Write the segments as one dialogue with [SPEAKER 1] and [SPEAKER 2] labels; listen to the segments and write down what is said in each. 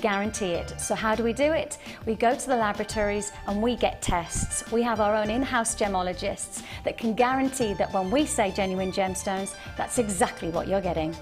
[SPEAKER 1] Guarantee it. So how do we do it? We go to the laboratories and we get tests. We have our own in-house gemologists that can guarantee that when we say genuine gemstones, that's exactly what you're getting.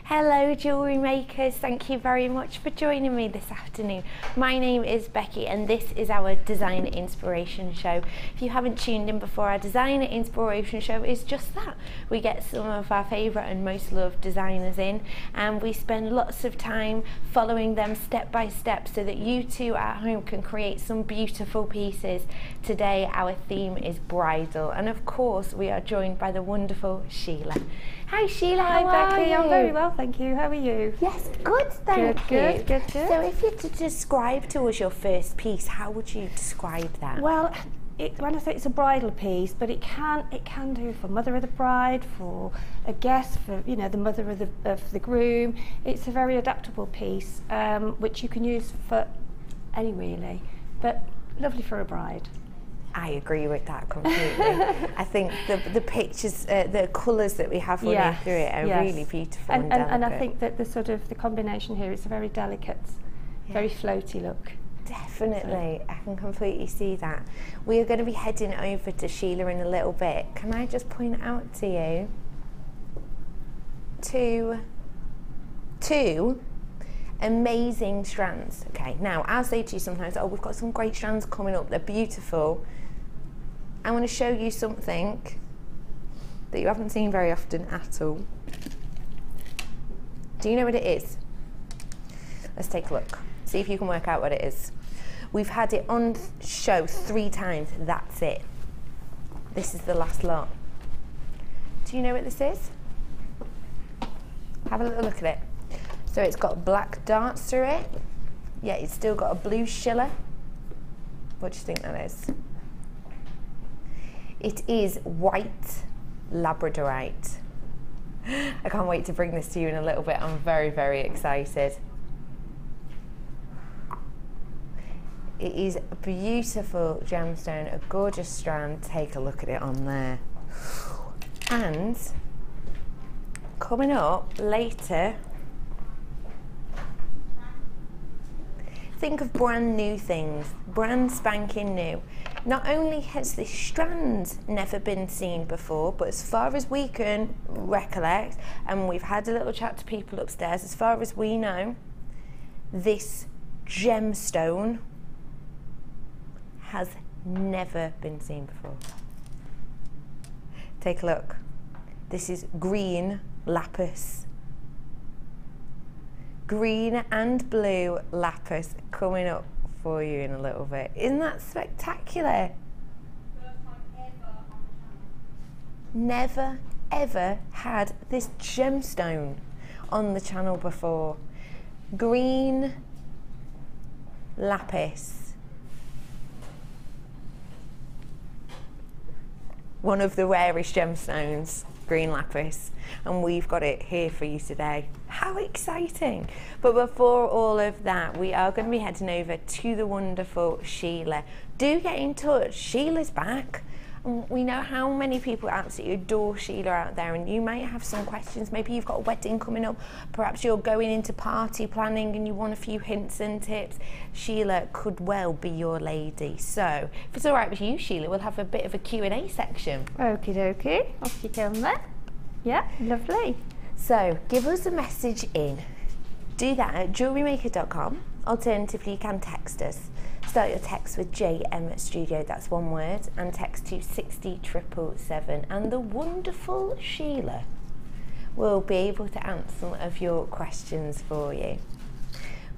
[SPEAKER 2] Hello jewellery makers, thank you very much for joining me this afternoon. My name is Becky and this is our Design Inspiration Show. If you haven't tuned in before, our Design Inspiration Show is just that. We get some of our favourite and most loved designers in and we spend lots of time following them step by step so that you too at home can create some beautiful pieces. Today our theme is bridal and of course we are joined by the wonderful Sheila. Hi Sheila,
[SPEAKER 3] Hi Becky, I'm very
[SPEAKER 2] well.
[SPEAKER 3] well, thank you. How are you?
[SPEAKER 2] Yes, good, thank you.
[SPEAKER 3] Good.
[SPEAKER 2] So if you had to describe to us your first piece, how would you describe that?
[SPEAKER 3] Well, when I say it's a bridal piece, but it can do for mother of the bride, for a guest, for the mother of the groom. It's a very adaptable piece, which you can use for any really, but lovely for a bride.
[SPEAKER 2] I agree with that completely. I think the pictures, the colours that we have running through it are really beautiful and delicate.
[SPEAKER 3] And I think that the combination here is a very delicate, very floaty look.
[SPEAKER 2] Definitely, I can completely see that. We are going to be heading over to Sheila in a little bit. Can I just point out to you two amazing strands. Okay, now I'll say to you sometimes, oh, we've got some great strands coming up, they're beautiful. I want to show you something that you haven't seen very often at all. Do you know what it is? Let's take a look, see if you can work out what it is. We've had it on show 3 times, that's it. This is the last lot. Do you know what this is? Have a little look at it. So it's got black darts through it, yet it's still got a blue shiller. What do you think that is? It is white labradorite. I can't wait to bring this to you in a little bit. I'm very, very excited. It is a beautiful gemstone, a gorgeous strand. Take a look at it on there. And coming up later, think of brand new things, brand spanking new. Not only has this strand never been seen before, but as far as we can recollect, and we've had a little chat to people upstairs, as far as we know, this gemstone has never been seen before. Take a look. This is green lapis. Green and blue lapis coming up for you in a little bit. Isn't that spectacular?
[SPEAKER 3] First time ever on the channel.
[SPEAKER 2] Never ever had this gemstone on the channel before. Green lapis. one of the rarest gemstones, green lapis, and we've got it here for you today. How exciting! But before all of that, we are going to be heading over to the wonderful Sheila. Do get in touch. Sheila's back. We know how many people absolutely adore Sheila out there, and you might have some questions. Maybe you've got a wedding coming up, perhaps you're going into party planning and you want a few hints and tips. Sheila could well be your lady. So if it's all right with you, Sheila, we'll have a bit of a Q&A section.
[SPEAKER 3] Okie dokie, off you come then. Yeah, lovely.
[SPEAKER 2] So give us a message in. Do that at JewelleryMaker.com. Alternatively, you can text us. Start your text with JM Studio, that's one word, and text to 60777, and the wonderful Sheila will be able to answer some of your questions for you.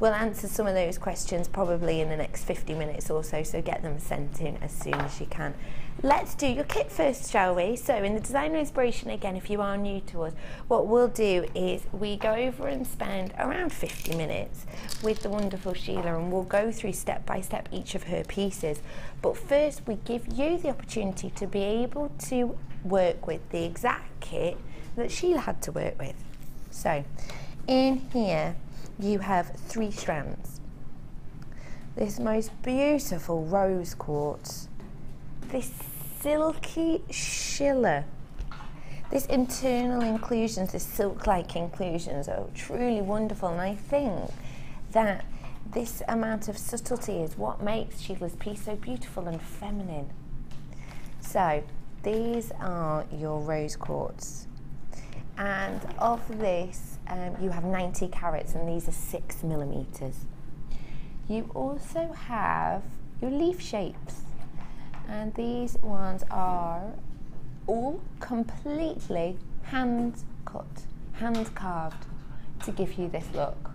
[SPEAKER 2] We'll answer some of those questions probably in the next 50 minutes or so, so get them sent in as soon as you can. Let's do your kit first, shall we? So in the designer inspiration, again, if you are new to us, what we'll do is we go over and spend around 50 minutes with the wonderful Sheila, and we'll go through step by step each of her pieces. But first, we give you the opportunity to be able to work with the exact kit that Sheila had to work with. So in here, you have 3 strands. This most beautiful rose quartz, this silky Sheila, this internal inclusions, this silk-like inclusions are truly wonderful, and I think that this amount of subtlety is what makes Sheila's piece so beautiful and feminine. So these are your rose quartz, and of this you have 90 carats, and these are 6 millimeters. You also have your leaf shapes, and these ones are all completely hand cut, hand carved to give you this look.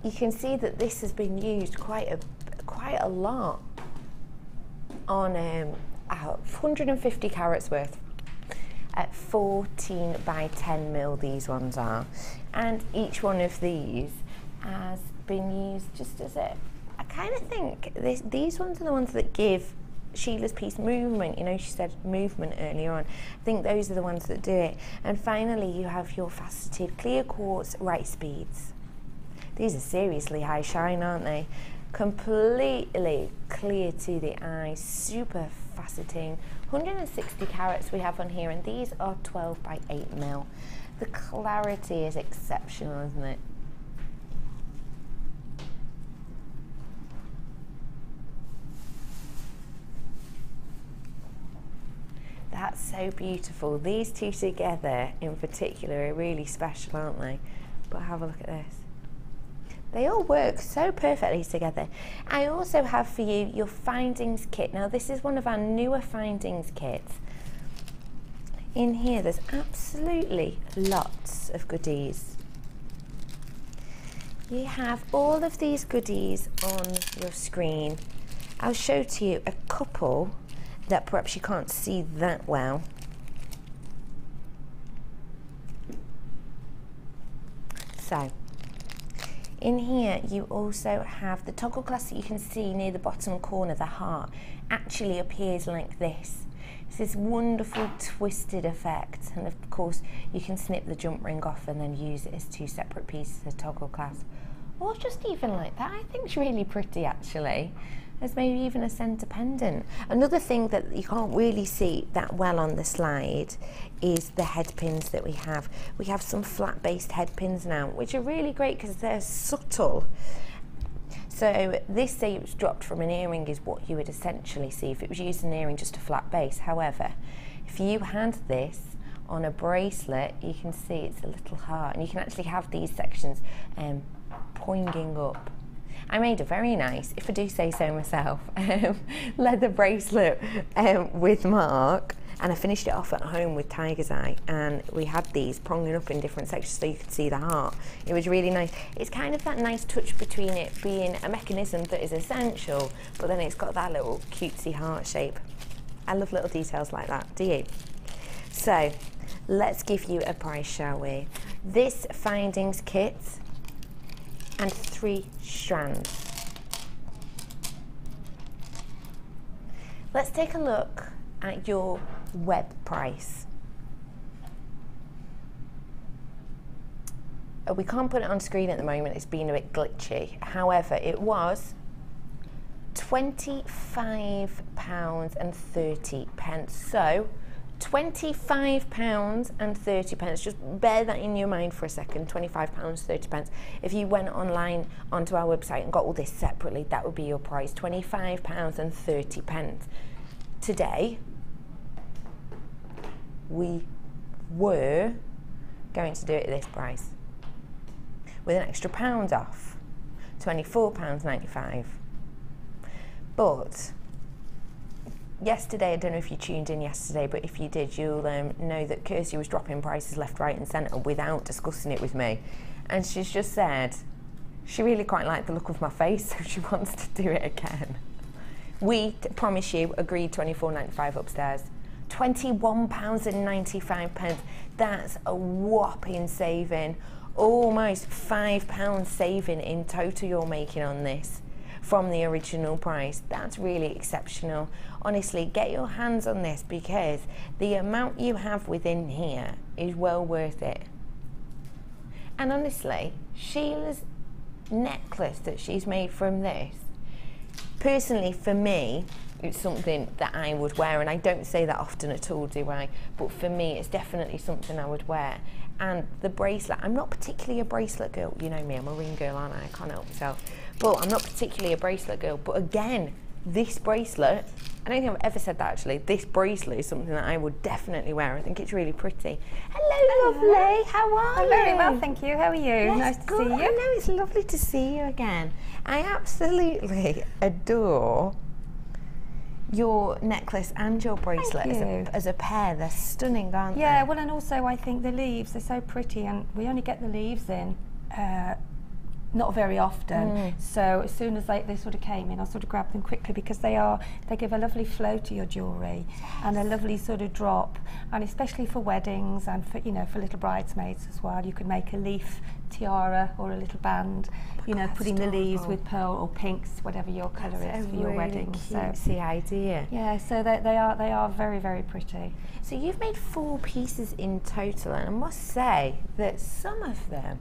[SPEAKER 2] You can see that this has been used quite a lot on 150 carats worth at 14 by 10 mil. These ones are, and each one of these has been used just as I kind of think these ones are the ones that give Sheila's piece movement. You know, she said movement earlier on. I think those are the ones that do it. And finally, you have your faceted clear quartz rice beads. These are seriously high shine, aren't they? Completely clear to the eye, super faceting. 160 carats we have on here, and these are 12 by 8 mil. The clarity is exceptional, isn't it? That's so beautiful. These two together in particular are really special, aren't they? But have a look at this. They all work so perfectly together. I also have for you your findings kit. Now this is one of our newer findings kits. In here there's absolutely lots of goodies. You have all of these goodies on your screen. I'll show to you a couple that perhaps you can't see that well. So in here you also have the toggle clasp that you can see near the bottom corner. The heart actually appears like this. It's this wonderful twisted effect, and of course you can snip the jump ring off and then use it as 2 separate pieces of toggle clasp, or just even like that. I think it's really pretty actually. There's maybe even a centre pendant. Another thing that you can't really see that well on the slide is the head pins that we have. We have some flat based head pins now, which are really great because they're subtle. So this, say it was dropped from an earring, is what you would essentially see if it was used in an earring, just a flat base. However, if you had this on a bracelet, you can see it's a little heart, and you can actually have these sections pointing up. I made a very nice, if I do say so myself, leather bracelet with Mark, and I finished it off at home with tiger's eye, and we had these pronging up in different sections so you could see the heart. It was really nice. It's kind of that nice touch between it being a mechanism that is essential, but then it's got that little cutesy heart shape. I love little details like that, do you? So let's give you a price, shall we? This findings kit and 3 strands Let's take a look at your web price. We can't put it on screen at the moment, it's been a bit glitchy. However, it was £25.30. So £25.30. Just bear that in your mind for a second. £25.30. If you went online onto our website and got all this separately, that would be your price. £25.30. Today, we were going to do it at this price, with an extra £1 off, £24.95. But yesterday, I don't know if you tuned in yesterday, but if you did, you'll know that Kirsty was dropping prices left, right and centre without discussing it with me. And she's just said she really quite liked the look of my face, so she wants to do it again. We, promise you, agreed £24.95 upstairs. £21.95. That's a whopping saving. Almost £5 saving in total you're making on this from the original price. That's really exceptional. Honestly, get your hands on this because the amount you have within here is well worth it. And honestly, Sheila's necklace that she's made from this, personally for me, it's something that I would wear, and I don't say that often at all, do I? But for me, it's definitely something I would wear. And the bracelet, I'm not particularly a bracelet girl. You know me, I'm a ring girl, aren't I? I can't help myself. But I'm not particularly a bracelet girl. But again, this bracelet, I don't think I've ever said that actually, this bracelet is something that I would definitely wear. I think it's really pretty. Hello, lovely. How are you?
[SPEAKER 3] I'm very well, thank you. How are you? Nice to see you.
[SPEAKER 2] I know, it's lovely to see you again. I absolutely adore your necklace and your bracelet as a pair. They're stunning, aren't they?
[SPEAKER 3] Yeah, well, and also I think the leaves, they're so pretty, and we only get the leaves in not very often. So as soon as they sort of came in, I sort of grabbed them quickly because they give a lovely flow to your jewellery and a lovely sort of drop, and especially for weddings and for, you know, for little bridesmaids as well. You could make a leaf tiara or a little band, you know, putting the leaves with pearl or pinks, whatever your colour is for your wedding.
[SPEAKER 2] That's the idea.
[SPEAKER 3] Yeah, so they are very, very pretty.
[SPEAKER 2] So you've made 4 pieces in total, and I must say that some of them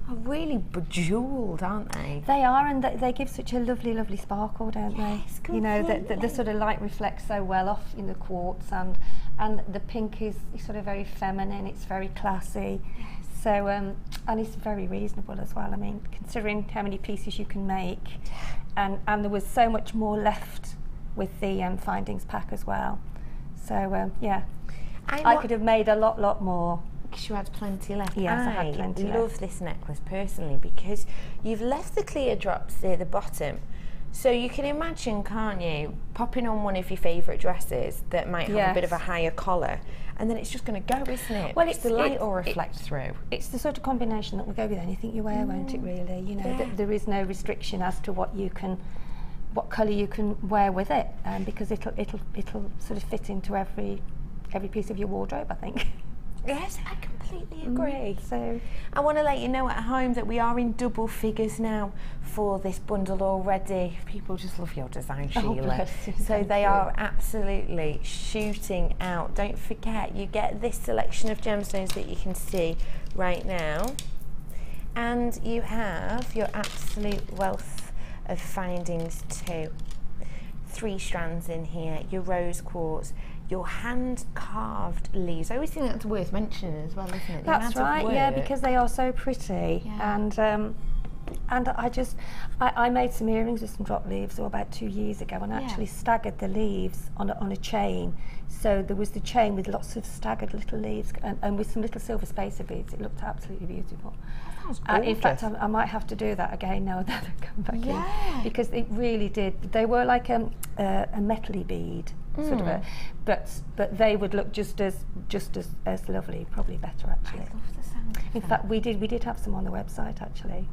[SPEAKER 2] are really bejewelled, aren't they?
[SPEAKER 3] They are, and they give such a lovely, lovely sparkle, don't they?
[SPEAKER 2] Completely.
[SPEAKER 3] You know, the sort of light reflects so well off in the quartz, and the pink is sort of very feminine. It's very classy. Yes. So and it's very reasonable as well. I mean, considering how many pieces you can make, and there was so much more left with the findings pack as well. So yeah, I could have made a lot more.
[SPEAKER 2] Because you had plenty left.
[SPEAKER 3] Yes, I had plenty left.
[SPEAKER 2] I love this necklace personally because you've left the clear drops near the bottom. So you can imagine, can't you, popping on one of your favourite dresses that might have a bit of a higher collar, and then it's just going to go, isn't it?
[SPEAKER 3] Well, it's
[SPEAKER 2] the light will reflect through.
[SPEAKER 3] It's the sort of combination that will go with anything you wear, won't it, really? You know, there is no restriction as to what colour you can wear with it, because it'll sort of fit into every piece of your wardrobe, I think.
[SPEAKER 2] Yes, I completely agree.
[SPEAKER 3] So
[SPEAKER 2] I want to let you know at home that we are in double figures now for this bundle already. People just love your design, Sheila. So they are absolutely shooting out. Don't forget, you get this selection of gemstones that you can see right now, and you have your absolute wealth of findings too. 3 strands in here, your rose quartz, your hand-carved leaves. I always think that's worth mentioning as well, isn't it?
[SPEAKER 3] That's right, yeah, because they are so pretty. And I made some earrings with some drop leaves about 2 years ago, and actually staggered the leaves on a chain. So there was the chain with lots of staggered little leaves and with some little silver spacer beads. It looked absolutely beautiful. In fact, I might have to do that again now that I've come back in, because it really did. They were like a metally bead, sort of but they would look just as lovely, probably better actually.
[SPEAKER 2] I love the sound of
[SPEAKER 3] In fact, we did have some on the website actually,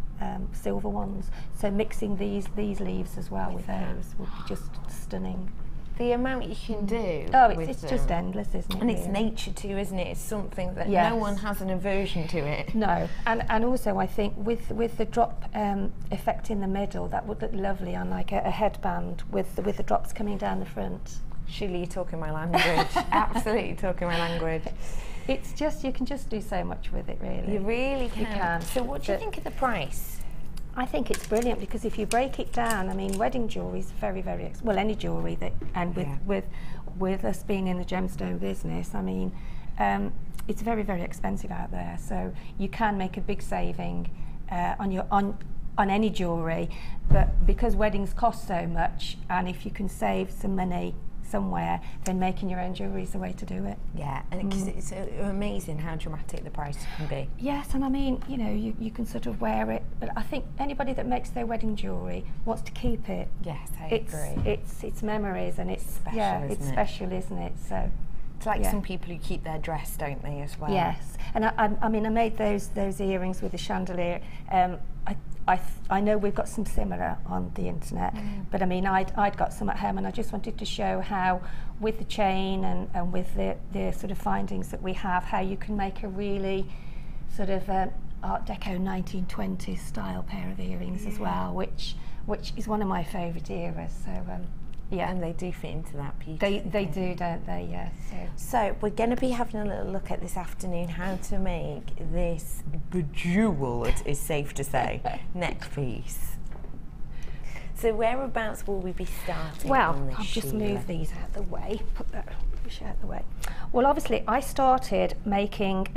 [SPEAKER 3] silver ones. So mixing these leaves as well with those would be just stunning.
[SPEAKER 2] The amount you can do.
[SPEAKER 3] Oh, it's just endless, isn't it?
[SPEAKER 2] And it's nature too, isn't it? It's something that no one has an aversion to it.
[SPEAKER 3] No, and also I think with the drop effect in the middle, that would look lovely on like a headband with the drops coming down the front.
[SPEAKER 2] Sheila, you're talking my language. Absolutely talking my language.
[SPEAKER 3] It's just, you can just do so much with it, really.
[SPEAKER 2] You really can.
[SPEAKER 3] You can.
[SPEAKER 2] So what do you think of the price?
[SPEAKER 3] I think it's brilliant because if you break it down, I mean, wedding jewellery is very, very, well, any jewellery that, and with us being in the gemstone business, I mean, it's very, very expensive out there. So you can make a big saving on any jewellery, but because weddings cost so much, and if you can save some money somewhere, then making your own jewellery is the way to do it.
[SPEAKER 2] Yeah, and it's amazing how dramatic the price can be.
[SPEAKER 3] Yes, and I mean, you know, you can sort of wear it, but I think anybody that makes their wedding jewellery wants to keep it.
[SPEAKER 2] Yes, I agree.
[SPEAKER 3] It's memories, and it's special, yeah, it's special, isn't it? So
[SPEAKER 2] it's like some people who keep their dress, don't they, as well?
[SPEAKER 3] Yes, and I mean, I made those earrings with the chandelier. I know we've got some similar on the internet, but I mean, I'd got some at home, and I just wanted to show how, with the chain and with the sort of findings that we have, how you can make a really sort of Art Deco 1920s style pair of earrings as well, which is one of my favourite eras. So yeah,
[SPEAKER 2] and they do fit into that beautifully.
[SPEAKER 3] They do, don't they? Yeah.
[SPEAKER 2] So we're going to be having a little look at this afternoon how to make this bejewelled, is safe to say, neck piece. So whereabouts will we be starting?
[SPEAKER 3] Well,
[SPEAKER 2] on this,
[SPEAKER 3] I'll just
[SPEAKER 2] Sheila?
[SPEAKER 3] move these out the way. Put that push out the way. Well, obviously, I started making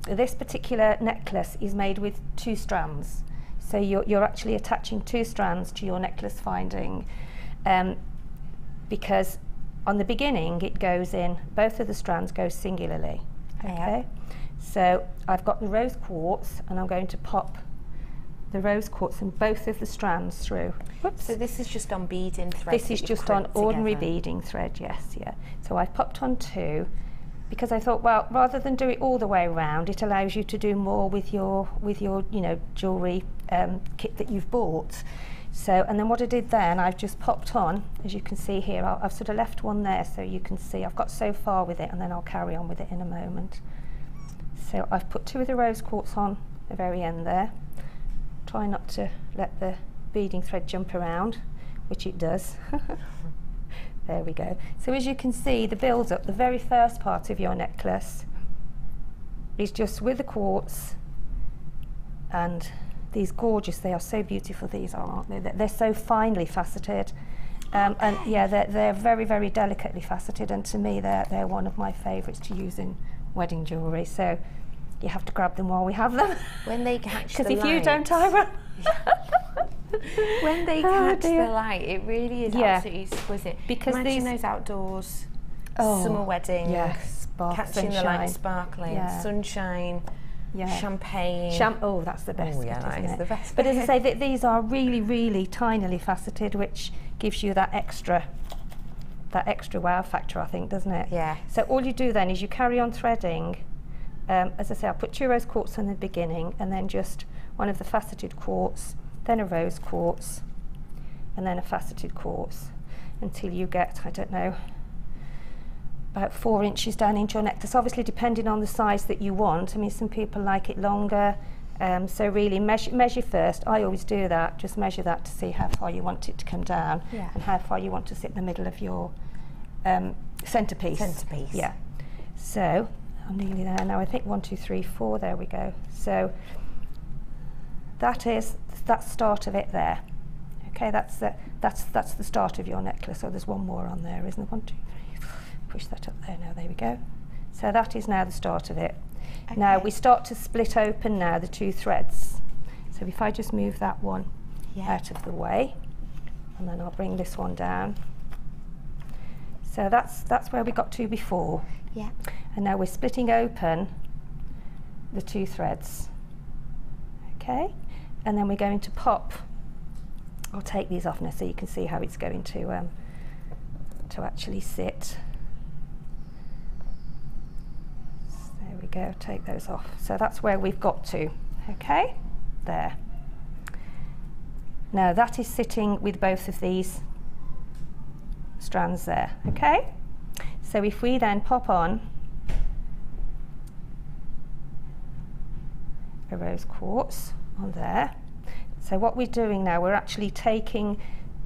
[SPEAKER 3] this particular necklace is made with 2 strands. So you're actually attaching 2 strands to your necklace finding. Because on the beginning it goes in, both of the strands go singularly. Okay, so I've got the rose quartz, and I'm going to pop the rose quartz in both of the strands through. Whoops.
[SPEAKER 2] So this is just on beading thread?
[SPEAKER 3] This is just on ordinary beading thread, yes, yeah. So I've popped on 2 because I thought, well, rather than do it all the way around, it allows you to do more with your you know, jewellery kit that you've bought. So, and then what I did then, I've just popped on, as you can see here, I've sort of left one there so you can see I've got so far with it, and then I'll carry on with it in a moment. So I've put 2 of the rose quartz on the very end there. Try not to let the beading thread jump around, which it does. There we go. So as you can see, the build up, the very first part of your necklace is just with the quartz, and these gorgeous, they are so beautiful, these are, aren't they? They're so finely faceted, and yeah, they're very, very delicately faceted, and to me they're one of my favourites to use in wedding jewellery. So you have to grab them while we have them.
[SPEAKER 2] When they catch the light.
[SPEAKER 3] Because if you don't, I will.
[SPEAKER 2] When they catch the light, it really is absolutely exquisite.
[SPEAKER 3] Because
[SPEAKER 2] imagine those outdoors, summer weddings, catching the light sparkling, sunshine. Yeah. Champagne.
[SPEAKER 3] Oh, that's the best.
[SPEAKER 2] Oh, yeah, that is the best.
[SPEAKER 3] But as I say, these are really, really tinily faceted, which gives you that extra wow factor, I think, doesn't it?
[SPEAKER 2] Yeah.
[SPEAKER 3] So all you do then is you carry on threading. As I say, I'll put 2 rose quartz in the beginning, and then just one of the faceted quartz, then a rose quartz, and then a faceted quartz, until you get, I don't know, about 4 inches down into your necklace, obviously depending on the size that you want. I mean, some people like it longer, so really measure first. I always do that, just measure that to see how far you want it to come down, and how far you want to sit in the middle of your centrepiece. Yeah. So I'm nearly there now. I think 1, 2, 3, 4. There we go. So that's the start of it there. Okay, that's the start of your necklace. So there's one more on there, isn't there? 1, 2, 3. Push that up there now, there we go. So that is now the start of it. Okay. Now we start to split open now the 2 threads. So if I just move that one out of the way, and then I'll bring this one down. So that's where we got to before.
[SPEAKER 2] Yeah.
[SPEAKER 3] And now we're splitting open the 2 threads. Okay? And then we're going to pop. I'll take these off now so you can see how it's going to actually sit. There we go, take those off. So that's where we've got to, okay? There. Now that is sitting with both of these strands there, okay? So if we then pop on a rose quartz on there. So what we're doing now, we're actually taking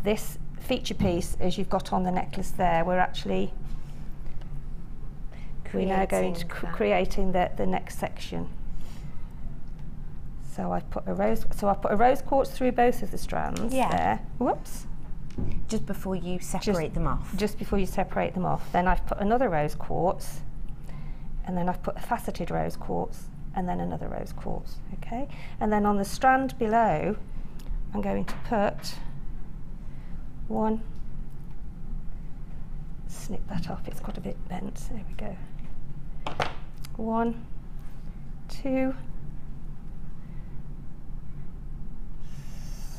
[SPEAKER 3] this feature piece as you've got on the necklace there. We're actually now going to creating the next section. So I've put a rose. So I put a rose quartz through both of the strands.
[SPEAKER 2] Yeah.
[SPEAKER 3] There. Whoops.
[SPEAKER 2] Just before you separate them off.
[SPEAKER 3] Just before you separate them off. Then I've put another rose quartz, and then I've put a faceted rose quartz, and then another rose quartz. Okay. And then on the strand below, I'm going to put one. Snip that off. It's got a bit bent. There we go. 1, 2,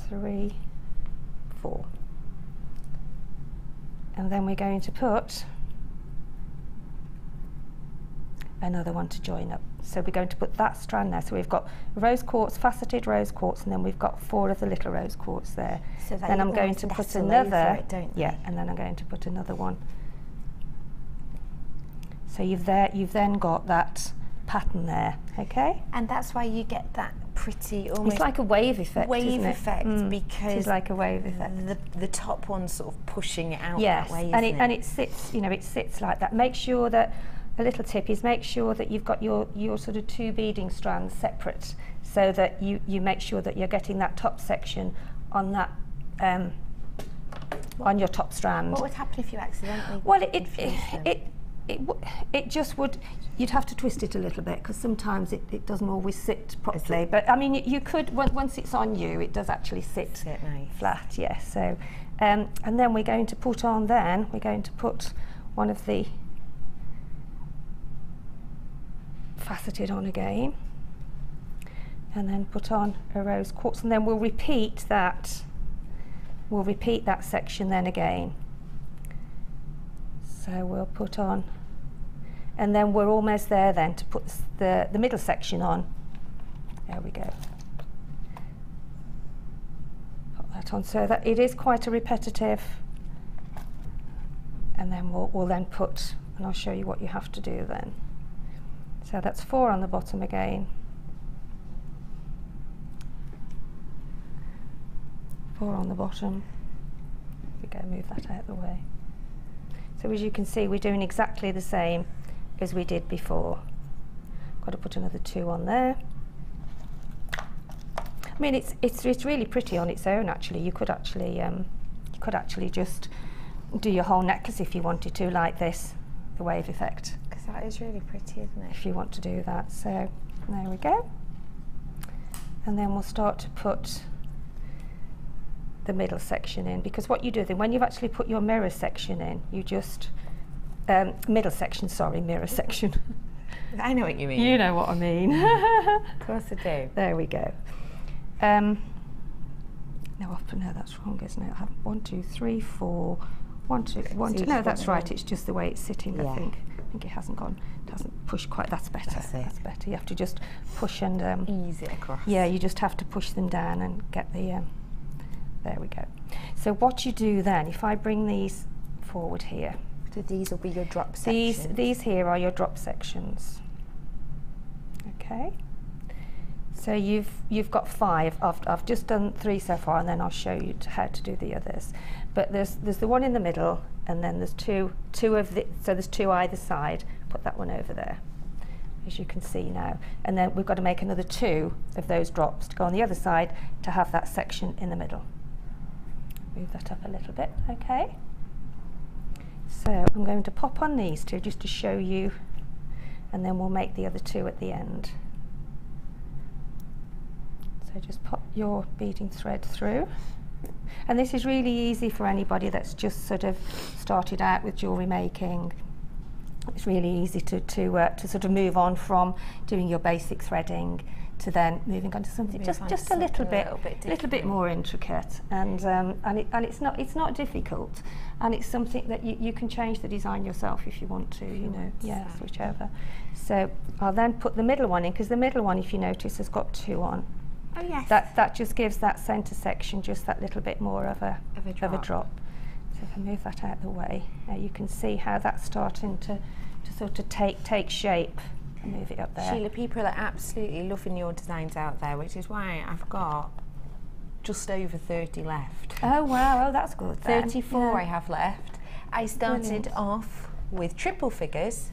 [SPEAKER 3] 3, 4. And then we're going to put another one to join up. So we're going to put that strand there. So we've got rose quartz, faceted rose quartz, and then we've got 4 of the little rose quartz there.
[SPEAKER 2] So
[SPEAKER 3] then I'm going to put another, and then I'm going to put another one. So you've then got that pattern there, okay?
[SPEAKER 2] And that's why you get that pretty, almost
[SPEAKER 3] it's like a wave effect, isn't it?
[SPEAKER 2] Because
[SPEAKER 3] it's like a wave effect.
[SPEAKER 2] The top one's sort of pushing it out
[SPEAKER 3] yes,
[SPEAKER 2] that way,
[SPEAKER 3] and it sits, you know, it sits like that. Make sure that, a little tip is make sure that you've got your sort of 2 beading strands separate, so that you make sure that you're getting that top section on that on your top strand.
[SPEAKER 2] What would happen if you accidentally?
[SPEAKER 3] Well, it just would, you'd have to twist it a little bit, because sometimes it doesn't always sit properly. But I mean, you could, once it's on you, it does actually sit
[SPEAKER 2] nice.
[SPEAKER 3] flat, yes. So, and then we're going to put on we're going to put one of the faceted on again, and then put on a rose quartz, and then we'll repeat that section then again. So we'll put on, and then we're almost there then to put the middle section on. There we go. Put that on, so that it is quite a repetitive, and then we'll then put, and I'll show you what you have to do then. So that's 4 on the bottom again. 4 on the bottom. There we go, move that out of the way. So as you can see, we're doing exactly the same as we did before. Got to put another 2 on there. I mean, it's really pretty on its own. Actually, you could actually just do your whole necklace if you wanted to, like this, the wave effect.
[SPEAKER 2] Because that is really pretty, isn't it?
[SPEAKER 3] If you want to do that. So there we go. And then we'll start to put the middle section in, because what you do then, when you've actually put your mirror section in, you just mirror section.
[SPEAKER 2] I know what you mean.
[SPEAKER 3] You know what I mean.
[SPEAKER 2] Of course I do.
[SPEAKER 3] There we go. No, that's wrong, isn't it? I have 1, 2, 3, 4. 1, 2, 1, 2. No, that's right. It's just the way it's sitting. Yeah. I think it hasn't pushed quite. That's better. That's better. You have to just push and
[SPEAKER 2] ease it across.
[SPEAKER 3] Yeah, you just have to push them down and get the. There we go. So what you do then, if I bring these forward here.
[SPEAKER 2] So these will be your drop sections.
[SPEAKER 3] These here are your drop sections. Okay. So you've got 5. I've just done 3 so far, and then I'll show you how to do the others. But there's the one in the middle, and then there's two of the, so there's 2 either side. Put that one over there, as you can see now. And then we've got to make another 2 of those drops to go on the other side to have that section in the middle. Move that up a little bit, okay? So I'm going to pop on these 2 just to show you, and then we'll make the other 2 at the end. So just pop your beading thread through. And this is really easy for anybody that's just sort of started out with jewellery making. It's really easy to sort of move on from doing your basic threading to then moving on to something just a little bit more intricate, and it's not difficult, and it's something that you can change the design yourself if you want to, you know. Yes, whichever. So I'll then put the middle one in, because the middle one, if you notice, has got 2 on.
[SPEAKER 2] Oh yes.
[SPEAKER 3] That just gives that centre section just that little bit more of a drop. So if I move that out of the way, now you can see how that's starting to sort of take shape. And move it up there.
[SPEAKER 2] Sheila, people are absolutely loving your designs out there, which is why I've got just over 30 left.
[SPEAKER 3] Oh wow, oh that's good then.
[SPEAKER 2] 34 I have left. I started off with triple figures,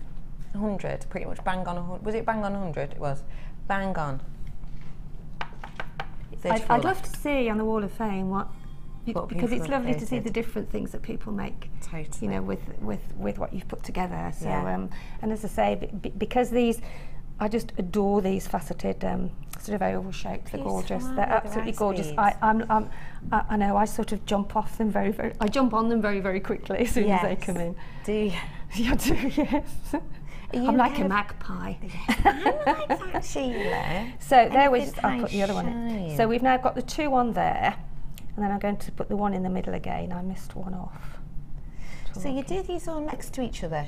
[SPEAKER 2] 100, pretty much bang on 100. Was it bang on 100? It was. Bang on.
[SPEAKER 3] I'd love to see on the Wall of Fame what because it's lovely to see
[SPEAKER 2] created.
[SPEAKER 3] the different things that people make.
[SPEAKER 2] Totally.
[SPEAKER 3] You know, with what you've put together. So
[SPEAKER 2] Yeah.
[SPEAKER 3] and as I say, because these, I just adore these faceted sort of oval shapes. They're gorgeous.
[SPEAKER 2] Beautiful,
[SPEAKER 3] They're
[SPEAKER 2] aren't they?
[SPEAKER 3] absolutely
[SPEAKER 2] The
[SPEAKER 3] gorgeous.
[SPEAKER 2] rice
[SPEAKER 3] I know. I sort of jump off them I jump on them very quickly as soon as they come in.
[SPEAKER 2] Do you?
[SPEAKER 3] Yeah, I do. Yes. I'm like a magpie.
[SPEAKER 2] I like that, Sheila.
[SPEAKER 3] So there we
[SPEAKER 2] Anything
[SPEAKER 3] just, I'll put the other one in.
[SPEAKER 2] shine.
[SPEAKER 3] So we've now got the two on there, and then I'm going to put the one in the middle again. I missed one off.
[SPEAKER 2] So you do these all next to each other?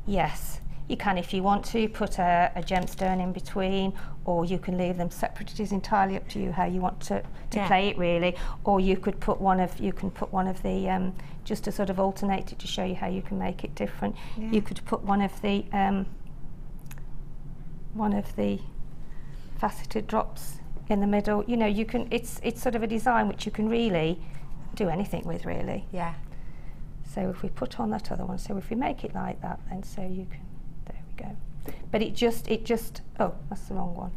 [SPEAKER 3] Yes, you can if you want to put a gemstone in between, or you can leave them separate. It is entirely up to you how you want to play it really. Or you could put one of the just to sort of alternate it to show you how you can make it different.
[SPEAKER 2] Yeah.
[SPEAKER 3] You could put one of the faceted drops in the middle. You know, you can. It's sort of a design which you can really do anything with really.
[SPEAKER 2] Yeah.
[SPEAKER 3] So if we put on that other one, so if we make it like that, then so you can, there we go. But it just, oh, that's the wrong one.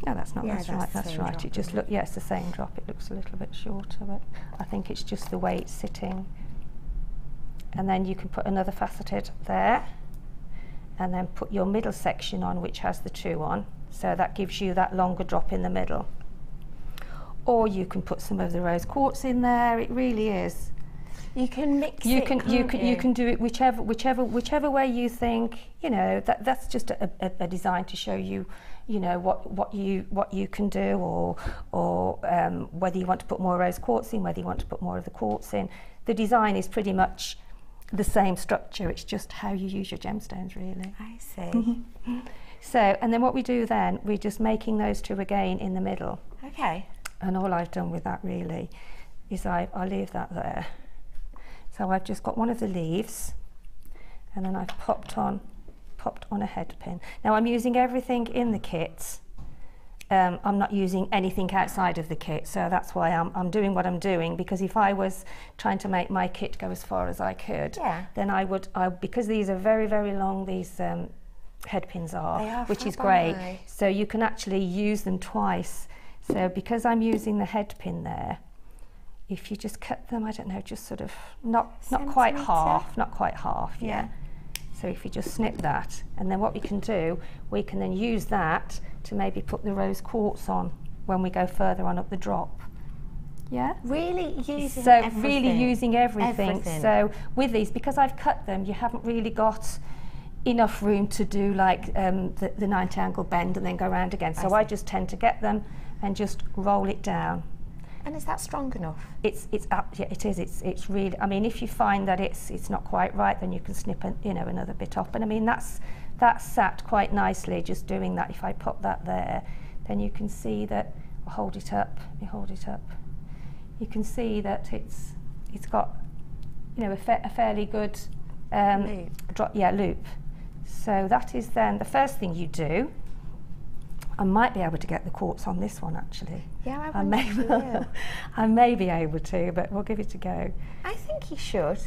[SPEAKER 3] No, that's not,
[SPEAKER 2] Yeah,
[SPEAKER 3] that's
[SPEAKER 2] that's
[SPEAKER 3] right,
[SPEAKER 2] the
[SPEAKER 3] that's
[SPEAKER 2] same
[SPEAKER 3] right.
[SPEAKER 2] drop,
[SPEAKER 3] It just
[SPEAKER 2] isn't
[SPEAKER 3] look, yeah, it's the same drop. It looks a little bit shorter, but I think it's just the way it's sitting. And then you can put another faceted there, and then put your middle section on, which has the two on. So that gives you that longer drop in the middle. Or you can put some of the rose quartz in there. It really is.
[SPEAKER 2] You can mix
[SPEAKER 3] You
[SPEAKER 2] it,
[SPEAKER 3] can do it whichever way you think. You know, that's just a design to show you, you know, what you can do, or whether you want to put more rose quartz in, whether you want to put more of the quartz in. The design is pretty much the same structure. It's just how you use your gemstones, really.
[SPEAKER 2] I see.
[SPEAKER 3] So, and then what we do then, we're just making those two again in the middle.
[SPEAKER 2] Okay.
[SPEAKER 3] And all I've done with that really is I leave that there. So I've just got one of the leaves, and then I've popped on a head pin. Now I'm using everything in the kit. I'm not using anything outside of the kit, so that's why I'm doing what I'm doing, because if I was trying to make my kit go as far as I could, then because these are very long, these head pins are, which is great. So you can actually use them twice. So because I'm using the head pin there, if you just cut them, I don't know, just sort of not quite half, yeah. So if you just snip that, and then what we can do, we can then use that to maybe put the rose quartz on when we go further on up the drop. Yeah?
[SPEAKER 2] Really using
[SPEAKER 3] everything. Really using everything. So with these, because I've cut them, you haven't really got enough room to do like the 90 angle bend and then go around again. So I just tend to get them and just roll it down.
[SPEAKER 2] And is that strong enough?
[SPEAKER 3] Yeah, it is. It's really. I mean, if you find that it's not quite right, then you can snip another bit off. But I mean, that's sat quite nicely. Just doing that. If I pop that there, then you can see that. I'll hold it up. You hold it up. You can see that it's got, you know, a fairly good loop. So that is then the first thing you do. I might be able to get the quartz on this one actually.
[SPEAKER 2] Yeah,
[SPEAKER 3] I may be able to, but we'll give it a go.
[SPEAKER 2] I think you should.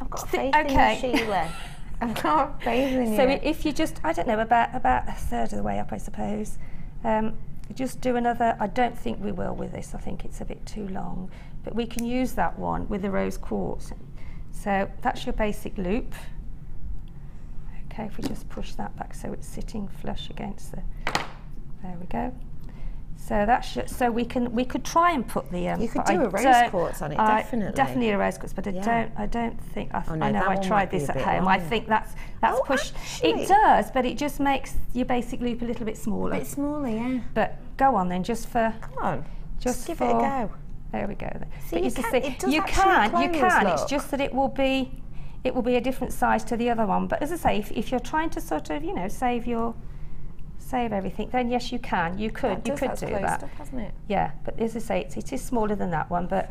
[SPEAKER 2] I've got faith in you, Sheila. I've got faith in you.
[SPEAKER 3] So if you just, I don't know, about a third of the way up, I suppose. Just do another. I don't think we will with this. I think it's a bit too long, but we can use that one with the rose quartz. So that's your basic loop. Okay, if we just push that back so it's sitting flush against the. There we go. So that's so we could try and put the.
[SPEAKER 2] You could do a rose quartz on it, definitely.
[SPEAKER 3] Definitely a rose quartz, but I don't think. I know I tried this at home.
[SPEAKER 2] Long.
[SPEAKER 3] I think that's pushed.
[SPEAKER 2] Actually.
[SPEAKER 3] It does, but it just makes your basic loop a little bit smaller.
[SPEAKER 2] A bit smaller, yeah.
[SPEAKER 3] But go on then, just for.
[SPEAKER 2] Come on,
[SPEAKER 3] just
[SPEAKER 2] give it a go.
[SPEAKER 3] There we go.
[SPEAKER 2] See,
[SPEAKER 3] but you can. It's just that it will be a different size to the other one. But as I say, if you're trying to sort of, you know, save everything, then yes, you can. You could do that.
[SPEAKER 2] Up, hasn't it?
[SPEAKER 3] Yeah, but as I say, it is smaller than that one. But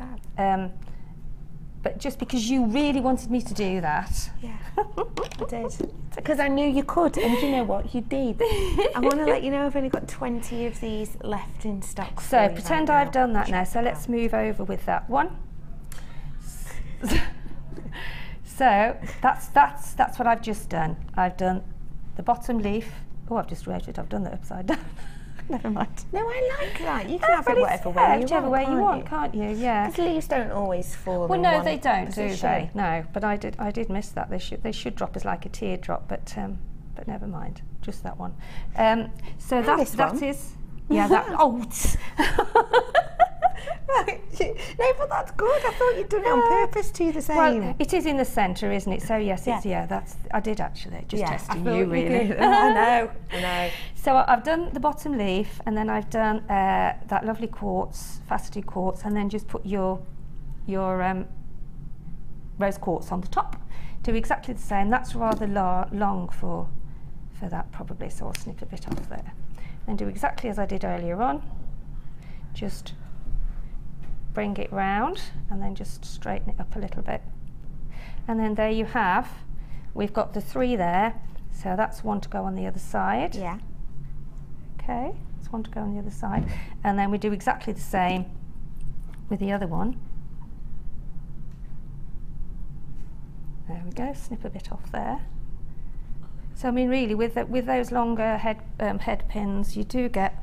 [SPEAKER 3] but just because you really wanted me to do that.
[SPEAKER 2] Yeah, I did. Because I knew you could, and you know what, you did. I want to let you know I've only got 20 of these left in stock.
[SPEAKER 3] So pretend I've done that now, so let's move over with that one. So that's what I've just done. I've done the bottom leaf. Oh, I've just realised I've done that upside down. Never mind.
[SPEAKER 2] No, I like that. You can have it whatever way you want,
[SPEAKER 3] can't you? Yeah.
[SPEAKER 2] Because leaves don't always fall.
[SPEAKER 3] Well, no, they don't, do they? No, but I did miss that. They should drop as like a teardrop, but never mind. Just that one. So that is. Yeah. That. Oh.
[SPEAKER 2] No, but that's good. I thought you'd done it on purpose to the same.
[SPEAKER 3] Well, it is in the centre, isn't it? So yes, it's I did actually. Just testing you, really.
[SPEAKER 2] I know.
[SPEAKER 3] So I've done the bottom leaf, and then I've done that lovely quartz, faceted quartz, and then just put your rose quartz on the top. Do exactly the same. That's rather long for that probably, so I'll snip a bit off there. Then do exactly as I did earlier on. Just bring it round and then just straighten it up a little bit. And then there you have, we've got the 3 there, so that's one to go on the other side.
[SPEAKER 2] Yeah.
[SPEAKER 3] Okay, that's one to go on the other side. And then we do exactly the same with the other one. There we go, snip a bit off there. So I mean really with those longer head pins, you do get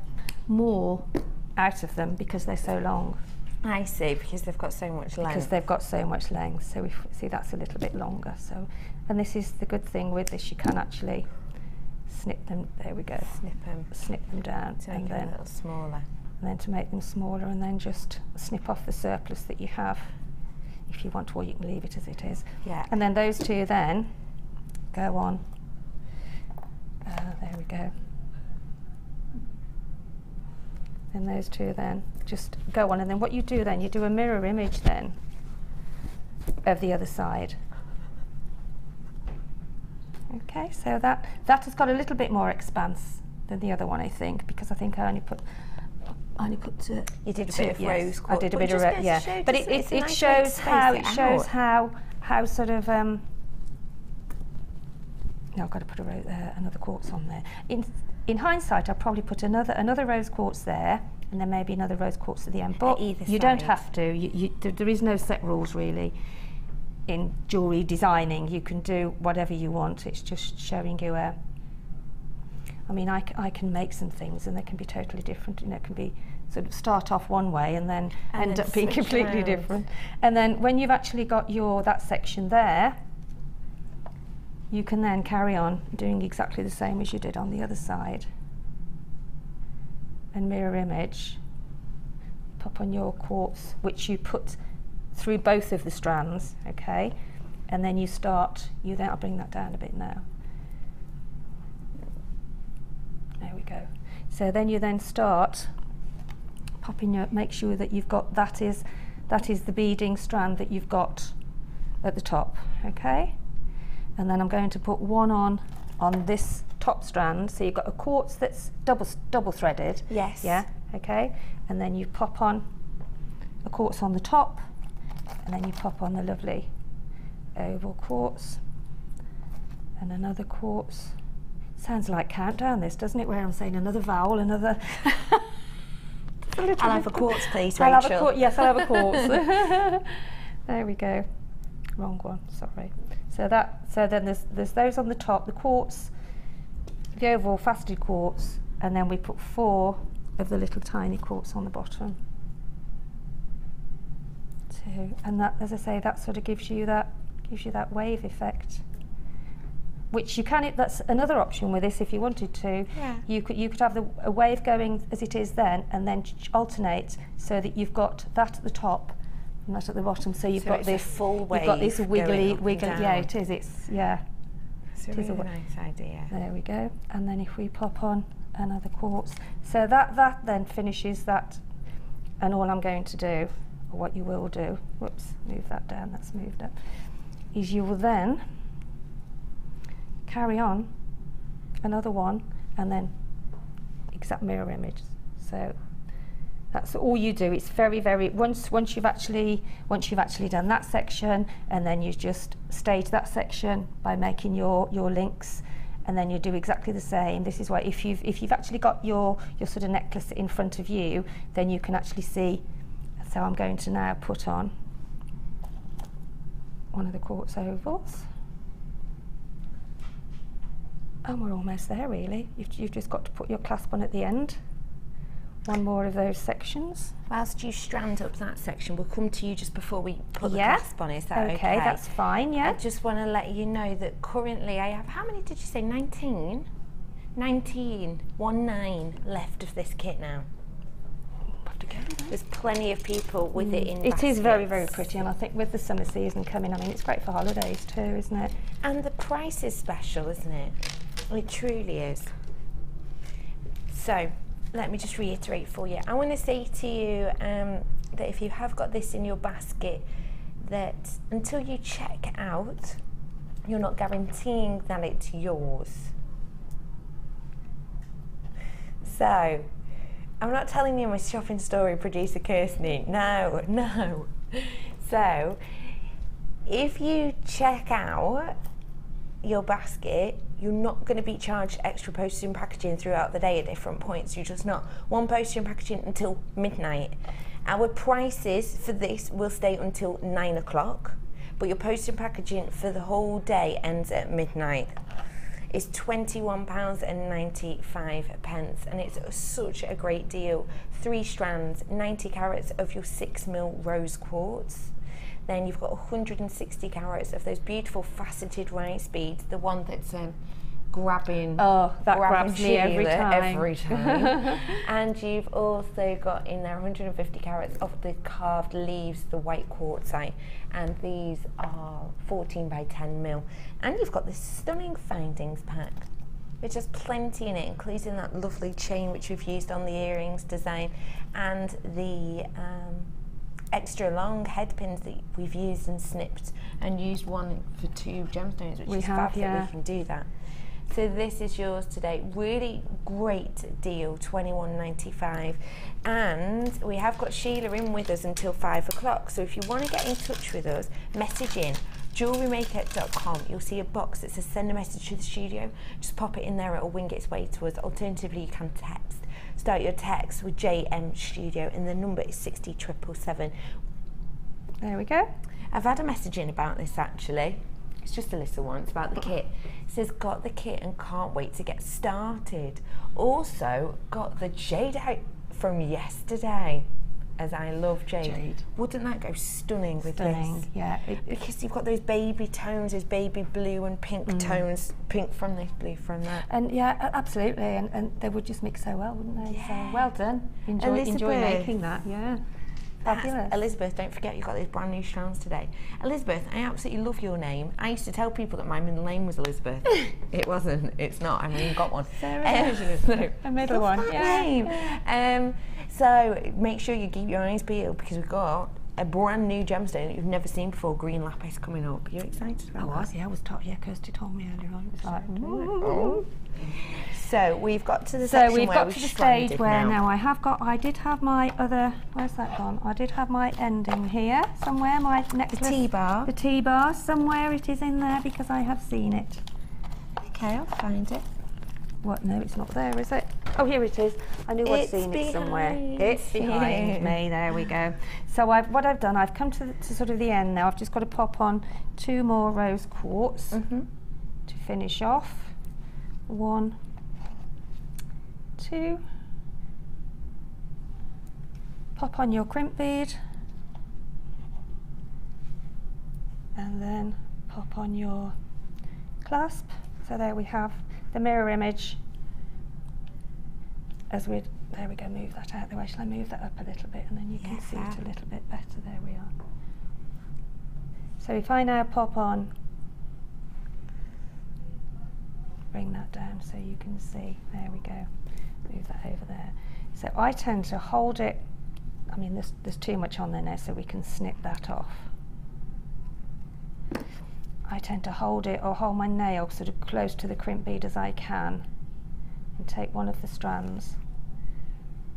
[SPEAKER 3] more out of them because they're so long.
[SPEAKER 2] I see, because they've got so much length.
[SPEAKER 3] Because they've got so much length, so we see that's a little bit longer. So, and this is the good thing with this, you can actually snip them. There we go. Snip them down,
[SPEAKER 2] to make them a little smaller.
[SPEAKER 3] And then to make them smaller, and then just snip off the surplus that you have, if you want to, or you can leave it as it is.
[SPEAKER 2] Yeah.
[SPEAKER 3] And then those 2 then go on. There we go. And those 2 then just go on, and then what you do then, you do a mirror image then of the other side. Okay, so that has got a little bit more expanse than the other one, I think, because I think I only put
[SPEAKER 2] you did a bit of rose quartz.
[SPEAKER 3] I did a bit of yeah, but it shows how sort of no, I've got to put another quartz on there. In hindsight, I'll probably put another rose quartz there, and then maybe another rose quartz at the end. But you don't have to. There is no set rules really in jewellery designing. You can do whatever you want. It's just showing you I mean, I can make some things, and they can be totally different. You know, it can be sort of start off one way and then end up being completely different. And then when you've actually got that section there, you can then carry on doing exactly the same as you did on the other side. And mirror image, pop on your quartz, which you put through both of the strands, okay? And then I'll bring that down a bit now. There we go. So then you then start popping make sure that you've got, that is the beading strand that you've got at the top, okay? And then I'm going to put one on this top strand, so you've got a quartz that's double threaded.
[SPEAKER 2] Yes.
[SPEAKER 3] Yeah, okay? And then you pop on a quartz on the top, and then you pop on the lovely oval quartz, and another quartz. Sounds like countdown this, doesn't it, where I'm saying another vowel, another...
[SPEAKER 2] I'll have a quartz, please, Rachel.
[SPEAKER 3] Yes, I'll have a quartz. There we go. Wrong one, sorry. So then there's those on the top, the quartz, the oval faceted quartz, and then we put 4 of the little tiny quartz on the bottom. 2, and that, as I say, that sort of gives you that wave effect. Which you can, that's another option with this if you wanted to.
[SPEAKER 2] Yeah.
[SPEAKER 3] You could have a wave going as it is then, and then alternate so that you've got that at the top and that at the bottom. So you've got this
[SPEAKER 2] full wave.
[SPEAKER 3] You've got this wiggly. Yeah, it is.
[SPEAKER 2] It's a really nice idea.
[SPEAKER 3] There we go. And then if we pop on another quartz, so that then finishes that. And all I'm going to do, or what you will do, whoops, move that down. That's moved up. Is you will then carry on another one, and then exact mirror image. So That's all you do. It's very, very, once you've actually done that section, and then you just stage that section by making your links, and then you do exactly the same. This is why if you've actually got your sort of necklace in front of you, then you can actually see. So I'm going to now put on one of the quartz ovals. And we're almost there really. You've just got to put your clasp on at the end. One more of those sections.
[SPEAKER 2] Whilst you strand up that section, we'll come to you just before we put the clasp on. Is that okay?
[SPEAKER 3] Okay, that's fine, yeah.
[SPEAKER 2] I just want to let you know that currently I have, how many did you say, 19? 19 left of this kit now. There's plenty of people with it in baskets.
[SPEAKER 3] It is very, very pretty, and I think with the summer season coming, I mean, it's great for holidays too, isn't it?
[SPEAKER 2] And the price is special, isn't it? It truly is. So, let me just reiterate for you. I want to say to you that if you have got this in your basket, that until you check out, you're not guaranteeing that it's yours. So, I'm not telling you my shopping story, producer Kirsty. No, no. So, if you check out your basket, you're not going to be charged extra postage and packaging throughout the day at different points. You're just not. One postage and packaging until midnight. Our prices for this will stay until 9 o'clock, but your postage and packaging for the whole day ends at midnight. It's £21.95, and it's such a great deal. 3 strands, 90 carats of your 6mm rose quartz. Then you've got 160 carats of those beautiful faceted rice beads, the one that's grabbing.
[SPEAKER 3] Oh, that grabs me every
[SPEAKER 2] time. And you've also got in there 150 carats of the carved leaves, the white quartzite, and these are 14 by 10mm. And you've got this stunning findings pack, which has plenty in it, including that lovely chain which we've used on the earrings design, and the extra long head pins that we've used and snipped, and used one for 2 gemstones, which is fab that we can do that. So this is yours today. Really great deal, £21.95. And we have got Sheila in with us until 5 o'clock. So if you want to get in touch with us, message in JewelleryMaker.com. You'll see a box that says send a message to the studio. Just pop it in there, it'll wing its way to us. Alternatively, you can text. Start your text with JM Studio, and the number is 60777.
[SPEAKER 3] There we go.
[SPEAKER 2] I've had a message in about this actually. It's just a little one. It's about the kit. It says, got the kit and can't wait to get started. Also, got the jade out from yesterday, as I love jade. Wouldn't that go stunning with this?
[SPEAKER 3] Yeah.
[SPEAKER 2] Because you've got those baby tones, those baby blue and pink tones, pink from this, blue from that.
[SPEAKER 3] And yeah, absolutely. And they would just mix so well, wouldn't they?
[SPEAKER 2] Yeah.
[SPEAKER 3] So well done. Enjoy making that. Yeah. Fabulous.
[SPEAKER 2] Elizabeth, don't forget you've got these brand new strands today. Elizabeth, I absolutely love your name. I used to tell people that my middle name was Elizabeth. It wasn't. It's not. I mean, you've got one.
[SPEAKER 3] Sarah's a middle one.
[SPEAKER 2] Name. So make sure you keep your eyes peeled, because we've got a brand new gemstone that you've never seen before, green lapis, coming up. Are you excited about that?
[SPEAKER 3] I was told. Yeah, Kirsty told me earlier on. It was like,
[SPEAKER 2] So we've got to the stage where
[SPEAKER 3] now I did have my other, where's that gone? I did have my ending here somewhere, my necklace.
[SPEAKER 2] The T-bar.
[SPEAKER 3] The T-bar, somewhere it is in there because I have seen it.
[SPEAKER 2] Okay, I'll find it.
[SPEAKER 3] What? No, it's not there, is it? Oh, here it is. I knew I'd seen it somewhere. It's behind me. There we go. So what I've done, I've come to sort of the end now. I've just got to pop on 2 more rose quartz to finish off. 1, 2. Pop on your crimp bead, and then pop on your clasp. So there we have the mirror image. There we go, move that out the way. Shall I move that up a little bit, and then you can see it a little bit better? There we are. So if I now pop on, bring that down so you can see, there we go, move that over there. So I tend to hold it, I mean there's too much on there now, so we can snip that off. I tend to hold it, or hold my nail sort of close to the crimp bead as I can, and take one of the strands,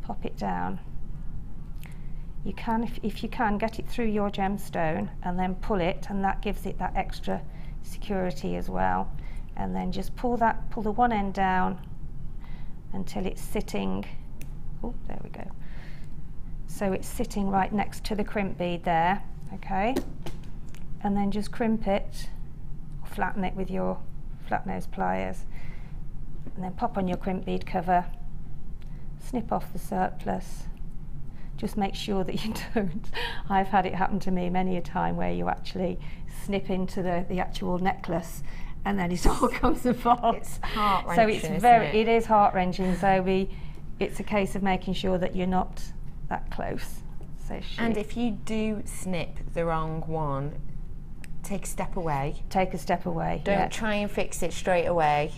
[SPEAKER 3] pop it down, you can, if you can, get it through your gemstone and then pull it, and that gives it that extra security as well. And then just pull the one end down until it's sitting, oh, there we go. So it's sitting right next to the crimp bead there, okay? And then just crimp it, flatten it with your flat nose pliers, and then pop on your crimp bead cover, snip off the surplus. Just make sure that you don't. I've had it happen to me many a time where you actually snip into the actual necklace and then it all comes apart.
[SPEAKER 2] It's heart-wrenching,
[SPEAKER 3] so it is heart-wrenching. So it's a case of making sure that you're not that close. So
[SPEAKER 2] and if you do snip the wrong one, take a step away.
[SPEAKER 3] Take a step away.
[SPEAKER 2] Don't try and fix it straight away.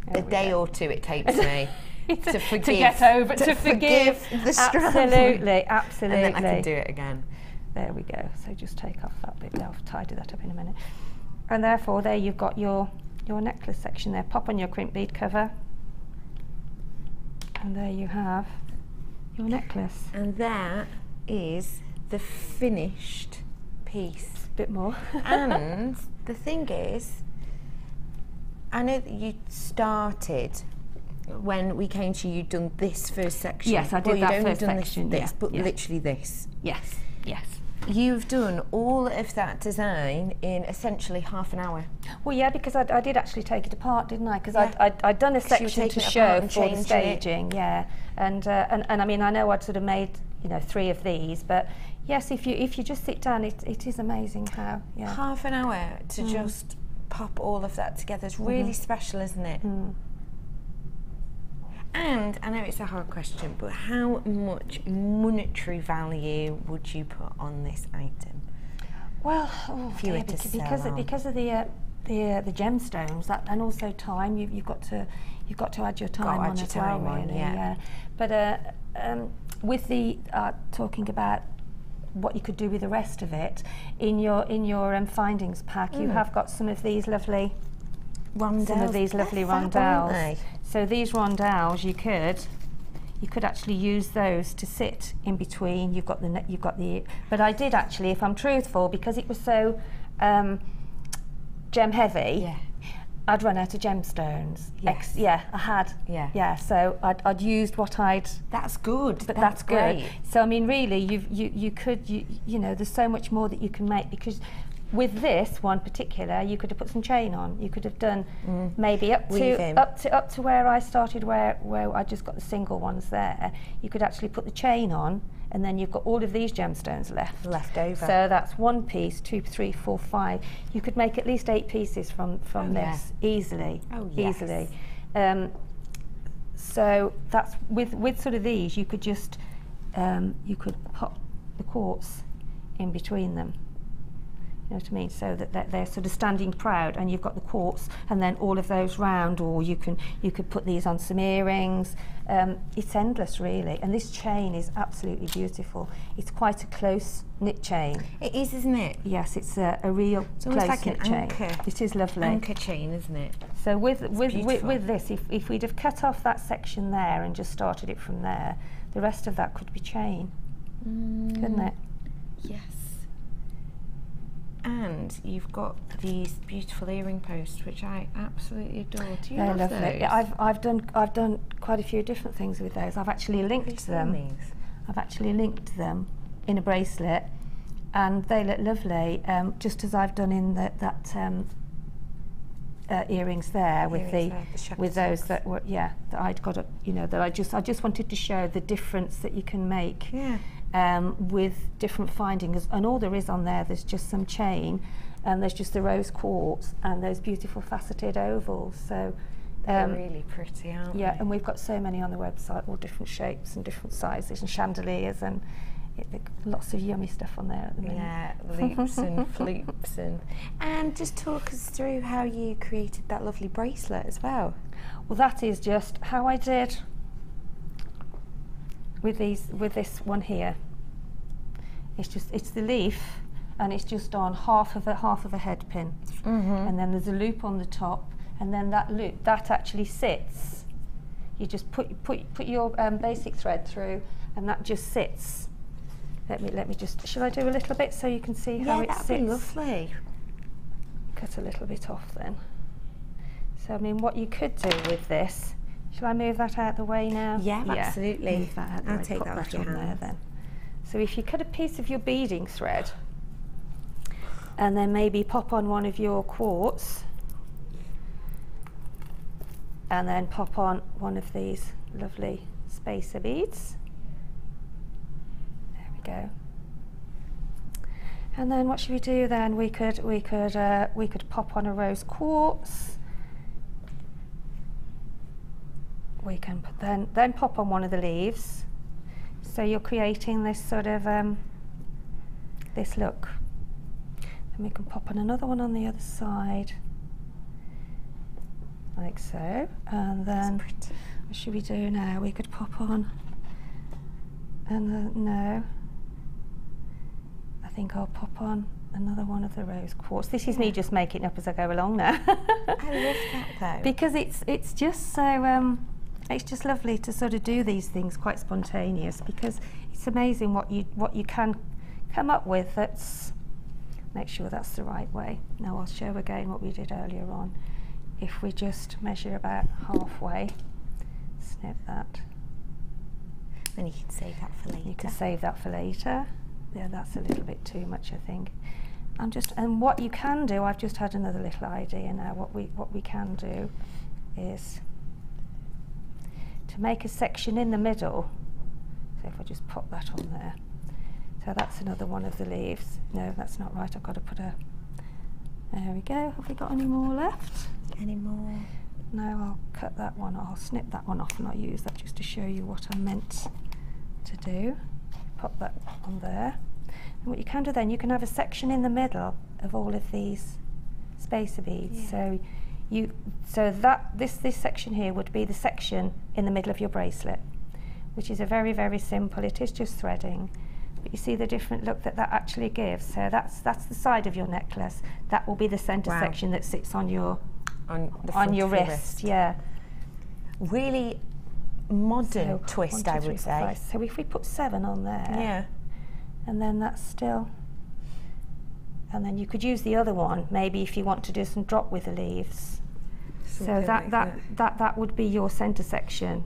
[SPEAKER 2] A day or two it takes me. to forgive,
[SPEAKER 3] to get over, to forgive
[SPEAKER 2] the strand.
[SPEAKER 3] Absolutely.
[SPEAKER 2] And then I can do it again.
[SPEAKER 3] There we go. So just take off that bit. I'll tidy that up in a minute. And therefore, there you've got your necklace section there. Pop on your crimp bead cover, and there you have your necklace.
[SPEAKER 2] And that is the finished piece.
[SPEAKER 3] A bit more.
[SPEAKER 2] And the thing is, I know that you started. When we came to you, you'd done this first section.
[SPEAKER 3] Yes, I did that first section.
[SPEAKER 2] This, but literally this.
[SPEAKER 3] Yes, yes.
[SPEAKER 2] You've done all of that design in essentially half an hour.
[SPEAKER 3] Well, yeah, because I did actually take it apart, didn't I? Because I'd done a section to show for the staging, yeah. And I mean, I know I'd sort of made 3 of these, but yes, if you just sit down, it is amazing how. Yeah.
[SPEAKER 2] Half an hour to just pop all of that together. It's really special, isn't it? Mm. And I know it's a hard question, but how much monetary value would you put on this item?
[SPEAKER 3] Well, because of the gemstones, that, and also time. You've got to add your time on as well, really. Yeah. But with the talking about what you could do with the rest of it, in your findings pack, you have got some of these lovely. Some of these lovely rondelles. So these rondelles, you could actually use those to sit in between. You've got the. But I did actually, if I'm truthful, because it was so gem heavy. Yeah. I'd run out of gemstones.
[SPEAKER 2] Yes.
[SPEAKER 3] I had. Yeah. Yeah. So I'd used what I'd.
[SPEAKER 2] That's good.
[SPEAKER 3] But that's good. So I mean, really, you could there's so much more that you can make, because. With this one particular, you could have put some chain on. You could have done maybe up to where I started, where I just got the single ones there. You could actually put the chain on, and then you've got all of these gemstones left over. So that's 1 piece, 2, 3, 4, 5. You could make at least 8 pieces from this easily. Oh, yes. Easily. So that's with sort of these, you could just you could pop the quartz in between them. You know what I mean? So that they're sort of standing proud, and you've got the quartz, and then all of those round, or you could put these on some earrings. It's endless, really. And this chain is absolutely beautiful. It's quite a close knit chain.
[SPEAKER 2] It is, isn't it?
[SPEAKER 3] Yes, it's a real close
[SPEAKER 2] like
[SPEAKER 3] knit chain. It is lovely.
[SPEAKER 2] Anchor chain, isn't it?
[SPEAKER 3] So with this, if we'd have cut off that section there and just started it from there, the rest of that could be chain, couldn't it?
[SPEAKER 2] Yes. And you've got these beautiful earring posts, which I absolutely adore. Do you love those?
[SPEAKER 3] Yeah, I've done quite a few different things with those. I've actually linked them. I've actually linked them in a bracelet, and they look lovely. Just as I've done in that earrings there with with those that were that I'd got that I just wanted to show the difference that you can make. Yeah. With different findings, and all there is on there's just some chain, and there's just the rose quartz and those beautiful faceted ovals. So
[SPEAKER 2] they're really pretty, aren't they?
[SPEAKER 3] Yeah, and we've got so many on the website, all different shapes and different sizes, and chandeliers, and lots of yummy stuff on there at the minute.
[SPEAKER 2] Yeah, loops and floops, and just talk us through how you created that lovely bracelet as well.
[SPEAKER 3] Well, that is just how I did with this one here. It's the leaf, and it's just on half of a head pin, and then there's a loop on the top, and then that loop that actually sits. You just put your basic thread through, and that just sits Let me just, shall I do a little bit so you can see how it sits?
[SPEAKER 2] Yeah, that'd be lovely.
[SPEAKER 3] Cut a little bit off then. So I mean, what you could do with this, shall I move that out the way now?
[SPEAKER 2] Yeah, absolutely.
[SPEAKER 3] Move that out the way.
[SPEAKER 2] I'll take
[SPEAKER 3] Put
[SPEAKER 2] that off your
[SPEAKER 3] on there
[SPEAKER 2] hand.
[SPEAKER 3] then. So if you cut a piece of your beading thread and then maybe pop on one of your quartz and then pop on one of these lovely spacer beads. There we go. And then what should we do then? We could pop on a rose quartz. We can put then pop on one of the leaves. So you're creating this sort of this look. And we can pop on another one on the other side, like so. And then what should we do now? We could pop on. And no, I think I'll pop on another one of the rose quartz. This is me just making it up as I go along now.
[SPEAKER 2] I love that though.
[SPEAKER 3] Because it's just so it's just lovely to sort of do these things quite spontaneous, because it's amazing what you can come up with. That's, make sure that's the right way. Now I'll show again what we did earlier on. If we just measure about halfway, snip that.
[SPEAKER 2] Then you can save that for later.
[SPEAKER 3] You can save that for later. Yeah, that's a little bit too much, I think. And what you can do, I've just had another little idea now. What we can do is to make a section in the middle. So if I just pop that on there. So that's another one of the leaves. No, that's not right. I've got to put a. There we go. Have we got any more left?
[SPEAKER 2] Any more?
[SPEAKER 3] No, I'll cut that one. I'll snip that one off and I'll use that just to show you what I meant to do. Pop that on there. And what you can do then, you can have a section in the middle of all of these spacer beads.
[SPEAKER 2] Yeah.
[SPEAKER 3] So this section here would be the section in the middle of your bracelet, which is a very, very simple. It is just threading, but you see the different look that actually gives. So that's the side of your necklace. That will be the centre section that sits on your wrist. Yeah.
[SPEAKER 2] Really modern twist,
[SPEAKER 3] 1, 2,
[SPEAKER 2] I
[SPEAKER 3] 3,
[SPEAKER 2] would
[SPEAKER 3] 4,
[SPEAKER 2] say.
[SPEAKER 3] 5. So if we put 7 on there,
[SPEAKER 2] Yeah.
[SPEAKER 3] and then that's still, and then you could use the other one maybe if you want to do some drop with the leaves.
[SPEAKER 2] Something
[SPEAKER 3] So
[SPEAKER 2] like
[SPEAKER 3] that would be your centre section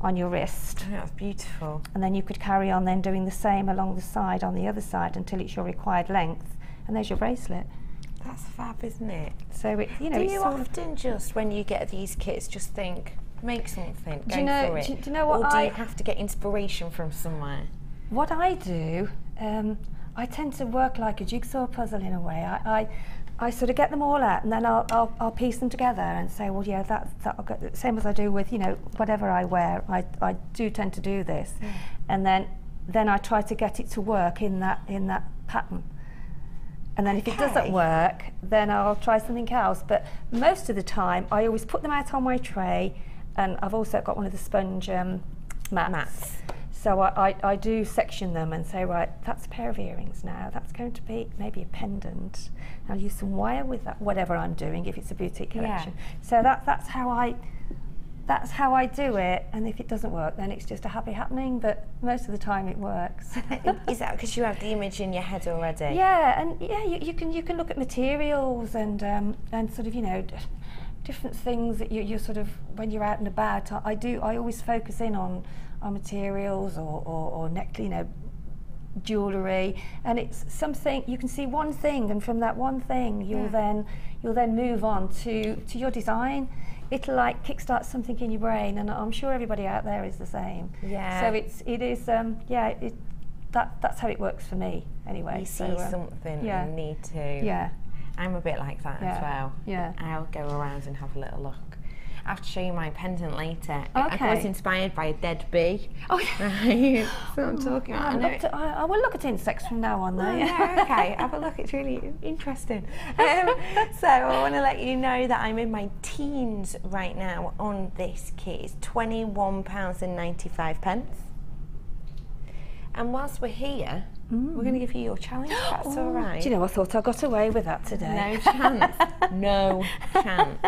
[SPEAKER 3] on your wrist.
[SPEAKER 2] Oh, that's beautiful.
[SPEAKER 3] And then you could carry on then doing the same along the side on the other side until it's your required length, and there's your bracelet.
[SPEAKER 2] That's fab, isn't it?
[SPEAKER 3] So it, you know,
[SPEAKER 2] Do
[SPEAKER 3] it's
[SPEAKER 2] you
[SPEAKER 3] sort of,
[SPEAKER 2] often just, when you get these kits, just think, make something, go for it?
[SPEAKER 3] Do you know what
[SPEAKER 2] or do you have to get inspiration from somewhere?
[SPEAKER 3] What I do, I tend to work like a jigsaw puzzle in a way. I sort of get them all out, and then I'll piece them together and say, well, yeah, that'll go. Same as I do with, you know, whatever I wear. I do tend to do this, and then I try to get it to work in that pattern. And then if it doesn't work, then I'll try something else. But most of the time, I always put them out on my tray, and I've also got one of the sponge mats. So I do section them and say, right, that's a pair of earrings now. That's going to be maybe a pendant. I'll use some wire with that, whatever I'm doing, if it's a boutique collection. So that's how I do it. And if it doesn't work, then it's just a happy happening. But most of the time, it works.
[SPEAKER 2] Is that because you have the image in your head already?
[SPEAKER 3] Yeah, and yeah, you can look at materials and sort of, you know, different things that you're sort of, when you're out and about. I always focus in on materials or you know, jewellery, and it's something you can see one thing, and from that one thing you'll then move on to your design. It'll like kickstart something in your brain, and I'm sure everybody out there is the same.
[SPEAKER 2] Yeah.
[SPEAKER 3] So it is that's how it works for me anyway.
[SPEAKER 2] You see something and need to.
[SPEAKER 3] Yeah.
[SPEAKER 2] I'm a bit like that as well.
[SPEAKER 3] Yeah.
[SPEAKER 2] I'll go around and have a little look. I have to show you my pendant later.
[SPEAKER 3] Okay.
[SPEAKER 2] I was inspired by a dead bee.
[SPEAKER 3] Oh, yeah.
[SPEAKER 2] Right. That's what I'm talking about.
[SPEAKER 3] I will look at insects from now on, though.
[SPEAKER 2] Oh, yeah, okay. Have a look. It's really interesting. So I want to let you know that I'm in my teens right now on this kit. It's £21.95. And whilst we're here, we're going to give you your challenge. That's all right.
[SPEAKER 3] Do you know, I thought I got away with that today.
[SPEAKER 2] No chance. No chance.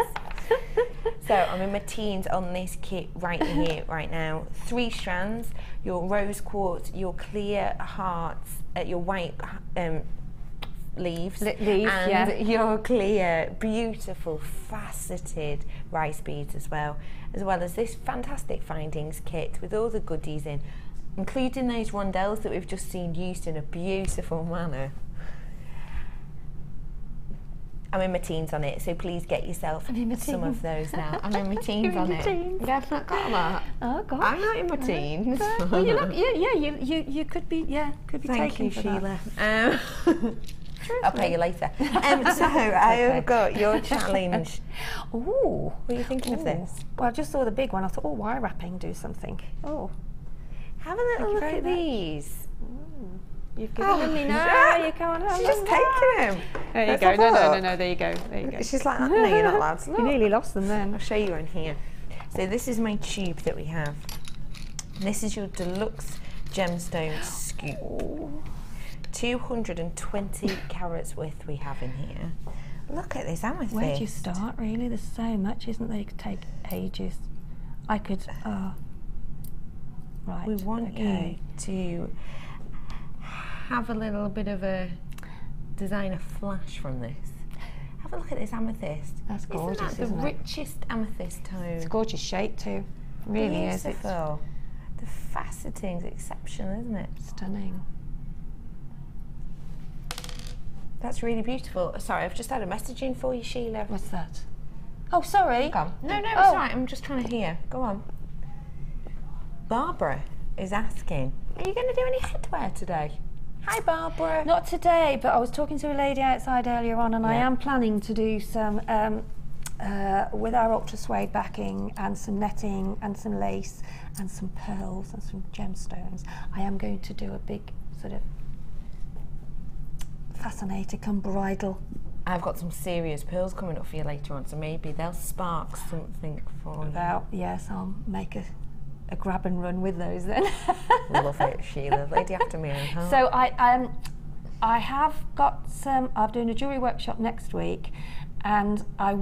[SPEAKER 2] So So I'm in my teens on this kit right here, right now. 3 strands, your rose quartz, your clear hearts, your white leaves, and your clear, beautiful, faceted rice beads as well as this fantastic findings kit with all the goodies in, including those rondelles that we've just seen used in a beautiful manner. I'm in my teens on it, so please get yourself some of those now. I'm in my teens on it. Yeah, I've not got a lot.
[SPEAKER 3] Oh God.
[SPEAKER 2] I'm not in my teens.
[SPEAKER 3] Well, you look, you could be, could be
[SPEAKER 2] Thank
[SPEAKER 3] taken
[SPEAKER 2] you,
[SPEAKER 3] for
[SPEAKER 2] Sheila.
[SPEAKER 3] that.
[SPEAKER 2] I'll pay you later. So I have got your challenge.
[SPEAKER 3] Ooh.
[SPEAKER 2] What are you thinking of this?
[SPEAKER 3] Well, I just saw the big one. I thought, oh, wire wrapping, do something. Oh.
[SPEAKER 2] Have a little look at these.
[SPEAKER 3] You've given them me now. You can't have
[SPEAKER 2] She's
[SPEAKER 3] them
[SPEAKER 2] just taking them.
[SPEAKER 3] There you
[SPEAKER 2] Let's
[SPEAKER 3] go.
[SPEAKER 2] have a look.
[SPEAKER 3] No. There you go. There you go.
[SPEAKER 2] She's like, no, you're not allowed to look.
[SPEAKER 3] You nearly lost them then.
[SPEAKER 2] I'll show you in here. So this is my tube that we have. This is your deluxe gemstone scoop. 220 carats width we have in here. Look at this amethyst.
[SPEAKER 3] Where do you start, really? There's so much, isn't there? It could take ages. I could, right.
[SPEAKER 2] We want you to have a little bit of a designer flash from this. Have a look at this amethyst.
[SPEAKER 3] That's gorgeous,
[SPEAKER 2] isn't that the richest amethyst tone?
[SPEAKER 3] It's a gorgeous shape too. It really is. It's
[SPEAKER 2] beautiful. The faceting's exceptional, isn't it?
[SPEAKER 3] Stunning.
[SPEAKER 2] That's really beautiful. Sorry, I've just had a message in for you, Sheila.
[SPEAKER 3] What's that? Oh, sorry.
[SPEAKER 2] Come. No, it's all right. I'm just trying to hear. Go on. Barbara is asking, are you going to do any headwear today? Hi, Barbara.
[SPEAKER 3] Not today, but I was talking to a lady outside earlier on, and I am planning to do some with our ultra suede backing and some netting and some lace and some pearls and some gemstones. I am going to do a big sort of fascinator come bridal.
[SPEAKER 2] I've got some serious pearls coming up for you later on, so maybe they'll spark something for you.
[SPEAKER 3] Yes, I'll make a grab and run with those then.
[SPEAKER 2] Love it, Sheila. Lady after me own heart.
[SPEAKER 3] So I have got some. I'm doing a jewellery workshop next week, and I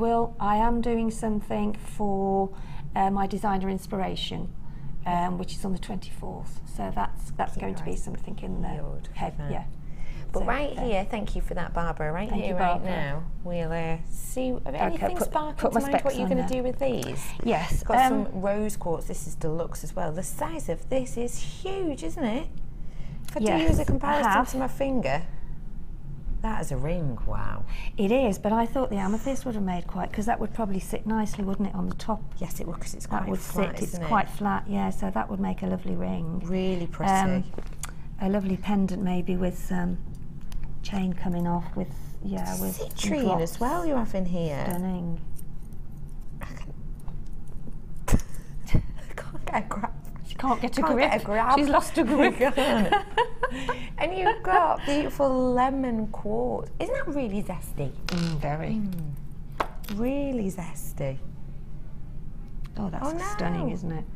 [SPEAKER 3] am doing something for my designer inspiration, which is on the 24th. So that's going to be something in the head. Yeah.
[SPEAKER 2] But right here, thank you for that, Barbara. Right here, right now, we'll see. Anything sparkling to mind what you're going to do with these?
[SPEAKER 3] Yes.
[SPEAKER 2] Got some rose quartz. This is deluxe as well. The size of this is huge, isn't it? If I do use a comparison to my finger, that is a ring. Wow.
[SPEAKER 3] It is, but I thought the amethyst would have made quite, because that would probably sit nicely, wouldn't it, on the top?
[SPEAKER 2] Yes, it would, because it's quite flat,
[SPEAKER 3] It's quite flat, yeah. So that would make a lovely ring.
[SPEAKER 2] Really pretty.
[SPEAKER 3] A lovely pendant, maybe with some chain coming off with
[SPEAKER 2] citrine as well you have in here.
[SPEAKER 3] Stunning.
[SPEAKER 2] I can't get a grab.
[SPEAKER 3] She can't get a grip. She's lost a grip.
[SPEAKER 2] And you've got beautiful lemon quartz. Isn't that really zesty?
[SPEAKER 3] Very.
[SPEAKER 2] Really zesty.
[SPEAKER 3] Oh, that's stunning, isn't it?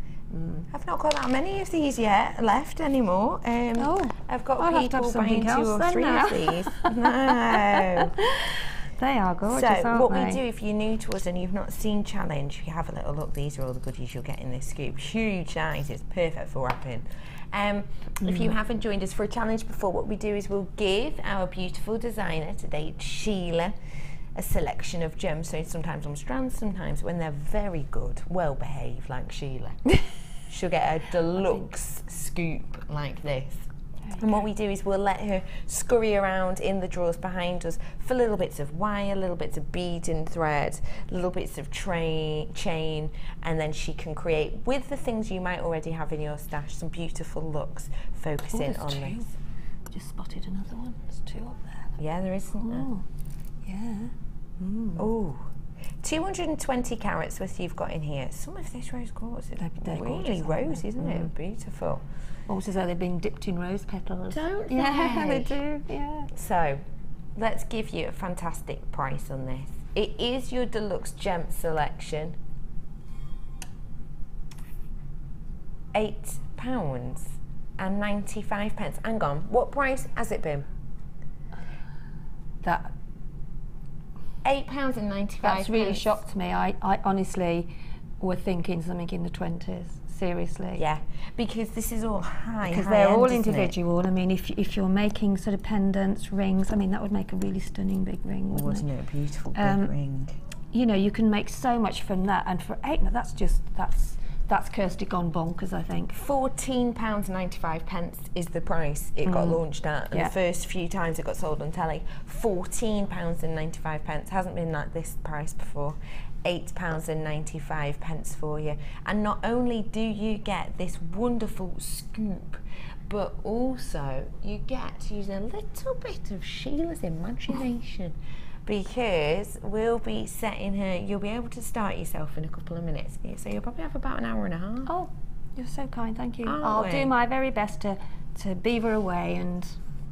[SPEAKER 2] I've not got that many of these yet left anymore. I've got people buying 2 or 3 of these. No.
[SPEAKER 3] They are gorgeous,
[SPEAKER 2] so
[SPEAKER 3] aren't
[SPEAKER 2] what
[SPEAKER 3] they?
[SPEAKER 2] we do, if you're new to us and you've not seen Challenge, if you have a little look, these are all the goodies you'll get in this scoop. Huge sizes, perfect for wrapping. If you haven't joined us for a challenge before, what we do is we'll give our beautiful designer today, Sheila, a selection of gemstones, sometimes on strands, sometimes when they're very good, well behaved like Sheila. She'll get a deluxe scoop like this. And what we do is we'll let her scurry around in the drawers behind us for little bits of wire, little bits of bead and thread, little bits of chain, and then she can create, with the things you might already have in your stash, some beautiful looks focusing on this.
[SPEAKER 3] Just spotted another one. There's 2 up there.
[SPEAKER 2] Yeah, there is, isn't there?
[SPEAKER 3] Yeah.
[SPEAKER 2] Oh, 220 carats worth you've got in here. Some of this rose quartz is really rosy, isn't it? Beautiful.
[SPEAKER 3] Almost as though they've been dipped in rose petals.
[SPEAKER 2] Don't they?
[SPEAKER 3] Yeah, they do. Yeah.
[SPEAKER 2] So, let's give you a fantastic price on this. It is your deluxe gem selection. £8.95. Hang on, what price has it been?
[SPEAKER 3] That
[SPEAKER 2] £8.95.
[SPEAKER 3] That's really shocked me. I honestly were thinking something in the 20s. Seriously.
[SPEAKER 2] Yeah, because this is all high.
[SPEAKER 3] Because
[SPEAKER 2] high
[SPEAKER 3] they're
[SPEAKER 2] end,
[SPEAKER 3] all
[SPEAKER 2] isn't it?
[SPEAKER 3] individual. I mean, if you're making sort of pendants, rings, I mean, that would make a really stunning big ring, wouldn't
[SPEAKER 2] Wasn't it a beautiful big ring?
[SPEAKER 3] You know, you can make so much from that, and for £8, that's Kirsty gone bonkers, I think.
[SPEAKER 2] £14.95 is the price it got launched at, and the first few times it got sold on telly. £14.95. Hasn't been like this price before. £8.95 for you. And not only do you get this wonderful scoop, but also you get to use a little bit of Sheila's imagination, because we'll be setting her, you'll be able to start yourself in a couple of minutes, so you'll probably have about an hour and a half.
[SPEAKER 3] Oh, you're so kind, thank you.
[SPEAKER 2] Aren't
[SPEAKER 3] I'll
[SPEAKER 2] we?
[SPEAKER 3] do my very best to beaver away, and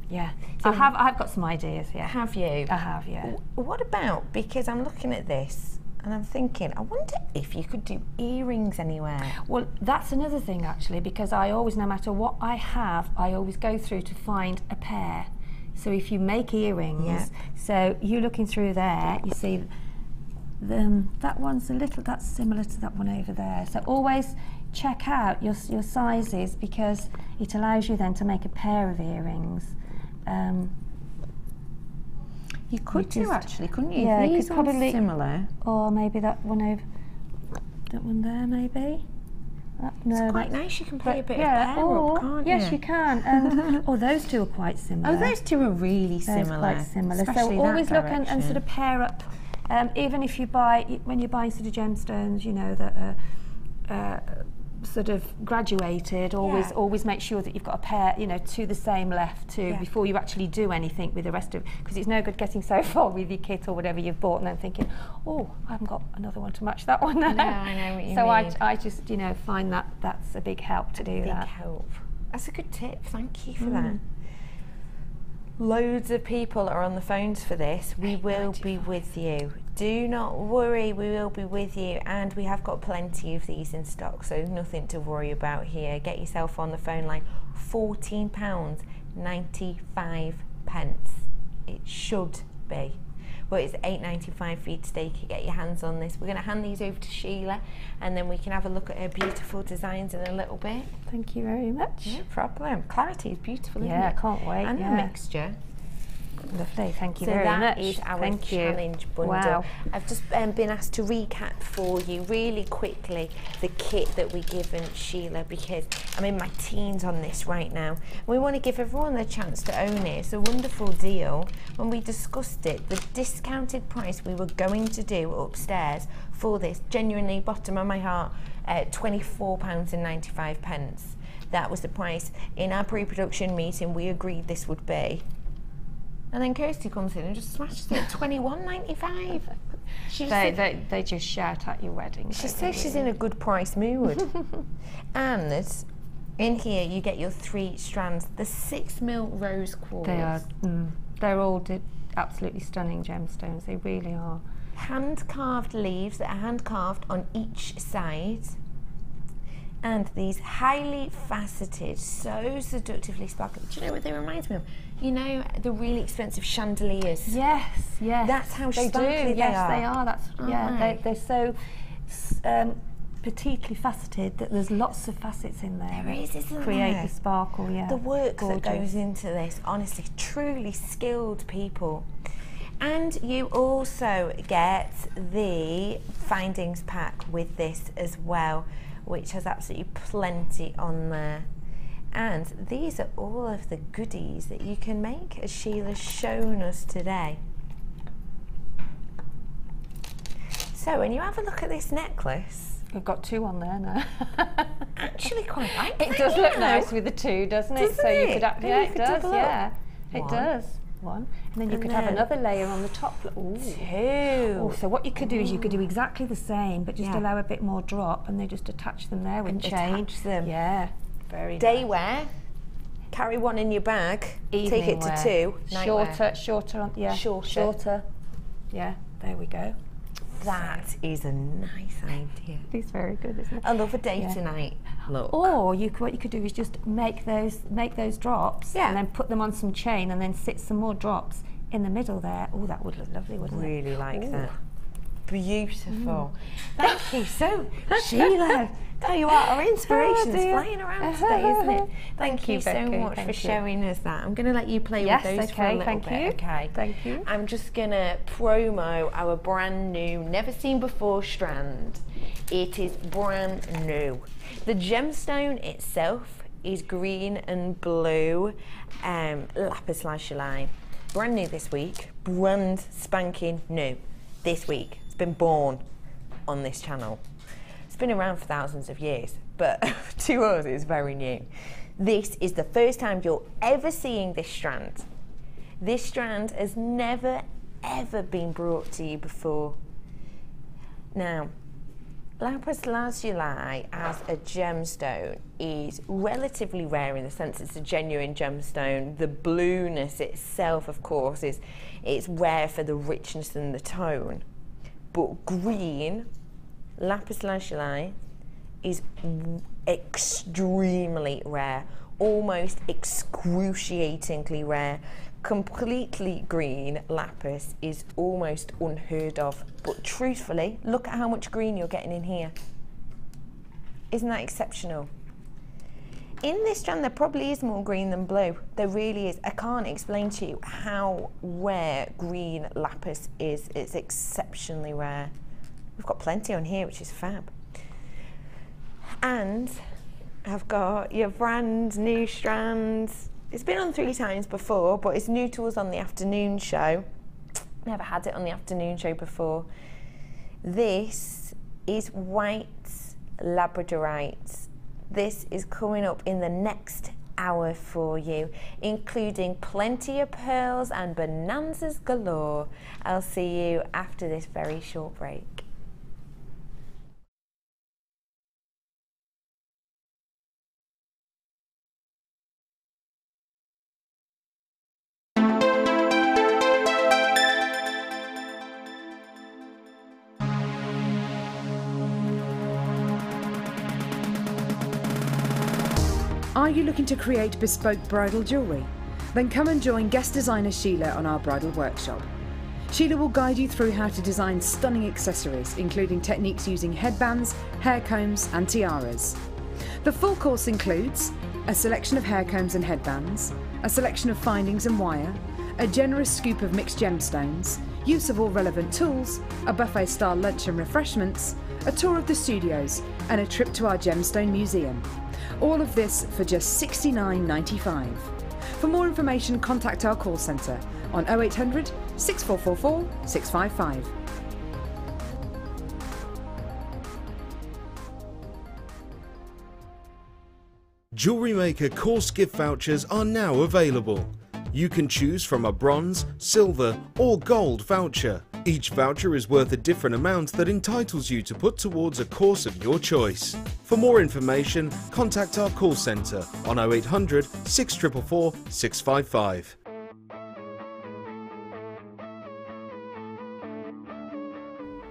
[SPEAKER 3] yeah.
[SPEAKER 2] So
[SPEAKER 3] I've got some ideas, yeah.
[SPEAKER 2] Have you?
[SPEAKER 3] I have, yeah.
[SPEAKER 2] What about, because I'm looking at this and I'm thinking, I wonder if you could do earrings anywhere.
[SPEAKER 3] Well, that's another thing actually, because I always, no matter what I have, I always go through to find a pair. So if you make earrings, so you looking through there, you see that one's a little, that's similar to that one over there. So always check out your sizes, because it allows you then to make a pair of earrings.
[SPEAKER 2] You could do actually, couldn't you?
[SPEAKER 3] Yeah,
[SPEAKER 2] these
[SPEAKER 3] could
[SPEAKER 2] ones
[SPEAKER 3] probably
[SPEAKER 2] similar.
[SPEAKER 3] Or maybe that one over, that one there maybe. No,
[SPEAKER 2] It's quite nice. You can play a bit of
[SPEAKER 3] yeah,
[SPEAKER 2] pair
[SPEAKER 3] or,
[SPEAKER 2] up, can't
[SPEAKER 3] yes,
[SPEAKER 2] you?
[SPEAKER 3] you can. And those two are quite similar.
[SPEAKER 2] Oh, those two are really
[SPEAKER 3] Those
[SPEAKER 2] similar.
[SPEAKER 3] quite similar.
[SPEAKER 2] Especially
[SPEAKER 3] So always
[SPEAKER 2] that
[SPEAKER 3] look and sort of
[SPEAKER 2] direction.
[SPEAKER 3] pair up. Even if you buy, when you're buying sort of gemstones, you know, that are sort of graduated, always make sure that you've got a pair, you know, to the same left too, before you actually do anything with the rest of, because it's no good getting so far with your kit or whatever you've bought and then thinking, oh, I haven't got another one to match that one now.
[SPEAKER 2] No, I know what you
[SPEAKER 3] so
[SPEAKER 2] mean.
[SPEAKER 3] I just, you know, find that that's a big help to do that.
[SPEAKER 2] Big help. That's a good tip. Thank you for that. Loads of people are on the phones for this. We will be with you. Do not worry, we will be with you, and we have got plenty of these in stock, so nothing to worry about here. Get yourself on the phone line. £14.95. It should be. Well, it's $8.95 for you to take it. Get your hands on this. We're going to hand these over to Sheila, and then we can have a look at her beautiful designs in a little bit.
[SPEAKER 3] Thank you very much.
[SPEAKER 2] No problem. Clarity is beautiful, isn't
[SPEAKER 3] Yeah,
[SPEAKER 2] it?
[SPEAKER 3] I can't wait.
[SPEAKER 2] And the mixture.
[SPEAKER 3] Lovely, thank you
[SPEAKER 2] So
[SPEAKER 3] very much.
[SPEAKER 2] that is our challenge bundle.
[SPEAKER 3] Wow.
[SPEAKER 2] I've just been asked to recap for you really quickly the kit that we've given Sheila, because I'm in my teens on this right now. We want to give everyone the chance to own it. It's a wonderful deal. When we discussed it, the discounted price we were going to do upstairs for this, genuinely bottom of my heart, £24.95. That was the price. In our pre-production meeting, we agreed this would be. And then Kirsty comes in and just smashes it at £21.95.
[SPEAKER 3] They just shout at your wedding.
[SPEAKER 2] She says she's in a good price mood. And in here you get your 3 strands, the 6mm rose quartz.
[SPEAKER 3] They are. They're all absolutely stunning gemstones. They really are.
[SPEAKER 2] Hand carved leaves that are hand carved on each side. And these highly faceted, so seductively sparkly. Do you know what they remind me of? You know, the really expensive chandeliers.
[SPEAKER 3] Yes, yes.
[SPEAKER 2] That's how
[SPEAKER 3] they
[SPEAKER 2] sparkly
[SPEAKER 3] do.
[SPEAKER 2] they
[SPEAKER 3] Yes,
[SPEAKER 2] are.
[SPEAKER 3] they are. That's they're so petitely faceted that there's lots of facets in there.
[SPEAKER 2] There is, isn't there?
[SPEAKER 3] Create the sparkle. Yeah.
[SPEAKER 2] The work
[SPEAKER 3] Gorgeous.
[SPEAKER 2] that goes into this, honestly, truly skilled people. And you also get the findings pack with this as well, which has absolutely plenty on there. And these are all of the goodies that you can make, as Sheila's shown us today. So when you have a look at this necklace,
[SPEAKER 3] We've got 2 on there now.
[SPEAKER 2] actually quite like
[SPEAKER 3] It
[SPEAKER 2] that,
[SPEAKER 3] does
[SPEAKER 2] you
[SPEAKER 3] look
[SPEAKER 2] know.
[SPEAKER 3] nice with the 2, doesn't it?
[SPEAKER 2] Doesn't
[SPEAKER 3] So you
[SPEAKER 2] it?
[SPEAKER 3] could,
[SPEAKER 2] Maybe
[SPEAKER 3] yeah,
[SPEAKER 2] you
[SPEAKER 3] it
[SPEAKER 2] could
[SPEAKER 3] does.
[SPEAKER 2] double up.
[SPEAKER 3] Yeah, it
[SPEAKER 2] One.
[SPEAKER 3] does. 1, and then you
[SPEAKER 2] And
[SPEAKER 3] could have
[SPEAKER 2] then
[SPEAKER 3] another layer on the top. Ooh.
[SPEAKER 2] 2.
[SPEAKER 3] Oh, so what you could do is you could do exactly the same, but just
[SPEAKER 2] Yeah.
[SPEAKER 3] allow a bit more drop, and then just attach them there with
[SPEAKER 2] And
[SPEAKER 3] chain.
[SPEAKER 2] attach them.
[SPEAKER 3] Yeah, very
[SPEAKER 2] Day
[SPEAKER 3] nice.
[SPEAKER 2] wear, carry 1 in your bag, take
[SPEAKER 3] Evening
[SPEAKER 2] it to
[SPEAKER 3] wear.
[SPEAKER 2] 2. Night wear.
[SPEAKER 3] Shorter. Yeah,
[SPEAKER 2] Shorter.
[SPEAKER 3] Yeah, there we go.
[SPEAKER 2] That is a nice idea.
[SPEAKER 3] It's very good, isn't it?
[SPEAKER 2] I love a day
[SPEAKER 3] Yeah.
[SPEAKER 2] tonight look.
[SPEAKER 3] Or what you could do is just make those drops,
[SPEAKER 2] Yeah.
[SPEAKER 3] and then put them on some chain, and then sit some more drops in the middle there. Oh, that would look lovely, wouldn't it?
[SPEAKER 2] Really like that. Beautiful. Thank you. So, Sheila, tell you what, our inspiration's flying around today, isn't it? Thank you so much for showing us that. I'm going to let you play with those for a little bit. Okay, thank you. I'm just going to promo our brand new, never seen before strand. It is brand new. The gemstone itself is green and blue lapis lazuli. Brand new this week, brand spanking new this week. It's been born on this channel. It's been around for thousands of years, but to us it's very new. This is the first time you're ever seeing this strand. This strand has never ever been brought to you before. Now, lapis lazuli as a gemstone is relatively rare in the sense it's a genuine gemstone. The blueness itself, of course, it's rare for the richness and the tone. But green lapis lazuli is extremely rare, almost excruciatingly rare. Completely green lapis is almost unheard of, but truthfully, look at how much green you're getting in here. Isn't that exceptional? In this strand there probably is more green than blue. There really is. I can't explain to you how rare green lapis is. It's exceptionally rare. We've got plenty on here, which is fab. And I've got your brand new strands. It's been on 3 times before, but it's new to us on the afternoon show. Never had it on the afternoon show before. This is white labradorite. This is coming up in the next hour for you, including plenty of pearls and bonanzas galore. I'll see you after this very short break.
[SPEAKER 4] Are you looking to create bespoke bridal jewellery? Then come and join guest designer Sheila on our bridal workshop. Sheila will guide you through how to design stunning accessories, including techniques using headbands, hair combs and tiaras. The full course includes a selection of hair combs and headbands, a selection of findings and wire, a generous scoop of mixed gemstones, use of all relevant tools, a buffet-style lunch and refreshments, a tour of the studios and a trip to our gemstone museum. All of this for just $69.95. For more information, contact our call centre on 0800 6444 655.
[SPEAKER 5] JewelleryMaker course gift vouchers are now available. You can choose from a bronze, silver or gold voucher. Each voucher is worth a different amount that entitles you to put towards a course of your choice. For more information, contact our call centre on 0800 6444 655.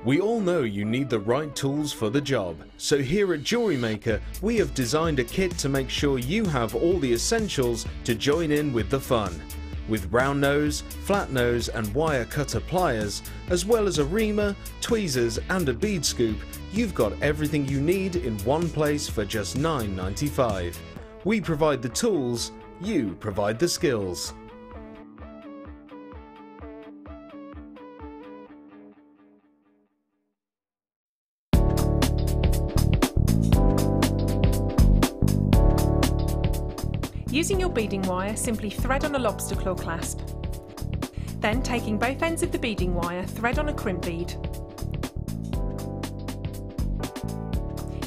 [SPEAKER 5] We all know you need the right tools for the job, so here at JewelleryMaker we have designed a kit to make sure you have all the essentials to join in with the fun. With round nose, flat nose and wire cutter pliers, as well as a reamer, tweezers and a bead scoop, you've got everything you need in one place for just $9.95. We provide the tools, you provide the skills.
[SPEAKER 6] Using your beading wire, simply thread on a lobster claw clasp. Then, taking both ends of the beading wire, thread on a crimp bead.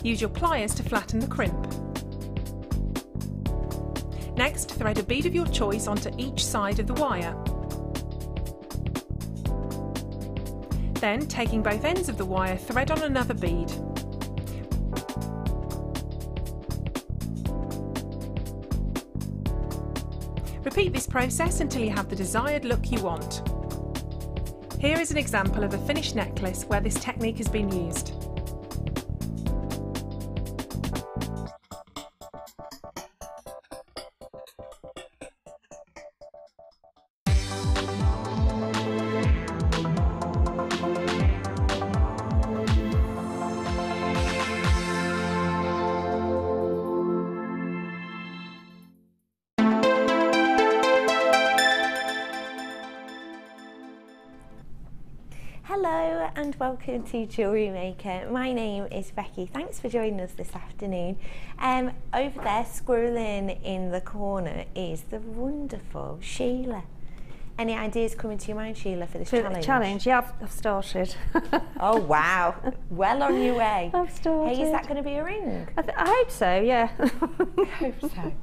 [SPEAKER 6] Use your pliers to flatten the crimp. Next, thread a bead of your choice onto each side of the wire. Then, taking both ends of the wire, thread on another bead. Repeat this process until you have the desired look you want. Here is an example of a finished necklace where this technique has been used.
[SPEAKER 2] Hello and welcome to Jewellery Maker. My name is Becky. Thanks for joining us this afternoon. Over there, squirreling in the corner, is the wonderful Sheila. Any ideas coming to your mind, Sheila, for this challenge?
[SPEAKER 3] Yeah, I've started.
[SPEAKER 2] Oh wow, well on your way.
[SPEAKER 3] I've started.
[SPEAKER 2] Hey, is that going to be a ring?
[SPEAKER 3] I hope so, yeah.
[SPEAKER 2] I hope so.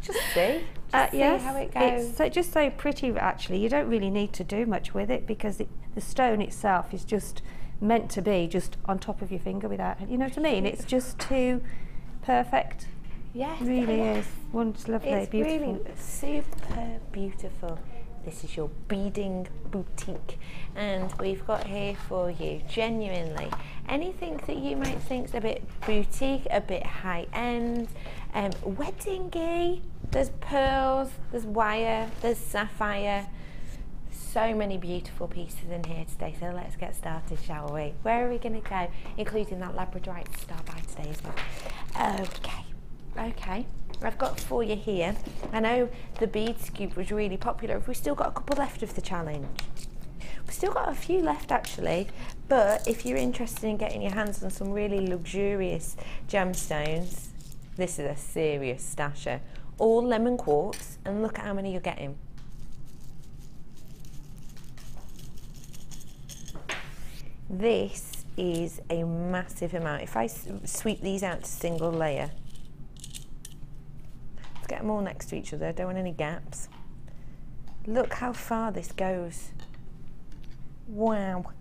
[SPEAKER 2] Just see. See
[SPEAKER 3] yes,
[SPEAKER 2] how it goes.
[SPEAKER 3] It's just so pretty, actually. You don't really need to do much with it because the stone itself is just meant to be just on top of your finger without, you know what I mean? It's just too perfect.
[SPEAKER 2] Yes,
[SPEAKER 3] It really is. It's lovely,
[SPEAKER 2] it's
[SPEAKER 3] beautiful.
[SPEAKER 2] really super beautiful. This is your beading boutique, and we've got here for you, genuinely, anything that you might think is a bit boutique, a bit high-end, wedding-y. There's pearls, there's wire, there's sapphire. So many beautiful pieces in here today, so let's get started, shall we? Where are we going to go? Including that labradorite star by today as well. Okay. I've got for you here. I know the bead scoop was really popular. Have we still got a couple left of the challenge? We've still got a few left actually, but if you're interested in getting your hands on some really luxurious gemstones, this is a serious stasher. All lemon quartz, and look at how many you're getting. This is a massive amount. If I sweep these out to single layer, get them all next to each other, I don't want any gaps. Look how far this goes. Wow.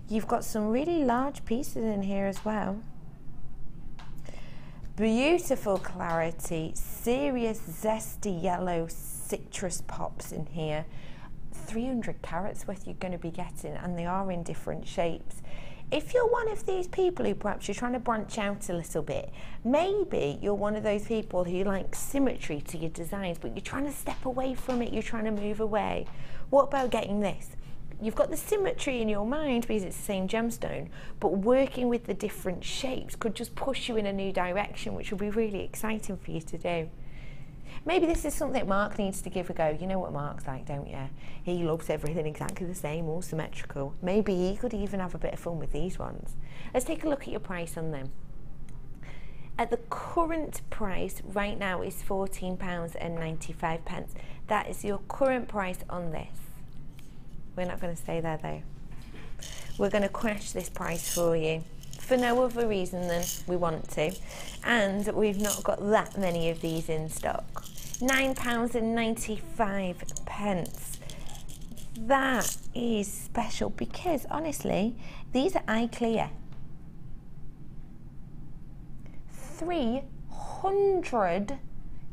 [SPEAKER 2] You've got some really large pieces in here as well. Beautiful clarity, serious zesty yellow citrus pops in here. 300 carats worth you're going to be getting, and they are in different shapes. If you're one of these people who perhaps you're trying to branch out a little bit, maybe you're one of those people who like symmetry to your designs, but you're trying to step away from it, you're trying to move away. What about getting this? You've got the symmetry in your mind because it's the same gemstone, but working with the different shapes could just push you in a new direction, which will be really exciting for you to do. Maybe this is something Mark needs to give a go. You know what Mark's like, don't you? He loves everything exactly the same, all symmetrical. Maybe he could even have a bit of fun with these ones. Let's take a look at your price on them. At the current price right now is £14.95. That is your current price on this. We're not going to stay there though. We're going to crash this price for you, for no other reason than we want to, and we've not got that many of these in stock. £9.95. That is special because honestly these are eye clear. 300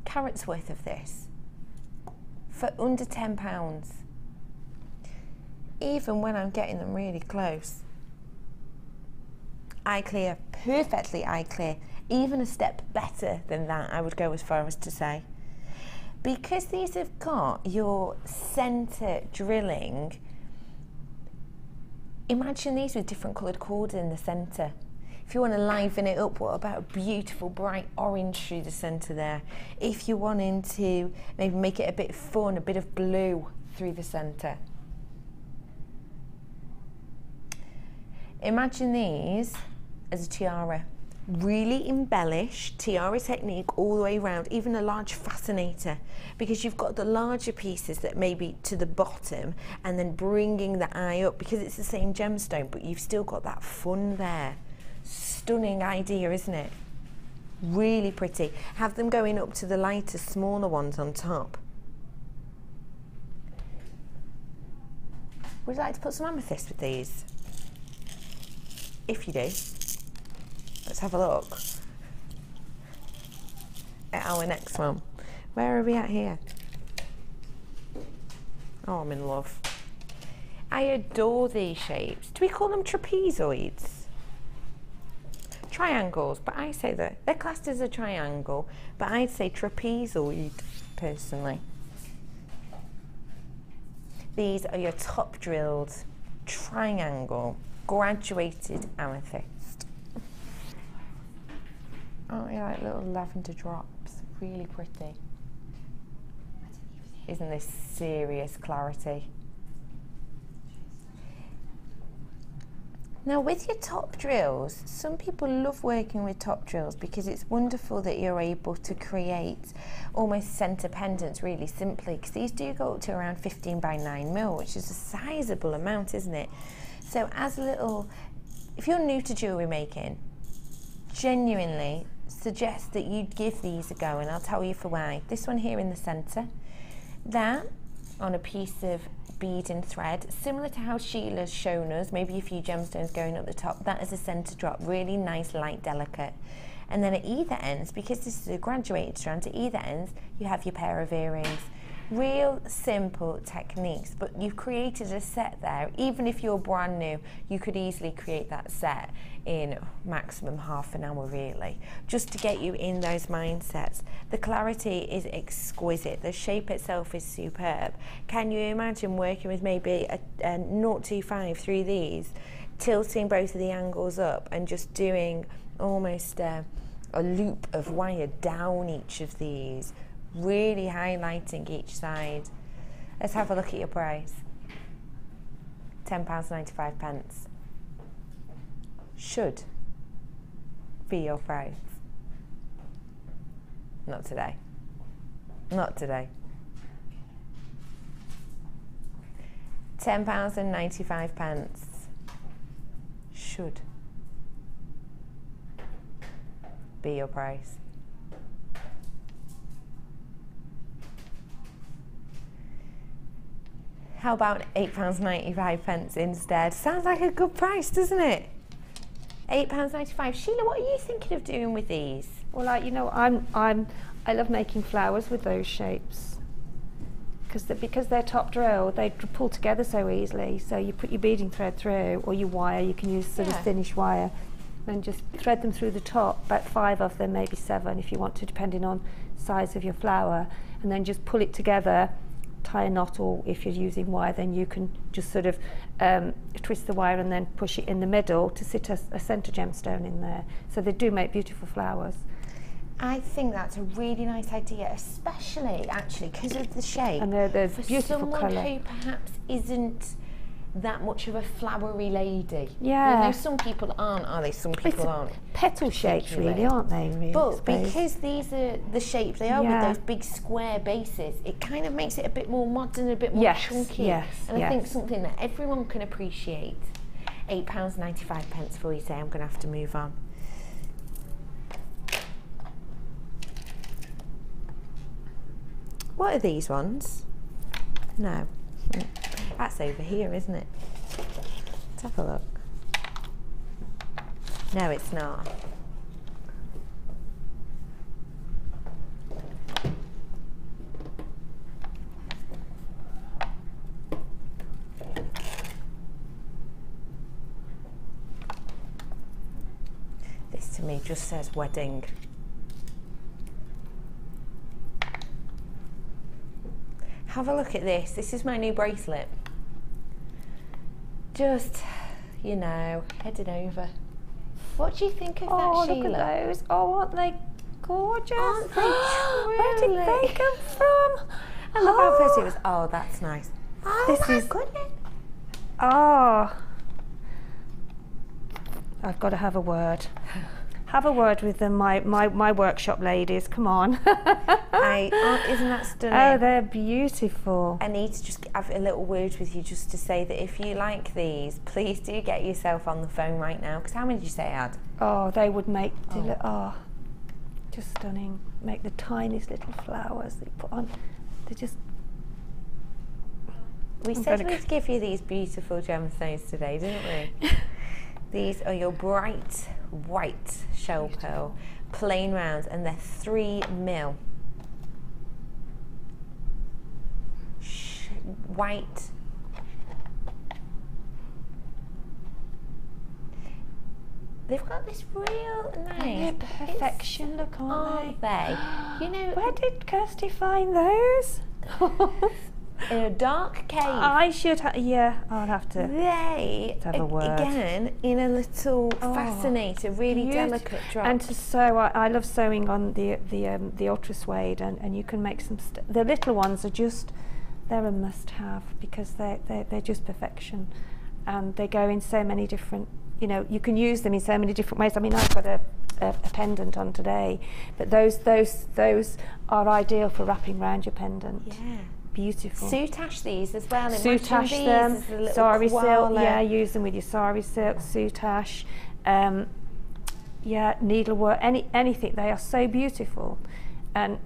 [SPEAKER 2] carats worth of this for under £10, even when I'm getting them really close. Eye clear, perfectly eye clear, even a step better than that, I would go as far as to say. Because these have got your centre drilling, imagine these with different coloured cords in the centre. If you want to liven it up, what about a beautiful bright orange through the centre there? If you're wanting to maybe make it a bit fun, a bit of blue through the centre. Imagine these as a tiara, really embellished tiara technique all the way around, even a large fascinator, because you've got the larger pieces that may be to the bottom and then bringing the eye up because it's the same gemstone, but you've still got that fun there. Stunning idea, isn't it? Really pretty. Have them going up to the lighter, smaller ones on top. Would you like to put some amethyst with these? If you do, let's have a look at our next one. Where are we at here? Oh, I'm in love. I adore these shapes. Do we call them trapezoids? Triangles, but I say that they're classed as a triangle, but I'd say trapezoid personally. These are your top drilled triangle graduated amethyst. Oh, yeah, like little lavender drops, really pretty. Isn't this serious clarity? Now with your top drills, some people love working with top drills because it's wonderful that you're able to create almost centre pendants really simply, because these do go up to around 15 by 9 mil, which is a sizable amount, isn't it? So as a little, if you're new to jewellery making, genuinely suggest that you give these a go, and I'll tell you for why. This one here in the centre, that on a piece of bead and thread, similar to how Sheila's shown us, maybe a few gemstones going up the top, that is a centre drop, really nice, light, delicate. And then at either ends, because this is a graduated strand, at either ends you have your pair of earrings. Real simple techniques, but you've created a set there. Even if you're brand new, you could easily create that set in maximum half an hour really, just to get you in those mindsets. The clarity is exquisite, the shape itself is superb. Can you imagine working with maybe a 0.25 through these, tilting both of the angles up and just doing almost a loop of wire down each of these, really highlighting each side. Let's have a look at your price. £10.95. Should be your price. Not today. Not today. £10.95. Should be your price. How about £8.95 instead? Sounds like a good price, doesn't it? £8.95. Sheila, what are you thinking of doing with these?
[SPEAKER 3] Well, you know, I love making flowers with those shapes because they're top drill, they pull together so easily. So you put your beading thread through, or your wire. You can use sort of thinnish wire, and just thread them through the top. About 5 of them, maybe 7, if you want to, depending on size of your flower, and then just pull it together. Tie a knot, or if you're using wire, then you can just sort of twist the wire and then push it in the middle to sit a centre gemstone in there. So they do make beautiful flowers.
[SPEAKER 2] I think that's a really nice idea, especially actually because of the shape.
[SPEAKER 3] And they're
[SPEAKER 2] for
[SPEAKER 3] beautiful colour.
[SPEAKER 2] Someone who perhaps isn't that much of a flowery lady.
[SPEAKER 3] Yeah.
[SPEAKER 2] You know, some people aren't, are they? Some people aren't.
[SPEAKER 3] Petal shapes, really, aren't they? Really,
[SPEAKER 2] but because these are the shape they are with those big square bases, it kind of makes it a bit more modern, a bit more chunky. And I think something that everyone can appreciate. £8.95 for you today. I'm going to have to move on. What are these ones? No. That's over here, isn't it? Let's have a look. No, it's not. This to me just says wedding. Have a look at this. This is my new bracelet. Just, you know, heading over. What do you think of that, Sheila?
[SPEAKER 3] Look at those. Oh, aren't they gorgeous?
[SPEAKER 2] Aren't they
[SPEAKER 3] Where did they come from?
[SPEAKER 2] I love how first it was, oh, that's nice. Oh,
[SPEAKER 3] this
[SPEAKER 2] my
[SPEAKER 3] is
[SPEAKER 2] goodness.
[SPEAKER 3] Oh, I've got to have a word. Have a word with them, my workshop ladies. Come on.
[SPEAKER 2] Isn't that stunning?
[SPEAKER 3] Oh, they're beautiful.
[SPEAKER 2] I need to just have a little word with you just to say that if you like these, please do get yourself on the phone right now. Because how many did you say I had?
[SPEAKER 3] Oh, they would make just stunning. Make the tiniest little flowers that you put on. They're just.
[SPEAKER 2] We said we'd give you these beautiful gemstones today, didn't we? These are your bright white shell pearl, plain round, and they're 3 mil. White. They've got this real nice
[SPEAKER 3] perfection look, aren't
[SPEAKER 2] they? You know,
[SPEAKER 3] where did Kirsty find those?
[SPEAKER 2] In a dark cave.
[SPEAKER 3] I should have, I'll have to.
[SPEAKER 2] They,
[SPEAKER 3] have a word.
[SPEAKER 2] Again, in a little fascinator, really delicate drop.
[SPEAKER 3] And to sew, I love sewing on the ultra suede, and you can make some. The little ones are just, they're a must-have because they're just perfection, and they go in so many different you know, you can use them in so many different ways. I mean, I've got a pendant on today, but those are ideal for wrapping around your pendant.
[SPEAKER 2] Yeah.
[SPEAKER 3] Beautiful.
[SPEAKER 2] Soutache these as well.
[SPEAKER 3] Soutache them, sari silk, yeah, use them with your sari silk, soutache, yeah, needlework, anything. They are so beautiful, and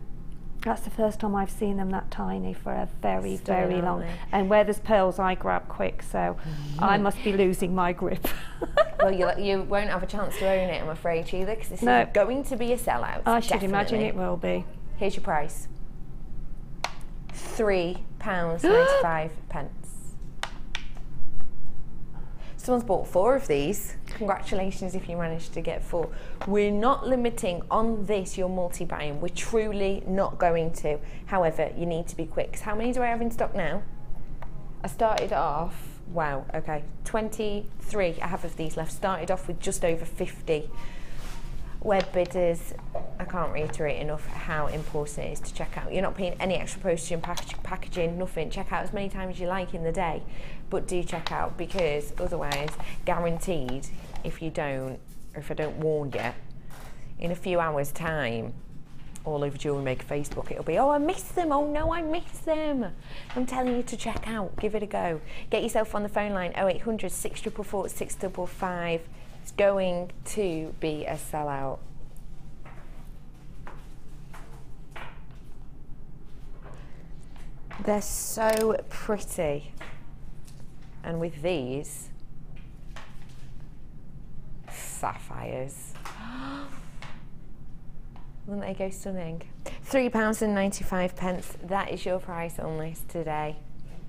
[SPEAKER 3] that's the first time I've seen them that tiny for a very, very long. And where there's pearls, I grab quick, so I must be losing my grip.
[SPEAKER 2] Well, you won't have a chance to own it, I'm afraid, Sheila, because this is going to be a sellout.
[SPEAKER 3] I should imagine it will be.
[SPEAKER 2] Here's your price. £3.95. Someone's bought 4 of these. Congratulations if you managed to get 4. We're not limiting on this your multi-buying. We're truly not going to. However, you need to be quick. So how many do I have in stock now? I started off, wow, okay, 23 I have of these left. Started off with just over 50. Web bidders, I can't reiterate enough how important it is to check out. You're not paying any extra postage and packaging, nothing. Check out as many times as you like in the day, but do check out, because otherwise, guaranteed, if you don't, or if I don't warn you, in a few hours' time, all over JewelleryMaker Facebook, it'll be, oh, I missed them, oh no, I missed them. I'm telling you to check out, give it a go. Get yourself on the phone line, 0800 644 655. It's going to be a sellout. They're so pretty. And with these sapphires, wouldn't they go stunning? £3.95. That is your price on this today.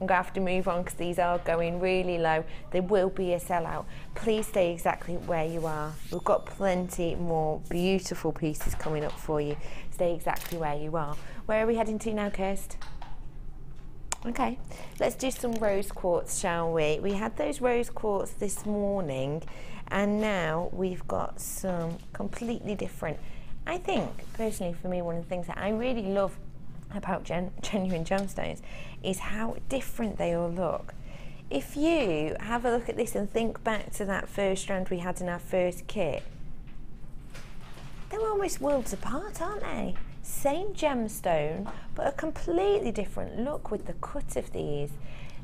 [SPEAKER 2] I'm going to have to move on because these are going really low. They will be a sellout. Please stay exactly where you are. We've got plenty more beautiful pieces coming up for you. Stay exactly where you are. Where are we heading to now, Kirst? Okay, let's do some rose quartz, shall we? We had those rose quartz this morning, and now we've got some completely different. I think, personally, for me, one of the things that I really love about genuine gemstones is how different they all look. If you have a look at this and think back to that first strand we had in our first kit, they're almost worlds apart, aren't they? Same gemstone, but a completely different look with the cut of these.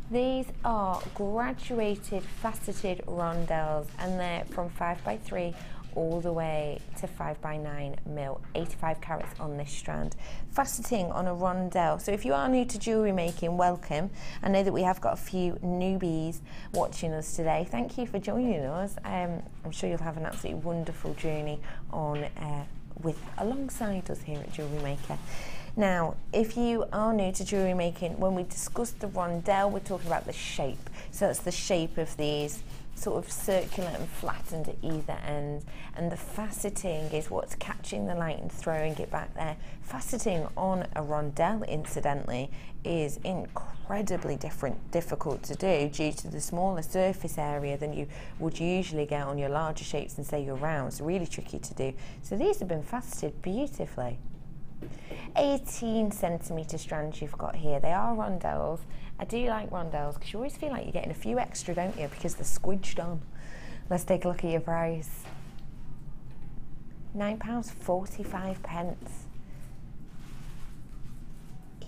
[SPEAKER 2] These are graduated faceted rondelles, and they're from 5x3 all the way to 5x9 mil, 85 carats on this strand. Faceting on a rondelle. So if you are new to jewellery making, welcome. I know that we have got a few newbies watching us today. Thank you for joining us. I'm sure you'll have an absolutely wonderful journey on alongside us here at JewelleryMaker. Now, if you are new to jewellery making, when we discuss the rondelle, we're talking about the shape. So it's the shape of these, sort of circular and flattened at either end, and the faceting is what's catching the light and throwing it back there. Faceting on a rondelle, incidentally, is incredibly difficult to do due to the smaller surface area than you would usually get on your larger shapes and say your rounds. Really tricky to do. So these have been faceted beautifully. 18 centimetre strands you've got here. They are rondelles. I do like rondelles because you always feel like you're getting a few extra, don't you, because they're squidged on. Let's take a look at your price. £9.45.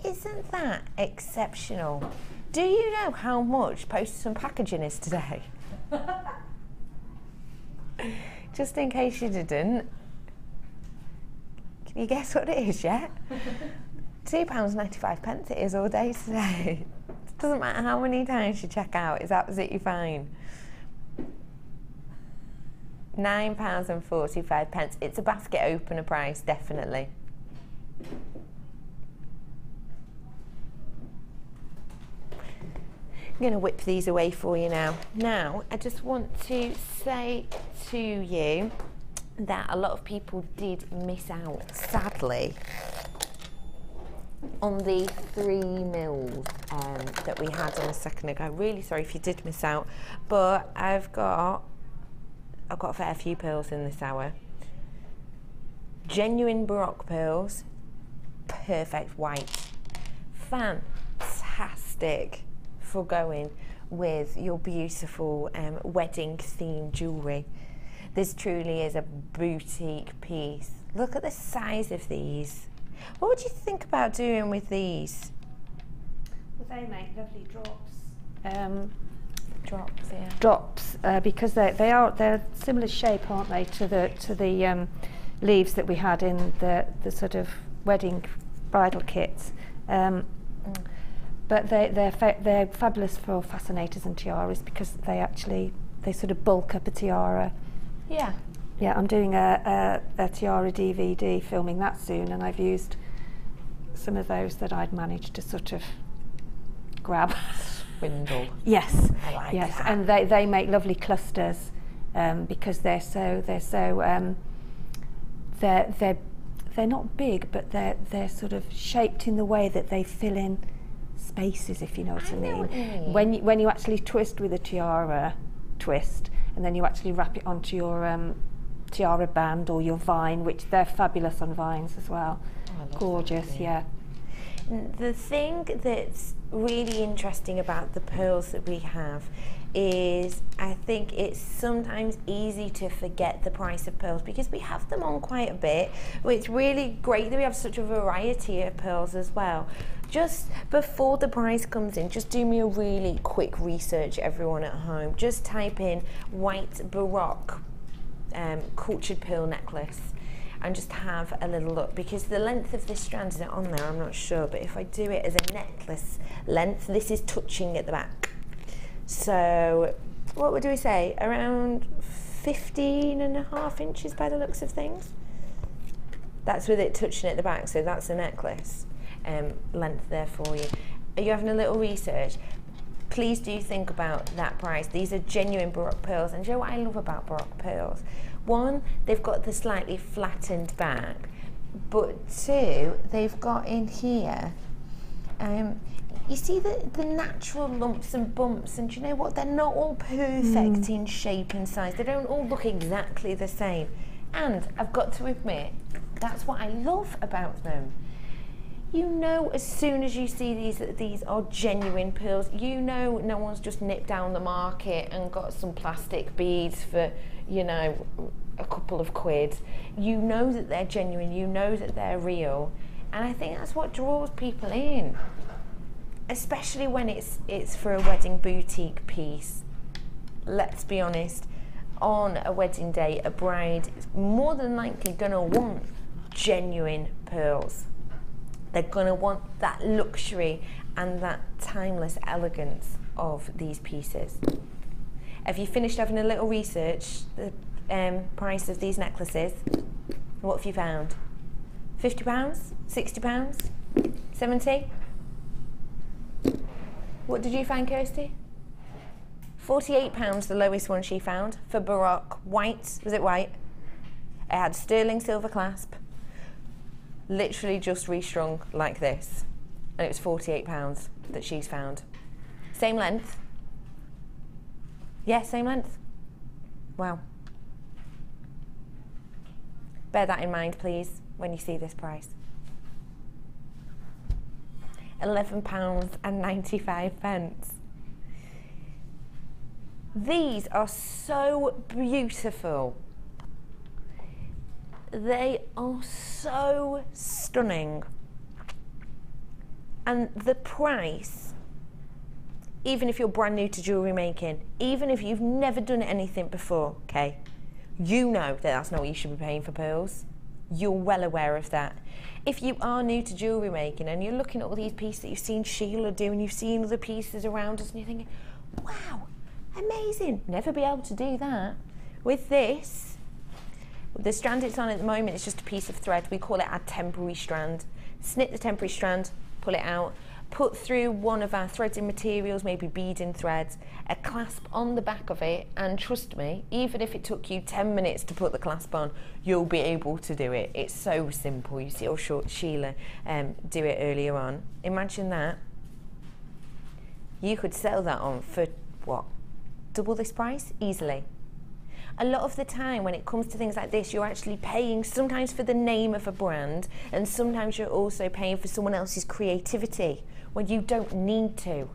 [SPEAKER 2] Isn't that exceptional? Do you know how much postage and packaging is today? Just in case you didn't. Can you guess what it is yet? £2.95 it is all day today. It doesn't matter how many times you check out, it's absolutely fine. £9.45. It's a basket opener price, definitely. I'm going to whip these away for you now. Now, I just want to say to you that a lot of people did miss out, sadly, on the 3 mils that we had on a second ago. Really sorry if you did miss out, but I've got a fair few pearls in this hour. Genuine Baroque pearls, perfect white, fantastic for going with your beautiful wedding themed jewellery. This truly is a boutique piece. Look at the size of these. What would you think about doing with these?
[SPEAKER 3] Well, they make lovely drops.
[SPEAKER 2] Drops, yeah.
[SPEAKER 3] Drops, because they're similar shape, aren't they, to the leaves that we had in the sort of wedding bridal kits. But they're fabulous for fascinators and tiaras because they sort of bulk up a tiara.
[SPEAKER 2] Yeah.
[SPEAKER 3] Yeah, I'm doing a tiara DVD, filming that soon, and I've used some of those that I'd managed to sort of grab.
[SPEAKER 2] Swindle.
[SPEAKER 3] Yes.
[SPEAKER 2] I like
[SPEAKER 3] yes,
[SPEAKER 2] that.
[SPEAKER 3] and they make lovely clusters because they're not big, but they're sort of shaped in the way that they fill in spaces, if you know what I mean.
[SPEAKER 2] What you mean.
[SPEAKER 3] When you actually twist with a tiara twist, and then you actually wrap it onto your tiara band or your vine, which they're fabulous on vines as well.
[SPEAKER 2] Oh, I love
[SPEAKER 3] gorgeous,
[SPEAKER 2] that,
[SPEAKER 3] yeah.
[SPEAKER 2] The thing that's really interesting about the pearls that we have is I think it's sometimes easy to forget the price of pearls because we have them on quite a bit. Well, it's really great that we have such a variety of pearls as well. Just before the price comes in, just do me a really quick research, everyone at home. Just type in white baroque cultured pearl necklace and just have a little look, because the length of this strand isn't on there, I'm not sure, but if I do it as a necklace length, this is touching at the back. So what would we say, around 15.5 inches by the looks of things? That's with it touching at the back, so that's a necklace length there for you. Are you having a little research? Please do think about that price. These are genuine baroque pearls, and you know what I love about baroque pearls? One, they've got the slightly flattened back, but two, they've got in here, you see the natural lumps and bumps, and do you know what? They're not all perfect in shape and size. They don't all look exactly the same. And I've got to admit, that's what I love about them. You know, as soon as you see these, that these are genuine pearls, you know no one's just nipped down the market and got some plastic beads for, you know, a couple of quid. You know that they're genuine, you know that they're real, and I think that's what draws people in, especially when it's for a wedding boutique piece. Let's be honest, on a wedding day, a bride is more than likely gonna want genuine pearls. They're gonna want that luxury and that timeless elegance of these pieces. Have you finished having a little research, the price of these necklaces? What have you found? £50? £60? 70? What did you find, Kirsty? £48, the lowest one she found, for baroque, white, was it white? It had sterling silver clasp, literally just restrung like this, and it was £48 that she's found. Same length? Yeah, same length. Wow. Bear that in mind, please, when you see this price. £11.95. These are so beautiful. They are so stunning. And the price, even if you're brand new to jewellery making, even if you've never done anything before, okay, you know that that's not what you should be paying for pearls. You're well aware of that. If you are new to jewellery making and you're looking at all these pieces that you've seen Sheila do and you've seen other pieces around us and you're thinking, wow, amazing, never be able to do that. With this, the strand it's on at the moment is just a piece of thread. We call it our temporary strand. Snip the temporary strand, pull it out, put through one of our threading materials, maybe beading threads, a clasp on the back of it, and trust me, even if it took you 10 minutes to put the clasp on, you'll be able to do it. It's so simple. You see Sheila do it earlier on. Imagine that. You could sell that on for, what, double this price? Easily. A lot of the time when it comes to things like this, you're actually paying sometimes for the name of a brand, and sometimes you're also paying for someone else's creativity when you don't need to.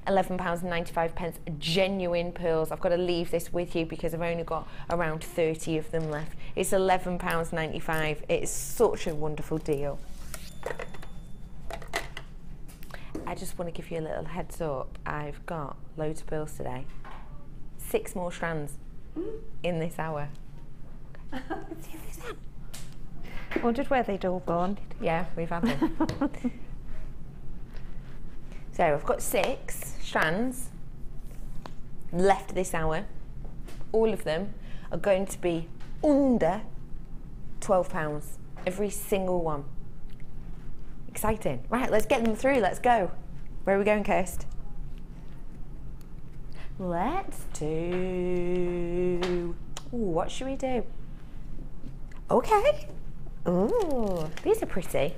[SPEAKER 2] £11.95, genuine pearls. I've got to leave this with you because I've only got around 30 of them left. It's £11.95. It's such a wonderful deal. I just want to give you a little heads up. I've got loads of pearls today. 6 more strands in this hour. Let's see if there's them.
[SPEAKER 3] Wondered where they'd all gone.
[SPEAKER 2] Yeah, we've had them. So I've got 6 strands left this hour. All of them are going to be under £12, every single one. Exciting. Right, let's get them through, let's go. Where are we going, Kirst? Let's do... Ooh, what should we do? Okay. Ooh, these are pretty.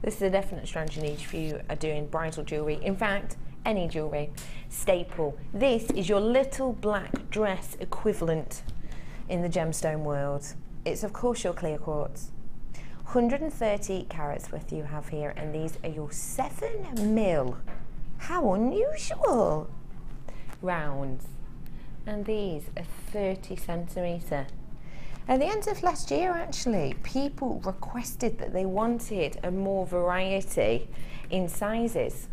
[SPEAKER 2] This is a definite strand you need if you are doing bridal jewellery. In fact, any jewellery. Staple. This is your little black dress equivalent in the gemstone world. It's of course your clear quartz. 130 carats worth you have here, and these are your 7mm. How unusual. Rounds. And these are 30 centimetre. At the end of last year, actually, people requested that they wanted a more variety in sizes,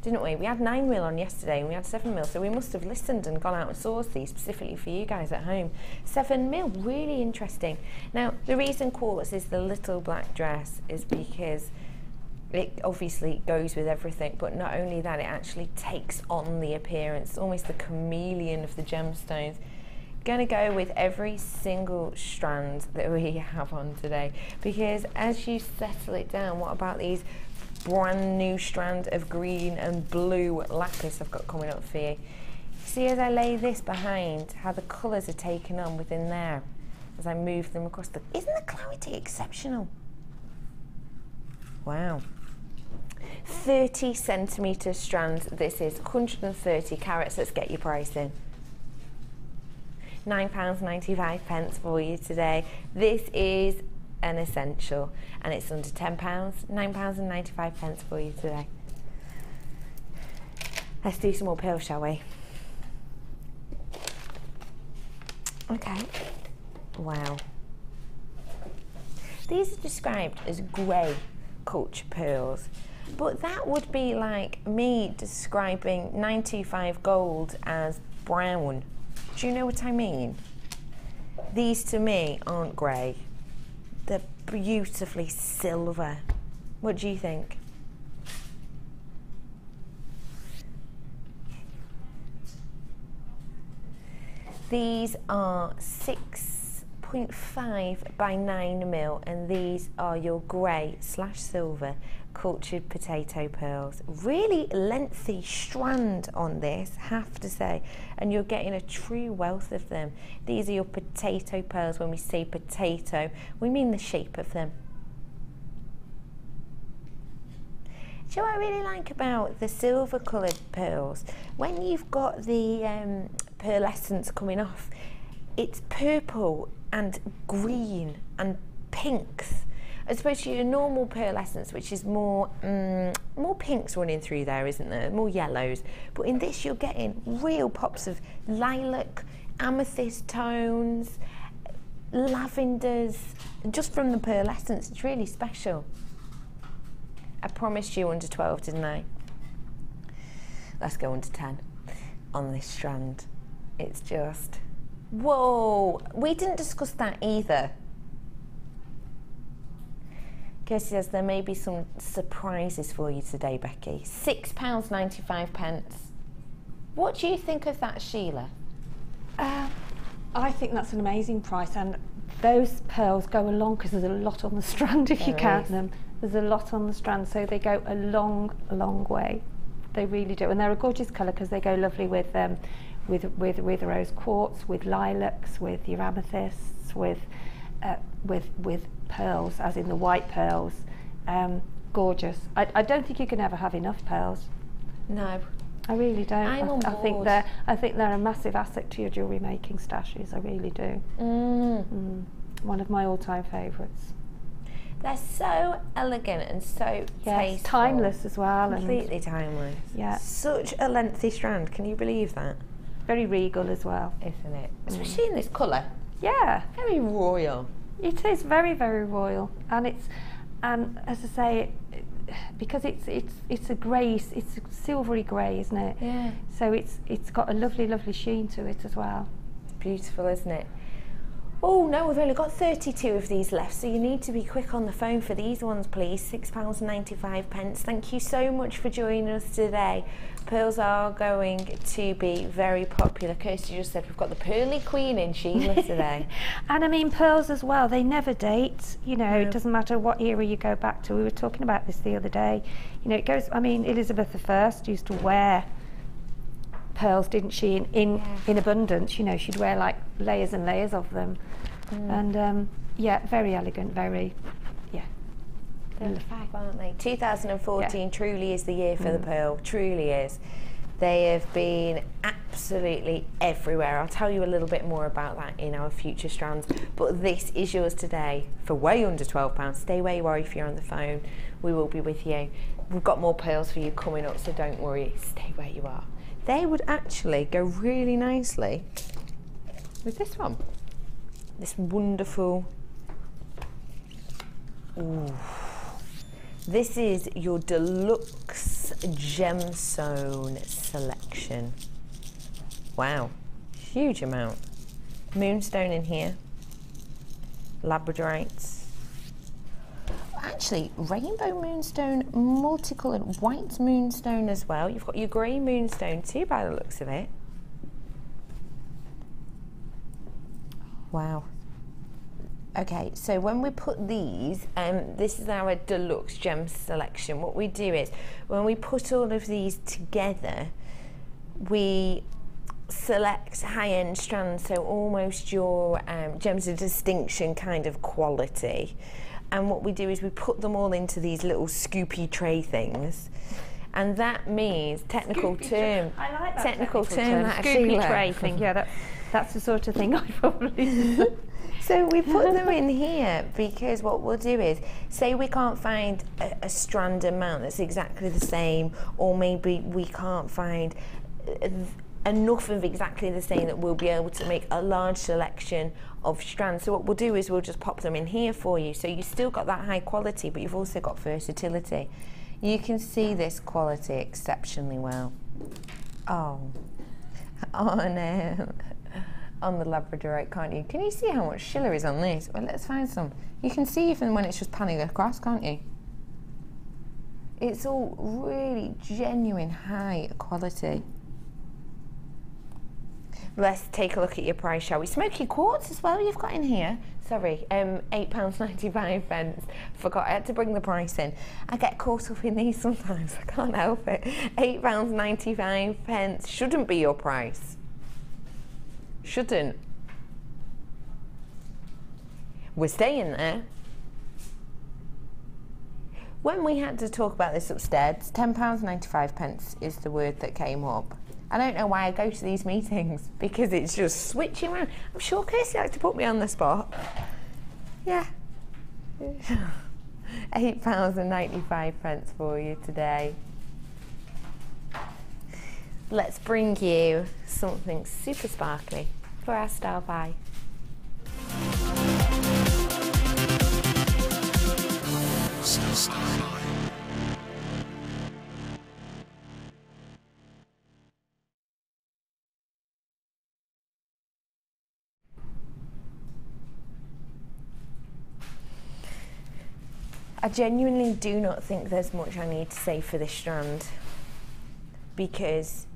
[SPEAKER 2] didn't we? We had 9mm on yesterday and we had 7mm, so we must have listened and gone out and sourced these specifically for you guys at home. 7mm, really interesting. Now, the reason quartz is the little black dress is because it obviously goes with everything, but not only that, it actually takes on the appearance, almost the chameleon of the gemstones. Going to go with every single strand that we have on today, because as you settle it down, what about these brand new strand of green and blue lapis I've got coming up for you? See, as I lay this behind, how the colours are taken on within there as I move them across the... Isn't the clarity exceptional? Wow. 30 centimetre strands. This is 130 carats. Let's get your price in. £9.95 for you today. This is an essential and it's under £10. £9.95 for you today. Let's do some more pearls, shall we? Okay. Wow. These are described as grey culture pearls, but that would be like me describing 925 gold as brown. Do you know what I mean? These to me aren't grey. They're beautifully silver. What do you think? These are 6.5 by 9mm, and these are your grey / silver cultured potato pearls. Really lengthy strand on this, have to say, and you're getting a true wealth of them. These are your potato pearls. When we say potato, we mean the shape of them. Do you know what I really like about the silver coloured pearls? When you've got the pearlescence coming off, it's purple and green and pinks, as opposed to your normal pearlescence, which is more pinks running through there, isn't there? More yellows. But in this, you're getting real pops of lilac, amethyst tones, lavenders, just from the pearlescence. It's really special. I promised you under 12, didn't I? Let's go under 10 on this strand. It's just, whoa, we didn't discuss that either. Kirsty says there may be some surprises for you today, Becky. £6.95. What do you think of that, Sheila?
[SPEAKER 3] I think that's an amazing price, and those pearls go along because there's a lot on the strand if you count them. There's a lot on the strand, so they go a long way. They really do, and they're a gorgeous colour because they go lovely with rose quartz, with lilacs, with your amethysts, with pearls, as in the white pearls. Gorgeous. I don't think you can ever have enough pearls.
[SPEAKER 2] No,
[SPEAKER 3] I really don't.
[SPEAKER 2] I'm on board.
[SPEAKER 3] I think they're a massive asset to your jewellery making stashes. I really do. One of my all-time favourites.
[SPEAKER 2] They're so elegant and so tasteful.
[SPEAKER 3] Timeless as well.
[SPEAKER 2] Completely timeless.
[SPEAKER 3] Yeah.
[SPEAKER 2] Such a lengthy strand, can you believe that?
[SPEAKER 3] Very regal as well.
[SPEAKER 2] Isn't it? Especially in this colour.
[SPEAKER 3] Yeah.
[SPEAKER 2] Very royal.
[SPEAKER 3] It is very, very royal, and as I say, because it's a grey, it's a silvery grey, isn't it?
[SPEAKER 2] Yeah.
[SPEAKER 3] So it's got a lovely, lovely sheen to it as well.
[SPEAKER 2] Beautiful, isn't it? Oh no, we've only got 32 of these left, so you need to be quick on the phone for these ones, please. £6.95. Thank you so much for joining us today. Pearls are going to be very popular. Kirsty just said we've got the pearly queen in Sheila today.
[SPEAKER 3] And I mean, pearls as well, they never date. You know, it doesn't matter what era you go back to. We were talking about this the other day. You know, it goes, I mean, Elizabeth I used to wear pearls, didn't she, in abundance. You know, she'd wear like layers and layers of them. And yeah, very elegant, very,
[SPEAKER 2] They're fab, aren't they? 2014 truly is the year for the pearl, truly is. They have been absolutely everywhere. I'll tell you a little bit more about that in our future strands, but this is yours today for way under £12. Stay where you are if you're on the phone. We will be with you. We've got more pearls for you coming up, so don't worry, stay where you are. They would actually go really nicely with this one. This wonderful, ooh. This is your deluxe gemstone selection. Wow, huge amount. Moonstone in here, labradorites. Actually, rainbow moonstone, multicoloured white moonstone as well. You've got your grey moonstone too by the looks of it. Wow. Okay, so when we put these, this is our deluxe gem selection. What we do is, when we put all of these together, we select high-end strands, so almost your gems of distinction kind of quality. And what we do is we put them all into these little scoopy tray things. And that means, technical term,
[SPEAKER 3] I like that
[SPEAKER 2] technical term,
[SPEAKER 3] scoopy tray thing. Yeah, that's the sort of thing I probably do.
[SPEAKER 2] So we put them in here because what we'll do is, say we can't find a strand amount that's exactly the same, or maybe we can't find enough of exactly the same that we'll be able to make a large selection of strands. So what we'll do is we'll just pop them in here for you. So you've still got that high quality, but you've also got versatility. You can see this quality exceptionally well. Oh, on the labradorite, can't you? Can you see how much Sheila is on this? Well, let's find some. You can see even when it's just panning across, can't you? It's all really genuine high quality. Let's take a look at your price, shall we? Smoky quartz as well you've got in here. Sorry, £8.95. Forgot, I had to bring the price in. I get caught up in these sometimes, I can't help it. £8.95 shouldn't be your price. Shouldn't. We're staying there. When we had to talk about this upstairs, £10.95 is the word that came up. I don't know why I go to these meetings, because it's just switching around. I'm sure Kirsty likes to put me on the spot. Yeah. £8.95 for you today. Let's bring you something super sparkly for our star buy. I genuinely do not think there's much I need to say for this strand, because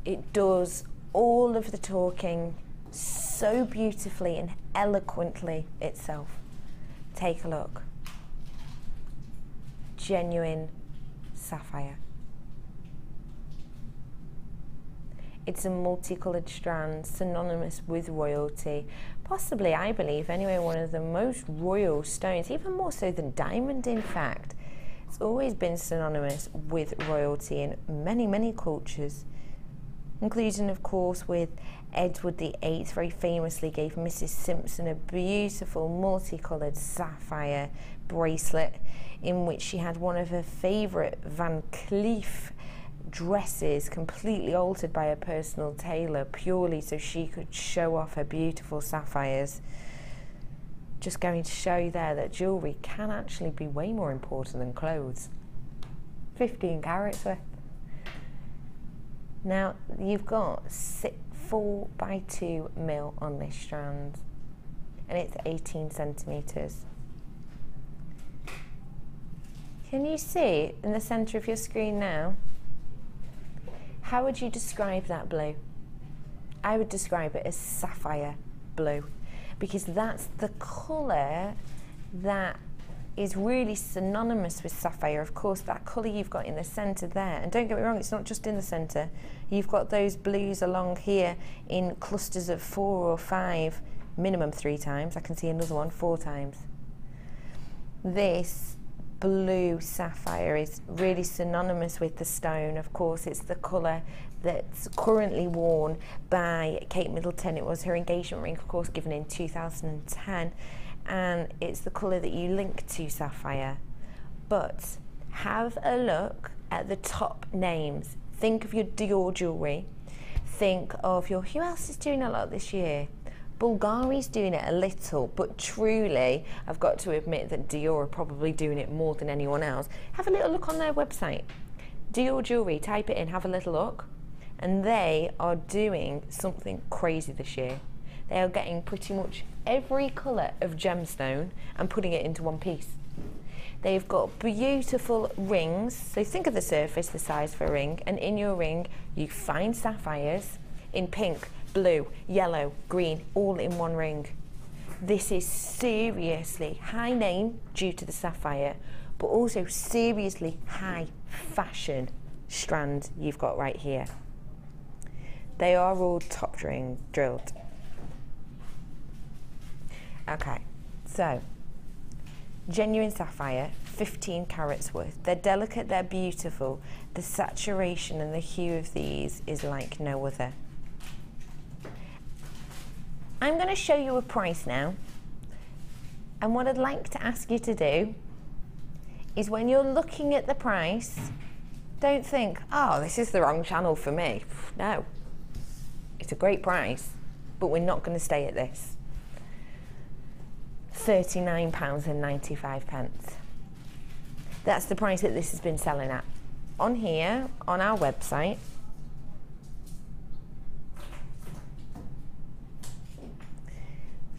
[SPEAKER 2] it does all of the talking so beautifully and eloquently itself. Take a look. Genuine sapphire. It's a multicoloured strand, synonymous with royalty. Possibly, I believe, anyway, one of the most royal stones, even more so than diamond, in fact. It's always been synonymous with royalty in many, many cultures. including of course with Edward VIII very famously gave Mrs. Simpson a beautiful multicoloured sapphire bracelet in which she had one of her favourite Van Cleef dresses completely altered by a personal tailor purely so she could show off her beautiful sapphires. Just going to show you there that jewellery can actually be way more important than clothes. 15 carats worth. Now you've got 4 by 2 mil on this strand and it's 18 centimetres. Can you see in the centre of your screen now? How would you describe that blue? I would describe it as sapphire blue because that's the colour that is really synonymous with sapphire. Of course, that colour you've got in the centre there, and don't get me wrong, it's not just in the centre, you've got those blues along here in clusters of 4 or 5, minimum 3 times. I can see another one 4 times. This blue sapphire is really synonymous with the stone. Of course, it's the colour that's currently worn by Kate Middleton. It was her engagement ring, of course, given in 2010. And it's the colour that you link to sapphire. But have a look at the top names. Think of your Dior jewellery. Think of your, who else is doing a lot this year? Bulgari's doing it a little, but truly, I've got to admit that Dior are probably doing it more than anyone else. Have a little look on their website. Dior jewellery, type it in, have a little look. And they are doing something crazy this year. They are getting pretty much every colour of gemstone and putting it into one piece. They've got beautiful rings. So think of the surface, the size of a ring, and in your ring you find sapphires in pink, blue, yellow, green, all in one ring. This is seriously high name due to the sapphire, but also seriously high fashion strand you've got right here. They are all top drilled. Okay, so genuine sapphire, 15 carats worth. They're delicate, they're beautiful. The saturation and the hue of these is like no other. I'm going to show you a price now, and what I'd like to ask you to do is when you're looking at the price, don't think, oh, this is the wrong channel for me. No, it's a great price, but we're not going to stay at this. £39.95. That's the price that this has been selling at. On here, on our website,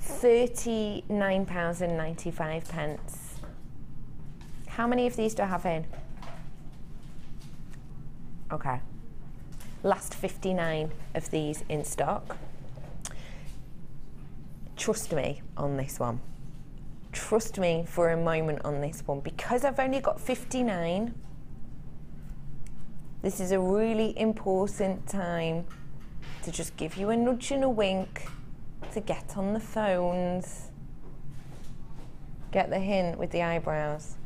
[SPEAKER 2] £39.95. How many of these do I have in? Okay. Last 59 of these in stock. Trust me on this one. Trust me for a moment on this one. Because I've only got 59, this is a really important time to just give you a nudge and a wink to get on the phones. Get the hint with the eyebrows.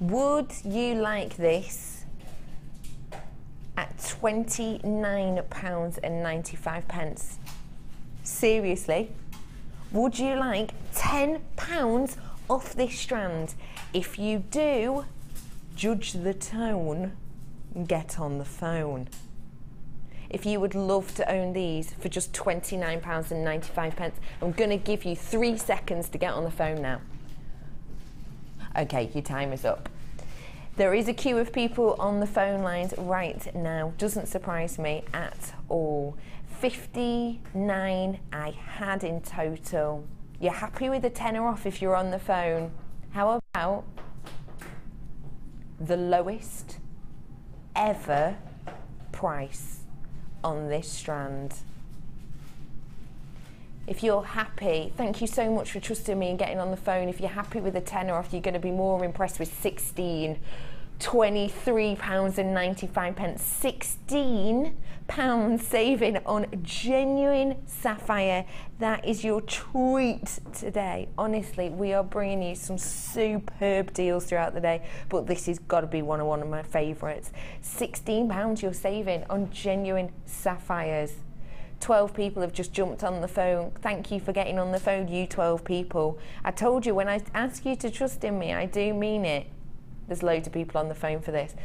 [SPEAKER 2] Would you like this at £29.95? Seriously? Would you like £10 off this strand? If you do, judge the tone and get on the phone. If you would love to own these for just £29.95, I'm going to give you 3 seconds to get on the phone now. Okay, your time is up. There is a queue of people on the phone lines right now. Doesn't surprise me at all. 59 I had in total. You're happy with a tenner off if you're on the phone. How about the lowest ever price on this strand? If you're happy, thank you so much for trusting me and getting on the phone. If you're happy with a tenner off, you're going to be more impressed with 16. £23.95, £16 saving on genuine sapphire. That is your treat today. Honestly, we are bringing you some superb deals throughout the day, but this has got to be one of my favourites. £16 you're saving on genuine sapphires. 12 people have just jumped on the phone. Thank you for getting on the phone, you 12 people. I told you when I ask you to trust in me, I do mean it. There's loads of people on the phone for this.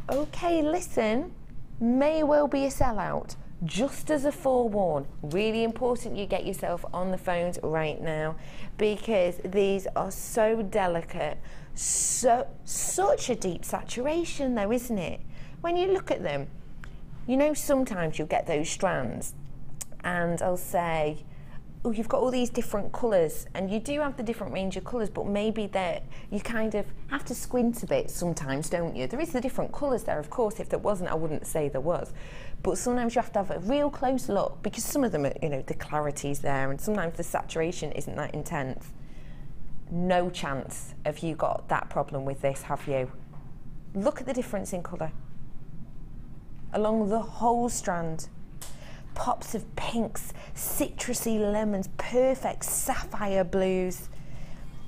[SPEAKER 2] Okay, listen, may well be a sellout. Just as a forewarn, really important you get yourself on the phones right now, because these are so delicate, such a deep saturation though, isn't it? When you look at them, you know, sometimes you'll get those strands and I'll say, oh, you've got all these different colours, and you do have the different range of colours, but maybe you kind of have to squint a bit sometimes, don't you? There is the different colours there, of course. If there wasn't, I wouldn't say there was. But sometimes you have to have a real close look, because some of them are, you know, the clarity's there, and sometimes the saturation isn't that intense. No chance have you got that problem with this, have you? Look at the difference in colour. Along the whole strand. Pops of pinks, citrusy lemons, perfect sapphire blues.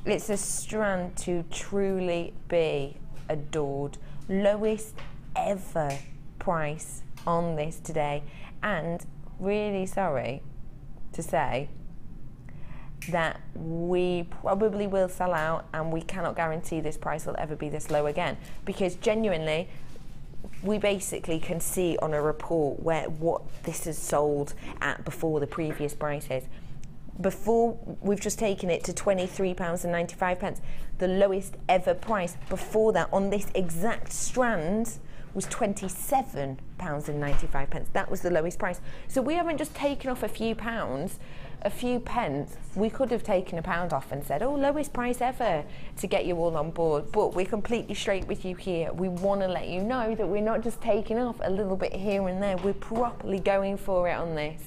[SPEAKER 2] It's a strand to truly be adored. Lowest ever price on this today, and really sorry to say that we probably will sell out, and we cannot guarantee this price will ever be this low again, because genuinely we basically can see on a report what this has sold at before the previous prices. Before, we've just taken it to £23.95. The lowest ever price before that on this exact strand was £27.95. That was the lowest price. So we haven't just taken off a few pounds, a few pence. We could have taken £1 off and said, oh, lowest price ever, to get you all on board. But we're completely straight with you here. We want to let you know that we're not just taking off a little bit here and there. We're properly going for it on this.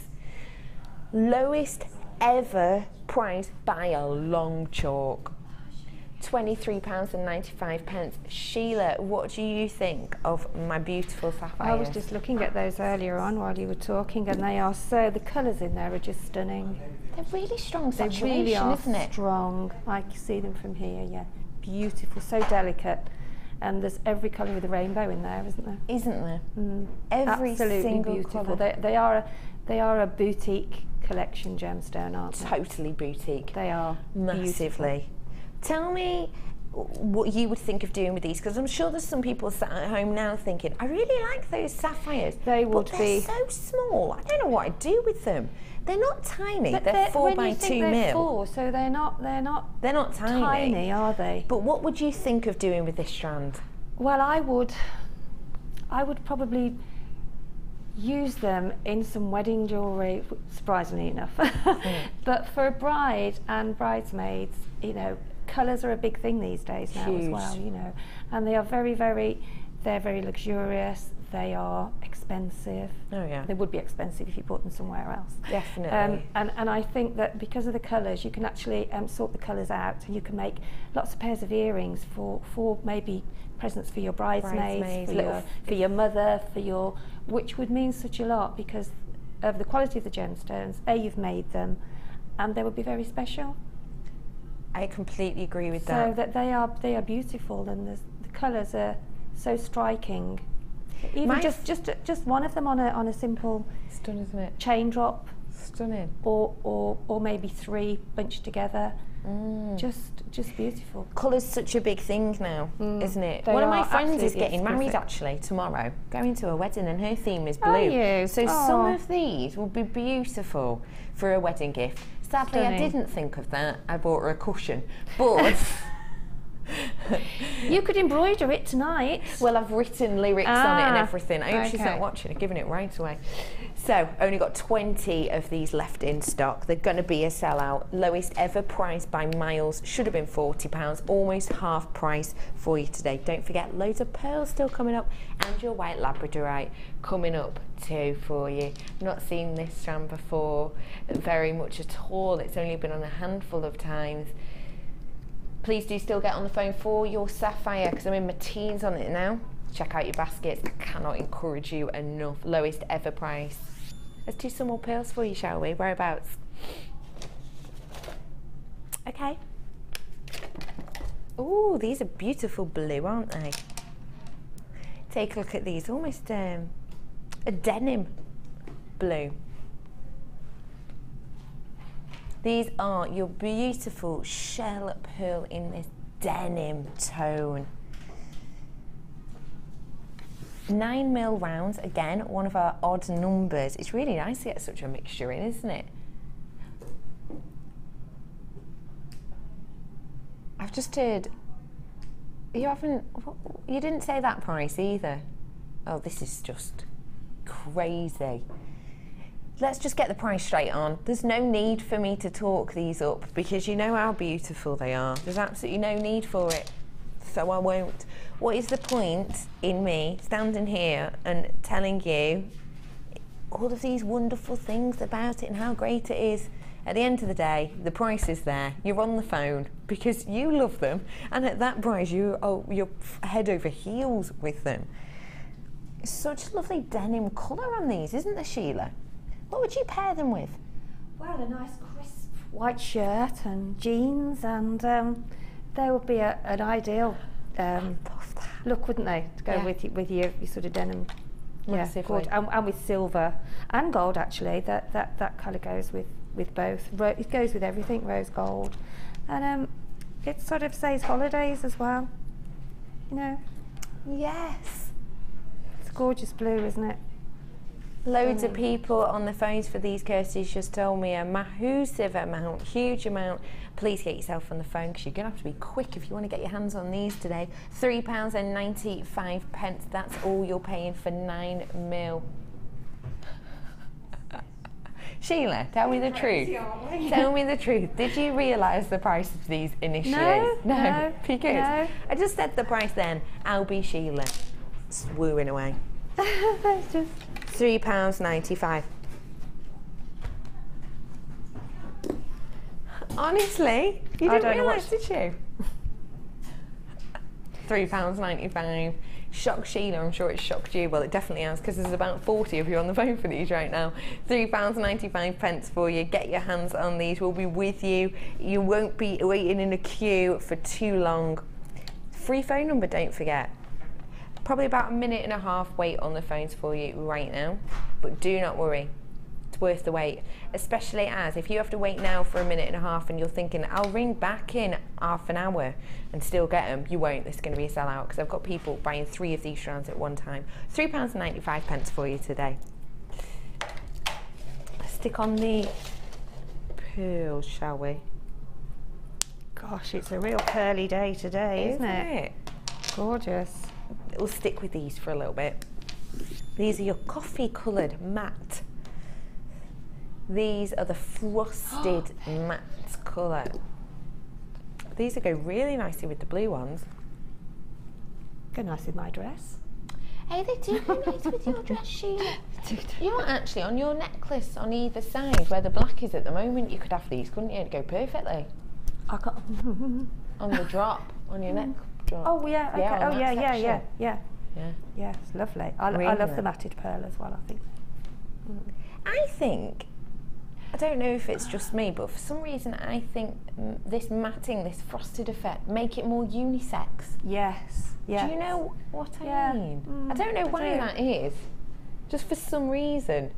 [SPEAKER 2] Lowest ever price by a long chalk. £23.95. Sheila, what do you think of my beautiful sapphires?
[SPEAKER 3] I was just looking at those earlier on while you were talking, and they are so, the colours in there are just stunning.
[SPEAKER 2] They're really strong saturation,
[SPEAKER 3] they really are,
[SPEAKER 2] isn't it?
[SPEAKER 3] Strong, like you see them from here, yeah. Beautiful, so delicate. And there's every colour of the rainbow in there, isn't there?
[SPEAKER 2] Isn't there? Every
[SPEAKER 3] Absolutely
[SPEAKER 2] single
[SPEAKER 3] beautiful.
[SPEAKER 2] colour.
[SPEAKER 3] They are a boutique collection gemstone, aren't they?
[SPEAKER 2] Totally boutique.
[SPEAKER 3] They are
[SPEAKER 2] massively.
[SPEAKER 3] Beautiful.
[SPEAKER 2] Tell me what you would think of doing with these, because I'm sure there's some people sat at home now thinking, I really like those sapphires.
[SPEAKER 3] They would
[SPEAKER 2] but they're so small. I don't know what I'd do with them. They're not tiny.
[SPEAKER 3] But
[SPEAKER 2] they're 4 by 2 mil.
[SPEAKER 3] 4, so they're not
[SPEAKER 2] tiny,
[SPEAKER 3] are they?
[SPEAKER 2] But what would you think of doing with this strand?
[SPEAKER 3] Well, I would probably use them in some wedding jewellery, surprisingly enough. But for a bride and bridesmaids, you know, colours are a big thing these days now. Huge. As well, you know, and they are they're very luxurious. They are expensive.
[SPEAKER 2] Oh yeah.
[SPEAKER 3] They would be expensive if you bought them somewhere else.
[SPEAKER 2] Definitely.
[SPEAKER 3] And I think that because of the colours, you can actually sort the colours out, and you can make lots of pairs of earrings for maybe presents for your bridesmaids, for your mother, which would mean such a lot because of the quality of the gemstones. You've made them, and they would be very special.
[SPEAKER 2] I completely agree with that.
[SPEAKER 3] So that they are beautiful, and the colours are so striking. Even just one of them on a simple
[SPEAKER 2] stunning, isn't it?
[SPEAKER 3] Chain drop.
[SPEAKER 2] Stunning.
[SPEAKER 3] Or maybe 3 bunched together. Just beautiful.
[SPEAKER 2] Colour's such a big thing now, isn't it?
[SPEAKER 3] One
[SPEAKER 2] of my friends is getting married actually tomorrow, going to a wedding, and her theme is blue.
[SPEAKER 3] Are you?
[SPEAKER 2] So some of these will be beautiful for a wedding gift. Sadly, I didn't think of that. I bought her a cushion, but
[SPEAKER 3] you could embroider it tonight.
[SPEAKER 2] Well, I've written lyrics on it and everything. I hope she's not watching. I'm giving it right away. So, only got 20 of these left in stock. They're going to be a sellout. Lowest ever price by miles. Should have been £40. Almost half price for you today. Don't forget, loads of pearls still coming up, and your white labradorite coming up too for you. Not seen this strand before very much at all. It's only been on a handful of times. Please do still get on the phone for your Sapphire, because I'm in my teens on it now. Check out your baskets. I cannot encourage you enough. Lowest ever price. Let's do some more pearls for you, shall we? Whereabouts? Okay. Oh, these are beautiful blue, aren't they? Take a look at these. Almost a denim blue. These are your beautiful shell pearl in this denim tone. 9mm rounds, again, one of our odd numbers. It's really nice to get such a mixture in, isn't it? I've just heard, you didn't say that price either. Oh, this is just crazy. Let's just get the price straight on. There's no need for me to talk these up because you know how beautiful they are. There's absolutely no need for it, so I won't. What is the point in me standing here and telling you all of these wonderful things about it and how great it is? At the end of the day, the price is there. You're on the phone because you love them, and at that price, you're head over heels with them. It's such a lovely denim colour on these, isn't there, Sheila? What would you pair them with?
[SPEAKER 3] Well, a nice crisp white shirt and jeans, and they would be an ideal look, wouldn't they? To go with your sort of denim.
[SPEAKER 2] Massively.
[SPEAKER 3] Yeah, and with silver and gold actually. That colour goes with both. It goes with everything, rose gold, and it sort of says holidays as well. You know.
[SPEAKER 2] Yes.
[SPEAKER 3] It's gorgeous blue, isn't it?
[SPEAKER 2] Loads of people on the phones for these courses just told me a massive amount, huge amount. Please get yourself on the phone because you're going to have to be quick if you want to get your hands on these today. £3.95. That's all you're paying for 9mm. Sheila, tell me the truth. Tell me the truth. Did you realise the price of these initially?
[SPEAKER 3] No.
[SPEAKER 2] Because I just said the price then. I'll be Sheila. Swooing away.
[SPEAKER 3] It's just
[SPEAKER 2] £3.95. Honestly, you didn't realise, did you? £3.95. Shocked Sheila, I'm sure it shocked you. Well, it definitely has, because there's about 40 of you on the phone for these right now. £3.95 for you. Get your hands on these. We'll be with you. You won't be waiting in a queue for too long. Free phone number, don't forget. Probably about 1.5 minutes wait on the phones for you right now, but do not worry, it's worth the wait, especially as if you have to wait now for 1.5 minutes and you're thinking I'll ring back in half an hour and still get them, you won't. This is going to be a sellout because I've got people buying 3 of these strands at one time. £3.95 for you today. Let's stick on the pearls, shall we?
[SPEAKER 3] gosh, it's a real pearly day today, isn't it? Gorgeous.
[SPEAKER 2] We'll stick with these for a little bit. These are your coffee coloured matte. These are the frosted matte colour. These will go really nicely with the blue ones.
[SPEAKER 3] Go nice with my dress.
[SPEAKER 2] Hey, they do go nice with your dress, Sheila. You know, actually, on your necklace on either side, where the black is at the moment, you could have these, couldn't you? It'd go perfectly.
[SPEAKER 3] I got
[SPEAKER 2] on the drop, on your neck drop.
[SPEAKER 3] Oh yeah, okay.
[SPEAKER 2] Yeah,
[SPEAKER 3] oh yeah. Yeah, it's lovely. I love the matted pearl as well, I think.
[SPEAKER 2] I think, I don't know if it's just me, but for some reason I think this matting, this frosted effect, make it more unisex.
[SPEAKER 3] Yes.
[SPEAKER 2] Do you know what I mean? I don't know why that is. Just for some reason.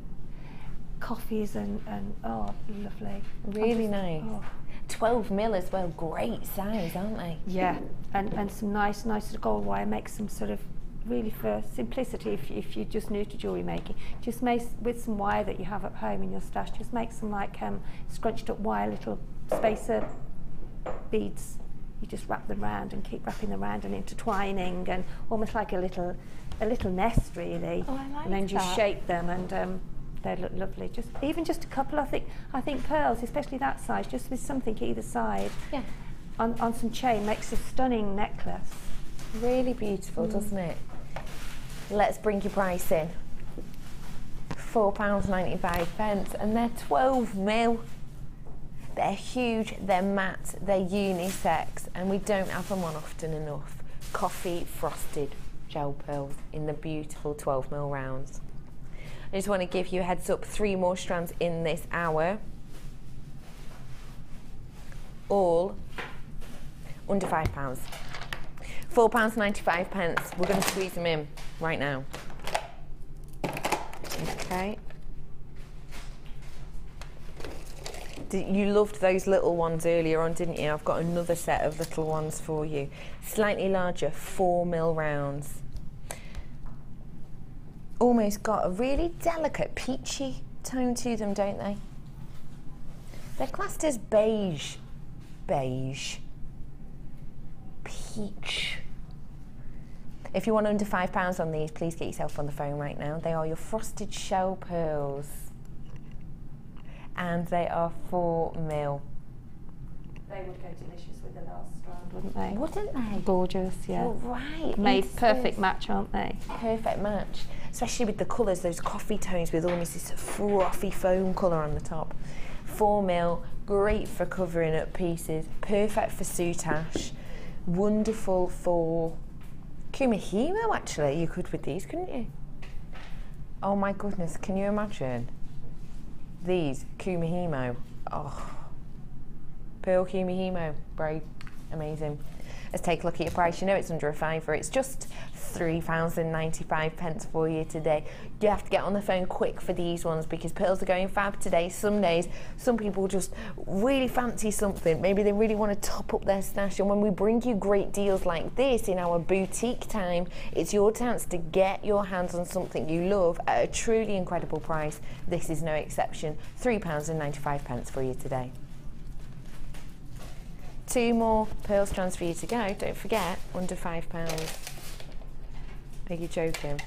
[SPEAKER 3] Coffees and oh, lovely.
[SPEAKER 2] Really nice. Oh. 12mm as well, great size, aren't they?
[SPEAKER 3] Yeah, and some nice gold wire makes them sort of really, for simplicity, if you're just new to jewellery making, just make with some wire that you have at home in your stash, just make some like scrunched up wire little spacer beads. You just wrap them round and keep wrapping them round and intertwining, and almost like a little nest really.
[SPEAKER 2] Oh, I like that.
[SPEAKER 3] And then just shape them, and they look lovely. Even just a couple. I think pearls, especially that size, just with something either side.
[SPEAKER 2] Yeah.
[SPEAKER 3] On some chain makes a stunning necklace.
[SPEAKER 2] Really beautiful, doesn't it? Let's bring your price in. £4.95, and they're 12mm. They're huge, they're matte, they're unisex, and we don't have them on often enough. Coffee frosted gel pearls in the beautiful 12mm rounds. I just want to give you a heads up, 3 more strands in this hour. All under £5. £4.95. We're going to squeeze them in right now. Okay. You loved those little ones earlier on, didn't you? I've got another set of little ones for you. Slightly larger, 4mm rounds. Almost got a really delicate peachy tone to them, don't they? They're classed as beige. Beige. Peach. If you want under £5 on these, please get yourself on the phone right now. They are your frosted shell pearls. And they are 4mm.
[SPEAKER 3] They would go delicious with the last strand, wouldn't they?
[SPEAKER 2] Wouldn't they?
[SPEAKER 3] Gorgeous, yeah.
[SPEAKER 2] You're right.
[SPEAKER 3] Made perfect match, aren't they?
[SPEAKER 2] Perfect match. Especially with the colours, those coffee tones with almost this frothy foam colour on the top. 4mm, great for covering up pieces, perfect for soutache, wonderful for kumihimo actually. You could with these, couldn't you? Oh my goodness, can you imagine? These, kumihimo, oh. Pearl kumihimo, braid, amazing. Let's take a look at your price. You know it's under a £5. It's just £3.95 for you today. You have to get on the phone quick for these ones because pearls are going fab today. Some days, some people just really fancy something. Maybe they really want to top up their stash. And when we bring you great deals like this in our boutique time, it's your chance to get your hands on something you love at a truly incredible price. This is no exception. £3.95 for you today. 2 more pearl strands for you to go. Don't forget, under £5. Are you joking?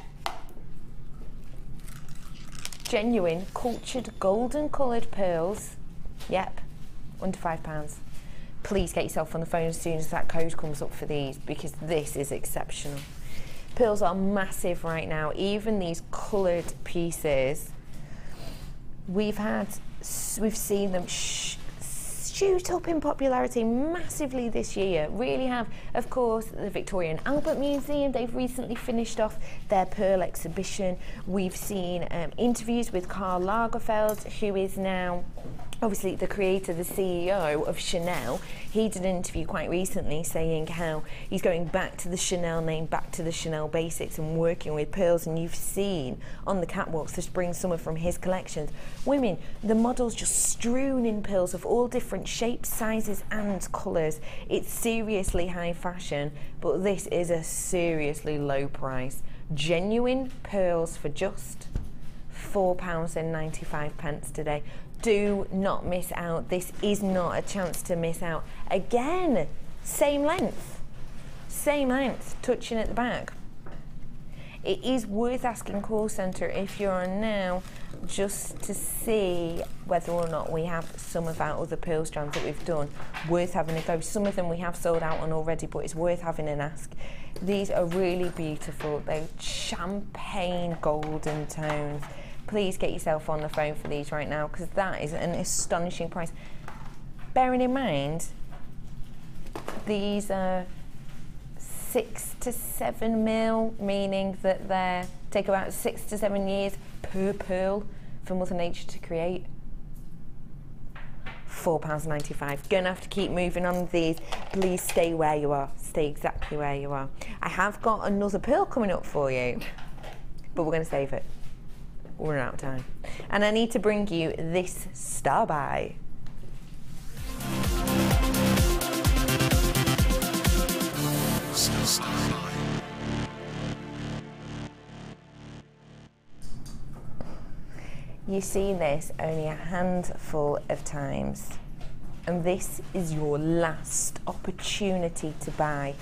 [SPEAKER 2] Genuine, cultured, golden coloured pearls. Yep, under £5. Please get yourself on the phone as soon as that code comes up for these because this is exceptional. Pearls are massive right now. Even these coloured pieces, we've seen them shoot up in popularity massively this year, really have. Of course, the Victoria and Albert Museum, they've recently finished off their pearl exhibition. We've seen interviews with Karl Lagerfeld, who is now obviously the creator, the CEO of Chanel. He did an interview quite recently saying how he's going back to the Chanel name, back to the Chanel basics and working with pearls. And you've seen on the catwalks the spring summer from his collections, women, the models just strewn in pearls of all different shapes, sizes and colours. It's seriously high fashion, but this is a seriously low price. Genuine pearls for just £4.95 today. Do not miss out. This is not a chance to miss out. Again, same length, touching at the back. It is worth asking call centre if you're on now just to see whether or not we have some of our other pearl strands that we've done. Worth having a go. Some of them we have sold out on already, but it's worth having an ask. These are really beautiful. They're champagne golden tones. Please get yourself on the phone for these right now because that is an astonishing price. Bearing in mind, these are 6 to 7 mil, meaning that they take about 6 to 7 years per pearl for Mother Nature to create. £4.95. Gonna have to keep moving on with these. Please stay where you are. Stay exactly where you are. I have got another pearl coming up for you, but we're gonna save it. We're out of time. And I need to bring you this star by. You've seen this only a handful of times, and this is your last opportunity to buy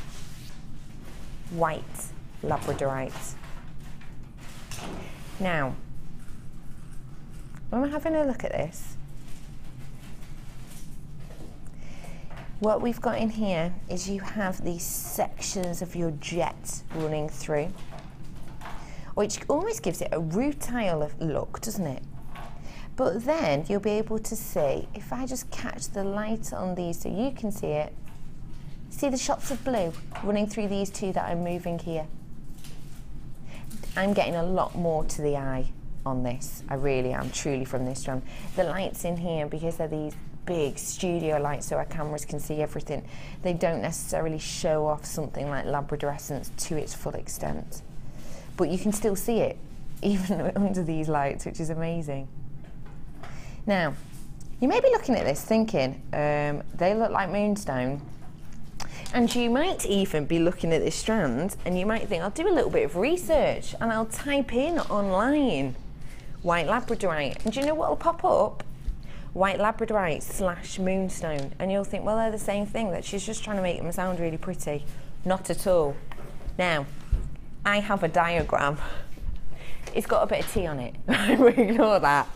[SPEAKER 2] white labradorite. Now, when we're having a look at this, what we've got in here is you have these sections of your jet running through, which almost gives it a rutile look, doesn't it? But then you'll be able to see, if I just catch the light on these so you can see it, see the shots of blue running through these two that I'm moving here. I'm getting a lot more to the eye on this. I really am, truly, from this strand. The lights in here, because they're these big studio lights so our cameras can see everything, they don't necessarily show off something like labradorescence to its full extent. But you can still see it, even under these lights, which is amazing. Now, you may be looking at this thinking, they look like moonstone. And you might even be looking at this strand and you might think, I'll do a little bit of research and I'll type in online white labradorite. And do you know what will pop up? White labradorite / moonstone. And you'll think, well, they're the same thing, that she's just trying to make them sound really pretty. Not at all. Now, I have a diagram. It's got a bit of tea on it. Ignore that.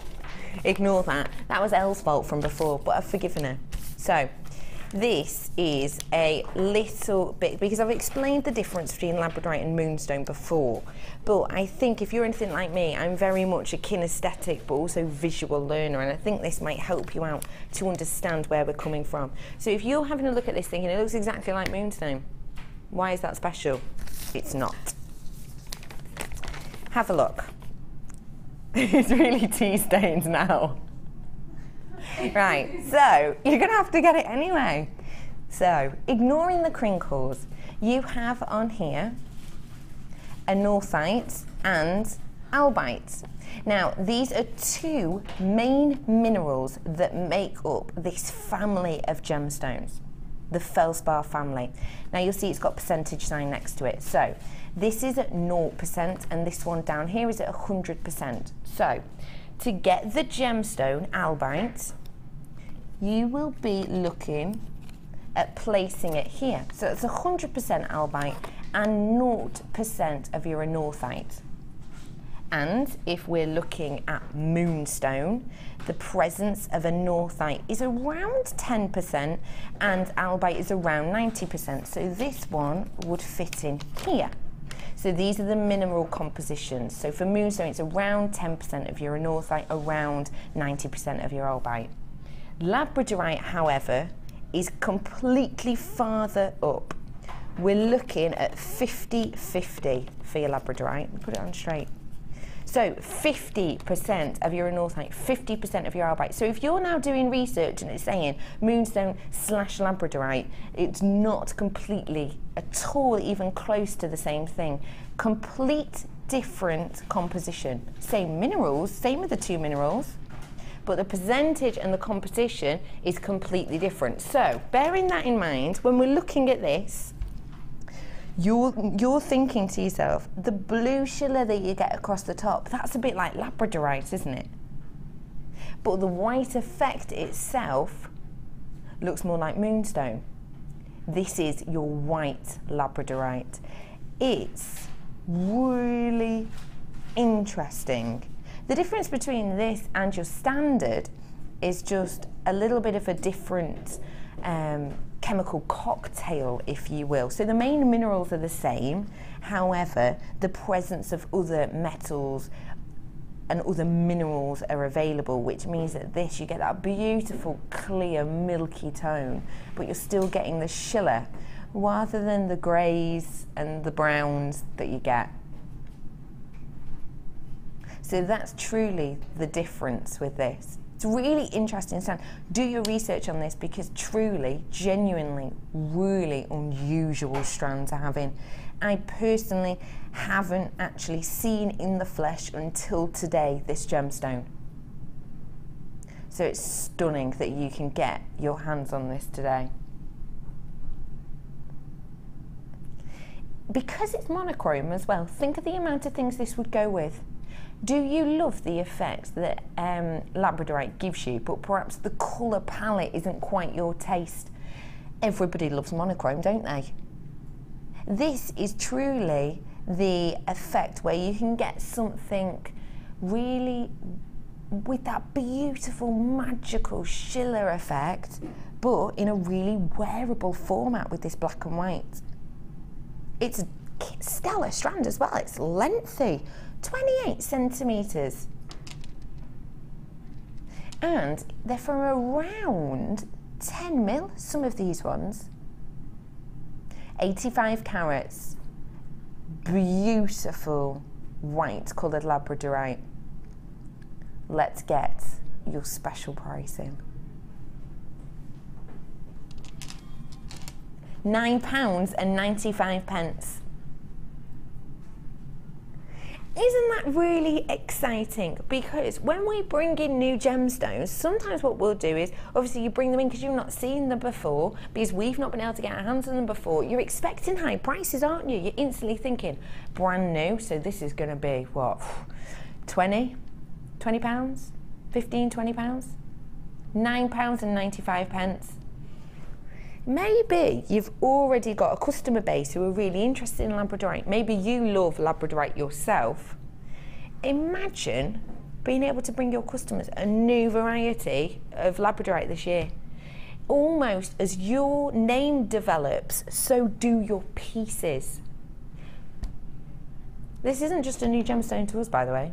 [SPEAKER 2] Ignore that. That was Elle's fault from before, but I've forgiven her. So, this is a little bit, because I've explained the difference between labradorite and moonstone before, but I think if you're anything like me, I'm very much a kinesthetic but also visual learner, and I think this might help you out to understand where we're coming from. So if you're having a look at this thinking it looks exactly like moonstone, why is that special? It's not. Have a look. It's really tea stained now. Right, so you're going to have to get it anyway. So, ignoring the crinkles, you have on here anorthite and albite. Now, these are two main minerals that make up this family of gemstones, the feldspar family. Now, you'll see it's got percentage sign next to it. So, this is at 0% and this one down here is at 100%. So, to get the gemstone albite, you will be looking at placing it here. So it's 100% albite and 0% of your anorthite. And if we're looking at moonstone, the presence of anorthite is around 10% and albite is around 90%. So this one would fit in here. So these are the mineral compositions. So for moonstone, it's around 10% of your anorthite, around 90% of your albite. Labradorite, however, is completely farther up. We're looking at 50-50 for your labradorite. Put it on straight. So 50% of your anorthite, 50% of your albite. So if you're now doing research and it's saying moonstone / labradorite, it's not completely at all even close to the same thing. Complete different composition. Same minerals, same with the two minerals, but the percentage and the composition is completely different. So bearing that in mind, when we're looking at this, you're thinking to yourself, the blue Sheila that you get across the top, that's a bit like labradorite, isn't it? But the white effect itself looks more like moonstone. This is your white labradorite. It's really interesting. The difference between this and your standard is just a little bit of a different chemical cocktail, if you will. So the main minerals are the same, however, the presence of other metals and other minerals are available, which means that this, you get that beautiful, clear, milky tone, but you're still getting the Sheila rather than the greys and the browns that you get. So that's truly the difference with this. It's really interesting to understand. Do your research on this, because truly, genuinely, really unusual strand to have in. I personally haven't actually seen in the flesh until today this gemstone. So it's stunning that you can get your hands on this today. Because it's monochrome as well, think of the amount of things this would go with. Do you love the effects that labradorite gives you, but perhaps the colour palette isn't quite your taste? Everybody loves monochrome, don't they? This is truly the effect where you can get something really with that beautiful, magical Sheila effect, but in a really wearable format with this black and white. It's a stellar strand as well. It's lengthy. 28 centimetres. And they're from around 10 mil, some of these ones. 85 carats, beautiful white coloured labradorite. Let's get your special pricing. £9.95. Isn't that really exciting? Because when we bring in new gemstones, sometimes what we'll do is, obviously you bring them in because you've not seen them before, because we've not been able to get our hands on them before. You're expecting high prices, aren't you? You're instantly thinking, brand new, so this is going to be, what, 20 pounds? 15, 20 pounds? £9.95. Maybe you've already got a customer base who are really interested in labradorite. Maybe you love labradorite yourself. Imagine being able to bring your customers a new variety of labradorite this year. Almost as your name develops, so do your pieces. This isn't just a new gemstone to us, by the way.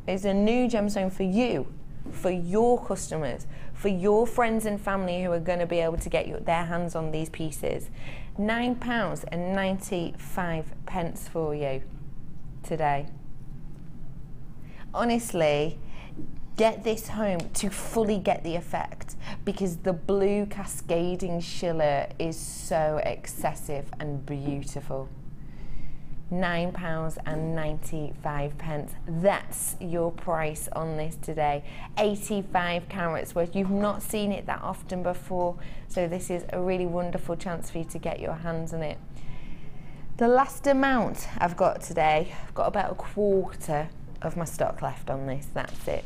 [SPEAKER 2] It's a new gemstone for you, for your customers, for your friends and family who are going to be able to get their hands on these pieces. £9.95 for you today. Honestly, get this home to fully get the effect, because the blue cascading Sheila is so excessive and beautiful. £9.95. That's your price on this today. 85 carats worth. You've not seen it that often before, so this is a really wonderful chance for you to get your hands on it. The last amount I've got today, I've got about a quarter of my stock left on this. That's it.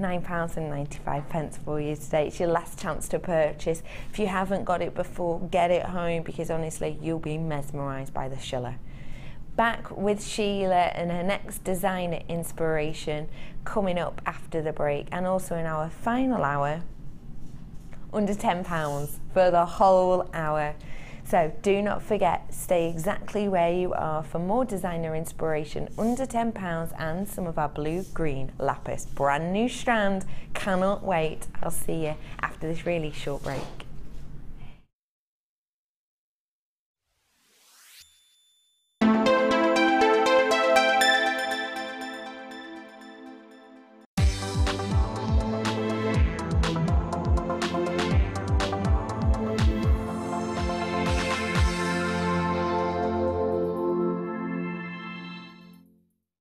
[SPEAKER 2] £9.95 for you today. It's your last chance to purchase. If you haven't got it before, get it home, because honestly you'll be mesmerised by the Sheila. Back with Sheila and her next designer inspiration coming up after the break, and also in our final hour, under £10 for the whole hour. So do not forget, stay exactly where you are for more designer inspiration under £10 and some of our blue-green lapis. Brand new strand, cannot wait. I'll see you after this really short break.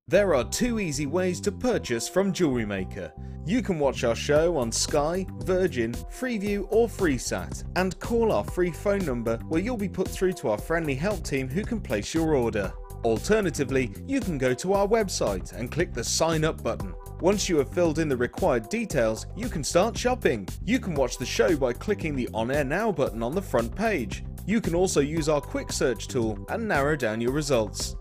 [SPEAKER 5] There are two easy ways to purchase from JewelleryMaker. You can watch our show on Sky, Virgin, Freeview or FreeSat, and call our free phone number where you'll be put through to our friendly help team who can place your order. Alternatively, you can go to our website and click the sign up button. Once you have filled in the required details, you can start shopping. You can watch the show by clicking the On Air Now button on the front page. You can also use our quick search tool and narrow down your results.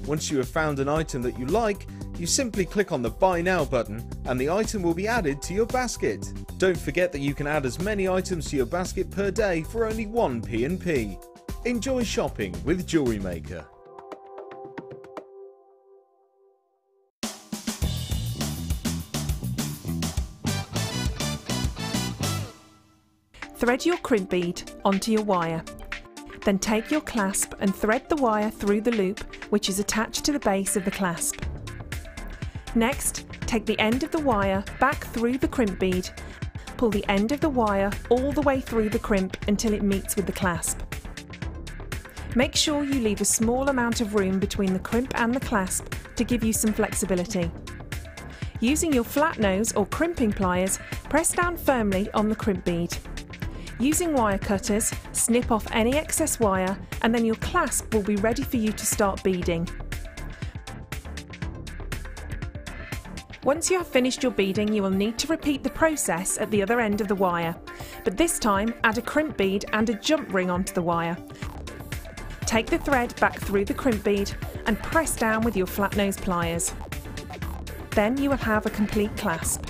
[SPEAKER 5] Once you have found an item that you like, you simply click on the Buy Now button and the item will be added to your basket. Don't forget that you can add as many items to your basket per day for only one P&P. Enjoy shopping with JewelleryMaker.
[SPEAKER 6] Thread your crimp bead onto your wire. Then take your clasp and thread the wire through the loop which is attached to the base of the clasp. Next, take the end of the wire back through the crimp bead. Pull the end of the wire all the way through the crimp until it meets with the clasp. Make sure you leave a small amount of room between the crimp and the clasp to give you some flexibility. Using your flat nose or crimping pliers, press down firmly on the crimp bead. Using wire cutters, snip off any excess wire and then your clasp will be ready for you to start beading. Once you have finished your beading, you will need to repeat the process at the other end of the wire, but this time add a crimp bead and a jump ring onto the wire. Take the thread back through the crimp bead and press down with your flat nose pliers. Then you will have a complete clasp.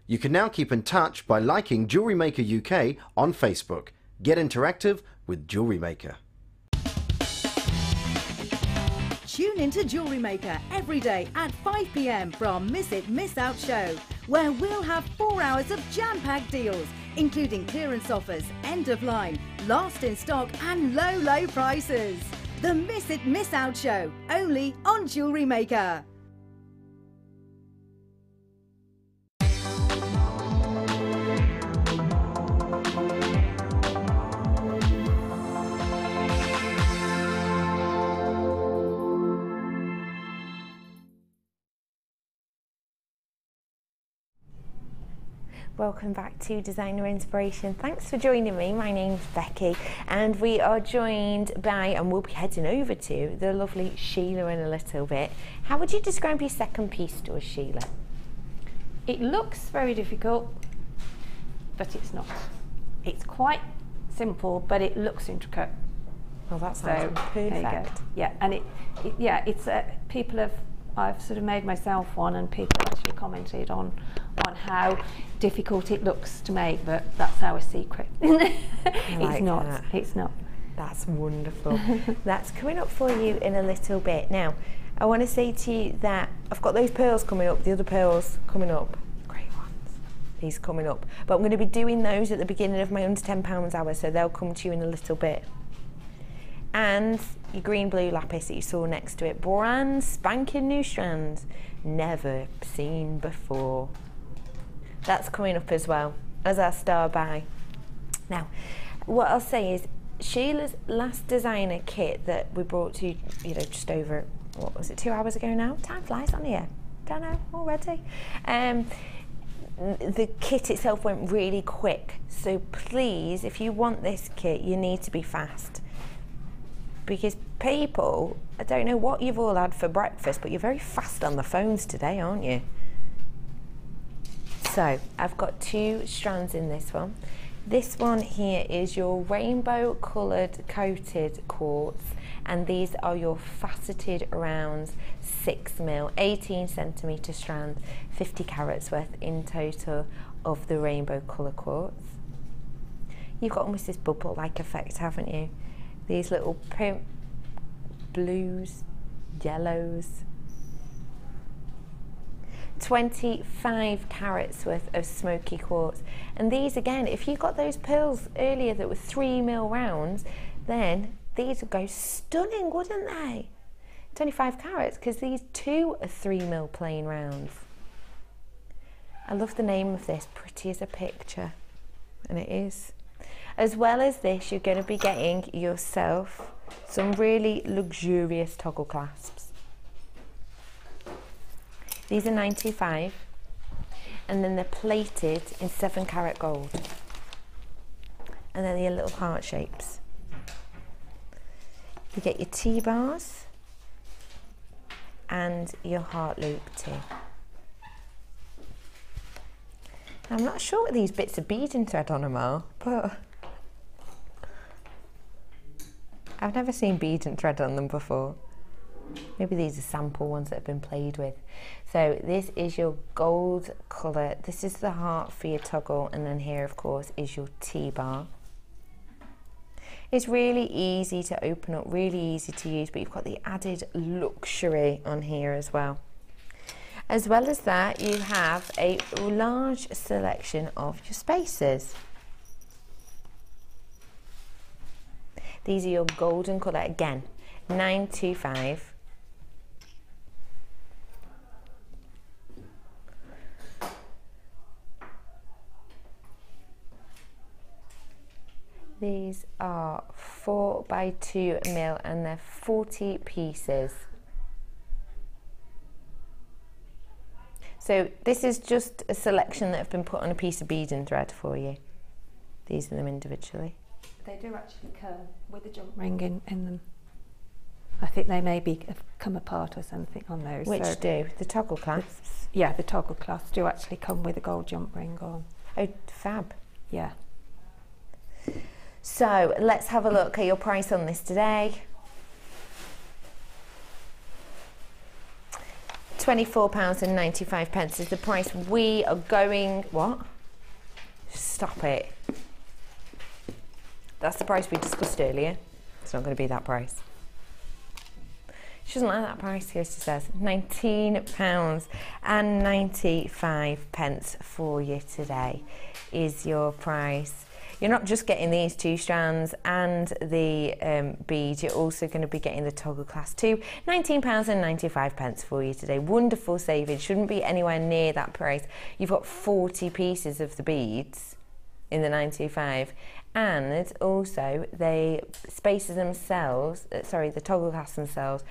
[SPEAKER 7] You can now keep in touch by liking JewelleryMaker UK on Facebook. Get interactive with JewelleryMaker.
[SPEAKER 8] Tune into JewelleryMaker every day at 5 p.m. for our Miss It, Miss Out show, where we'll have 4 hours of jam-packed deals, including clearance offers, end of line, last in stock and low, low prices. The Miss It, Miss Out show, only on JewelleryMaker.
[SPEAKER 2] Welcome back to Designer Inspiration. Thanks for joining me. My name's Becky and we are joined by, and we'll be heading over to, the lovely Sheila in a little bit. How would you describe your second piece to us, Sheila?
[SPEAKER 3] It looks very difficult, but it's not. It's quite simple, but it looks intricate.
[SPEAKER 2] Well, that sounds perfect.
[SPEAKER 3] There you go. Yeah, and it's people have, I've sort of made myself one, and people have actually commented on how difficult it looks to make, but that's our secret. It's not.
[SPEAKER 2] That's wonderful. That's coming up for you in a little bit. Now, I want to say to you that I've got those pearls coming up, the other pearls coming up, great ones, these coming up, but I'm going to be doing those at the beginning of my under £10 hour, so they'll come to you in a little bit. And your green blue lapis that you saw next to it, brand spanking new strands, never seen before. That's coming up as well as our star buy. Now, what I'll say is Sheila's last designer kit that we brought to you, just over, what was it, 2 hours ago now? Time flies on here. Don't know already. The kit itself went really quick, so please, if you want this kit, you need to be fast. Because people, I don't know what you've all had for breakfast, but you're very fast on the phones today, aren't you? So, I've got 2 strands in this one. This one here is your rainbow coloured coated quartz, and these are your faceted rounds, 6mm, 18 centimetre strand, 50 carats worth in total of the rainbow colour quartz. You've got almost this bubble-like effect, haven't you? These little pink blues, yellows. 25 carats worth of smoky quartz. And these again, if you got those pearls earlier that were 3mm rounds, then these would go stunning, wouldn't they? 25 carats, because these 2 are 3mm plain rounds. I love the name of this, Pretty as a Picture, and it is. As well as this, you're going to be getting yourself some really luxurious toggle clasps. These are 925, and then they're plated in 7 carat gold. And then your little heart shapes. You get your T-bars and your heart loop too. I'm not sure what these bits of beading thread on them are, but I've never seen beading thread on them before. Maybe these are sample ones that have been played with. So this is your gold colour. This is the heart for your toggle, and then here of course is your T-bar. It's really easy to open up, really easy to use, but you've got the added luxury on here as well. As well as that, you have a large selection of your spacers. These are your golden colour, again, 925. These are 4 by 2mm and they're 40 pieces. So this is just a selection that have been put on a piece of beading thread for you. These are them individually.
[SPEAKER 3] They do actually come with a jump ring in them. I think they maybe have come apart or something on those.
[SPEAKER 2] Which so do? The toggle clasps?
[SPEAKER 3] Yeah, the toggle clasps do actually come with a gold jump ring on.
[SPEAKER 2] Oh, fab.
[SPEAKER 3] Yeah.
[SPEAKER 2] So let's have a look at your price on this today. £24.95 is the price we are going. What? Stop it. That's the price we discussed earlier. It's not going to be that price. She doesn't like that price here, she says. £19.95 for you today is your price. You're not just getting these 2 strands and the bead, you're also going to be getting the toggle clasp too. £19.95 for you today. Wonderful saving. Shouldn't be anywhere near that price. You've got 40 pieces of the beads in the 925, and also the spacers themselves, the toggle clasps themselves,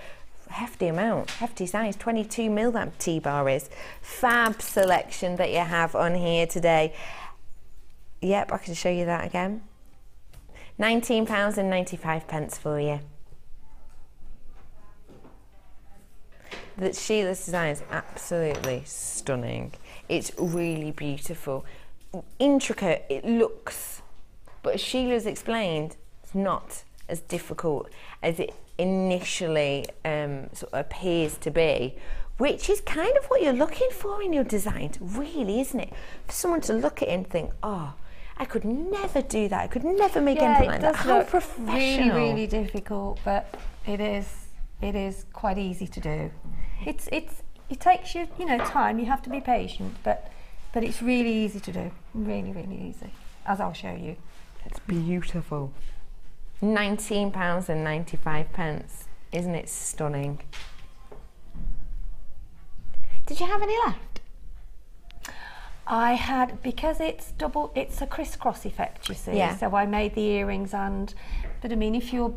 [SPEAKER 2] hefty amount, hefty size, 22mm that T-bar is. Fab selection that you have on here today. Yep, I can show you that again. £19.95 for you. The Sheila's design is absolutely stunning. It's really beautiful. Intricate, it looks, but as Sheila's explained, it's not as difficult as it initially sort of appears to be, which is kind of what you're looking for in your designs, really, isn't it? For someone to look at it and think, oh, I could never do that. I could never make anything like that. How professional.
[SPEAKER 3] Really, really difficult, but it is quite easy to do. It takes you, time. You have to be patient, but it's really easy to do. Really, really easy, as I'll show you.
[SPEAKER 2] It's beautiful. £19.95. Isn't it stunning? Did you have any left?
[SPEAKER 3] I had, because it's a crisscross effect, you see.
[SPEAKER 2] Yeah.
[SPEAKER 3] So I made the earrings, but I mean, if you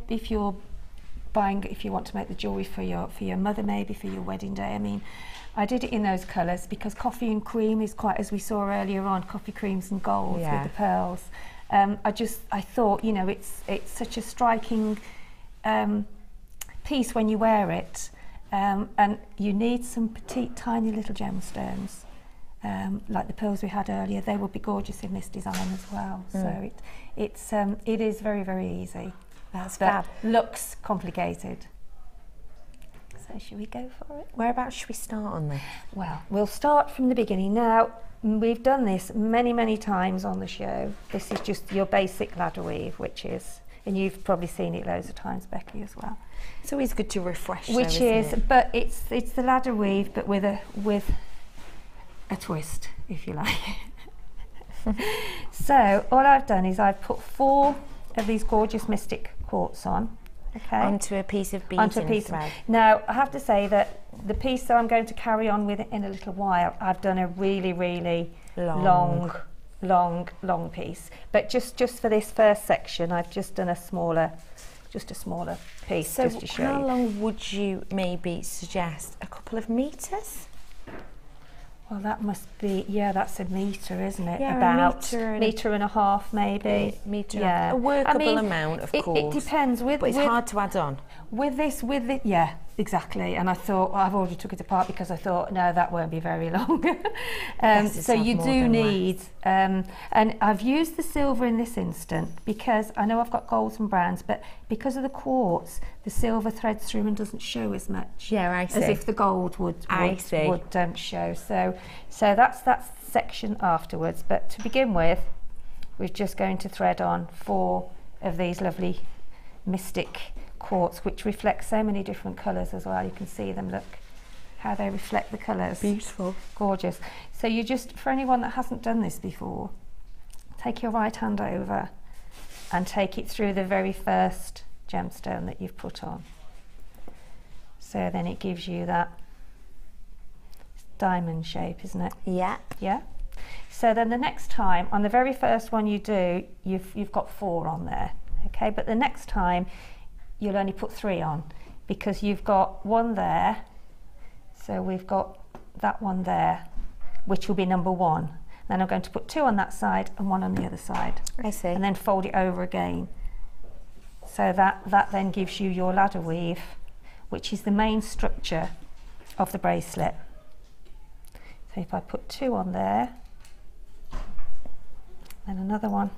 [SPEAKER 3] want to make the jewellery for your mother, maybe for your wedding day, I mean, I did it in those colours because coffee and cream is quite, as we saw earlier on, coffee creams and golds with the pearls. I thought, it's such a striking piece when you wear it, and you need some petite, tiny little gemstones. Like the pearls we had earlier, they would be gorgeous in this design as well. So it is very, very easy.
[SPEAKER 2] That's fab.
[SPEAKER 3] Looks complicated. So should we go for it?
[SPEAKER 2] Whereabouts should we start on this?
[SPEAKER 3] Well, we'll start from the beginning. Now, we've done this many, many times on the show. This is just your basic ladder weave, which is, and you've probably seen it loads of times, Becky, as well.
[SPEAKER 2] It's always good to refresh.
[SPEAKER 3] Which
[SPEAKER 2] though,
[SPEAKER 3] is,
[SPEAKER 2] isn't it?
[SPEAKER 3] but it's the ladder weave, but with a twist, if you like. So all I've done is I've put 4 of these gorgeous Mystic quartz on. Okay.
[SPEAKER 2] Onto a piece of beading thread.
[SPEAKER 3] Now I have to say that the piece that I'm going to carry on with in a little while, I've done a really, really long piece. But just for this first section, I've just done a smaller piece.
[SPEAKER 2] So
[SPEAKER 3] just to show
[SPEAKER 2] how
[SPEAKER 3] you.
[SPEAKER 2] long would you maybe suggest? A couple of meters?
[SPEAKER 3] Well, that must be, that's a metre, isn't it?
[SPEAKER 2] Yeah,
[SPEAKER 3] about
[SPEAKER 2] a
[SPEAKER 3] metre and a half, maybe.
[SPEAKER 2] Metre.
[SPEAKER 3] Yeah.
[SPEAKER 2] A workable amount, of course.
[SPEAKER 3] It depends.
[SPEAKER 2] But it's hard to add on.
[SPEAKER 3] With it, yeah, exactly. And I thought, I've already took it apart because I thought, no, that won't be very long. So you do need, and I've used the silver in this instant because I know I've got golds and browns, but because of the quartz, the silver threads through and doesn't show as much.
[SPEAKER 2] Yeah, I see.
[SPEAKER 3] As if the gold would show. So that's that section afterwards. But to begin with, we're just going to thread on 4 of these lovely Mystic quartz, which reflects so many different colours as well. You can see them, look how they reflect the colours.
[SPEAKER 2] Beautiful.
[SPEAKER 3] Gorgeous. So you just, for anyone that hasn't done this before, take your right hand over and take it through the very first gemstone that you've put on. So then it gives you that diamond shape, isn't it?
[SPEAKER 2] Yeah.
[SPEAKER 3] Yeah. So then the next time, on the very first one you do, you've got 4 on there, okay? But the next time, you'll only put 3 on because you've got 1 there. So we've got that one there, which will be number 1. Then I'm going to put 2 on that side and 1 on the other side.
[SPEAKER 2] I see.
[SPEAKER 3] And then fold it over again. So that then gives you your ladder weave, which is the main structure of the bracelet. So if I put 2 on there, then another one.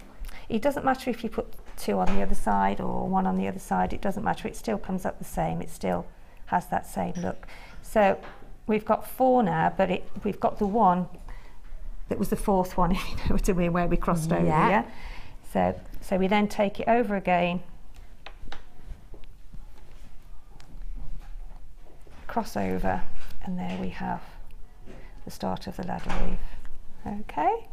[SPEAKER 3] It doesn't matter if you put 2 on the other side or 1 on the other side, it doesn't matter, it still comes up the same, it still has that same look. So we've got 4 now, but we've got the one that was the 4th one, if you know what I mean, where we crossed over, yeah? So So we then take it over again, cross over, and there we have the start of the ladder weave. Okay,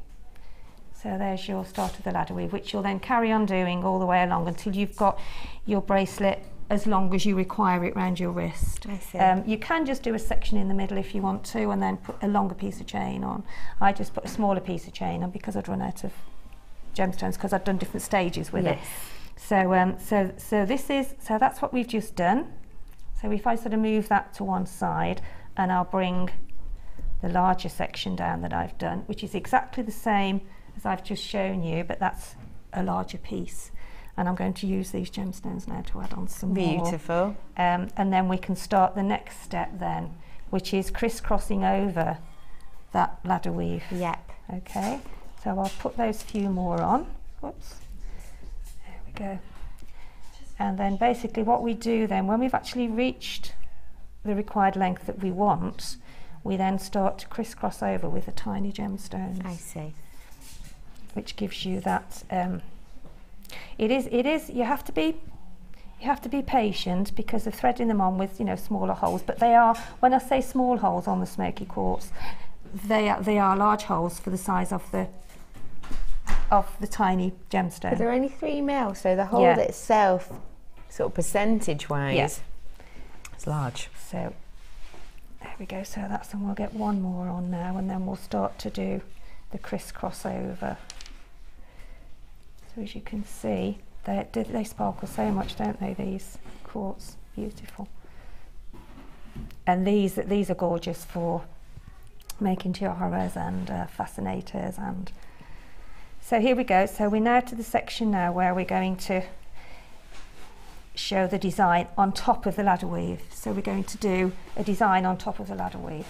[SPEAKER 3] so there's your start of the ladder weave, which you'll then carry on doing all the way along until you've got your bracelet as long as you require it around your wrist.
[SPEAKER 2] I see.
[SPEAKER 3] You can just do a section in the middle if you want to, and then put a longer piece of chain on. I just put a smaller piece of chain on because I'd run out of gemstones, because I've done different stages with it. So so that's what we've just done. So if I sort of move that to one side, and I'll bring the larger section down that I've done, which is exactly the same as I've just shown you, but that's a larger piece. And I'm going to use these gemstones now to add on some more.
[SPEAKER 2] Beautiful.
[SPEAKER 3] And then we can start the next step then, which is crisscrossing over that ladder weave.
[SPEAKER 2] Yep.
[SPEAKER 3] Okay, so I'll put those few more on. Whoops. There we go. And then basically what we do then, when we've actually reached the required length that we want, we then start to crisscross over with the tiny gemstones.
[SPEAKER 2] I see.
[SPEAKER 3] Which gives you that. It is. You have to be patient because of threading them on with, you know, smaller holes. But they are, when I say small holes on the smoky quartz, they are large holes for the size of the tiny gemstone.
[SPEAKER 2] But they're only 3 mil, so the hole itself, sort of percentage-wise, it's large.
[SPEAKER 3] So there we go. So that's, and we'll get one more on now, and then we'll start to do the crisscross over. So as you can see, they sparkle so much, don't they, these quartz? Beautiful. And these are gorgeous for making tiaras and fascinators. And so here we go. So we're now to the section now where we're going to show the design on top of the ladder weave. So we're going to do a design on top of the ladder weave.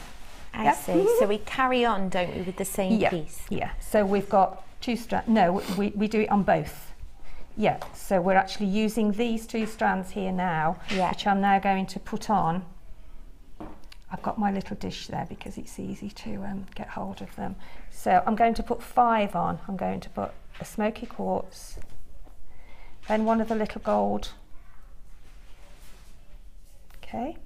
[SPEAKER 2] I see. So we carry on, don't we, with the same piece?
[SPEAKER 3] Yeah. So we've got 2 strands. No, we do it on both. Yeah. So we're actually using these 2 strands here now, which I'm now going to put on. I've got my little dish there because it's easy to get hold of them. So I'm going to put 5 on. I'm going to put a smoky quartz, then one of the little gold. Okay.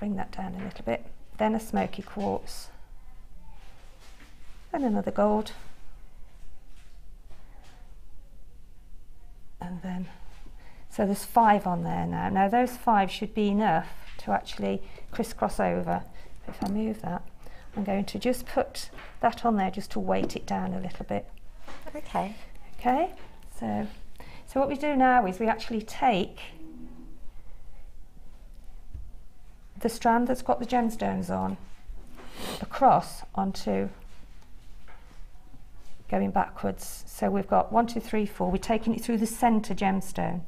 [SPEAKER 3] Bring that down a little bit. Then a smoky quartz, and another gold, and then, so there's 5 on there now. Now those 5 should be enough to actually crisscross over. If I move that, I'm going to just put that on there just to weight it down a little bit.
[SPEAKER 2] Okay.
[SPEAKER 3] Okay, so what we do now is we actually take the strand that's got the gemstones on across onto, going backwards. So we've got 1, 2, 3, 4. We're taking it through the centre gemstone.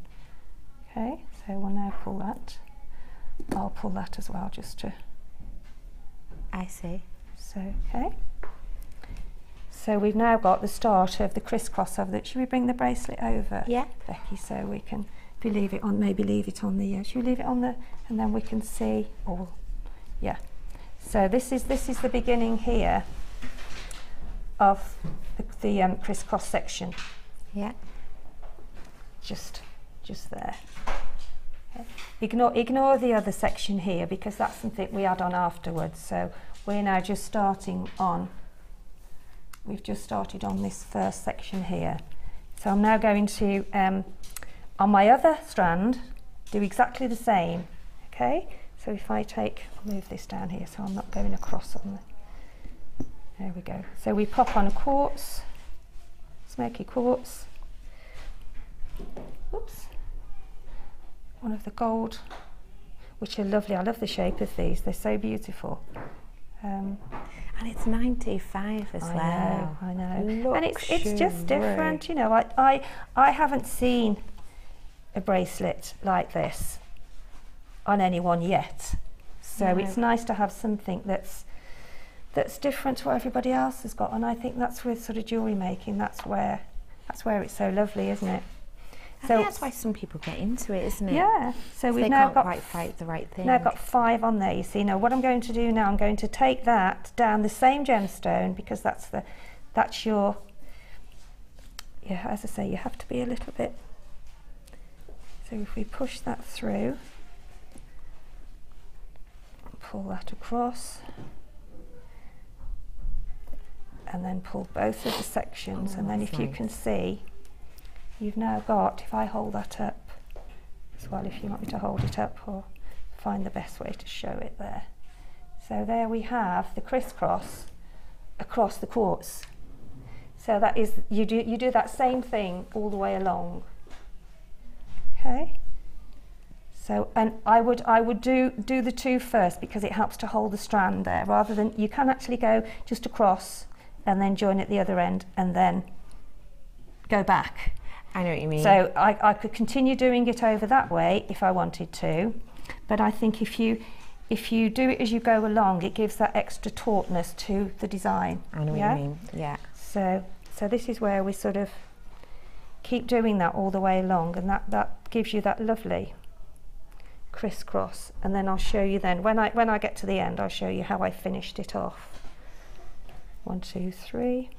[SPEAKER 3] Okay, so we'll now pull that. I'll pull that as well just to.
[SPEAKER 2] I see.
[SPEAKER 3] So, okay. So we've now got the start of the crisscross of that. Should we bring the bracelet over, Becky, so we can leave it on, maybe leave it on the, should we leave it on the, and then we can see all, So this is the beginning here of the crisscross section.
[SPEAKER 2] Yeah.
[SPEAKER 3] Just there. Okay. Ignore the other section here because that's something we add on afterwards. So we're now just starting on, we've just started on this first section here. So I'm now going to, on my other strand, do exactly the same, okay? So if I I'll move this down here so I'm not going across on there we go. So we pop on a quartz, smoky quartz, oops, one of the gold, which are lovely. I love the shape of these, they're so beautiful.
[SPEAKER 2] And it's 925 as well.
[SPEAKER 3] I know. And it's just different, you know. I haven't seen a bracelet like this on anyone yet, so it's nice to have something that's different to what everybody else has got. And I think that's with sort of jewellery making, that's where it's so lovely, isn't it?
[SPEAKER 2] I think that's why some people get into it, isn't it?
[SPEAKER 3] Yeah. So we've
[SPEAKER 2] they
[SPEAKER 3] now
[SPEAKER 2] can't
[SPEAKER 3] got
[SPEAKER 2] quite find the right thing.
[SPEAKER 3] Now got 5 on there. You see. Now what I'm going to do now, I'm going to take that down the same gemstone because that's your yeah, as I say, you have to be a little bit. So if we push that through, pull that across, and then pull both of the sections, and then if you can see, you've now got, if I hold that up as well, if you want me to hold it up or find the best way to show it there. So there we have the crisscross across the quartz. So that is, you do that same thing all the way along. Okay. So, and I would do the two first because it helps to hold the strand there, rather than, you can actually go just across and then join at the other end and then go back.
[SPEAKER 2] I know what you mean.
[SPEAKER 3] So I could continue doing it over that way if I wanted to, but I think if you do it as you go along, it gives that extra tautness to the design.
[SPEAKER 2] I know what you mean, yeah.
[SPEAKER 3] So this is where we sort of keep doing that all the way along, and that gives you that lovely crisscross. And then I'll show you then, when I get to the end, I'll show you how I finished it off. 1, 2, 3.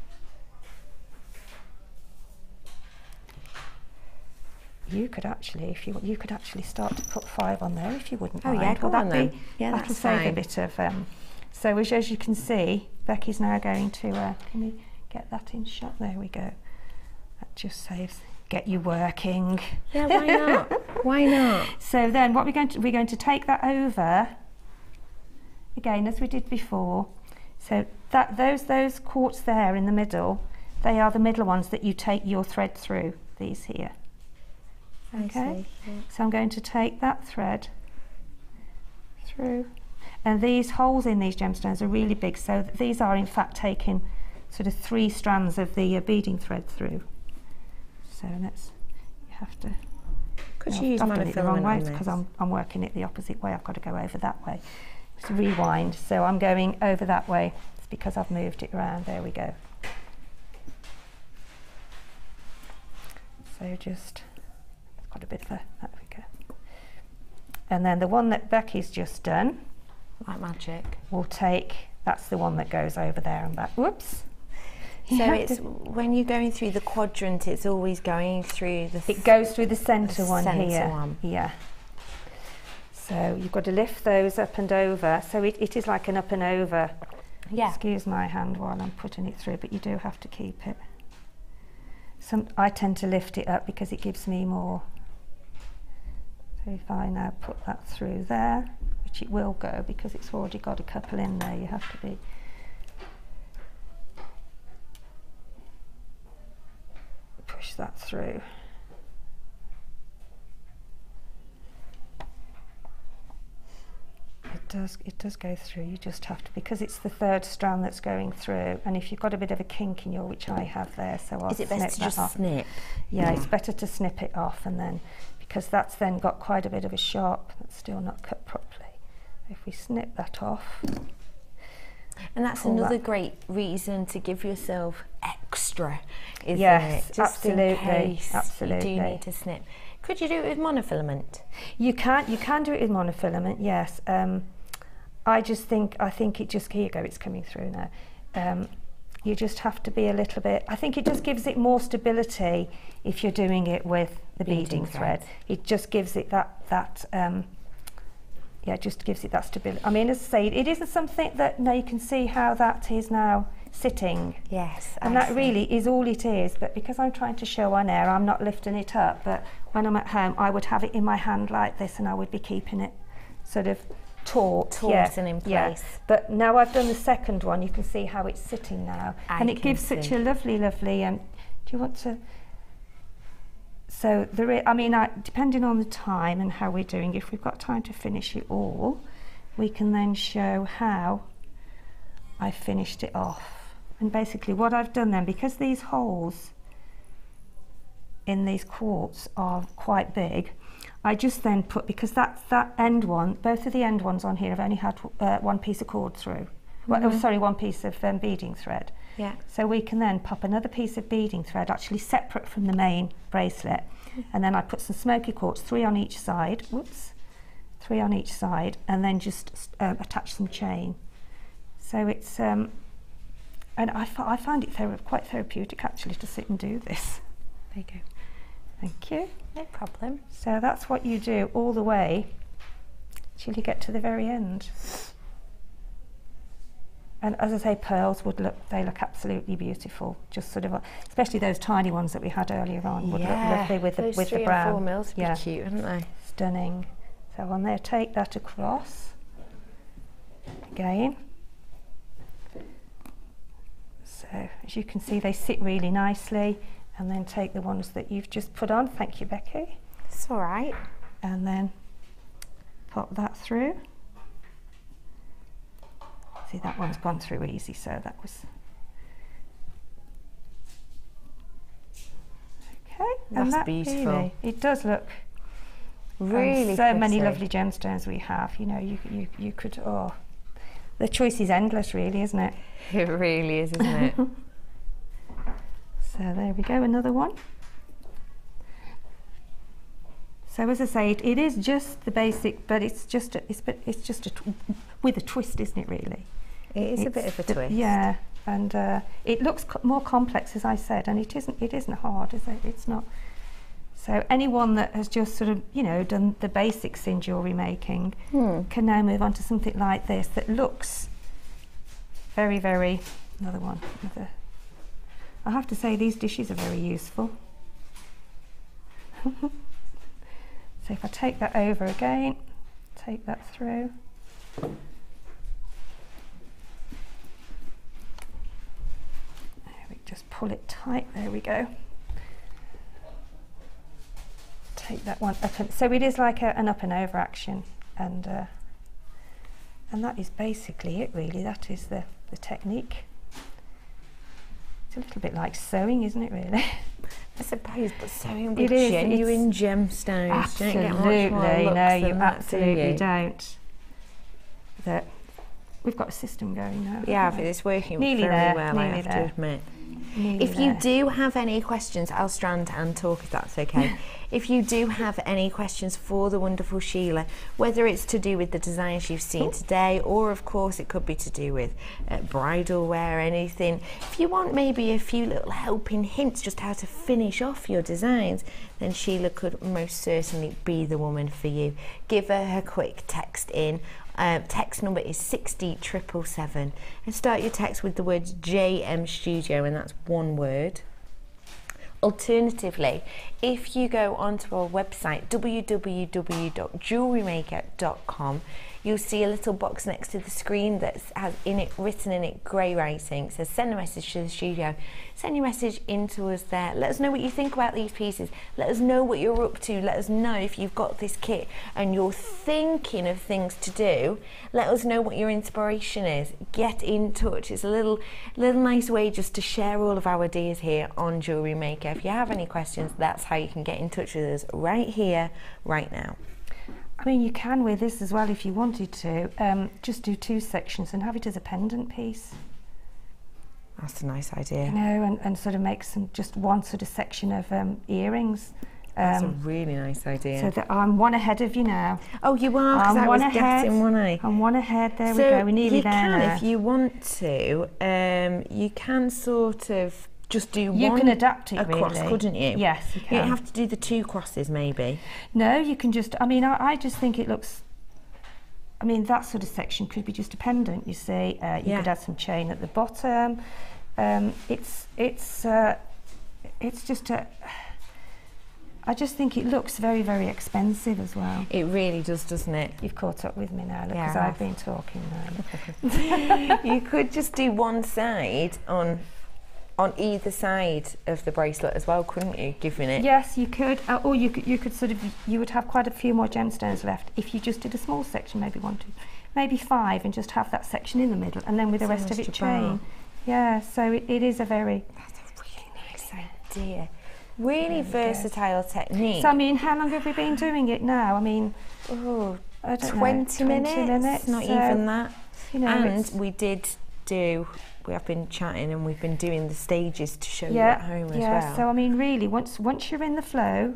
[SPEAKER 3] You could actually, if you could actually start to put 5 on there if you wouldn't mind.
[SPEAKER 2] Yeah, go on then. Yeah,
[SPEAKER 3] that'll
[SPEAKER 2] that's
[SPEAKER 3] save
[SPEAKER 2] fine.
[SPEAKER 3] a bit of. So as you can see, Becky's now going to. Can we get that in shot? There we go. That just saves. Get you working.
[SPEAKER 2] Yeah, why not? Why not?
[SPEAKER 3] So then, what we're going to take that over again as we did before. So that those quartz there in the middle, they are the middle ones that you take your thread through. These here. Okay, so I'm going to take that thread through, and these holes in these gemstones are really big, so these are in fact taking sort of 3 strands of the beading thread through. So you have to.
[SPEAKER 2] Could you use
[SPEAKER 3] I've done it the wrong way
[SPEAKER 2] monofilament on
[SPEAKER 3] because I'm working it the opposite way. I've got to go over that way. Just rewind. So I'm going over that way. It's because I've moved it around. There we go. So just. Got a bit of a, there we go. And then the one that Becky's just done,
[SPEAKER 2] like magic,
[SPEAKER 3] we'll take, that's the one that goes over there and back. Whoops.
[SPEAKER 2] So it's when you're going through the quadrant, it's always going through the.
[SPEAKER 3] It goes through the centre one here. Yeah. So you've got to lift those up and over. So it is like an up and over.
[SPEAKER 2] Yeah.
[SPEAKER 3] Excuse my hand while I'm putting it through, but you do have to keep it. I tend to lift it up because it gives me more. So if I now put that through there, which it will go because it's already got a couple in there, you have to be. Push that through. It does go through, you just have to, because it's the 3rd strand that's going through, and if you've got a bit of a kink in your, which I have there, so I'll snip that off. Is it best to just snip? Yeah, it's better to snip it off, and then, because that's then got quite a bit of a sharp, that's still not cut properly. If we snip that off.
[SPEAKER 2] And that's another great reason to give yourself extra, isn't
[SPEAKER 3] yes,
[SPEAKER 2] it? Just
[SPEAKER 3] absolutely,
[SPEAKER 2] in case
[SPEAKER 3] absolutely.
[SPEAKER 2] You do need to snip. Could you do it with monofilament? You
[SPEAKER 3] can do it with monofilament, yes. I think it just, here you go, it's coming through now. You just have to be a little bit, I think it just gives it more stability if you're doing it with the beading thread. It just gives it it just gives it that stability. I mean, as I say, it isn't something that, now you can see how that is now sitting.
[SPEAKER 2] Yes.
[SPEAKER 3] And that really is all it is, but because I'm trying to show on air, I'm not lifting it up, but when I'm at home, I would have it in my hand like this, and I would be keeping it sort of taut
[SPEAKER 2] and in place.
[SPEAKER 3] Yeah. But now I've done the second one, you can see how it's sitting now, and it gives such a lovely, do you want to? So I mean, depending on the time and how we're doing, if we've got time to finish it all, we can then show how I finished it off. And basically what I've done then, because these holes in these quartz are quite big, I just then put, because that end one, both of the end ones on here have only had 1 piece of cord through. Well, oh, sorry, 1 piece of beading thread.
[SPEAKER 2] Yeah.
[SPEAKER 3] So we can then pop another piece of beading thread, actually separate from the main bracelet, and then I put some smoky quartz, 3 on each side. Whoops, 3 on each side, and then just attach some chain. So it's and I find it quite therapeutic actually to sit and do this.
[SPEAKER 2] There you go.
[SPEAKER 3] Thank you.
[SPEAKER 2] No problem.
[SPEAKER 3] So that's what you do all the way till you get to the very end. And as I say, pearls would look, they look absolutely beautiful. Just sort of, especially those tiny ones that we had earlier on would look lovely with the
[SPEAKER 2] those 3
[SPEAKER 3] the brown.
[SPEAKER 2] and 4 mils would be cute, wouldn't they?
[SPEAKER 3] Stunning. So on there, take that across. Again. So as you can see, they sit really nicely. And then take the ones that you've just put on. Thank you, Becky.
[SPEAKER 2] It's all right.
[SPEAKER 3] And then pop that through. See, that one's gone through easy, so that was okay.
[SPEAKER 2] That's
[SPEAKER 3] and that
[SPEAKER 2] beautiful.
[SPEAKER 3] Really, it does look
[SPEAKER 2] really
[SPEAKER 3] so many
[SPEAKER 2] pretty.
[SPEAKER 3] lovely gemstones we have. You know, you could. Oh, the choice is endless, really, isn't it?
[SPEAKER 2] It really is, isn't it?
[SPEAKER 3] So there we go, another one. So as I say, it is just the basic, but it's just with a twist, isn't it? Really,
[SPEAKER 2] It is a bit of a twist.
[SPEAKER 3] Yeah, and it looks more complex, as I said, and it isn't hard, is it? It's not. So anyone that has just sort of, you know, done the basics in jewellery making can now move on to something like this that looks very, very. Another one. I have to say, these dishes are very useful. So if I take that over again, take that through. There we just pull it tight, there we go. Take that one up, and so it is like an up and over action, and that is basically it really. That is the technique. It's a little bit like sewing, isn't it, really?
[SPEAKER 2] I suppose, but sewing with
[SPEAKER 3] It is,
[SPEAKER 2] genuine gemstones.
[SPEAKER 3] Absolutely,
[SPEAKER 2] Don't get much more looks
[SPEAKER 3] no, you
[SPEAKER 2] than that,
[SPEAKER 3] absolutely
[SPEAKER 2] do you?
[SPEAKER 3] don't. That we've got a system going now.
[SPEAKER 2] Yeah,
[SPEAKER 3] haven't
[SPEAKER 2] but
[SPEAKER 3] we?
[SPEAKER 2] it's working
[SPEAKER 3] Nearly
[SPEAKER 2] very
[SPEAKER 3] there,
[SPEAKER 2] well, I
[SPEAKER 3] nearly
[SPEAKER 2] have to
[SPEAKER 3] there.
[SPEAKER 2] admit.
[SPEAKER 3] Nearly
[SPEAKER 2] If you
[SPEAKER 3] there.
[SPEAKER 2] do have any questions, I'll stand and talk if that's okay. If you do have any questions for the wonderful Sheila, whether it's to do with the designs you've seen today, or of course it could be to do with bridal wear, anything. If you want maybe a few little helping hints just how to finish off your designs, then Sheila could most certainly be the woman for you. Give her a quick text in. Text number is 60777 and start your text with the words JM Studio, and that's one word. Alternatively, if you go onto our website www.JewelleryMaker.com, you'll see a little box next to the screen that has written in it grey writing. It says send a message to the studio. Send your message into us there. Let us know what you think about these pieces. Let us know what you're up to. Let us know if you've got this kit and you're thinking of things to do. Let us know what your inspiration is. Get in touch. It's a little nice way just to share all of our ideas here on Jewellery Maker. If you have any questions, that's how you can get in touch with us right here, right now.
[SPEAKER 3] I mean, you can with this as well if you wanted to. Just do 2 sections and have it as a pendant piece.
[SPEAKER 2] That's a nice idea.
[SPEAKER 3] You know, and sort of make just one sort of section of earrings.
[SPEAKER 2] That's a really nice idea.
[SPEAKER 3] So that I'm one ahead of you now.
[SPEAKER 2] Oh, you are, because I was getting one eye.
[SPEAKER 3] I'm one ahead, there we go, we're nearly there now.
[SPEAKER 2] If you want to, you can sort of just do one.
[SPEAKER 3] You can adapt it
[SPEAKER 2] across,
[SPEAKER 3] really.
[SPEAKER 2] couldn't you?
[SPEAKER 3] Yes, you can.
[SPEAKER 2] You don't have to do the 2 crosses maybe.
[SPEAKER 3] No, you can just, I mean, I just think it looks, I mean, that sort of section could be just a pendant, you see. You could add some chain at the bottom. It's just a, I just think it looks very, very expensive as well.
[SPEAKER 2] It really does, doesn't it?
[SPEAKER 3] You've caught up with me now, because
[SPEAKER 2] Yeah,
[SPEAKER 3] I've been talking now.
[SPEAKER 2] You could just do one side on either side of the bracelet as well, couldn't you? Giving it.
[SPEAKER 3] Yes, you could, or you could sort of, you would have quite a few more gemstones left if you just did a small section, maybe 1, 2, maybe 5, and just have that section in the middle, and then with the rest of it chain. Yeah, so it is a very.
[SPEAKER 2] That's a really nice idea. Really versatile technique.
[SPEAKER 3] So I mean, how long have we been doing it now? I mean, I don't know,
[SPEAKER 2] 20 minutes, not
[SPEAKER 3] so,
[SPEAKER 2] even that.
[SPEAKER 3] You know,
[SPEAKER 2] and we have been chatting and we've been doing the stages to show you at home as well.
[SPEAKER 3] So I mean, really, once you're in the flow,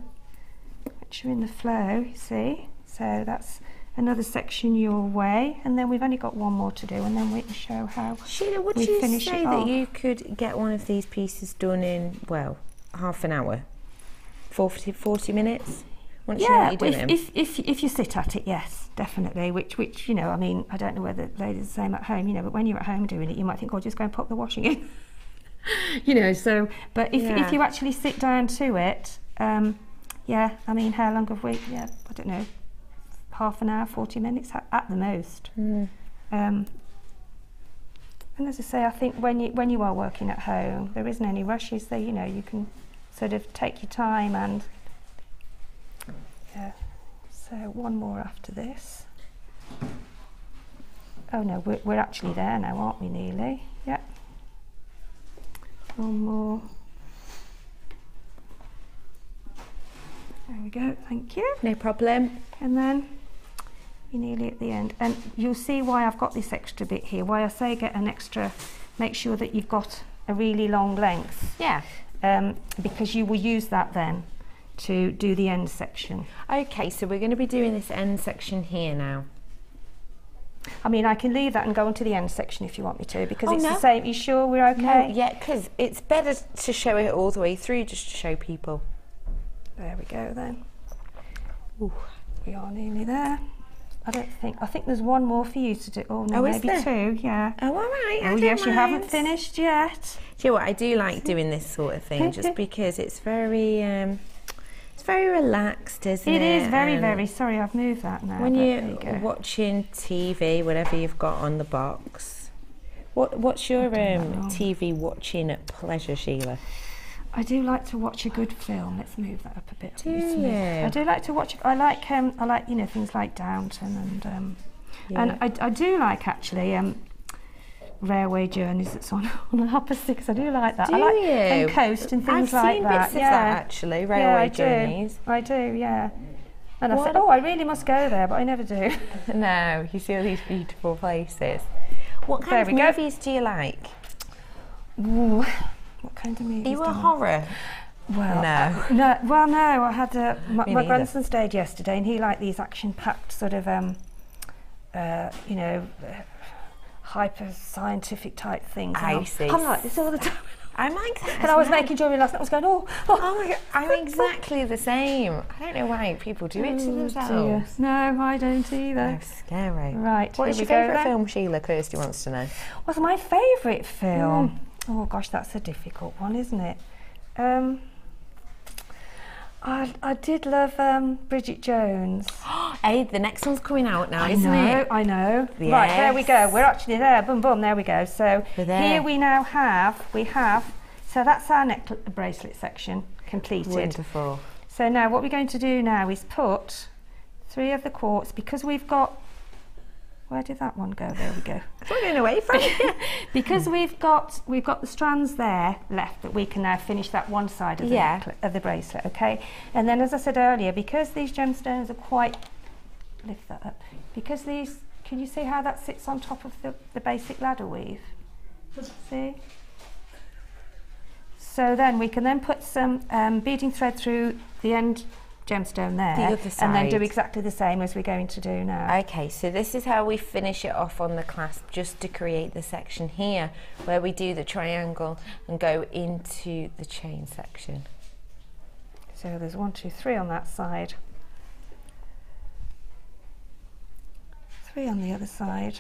[SPEAKER 3] you see, so that's another section your way, and then we've only got one more to do, and then we can show how
[SPEAKER 2] Sheila, would you say that you could get one of these pieces done in, well, half an hour? 40 minutes? Once you know what you're doing?
[SPEAKER 3] If you sit at it, yes, definitely. Which you know, I mean, I don't know whether ladies are the same at home, you know, but when you're at home doing it, you might think, oh, just go and pop the washing in. You know, so, but if you actually sit down to it, yeah, I mean, how long have we, I don't know, half an hour, 40 minutes at the most. And as I say, I think when you are working at home, there isn't any rushes, so, you know, you can sort of take your time and, so one more after this. Oh no, we're actually there now, aren't we, nearly? Yeah. One more. There we go, thank you.
[SPEAKER 2] No problem.
[SPEAKER 3] And then you're nearly at the end. And you'll see why I've got this extra bit here, why I say get an extra, make sure that you've got a really long length.
[SPEAKER 2] Yeah.
[SPEAKER 3] Because you will use that then to do the end section.
[SPEAKER 2] Okay, so we're going to be doing this end section here now.
[SPEAKER 3] I mean, I can leave that and go on to the end section if you want me to, because it's the same. You sure we're okay?
[SPEAKER 2] No, yeah, because it's better to show it all the way through, just to show people.
[SPEAKER 3] There we go then. Ooh, we are nearly there. I think there's one more for you to do. Oh no, maybe two, yeah.
[SPEAKER 2] Oh, all right.
[SPEAKER 3] Oh yes, you haven't finished yet.
[SPEAKER 2] Do you know what? I do like doing this sort of thing, just because it's very relaxed, isn't it?
[SPEAKER 3] It is very. Sorry, I've moved that now.
[SPEAKER 2] When you're watching TV, whatever you've got on the box, what's your TV watching pleasure, Sheila?
[SPEAKER 3] I do like to watch a good film. Let's move that up a bit.
[SPEAKER 2] Do you?
[SPEAKER 3] I do like to watch. I like you know, things like Downton and I do like actually railway journeys that's on Upper Six. I do like that.
[SPEAKER 2] Do
[SPEAKER 3] I like,
[SPEAKER 2] you?
[SPEAKER 3] And Coast and things like that.
[SPEAKER 2] I've seen bits of that actually. Railway journeys.
[SPEAKER 3] I do. Yeah. And I said, oh, I really must go there, but I never do.
[SPEAKER 2] No, you see all these beautiful places. What kind of movies do you like?
[SPEAKER 3] Ooh. What kind of movies?
[SPEAKER 2] Are you a horror?
[SPEAKER 3] Well, no. Well, no. I had my grandson stayed yesterday, and he liked these action-packed sort of, you know, hyper scientific type things.
[SPEAKER 2] I see.
[SPEAKER 3] I'm like this all the time.
[SPEAKER 2] I'm like that.
[SPEAKER 3] And I was making jewellery last night. I was going, oh my God,
[SPEAKER 2] I'm exactly the same. I don't know why people do it to themselves.
[SPEAKER 3] Dear. No, I don't either.
[SPEAKER 2] Oh, scary.
[SPEAKER 3] Right.
[SPEAKER 2] What's your favourite film, Sheila? Kirsty wants to know.
[SPEAKER 3] What's my favourite film? Oh gosh, that's a difficult one, isn't it? I did love Bridget Jones.
[SPEAKER 2] Hey, the next one's coming out now, isn't it?
[SPEAKER 3] I know.
[SPEAKER 2] Yes.
[SPEAKER 3] Right, there we go. We're actually there. Boom, boom, there we go. So here we now have, so that's our bracelet section completed.
[SPEAKER 2] Wonderful.
[SPEAKER 3] So now what we're going to do now is put 3 of the quartz, because we've got, where did that one go? There we go.
[SPEAKER 2] It's running away from you.
[SPEAKER 3] Because we've got the strands there left that we can now finish that one side of the bracelet, okay? And then, as I said earlier, because these gemstones are quite, lift that up, because these, can you see how that sits on top of the basic ladder weave? See? So then we can then put some beading thread through the end gemstone there,
[SPEAKER 2] the other side,
[SPEAKER 3] and then do exactly the same as we're going to do now.
[SPEAKER 2] Okay, so this is how we finish it off on the clasp, just to create the section here where we do the triangle and go into the chain section.
[SPEAKER 3] So there's 1, 2, 3 on that side, 3 on the other side.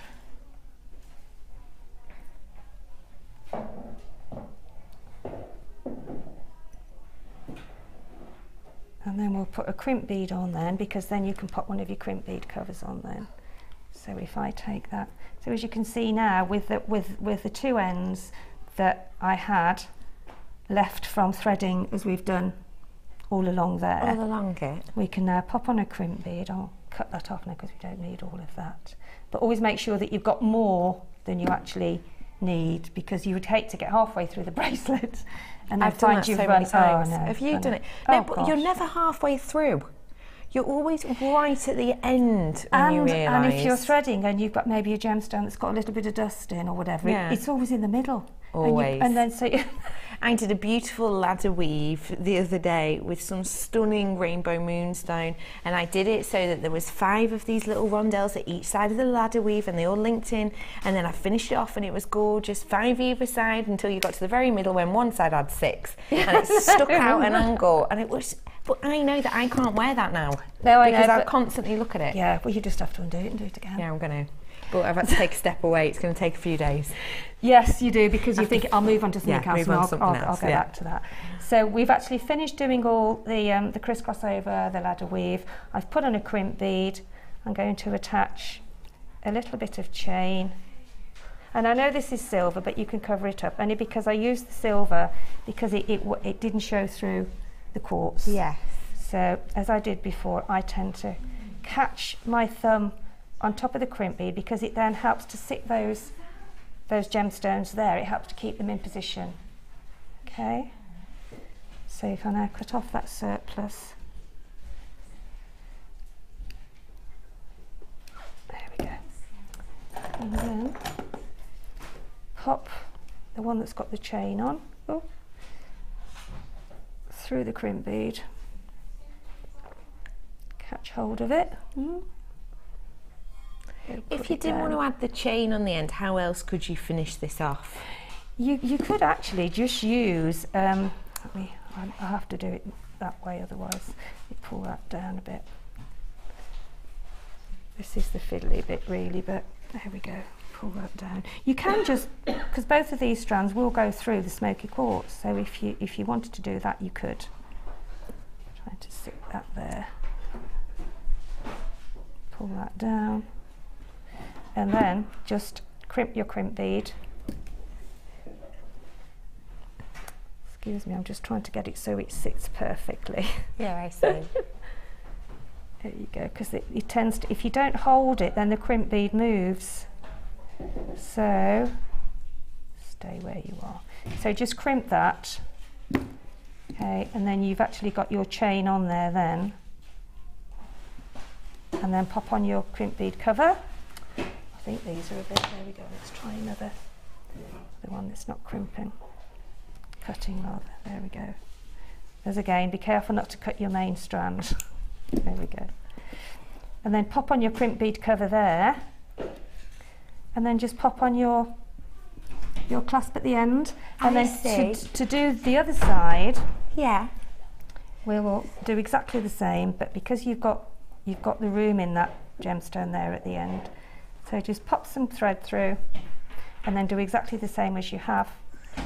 [SPEAKER 3] And then we'll put a crimp bead on then, because then you can pop one of your crimp bead covers on then. So if I take that, so as you can see now with the 2 ends that I had left from threading as we've done all along there.
[SPEAKER 2] All along it.
[SPEAKER 3] We can now pop on a crimp bead. I'll cut that off now because we don't need all of that. But always make sure that you've got more than you actually need, because you would hate to get halfway through the bracelet and then find you've run. Oh, no,
[SPEAKER 2] have you done it? No, but you're never halfway through. You're always right at the end when you realise.
[SPEAKER 3] And if you're threading and you've got maybe a gemstone that's got a little bit of dust in or whatever, it's always in the middle.
[SPEAKER 2] Always.
[SPEAKER 3] And then so
[SPEAKER 2] I did a beautiful ladder weave the other day with some stunning rainbow moonstone, and I did it so that there was 5 of these little rondelles at each side of the ladder weave, and they all linked in, and then I finished it off and it was gorgeous, 5 either side until you got to the very middle when one side had 6 and it stuck out an angle, and it was But I know that I can't wear that now.
[SPEAKER 3] No, I know.
[SPEAKER 2] Because I constantly look at it.
[SPEAKER 3] Yeah, well, you just have to undo it and do it again.
[SPEAKER 2] Yeah, I'm going to. But I've had to take a step away. It's going to take a few days.
[SPEAKER 3] Yes, you do, because you think I'll move on to something else,
[SPEAKER 2] move on to something
[SPEAKER 3] I'll
[SPEAKER 2] else,
[SPEAKER 3] go back to that. So we've actually finished doing all the crisscross over, the ladder weave. I've put on a crimp bead. I'm going to attach a little bit of chain. And I know this is silver, but you can cover it up, only because I used the silver because it didn't show through the quartz.
[SPEAKER 2] Yes.
[SPEAKER 3] So as I did before, I tend to catch my thumb on top of the crimp bead, because it then helps to sit those gemstones there. It helps to keep them in position. Okay. So if I now cut off that surplus, there we go. And then pop the one that's got the chain on through the crimp bead, catch hold of it.
[SPEAKER 2] If you didn't want to add the chain on the end, how else could you finish this off?
[SPEAKER 3] You could actually just use, I have to do it that way, otherwise you pull that down a bit. This is the fiddly bit really, but there we go, pull that down. You can just, because both of these strands will go through the smoky quartz, so if you wanted to do that, you could. Try to sit that there. Pull that down. And then just crimp your crimp bead. Excuse me, I'm just trying to get it so it sits perfectly.
[SPEAKER 2] Yeah, I see.
[SPEAKER 3] There you go, because it tends to, if you don't hold it, then the crimp bead moves. So stay where you are. So just crimp that. Okay, and then you've actually got your chain on there then. And then pop on your crimp bead cover. I think these are a bit, there we go, let's try another, the one that's not crimping, cutting rather, there we go. As again, be careful not to cut your main strand. There we go. And then pop on your crimp bead cover there, and then just pop on your clasp at the end. And then to do the other side,
[SPEAKER 2] yeah,
[SPEAKER 3] we will do exactly the same, but because you've got the room in that gemstone there at the end. So just pop some thread through and then do exactly the same as you have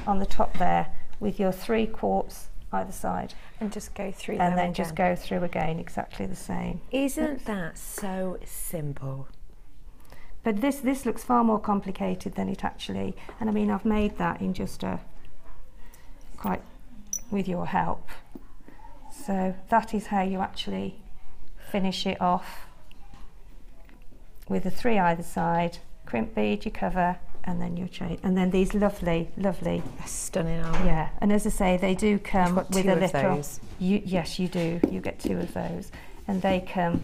[SPEAKER 3] on the top there with your 3 quartz either side.
[SPEAKER 2] And just go through
[SPEAKER 3] and then again. Just go through again exactly the same.
[SPEAKER 2] Isn't that so simple?
[SPEAKER 3] But this looks far more complicated than it actually, and I mean I've made that in just quite with your help. So that is how you actually finish it off, with the 3 either side, crimp bead, your cover, and then your chain, and then these lovely
[SPEAKER 2] stunning, aren't they?
[SPEAKER 3] Yeah, and as I say, they do come with a little
[SPEAKER 2] those.
[SPEAKER 3] Yes, you do, you get 2 of those, and they come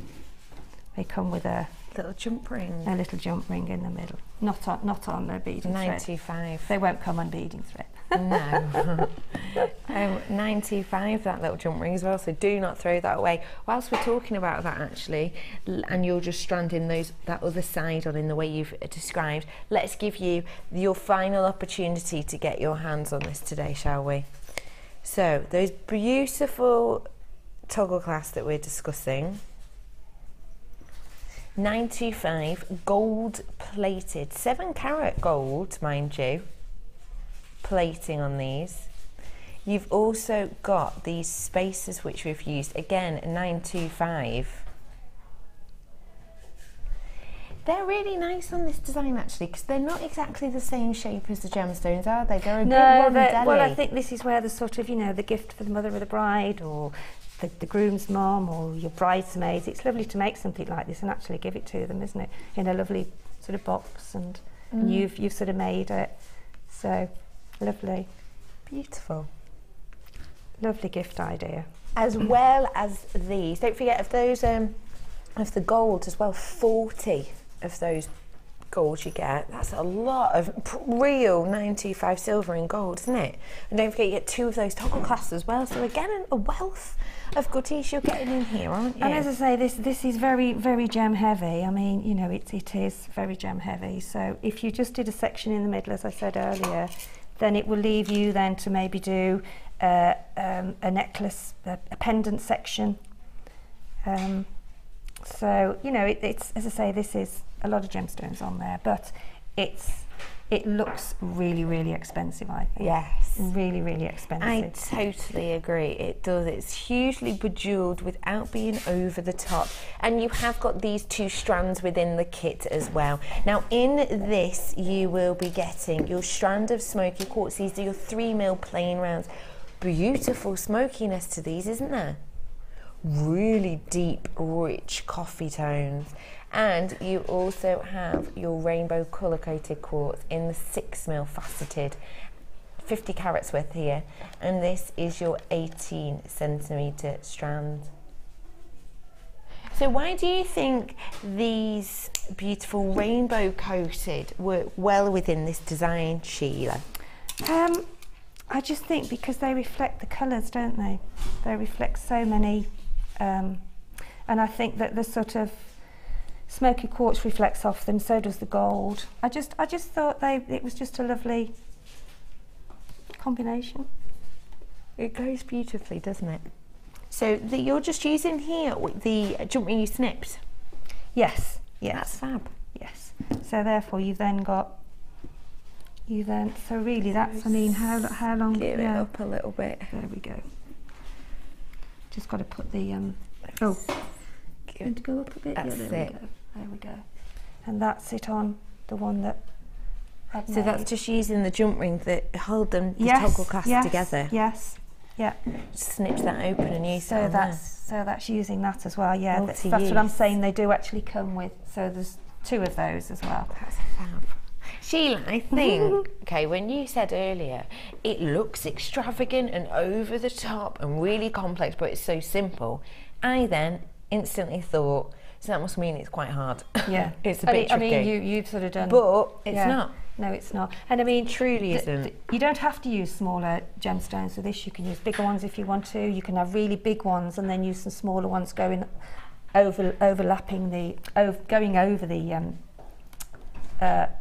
[SPEAKER 3] with a
[SPEAKER 2] little jump ring
[SPEAKER 3] in the middle, not on the beading
[SPEAKER 2] 95
[SPEAKER 3] thread. They won't come on beading thread.
[SPEAKER 2] No. 95, that little jump ring as well, so do not throw that away. Whilst we're talking about that actually, and you're just stranding that other side on in the way you've described, let's give you your final opportunity to get your hands on this today, shall we? So those beautiful toggle clasps that we're discussing, 925 gold plated, 7 carat gold, mind you, plating on these. You've also got these spacers which we've used, again 925. They're really nice on this design actually, because they're not exactly the same shape as the gemstones, are they? They're a bit rondelly.
[SPEAKER 3] Well, I think this is where the sort of, you know, the gift for the mother of the bride, or the groom's mum, or your bridesmaids, it's lovely to make something like this and actually give it to them, isn't it, in a lovely sort of box, and you've sort of made it. So lovely,
[SPEAKER 2] beautiful,
[SPEAKER 3] lovely gift idea.
[SPEAKER 2] As well as these, don't forget of those of the gold as well, 40 of those gold you get. That's a lot of real 925 silver and gold, isn't it? And don't forget you get 2 of those toggle clasps as well, so again a wealth of goodies you're getting in here, aren't you?
[SPEAKER 3] And as I say, this is very, very gem heavy. I mean, you know, it is very gem heavy, so if you just did a section in the middle, as I said earlier, then it will leave you then to maybe do a necklace, a pendant section. So, you know, it's, as I say, this is a lot of gemstones on there, but it looks really, really expensive, I think.
[SPEAKER 2] Yes.
[SPEAKER 3] Really, really expensive.
[SPEAKER 2] I totally agree. It does. It's hugely bejewelled without being over the top. And you have got these 2 strands within the kit as well. Now, in this, you will be getting your strand of smoky quartz. These are your 3mm plain rounds. Beautiful smokiness to these, isn't there? Really deep, rich coffee tones. And you also have your rainbow colour coated quartz in the 6mm faceted, 50 carats worth here, and this is your 18cm strand. So why do you think these beautiful rainbow coated work well within this design, Sheila?
[SPEAKER 3] I just think because they reflect the colours, don't they? They reflect so many, and I think that the sort of smoky quartz reflects off them, so does the gold. I just thought it was just a lovely combination.
[SPEAKER 2] It goes beautifully, doesn't it? So you're just using here the jump ring you snipped?
[SPEAKER 3] Yes, yes.
[SPEAKER 2] That's fab.
[SPEAKER 3] Yes. So therefore you've then got, so really that's, I mean, how long?
[SPEAKER 2] Gear it up a little bit.
[SPEAKER 3] There we go. Just got to put the, oh, going to go up a bit?
[SPEAKER 2] That's
[SPEAKER 3] yeah,
[SPEAKER 2] it.
[SPEAKER 3] There we go. And that's it on the one that I've
[SPEAKER 2] So
[SPEAKER 3] made.
[SPEAKER 2] that's just using the jump ring that hold them, the
[SPEAKER 3] Yes,
[SPEAKER 2] toggle clasp
[SPEAKER 3] yes,
[SPEAKER 2] together.
[SPEAKER 3] Yes, yeah.
[SPEAKER 2] Just snips that open and use
[SPEAKER 3] So
[SPEAKER 2] that on
[SPEAKER 3] that's using that as well. Yeah, that's what I'm
[SPEAKER 2] Multi-use.
[SPEAKER 3] saying. They do actually come with. So there's 2 of those as well.
[SPEAKER 2] That's fab. Sheila, I think, okay, when you said earlier, it looks extravagant and over the top and really complex, but it's so simple. I then instantly thought, so that must mean it's quite hard.
[SPEAKER 3] Yeah,
[SPEAKER 2] It's a bit tricky.
[SPEAKER 3] I mean, you've sort of done,
[SPEAKER 2] but it's
[SPEAKER 3] yeah.
[SPEAKER 2] not.
[SPEAKER 3] No, it's not. And I mean,
[SPEAKER 2] Truly isn't.
[SPEAKER 3] You don't have to use smaller gemstones for this. You can use bigger ones if you want to. You can have really big ones and then use some smaller ones going overlapping going over the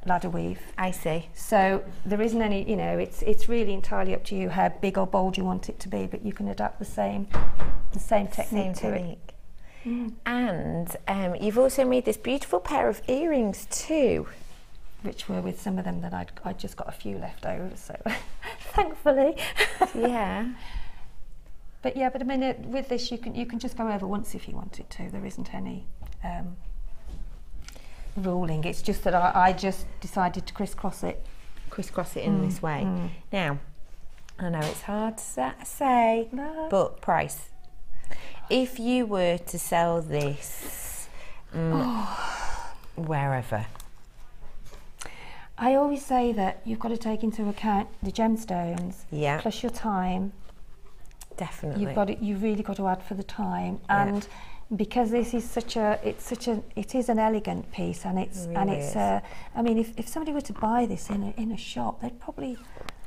[SPEAKER 3] ladder weave.
[SPEAKER 2] I see.
[SPEAKER 3] So there isn't any, you know, it's really entirely up to you how big or bold you want it to be, but you can adapt the same technique to it.
[SPEAKER 2] And you've also made this beautiful pair of earrings too.
[SPEAKER 3] Which were with some of them that I'd just got a few left over, so thankfully.
[SPEAKER 2] Yeah.
[SPEAKER 3] But yeah, but I mean, with this you can just go over once if you wanted to. There isn't any ruling. It's just that I just decided to crisscross it
[SPEAKER 2] in this way. Now, I know it's hard to say, but price. If you were to sell this wherever,
[SPEAKER 3] I always say that you've got to take into account the gemstones, plus your time.
[SPEAKER 2] Definitely.
[SPEAKER 3] You've really got to add for the time, and because this is it is an elegant piece, and it's I mean, if somebody were to buy this in a shop, they'd probably,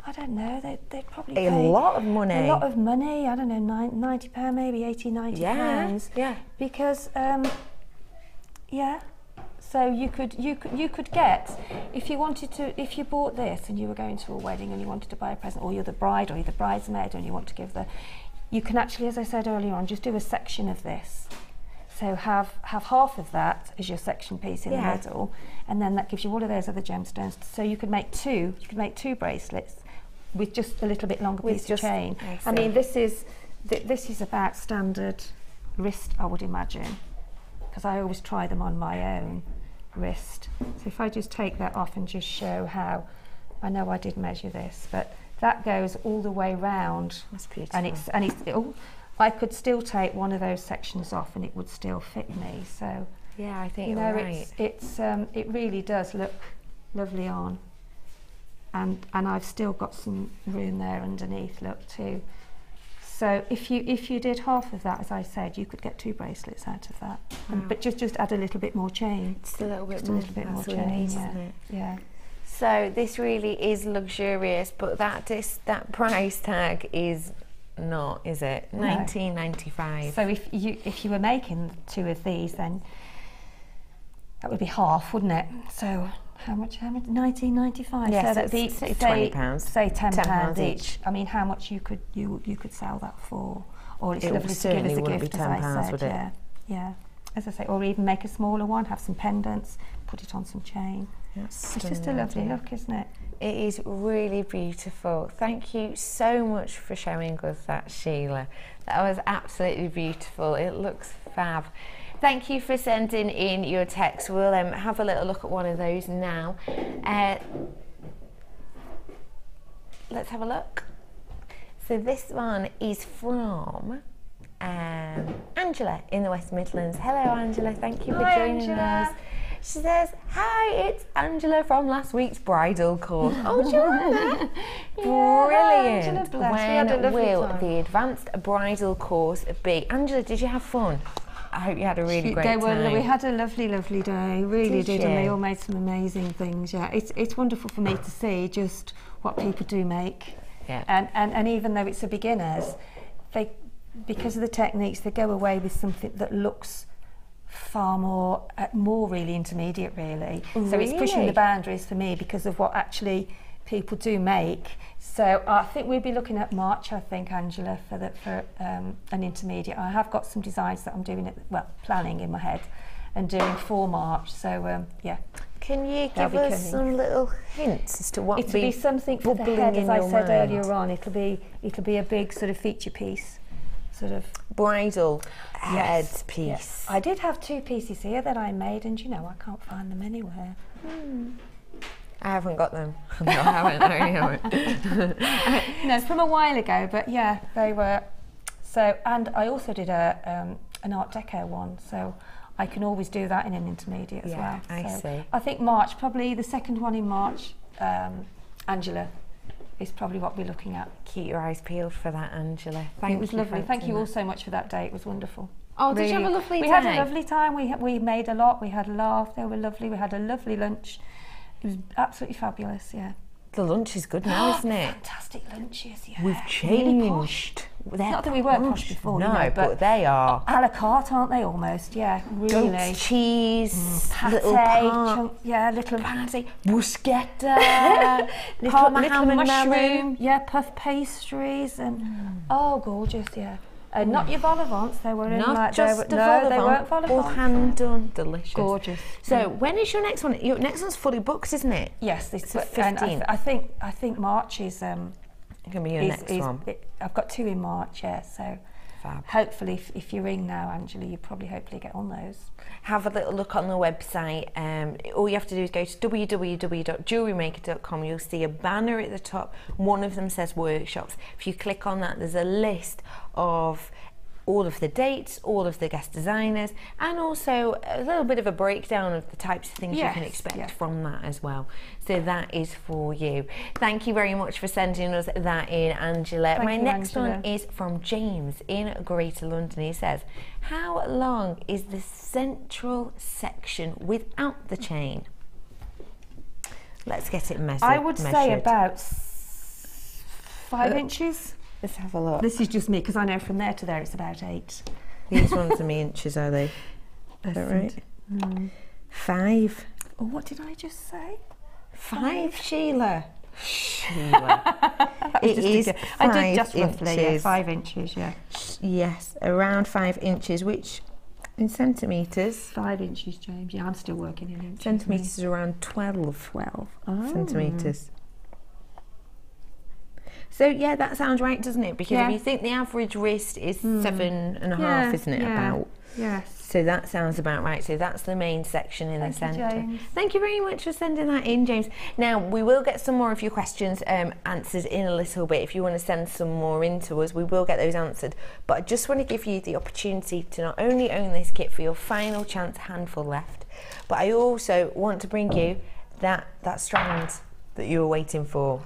[SPEAKER 3] I don't know, they'd probably pay
[SPEAKER 2] a lot of money.
[SPEAKER 3] A lot of money. I don't know, £90, maybe £80, £90.
[SPEAKER 2] Yeah.
[SPEAKER 3] Because so you could get, if you wanted to, if you bought this and you were going to a wedding and you wanted to buy a present, or you're the bride or you're the bridesmaid and you want to give you can actually, as I said earlier on, just do a section of this. So have half of that as your section piece in the middle, and then that gives you all of those other gemstones. So you could make two bracelets with just a little bit longer piece of chain. I mean, this is about standard wrist, I would imagine, because I always try them on my own wrist. So if I just take that off and just show how, I know I did measure this, but that goes all the way round.
[SPEAKER 2] That's beautiful.
[SPEAKER 3] And it's I could still take one of those sections off and it would still fit me. So
[SPEAKER 2] yeah, I think
[SPEAKER 3] you know,
[SPEAKER 2] you're right.
[SPEAKER 3] it really does look lovely on, and I've still got some room there underneath, look, too. So if you did half of that, as I said, you could get 2 bracelets out of that. But just add a little bit more chain.
[SPEAKER 2] Just a little bit more
[SPEAKER 3] chain.
[SPEAKER 2] isn't it?
[SPEAKER 3] Yeah.
[SPEAKER 2] So this really is luxurious, but that price tag is not, is it?
[SPEAKER 3] No.
[SPEAKER 2] $19.95.
[SPEAKER 3] So if you were making 2 of these, then that would be half, wouldn't it? So How much? 19.95.
[SPEAKER 2] Yes,
[SPEAKER 3] so that'd be
[SPEAKER 2] say £20.
[SPEAKER 3] Say £10
[SPEAKER 2] each.
[SPEAKER 3] each. I mean, how much you could sell that for? Or it's
[SPEAKER 2] It
[SPEAKER 3] lovely to give
[SPEAKER 2] certainly
[SPEAKER 3] as a
[SPEAKER 2] wouldn't
[SPEAKER 3] gift,
[SPEAKER 2] be
[SPEAKER 3] as I
[SPEAKER 2] £10,
[SPEAKER 3] said.
[SPEAKER 2] would it?
[SPEAKER 3] Yeah, yeah. As I say, or even make a smaller one, have some pendants, put it on some chain.
[SPEAKER 2] That's
[SPEAKER 3] It's just a lovely look, isn't it?
[SPEAKER 2] It is really beautiful. Thank you so much for showing us that, Sheila. That was absolutely beautiful. It looks fab. Thank you for sending in your text. We'll have a little look at one of those now. Let's have a look. So this one is from Angela in the West Midlands. Hello, Angela. Thank you for joining us. She says, hi, it's Angela from last week's bridal course. Oh, Joanna. Brilliant.
[SPEAKER 3] Angela, bless.
[SPEAKER 2] When will the advanced bridal course be? Angela, did you have fun? I hope you had a really great time.
[SPEAKER 3] We had a lovely, lovely day. Really did, and
[SPEAKER 2] you?
[SPEAKER 3] they all made some amazing things. Yeah, it's wonderful for me to see just what people do make.
[SPEAKER 2] Yeah.
[SPEAKER 3] And even though it's a beginners, because of the techniques, they go away with something that looks far more really intermediate, really. So it's pushing the boundaries for me because of what actually people do make. So I think we'll be looking at March, I think, Angela, for an intermediate. I have got some designs that I'm doing, planning in my head and doing for March. So yeah.
[SPEAKER 2] Can you give us some little hints as to what
[SPEAKER 3] it'll be something for the head, as I said earlier on. It'll be a big sort of feature piece, sort of
[SPEAKER 2] bridal head piece.
[SPEAKER 3] Yes. I did have 2 pieces here that I made, and you know, I can't find them anywhere.
[SPEAKER 2] I haven't got them. No, I haven't.
[SPEAKER 3] No, it's from a while ago, but yeah, they were. So, and I also did an Art Deco one, so I can always do that in an intermediate as well.
[SPEAKER 2] I see.
[SPEAKER 3] I think March, probably the second one in March, Angela, is probably what we're looking at.
[SPEAKER 2] Keep your eyes peeled for that, Angela. Thank you.
[SPEAKER 3] It was lovely. Thank you all so much for that day. It was wonderful.
[SPEAKER 2] Oh, did you have a lovely day?
[SPEAKER 3] We had a lovely time. We made a lot. We had a laugh. They were lovely. We had a lovely lunch. It was absolutely fabulous, yeah.
[SPEAKER 2] The lunch is good now, isn't it?
[SPEAKER 3] Fantastic lunches, yeah.
[SPEAKER 2] We've changed.
[SPEAKER 3] Not that we weren't posh before,
[SPEAKER 2] no,
[SPEAKER 3] you know,
[SPEAKER 2] but they are.
[SPEAKER 3] A la carte, aren't they, almost? Yeah, really.
[SPEAKER 2] Goat cheese,
[SPEAKER 3] pate,
[SPEAKER 2] little
[SPEAKER 3] little
[SPEAKER 2] pate, bruschetta,
[SPEAKER 3] little
[SPEAKER 2] mushroom.
[SPEAKER 3] melon. Yeah, puff pastries and oh, gorgeous, yeah. Not your vol au vents, they were in
[SPEAKER 2] Not
[SPEAKER 3] like
[SPEAKER 2] just
[SPEAKER 3] they
[SPEAKER 2] vol
[SPEAKER 3] weren't
[SPEAKER 2] au vents,
[SPEAKER 3] vol au
[SPEAKER 2] all
[SPEAKER 3] vents.
[SPEAKER 2] hand done, delicious.
[SPEAKER 3] Gorgeous.
[SPEAKER 2] So when is your next one? Your next one's fully booked, isn't it?
[SPEAKER 3] Yes,
[SPEAKER 2] it's the 15th.
[SPEAKER 3] And I think March is
[SPEAKER 2] going to be your next one.
[SPEAKER 3] I've got 2 in March, yeah. So
[SPEAKER 2] fab.
[SPEAKER 3] Hopefully, if you ring now, Angela, you probably hopefully get on those.
[SPEAKER 2] Have a little look on the website. All you have to do is go to www.jewellerymaker.com. You'll see a banner at the top. One of them says workshops. If you click on that, there's a list of all of the dates, all of the guest designers, and also a little bit of a breakdown of the types of things you can expect from that as well. So that is for you. Thank you very much for sending us that in, Angela. My next one is from James in Greater London. He says, how long is the central section without the chain? Let's get it measured.
[SPEAKER 3] I would say about 5 inches.
[SPEAKER 2] Let's have a look.
[SPEAKER 3] This is just me, because I know from there to there it's about 8.
[SPEAKER 2] These ones are me inches, are they? Is that right? 5.
[SPEAKER 3] Oh, what did I just say?
[SPEAKER 2] 5, Sheila. It is 5
[SPEAKER 3] I did just roughly,
[SPEAKER 2] inches.
[SPEAKER 3] yeah, 5 inches, yeah.
[SPEAKER 2] Yes, around 5 inches, which in centimetres.
[SPEAKER 3] 5 inches, James. Yeah, I'm still working in inches.
[SPEAKER 2] Centimetres is around 12 centimetres. So yeah, that sounds right, doesn't it? Because if you think the average wrist is 7.5, isn't it, about?
[SPEAKER 3] Yes.
[SPEAKER 2] So that sounds about right. So that's the main section in the centre.
[SPEAKER 3] James.
[SPEAKER 2] Thank you very much for sending that in, James. Now, we will get some more of your questions answered in a little bit. If you want to send some more in to us, we will get those answered. But I just want to give you the opportunity to not only own this kit for your final chance, handful left, but I also want to bring you that strand that you were waiting for,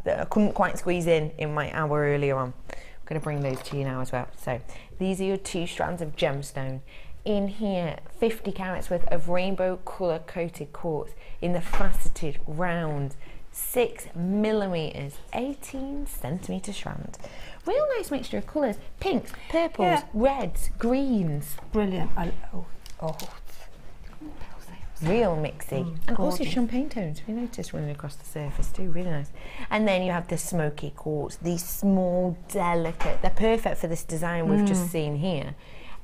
[SPEAKER 2] that I couldn't quite squeeze in my hour earlier on. I'm going to bring those to you now as well. So these are your 2 strands of gemstone. In here, 50 carats worth of rainbow colour coated quartz in the faceted round 6mm 18 centimetre strand. Real nice mixture of colours: pinks, purples, reds, greens.
[SPEAKER 3] Brilliant.
[SPEAKER 2] Real mixy. And also champagne tones, we noticed running across the surface too, really nice. And then you have the smoky quartz, these small, delicate, they're perfect for this design we've just seen here.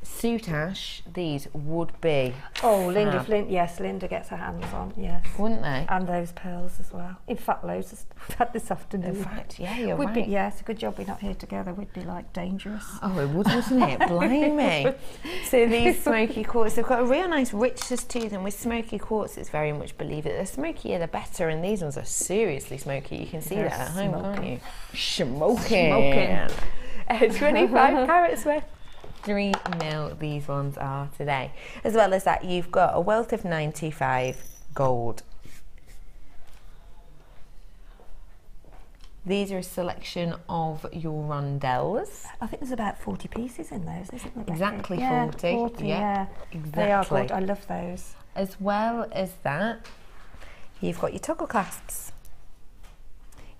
[SPEAKER 2] Soot ash, these would be
[SPEAKER 3] Linda
[SPEAKER 2] fab.
[SPEAKER 3] Flint, yes, Linda gets her hands on, yes.
[SPEAKER 2] Wouldn't they?
[SPEAKER 3] And those pearls as well. In fact, loads of stuff we've had this afternoon.
[SPEAKER 2] In fact, yeah, you're
[SPEAKER 3] Would
[SPEAKER 2] right.
[SPEAKER 3] be, yeah, it's a good job we're not here together. We'd be like dangerous.
[SPEAKER 2] Oh, it would, wouldn't it? Blimey. So these smoky quartz, they've got a real nice richness to them. With smoky quartz, it's very much believe it. The smokier, the better, and these ones are seriously smoky. You can see
[SPEAKER 3] They're
[SPEAKER 2] that at home, can't
[SPEAKER 3] smoking.
[SPEAKER 2] you? Smoking. 25 carats worth. 3 mil these ones are today. As well as that, you've got a wealth of 95 gold. These are a selection of your rondelles.
[SPEAKER 3] I think there's about 40 pieces in those, isn't there, Becky?
[SPEAKER 2] Exactly
[SPEAKER 3] Yeah,
[SPEAKER 2] 40.
[SPEAKER 3] 40,
[SPEAKER 2] Yeah,
[SPEAKER 3] yeah.
[SPEAKER 2] exactly.
[SPEAKER 3] They are good. I love those.
[SPEAKER 2] As well as that, you've got your toggle clasps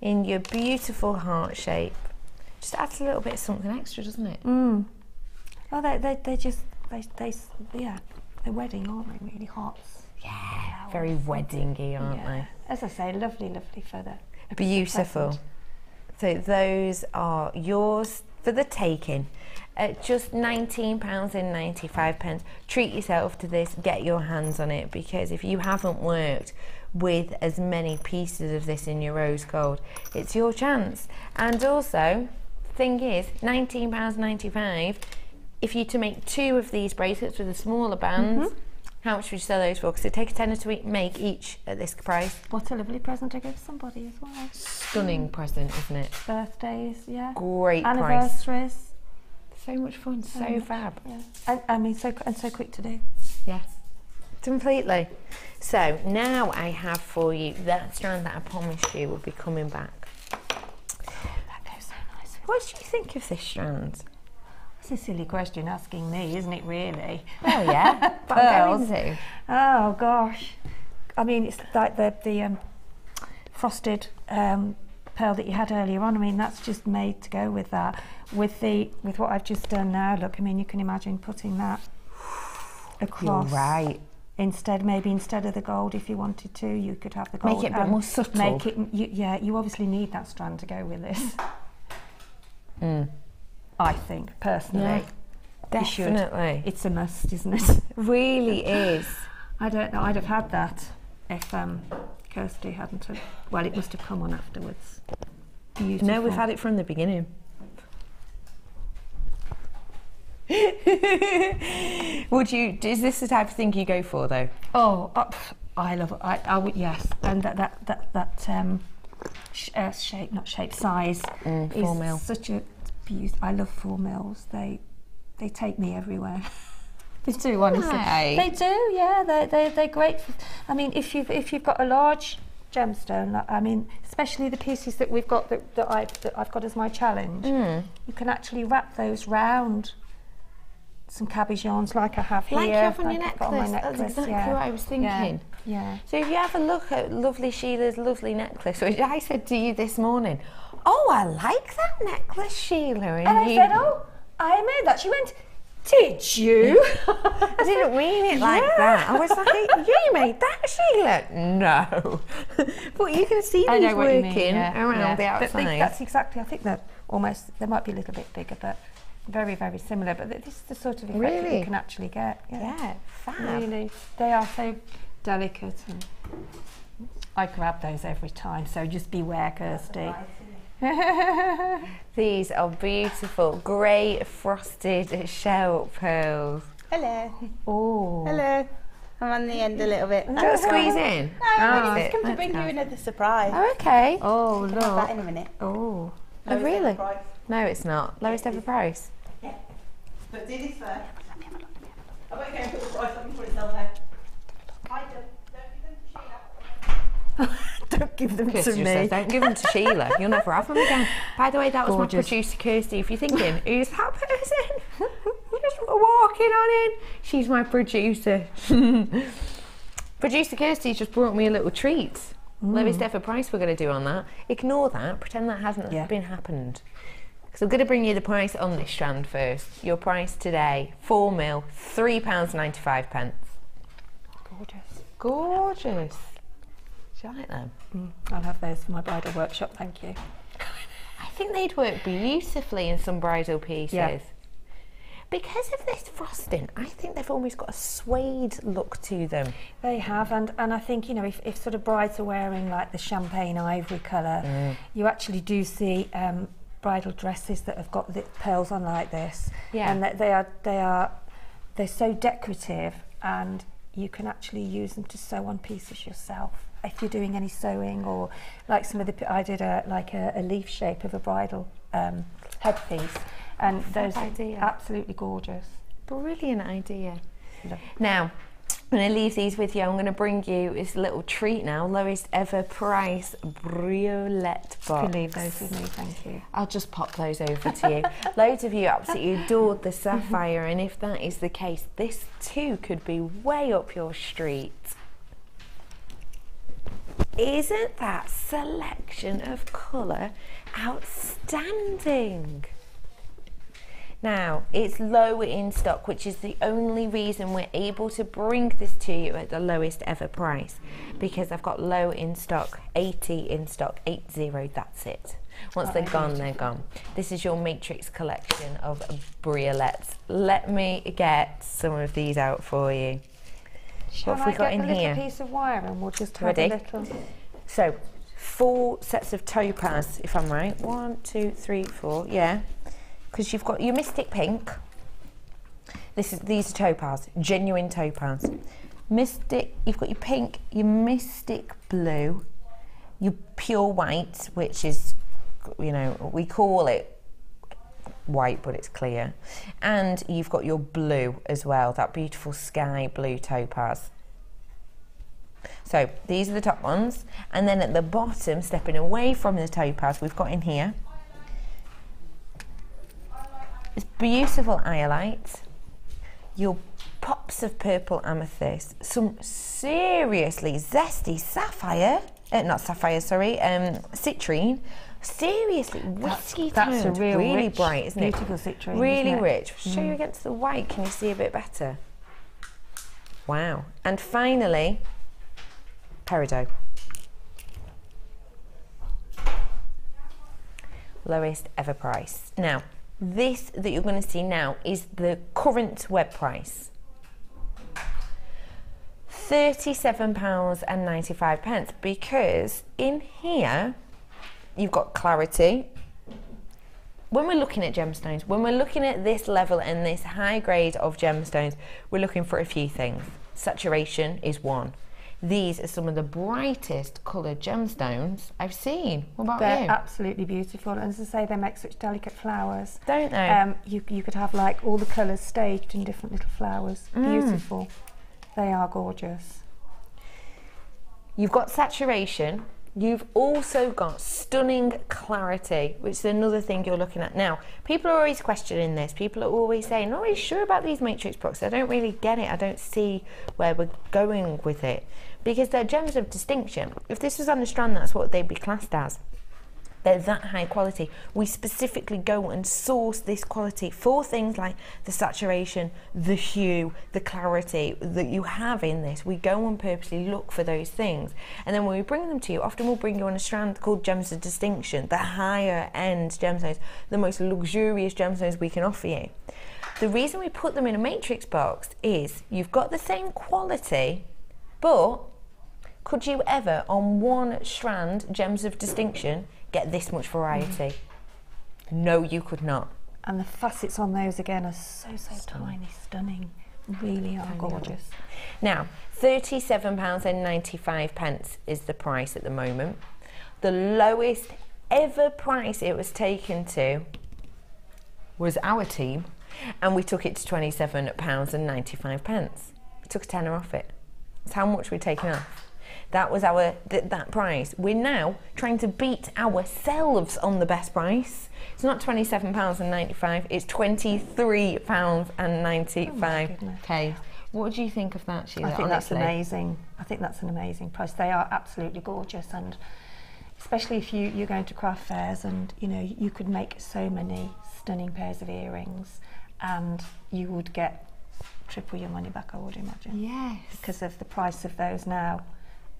[SPEAKER 2] in your beautiful heart shape. Just adds a little bit of something extra, doesn't it?
[SPEAKER 3] Oh, yeah, they're wedding, aren't they? Really hot.
[SPEAKER 2] Yeah, very weddingy, aren't
[SPEAKER 3] Yeah. As I say, lovely, lovely feather.
[SPEAKER 2] they? Beautiful. So those are yours for the taking at just £19.95. Treat yourself to this, get your hands on it, because if you haven't worked with as many pieces of this in your rose gold, it's your chance. And also, the thing is, £19.95, if you to make 2 of these bracelets with the smaller bands, how much would you sell those for? Because it takes a tenner to make each at this price.
[SPEAKER 3] What a lovely present to give somebody as well.
[SPEAKER 2] Stunning present, isn't it?
[SPEAKER 3] Birthdays, yeah.
[SPEAKER 2] Great price.
[SPEAKER 3] Anniversaries.
[SPEAKER 2] So much fun, so fab.
[SPEAKER 3] Yeah. I mean, so quick to do.
[SPEAKER 2] Yes, completely. So now I have for you that strand that I promised you would be coming back.
[SPEAKER 3] That goes so nice.
[SPEAKER 2] What do you think of this strand?
[SPEAKER 3] It's a silly question asking me, isn't it, really?
[SPEAKER 2] Oh yeah, but I'm going to.
[SPEAKER 3] Oh gosh. I mean, it's like the frosted pearl that you had earlier on. I mean, that's just made to go with that. With what I've just done now, look, I mean, you can imagine putting that across.
[SPEAKER 2] You're right.
[SPEAKER 3] Maybe instead of the gold, if you wanted to, you could have the gold.
[SPEAKER 2] Make it a bit more subtle.
[SPEAKER 3] Make it, you obviously need that strand to go with this. I think, personally.
[SPEAKER 2] Yeah,
[SPEAKER 3] You should.
[SPEAKER 2] definitely.
[SPEAKER 3] It's a must, isn't it?
[SPEAKER 2] Really is.
[SPEAKER 3] I don't know, I'd have had that if Kirsty hadn't have, well, it must have come on afterwards. Beautiful.
[SPEAKER 2] No, we've had it from the beginning. Is this the type of thing you go for though?
[SPEAKER 3] Oh, I love it. I would, yes. And that size
[SPEAKER 2] 4 mil.
[SPEAKER 3] is such a beauty. I love 4 mils. They take me everywhere. They do, honestly.
[SPEAKER 2] Hey.
[SPEAKER 3] They do, yeah. They're great. I mean, if you've got a large gemstone, I mean, especially the pieces that we've got that I've got as my challenge, you can actually wrap those round some cabochons like I have here.
[SPEAKER 2] Like you have on your
[SPEAKER 3] I've got on my
[SPEAKER 2] necklace. That's exactly
[SPEAKER 3] yeah.
[SPEAKER 2] what I was thinking.
[SPEAKER 3] Yeah.
[SPEAKER 2] So if you have a look at lovely Sheila's lovely necklace, which I said to you this morning, oh, I like that necklace, Sheila.
[SPEAKER 3] And I said, oh, I made that. She went, did you?
[SPEAKER 2] I didn't mean it like that. I was like, you made that, Sheila? No. But you can see
[SPEAKER 3] I
[SPEAKER 2] these
[SPEAKER 3] know what you
[SPEAKER 2] working
[SPEAKER 3] mean, yeah.
[SPEAKER 2] around the
[SPEAKER 3] But
[SPEAKER 2] outside.
[SPEAKER 3] that's exactly, I think that almost, they might be a little bit bigger, but very, very similar. But this is the sort of effect that
[SPEAKER 2] Really?
[SPEAKER 3] you can actually get.
[SPEAKER 2] Yeah, fab.
[SPEAKER 3] Really. They are so delicate, and I grab those every time, so just beware, Kirsty.
[SPEAKER 2] These are beautiful grey frosted shell pearls.
[SPEAKER 7] Hello.
[SPEAKER 3] Oh.
[SPEAKER 7] Hello. I'm on the end a little bit.
[SPEAKER 2] Do you want to squeeze in?
[SPEAKER 7] No, I just come to bring you another surprise.
[SPEAKER 2] Oh, okay.
[SPEAKER 3] Oh,
[SPEAKER 7] Have that
[SPEAKER 3] look.
[SPEAKER 7] in a minute.
[SPEAKER 3] Oh.
[SPEAKER 2] Oh, really? No, it's not. Lowest ever price.
[SPEAKER 7] But do this first. I won't go and put the price up before it's all there. I don't give them to Sheila.
[SPEAKER 3] Don't give them to
[SPEAKER 2] Kirsty just says,
[SPEAKER 3] me.
[SPEAKER 2] don't give them to Sheila. You'll never have them again. By the way, that was
[SPEAKER 3] Gorgeous.
[SPEAKER 2] my producer Kirsty. If you're thinking, who's that person? Just walking on in. She's my producer. Producer Kirsty's just brought me a little treat. Lowest ever price we're going to do on that. Ignore that. Pretend that hasn't been happened. So I'm going to bring you the price on this strand first. Your price today, 4 mil, £3.95.
[SPEAKER 3] Gorgeous.
[SPEAKER 2] Gorgeous. Do you like them?
[SPEAKER 3] I'll have those for my bridal workshop, thank you.
[SPEAKER 2] I think they'd work beautifully in some bridal pieces.
[SPEAKER 3] Yeah.
[SPEAKER 2] Because of this frosting, I think they've almost got a suede look to them.
[SPEAKER 3] They have, and I think, you know, if sort of brides are wearing like the champagne ivory colour, you actually do see bridal dresses that have got the pearls on like this.
[SPEAKER 2] Yeah.
[SPEAKER 3] And they're so decorative, and you can actually use them to sew on pieces yourself. If you're doing any sewing, or like some of the, I did a leaf shape of a bridal headpiece, and those are absolutely gorgeous.
[SPEAKER 2] Brilliant idea.
[SPEAKER 3] Lovely.
[SPEAKER 2] Now, I'm going to leave these with you. I'm going to bring you this little treat now, lowest ever price Briolette box.
[SPEAKER 3] You can leave those with me, thank you.
[SPEAKER 2] I'll just pop those over to you. Loads of you absolutely adored the Sapphire, and if that is the case, this too could be way up your street. Isn't that selection of colour outstanding? Now, it's low in stock, which is the only reason we're able to bring this to you at the lowest ever price, because I've got low in stock, 80 in stock, 80, that's it. Once they're gone, they're gone. This is your matrix collection of briolettes. Let me get some of these out for you. What have we got in here?
[SPEAKER 3] Shall I get a little piece of wire and we'll just have a little...
[SPEAKER 2] So, 4 sets of topaz, if I'm right. 1, 2, 3, 4, yeah. Because you've got your mystic pink. These are topaz, genuine topaz. Mystic, you've got your pink, your mystic blue, your pure white, which is, you know, we call it white, but it's clear. And you've got your blue as well, that beautiful sky blue topaz. So these are the top ones. And then at the bottom, stepping away from the topaz, we've got in here this beautiful iolite, your pops of purple amethyst, some seriously zesty sapphire, not sapphire, sorry, citrine. Seriously, whiskey
[SPEAKER 3] that's
[SPEAKER 2] toned,
[SPEAKER 3] a really rich,
[SPEAKER 2] bright, isn't it?
[SPEAKER 3] Beautiful citrine,
[SPEAKER 2] really
[SPEAKER 3] isn't it?
[SPEAKER 2] rich. Show you against the white, can you see a bit better? Wow. And finally, peridot. Lowest ever price. Now, this that you're going to see now is the current web price. £37.95, because in here you've got clarity. When we're looking at gemstones, when we're looking at this level and this high grade of gemstones, we're looking for a few things. Saturation is one. These are some of the brightest coloured gemstones I've seen. What about
[SPEAKER 3] They're
[SPEAKER 2] you?
[SPEAKER 3] absolutely beautiful, and as I say, they make such delicate flowers.
[SPEAKER 2] Don't they?
[SPEAKER 3] You could have like all the colours staged in different little flowers. Beautiful. They are gorgeous.
[SPEAKER 2] You've got saturation. You've also got stunning clarity, which is another thing you're looking at. Now, people are always questioning this. People are always saying, "Oh, are you sure about these matrix boxes? I don't really get it. I don't see where we're going with it." Because they're gems of distinction. If this was on the strand, that's what they'd be classed as. They're that high quality. We specifically go and source this quality for things like the saturation, the hue, the clarity that you have in this. We go and purposely look for those things. And then when we bring them to you, often we'll bring you on a strand called Gems of Distinction, the higher end gemstones, the most luxurious gemstones we can offer you. The reason we put them in a matrix box is you've got the same quality, but could you ever, on one strand, Gems of Distinction, get this much variety? No, you could not.
[SPEAKER 3] And the facets on those again are so tiny, stunning. Really are gorgeous.
[SPEAKER 2] Now, £37.95 is the price at the moment. The lowest ever price it was taken to was our team, and we took it to £27.95. We took a tenner off it. That's how much we'd taken off. That was our that price. We're now trying to beat ourselves on the best price. It's not £27.95, it's £23.95. What do you think of that, Sheila?
[SPEAKER 3] I think
[SPEAKER 2] honestly?
[SPEAKER 3] that's amazing. I think that's an amazing price. They are absolutely gorgeous, and especially if you're going to craft fairs, and you know, you could make so many stunning pairs of earrings, and you would get triple your money back, I would imagine.
[SPEAKER 2] Yes.
[SPEAKER 3] Because of the price of those now.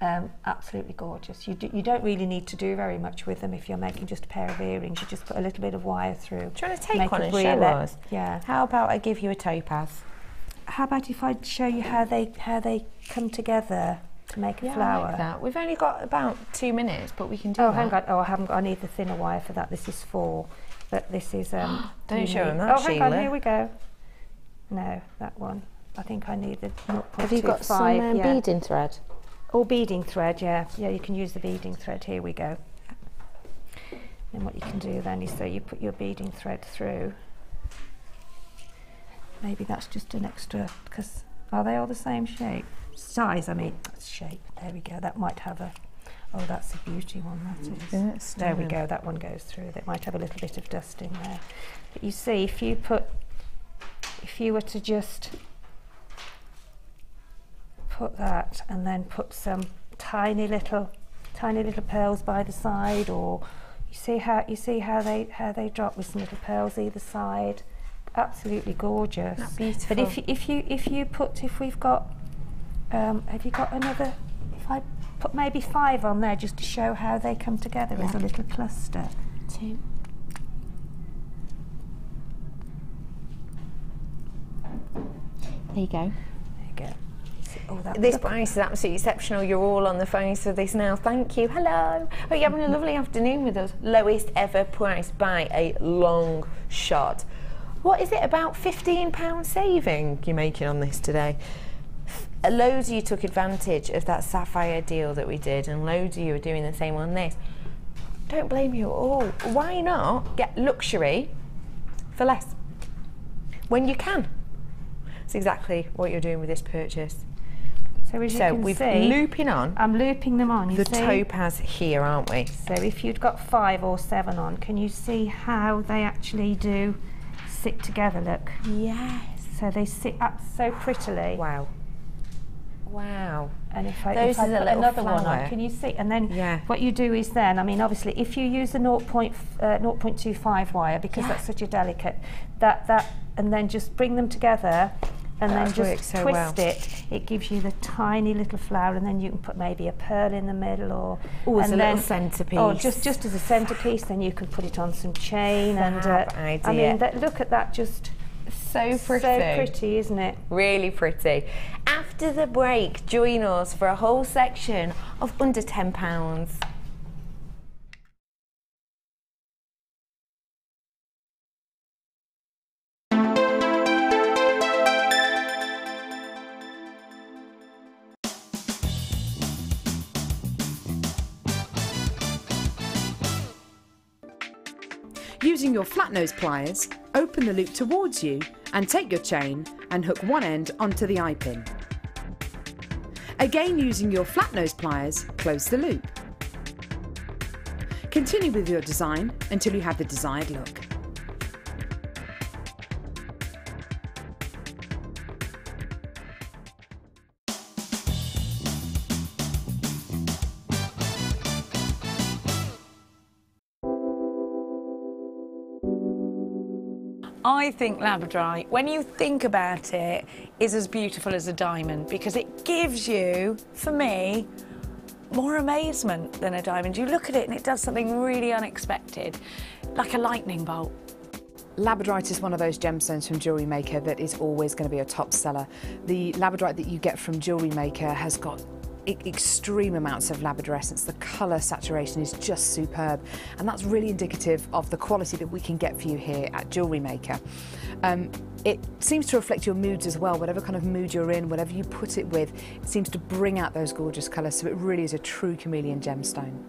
[SPEAKER 3] Absolutely gorgeous. You don't really need to do very much with them if you're making just a pair of earrings. You just put a little bit of wire through.
[SPEAKER 2] Do you want to take one and show us?
[SPEAKER 3] Yeah.
[SPEAKER 2] How about I give you a topaz?
[SPEAKER 3] How about if I show you how they come together to make a flower?
[SPEAKER 2] I like that. We've only got about 2 minutes, but we can do
[SPEAKER 3] that.
[SPEAKER 2] Oh,
[SPEAKER 3] hang on. Oh, I haven't got. I need the thinner wire for that. This is 4, but this is.
[SPEAKER 2] Don't show them that,
[SPEAKER 3] Oh, hang
[SPEAKER 2] Sheila.
[SPEAKER 3] on. Here we go. No, that one. I think I need the 0.25.
[SPEAKER 2] Have you got some beading thread?
[SPEAKER 3] Or beading thread, yeah. Yeah, you can use the beading thread. Here we go. And what you can do then is, so you put your beading thread through. Maybe that's just an extra, because are they all the same shape? Size, I mean, shape. There we go. That might have a, oh, that's a beauty one, that is.
[SPEAKER 2] Yes,
[SPEAKER 3] there we go, that one goes through. That might have a little bit of dust in there. But you see, if you were to just put that and then put some tiny little pearls by the side, or you see how they drop with some little pearls either side. Absolutely gorgeous.
[SPEAKER 2] That's beautiful.
[SPEAKER 3] But if we've got have you got another, if I put maybe 5 on there just to show how they come together as a little cluster.
[SPEAKER 2] 2. There you go.
[SPEAKER 3] Oh,
[SPEAKER 2] this price is absolutely exceptional. You're all on the phones for this now. Thank you. Hello. Oh, you're having a lovely afternoon with us. Lowest ever price by a long shot. What is it, about £15 saving you're making on this today? Loads of you took advantage of that Sapphire deal that we did, and loads of you are doing the same on this. Don't blame you at all. Why not get luxury for less when you can? It's exactly what you're doing with this purchase.
[SPEAKER 3] So as you can
[SPEAKER 2] we're
[SPEAKER 3] see,
[SPEAKER 2] looping on.
[SPEAKER 3] I'm looping them on. You
[SPEAKER 2] the
[SPEAKER 3] see?
[SPEAKER 2] topaz here, aren't we?
[SPEAKER 3] So if you'd got 5 or 7 on, can you see how they actually do sit together? Look.
[SPEAKER 2] Yes.
[SPEAKER 3] So they sit up so prettily.
[SPEAKER 2] Wow. Wow.
[SPEAKER 3] And if I put another one on, can you see? And then what you do is then, I mean, obviously, if you use a 0.25 wire, because that's such a delicate, and then just bring them together. And then just twist it. It gives you the tiny little flower, and then you can put maybe a pearl in the middle, or
[SPEAKER 2] as a little centerpiece.
[SPEAKER 3] Or just as a centerpiece. Then you can put it on some chain.
[SPEAKER 2] Idea.
[SPEAKER 3] I mean, look at that, just
[SPEAKER 2] so pretty.
[SPEAKER 3] So pretty, isn't it?
[SPEAKER 2] Really pretty. After the break, join us for a whole section of under £10.
[SPEAKER 4] Using your flat nose pliers, open the loop towards you and take your chain and hook one end onto the eye pin. Again, using your flat nose pliers, close the loop. Continue with your design until you have the desired look.
[SPEAKER 9] I think labradorite, when you think about it, is as beautiful as a diamond because it gives you, for me, more amazement than a diamond. You look at it and it does something really unexpected, like a lightning bolt.
[SPEAKER 4] Labradorite is one of those gemstones from JewelleryMaker that is always going to be a top seller. The labradorite that you get from JewelleryMaker has got extreme amounts of labradorescence. The colour saturation is just superb, and that's really indicative of the quality that we can get for you here at JewelleryMaker. It seems to reflect your moods as well. Whatever kind of mood you're in, whatever you put it with, it seems to bring out those gorgeous colours, so it really is a true chameleon gemstone.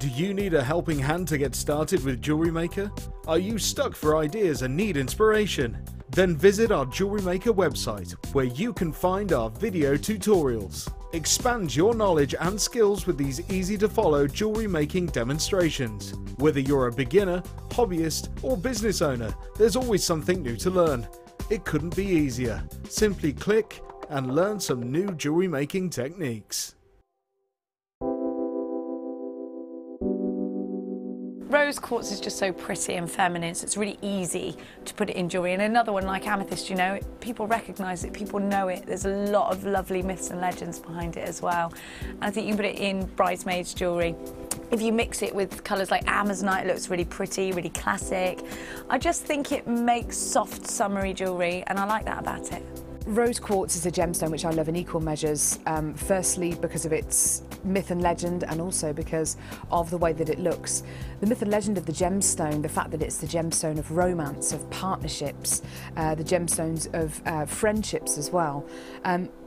[SPEAKER 5] Do you need a helping hand to get started with JewelleryMaker? Are you stuck for ideas and need inspiration? Then visit our JewelleryMaker website, where you can find our video tutorials. Expand your knowledge and skills with these easy-to-follow jewellery making demonstrations. Whether you're a beginner, hobbyist, or business owner, there's always something new to learn. It couldn't be easier. Simply click and learn some new jewellery making techniques.
[SPEAKER 9] rose quartz is just so pretty and feminine, so it's really easy to put it in jewellery. And another one like amethyst, you know, people recognise it, people know it. There's a lot of lovely myths and legends behind it as well. And I think you can put it in bridesmaids jewellery. If you mix it with colours like amazonite, it looks really pretty, really classic. I just think it makes soft, summery jewellery, and I like that about it.
[SPEAKER 4] Rose quartz is a gemstone which I love in equal measures, firstly because of its myth and legend, and also because of the way that it looks. The myth and legend of the gemstone, the fact that it's the gemstone of romance, of partnerships, the gemstones of friendships as well.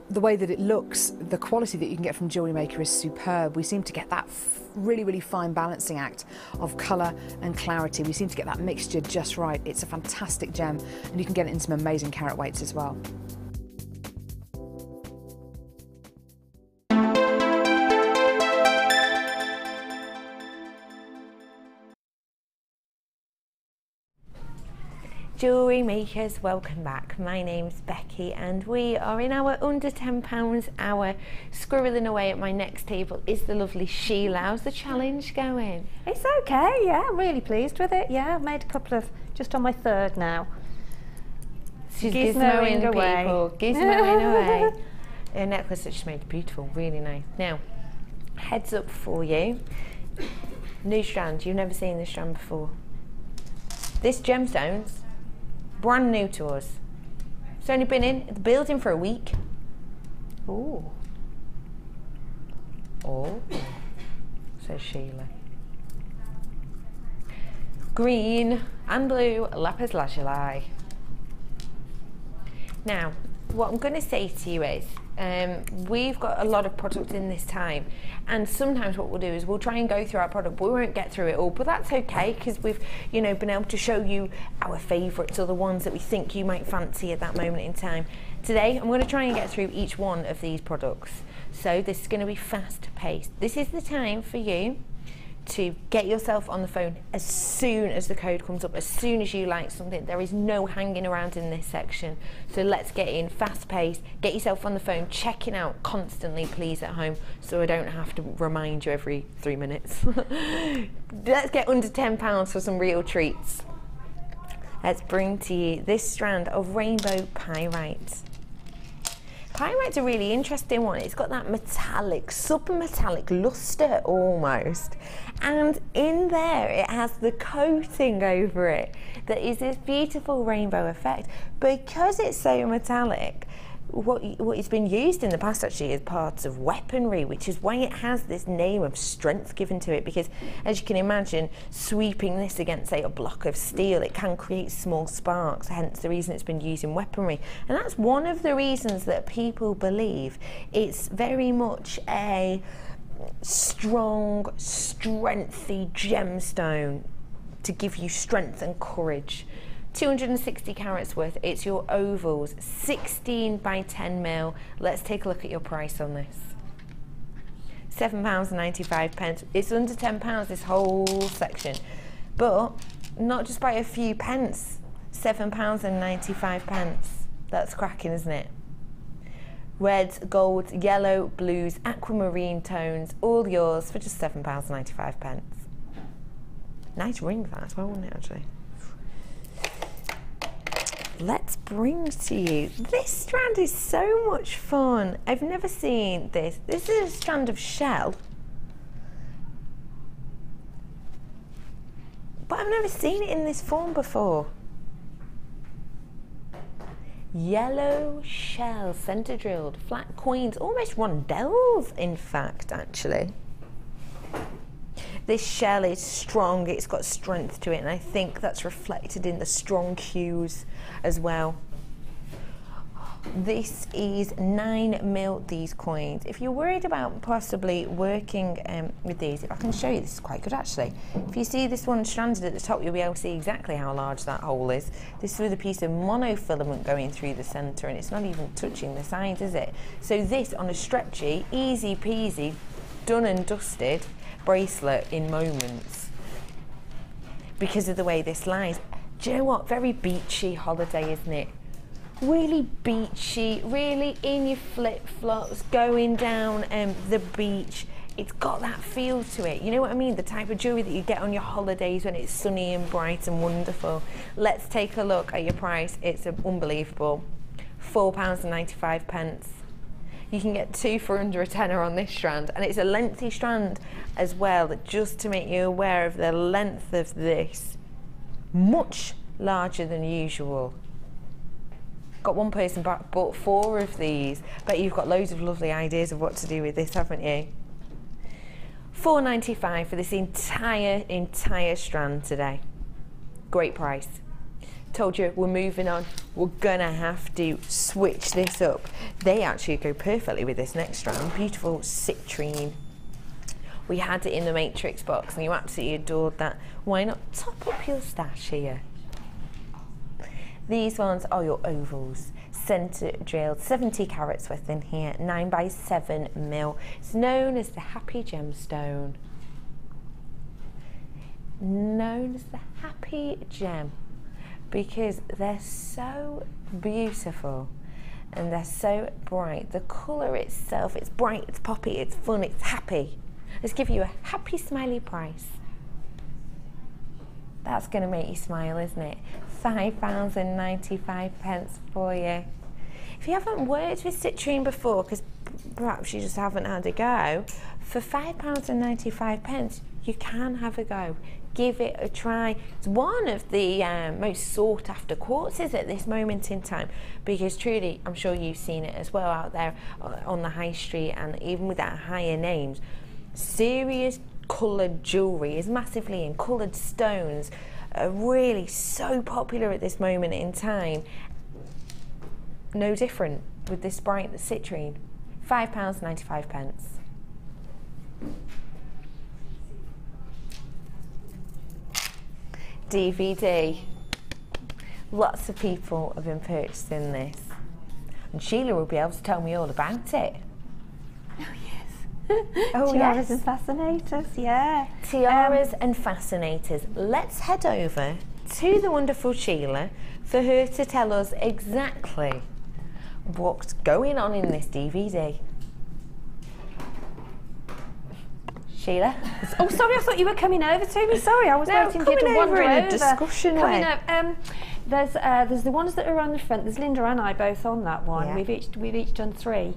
[SPEAKER 4] The way that it looks, the quality that you can get from JewelleryMaker is superb. We seem to get that really, really fine balancing act of colour and clarity. We seem to get that mixture just right. It's a fantastic gem, and you can get it in some amazing carat weights as well.
[SPEAKER 2] Jewellery makers, welcome back. My name's Becky and we are in our under £10 hour. Squirreling away at my next table is the lovely Sheila. How's the challenge going?
[SPEAKER 3] It's okay, yeah, I'm really pleased with it. Yeah, I've made a couple of, just on my third now.
[SPEAKER 2] She's
[SPEAKER 3] gizmoing away.
[SPEAKER 2] People, gizmoing away. Her necklace that she made, beautiful, really nice. Now, heads up for you. New strand, you've never seen this strand before. This gemstone's brand new to us. It's only been in the building for a week. Ooh. Oh, says Sheila. Green and blue lapis lazuli. Now, what I'm going to say to you is, we've got a lot of product in this time, and sometimes what we'll do is we'll try and go through our product, but we won't get through it all, but that's okay, because we've, you know, been able to show you our favourites or the ones that we think you might fancy at that moment in time. Today I'm going to try and get through each one of these products, so this is going to be fast paced. This is the time for you to get yourself on the phone as soon as the code comes up, as soon as you like something. There is no hanging around in this section. So let's get in, fast paced, get yourself on the phone, checking out constantly please at home, so I don't have to remind you every 3 minutes. Let's get under £10 for some real treats. Let's bring to you this strand of rainbow pyrite. Pyrite's a really interesting one. It's got that metallic, super metallic luster almost. And in there, it has the coating over it that is this beautiful rainbow effect. Because it's so metallic, what it's been used in the past actually is parts of weaponry, which is why it has this name of strength given to it, because as you can imagine, sweeping this against, say, a block of steel, it can create small sparks, hence the reason it's been used in weaponry. And that's one of the reasons that people believe it's very much a strong, strengthy gemstone to give you strength and courage. 260 carats worth. It's your ovals, 16 by 10 mil. Let's take a look at your price on this. £7.95. It's under £10 this whole section, but not just by a few pence. £7.95. That's cracking, isn't it? Reds, golds, yellow, blues, aquamarine tones, all yours for just £7.95. Nice ring that as well, wouldn't it, actually? Let's bring to you, this strand is so much fun. I've never seen this. This is a strand of shell, but I've never seen it in this form before. Yellow shell, centre drilled, flat coins, almost rondelles in fact, actually. This shell is strong, it's got strength to it, and I think that's reflected in the strong hues as well. This is 9 mil, these coins. If you're worried about possibly working with these, if I can show you, this is quite good actually. If you see this one stranded at the top, you'll be able to see exactly how large that hole is. This is with a piece of monofilament going through the centre, and it's not even touching the sides, is it? So this on a stretchy, easy peasy, done and dusted bracelet in moments because of the way this lies. Do you know what? Very beachy holiday, isn't it? Really beachy, really in your flip-flops, going down the beach, it's got that feel to it. You know what I mean? The type of jewellery that you get on your holidays when it's sunny and bright and wonderful. Let's take a look at your price. It's unbelievable. £4.95. You can get 2 for under a tenner on this strand, and it's a lengthy strand as well, just to make you aware of the length of this. Much larger than usual. Got one person bought 4 of these, but you've got loads of lovely ideas of what to do with this, haven't you? £4.95 for this entire strand today. Great price. Told you we're moving on. We're gonna have to switch this up. They actually go perfectly with this next strand. Beautiful citrine. We had it in the Matrix box and you absolutely adored that. Why not top up your stash here? These ones are your ovals, centre drilled, 70 carats worth in here, 9 by 7 mil. It's known as the Happy Gemstone. Known as the Happy Gem because they're so beautiful and they're so bright. The colour itself, it's bright, it's poppy, it's fun, it's happy. Let's give you a happy smiley price. That's going to make you smile, isn't it? £5.95 for you. If you haven't worked with citrine before, because perhaps you just haven't had a go, for £5.95 you can have a go. Give it a try. It's one of the most sought after quartzes at this moment in time, because truly, I'm sure you've seen it as well out there on the high street, and even with that higher names, serious coloured jewellery is massively in. Coloured stones are really so popular at this moment in time. No different with this bright citrine. £5.95. DVD. Lots of people have been purchasing this, and Sheila will be able to tell me all about it.
[SPEAKER 3] Oh, tiaras and fascinators, yeah.
[SPEAKER 2] Tiaras and fascinators. Let's head over to the wonderful Sheila for her to tell us exactly what's going on in this DVD. Sheila?
[SPEAKER 3] Oh, sorry, I thought you were coming over to me. Sorry, I was waiting for you to wander over.
[SPEAKER 2] In a discussion way.
[SPEAKER 3] There's the ones that are on the front. There's Linda and I both on that one.
[SPEAKER 2] Yeah.
[SPEAKER 3] We've each done 3.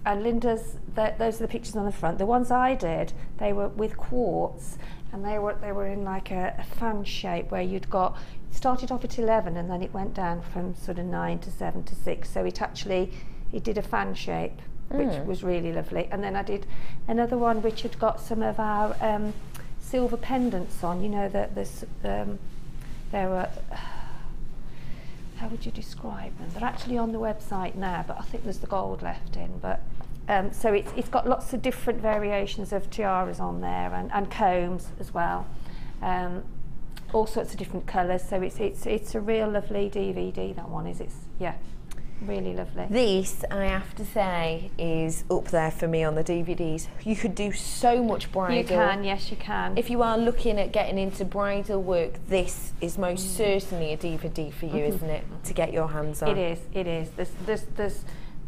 [SPEAKER 3] And Linda's, those are the pictures on the front. The ones I did, they were with quartz, and they were in like a fan shape where you'd got, it started off at 11 and then it went down from sort of 9 to 7 to 6. So it did a fan shape, which was really lovely. And then I did another one which had got some of our silver pendants on. You know that there were. How would you describe them? They're actually on the website now, but I think there's the gold left in. But so it's got lots of different variations of tiaras on there, and combs as well. All sorts of different colours. So it's a real lovely DVD. That one is. It's really lovely.
[SPEAKER 2] This, I have to say, is up there for me on the DVDs. You could do so much bridal.
[SPEAKER 3] You can, yes, you can.
[SPEAKER 2] If you are looking at getting into bridal work, this is most certainly a DVD for you, isn't it? To get your hands on.
[SPEAKER 3] It is.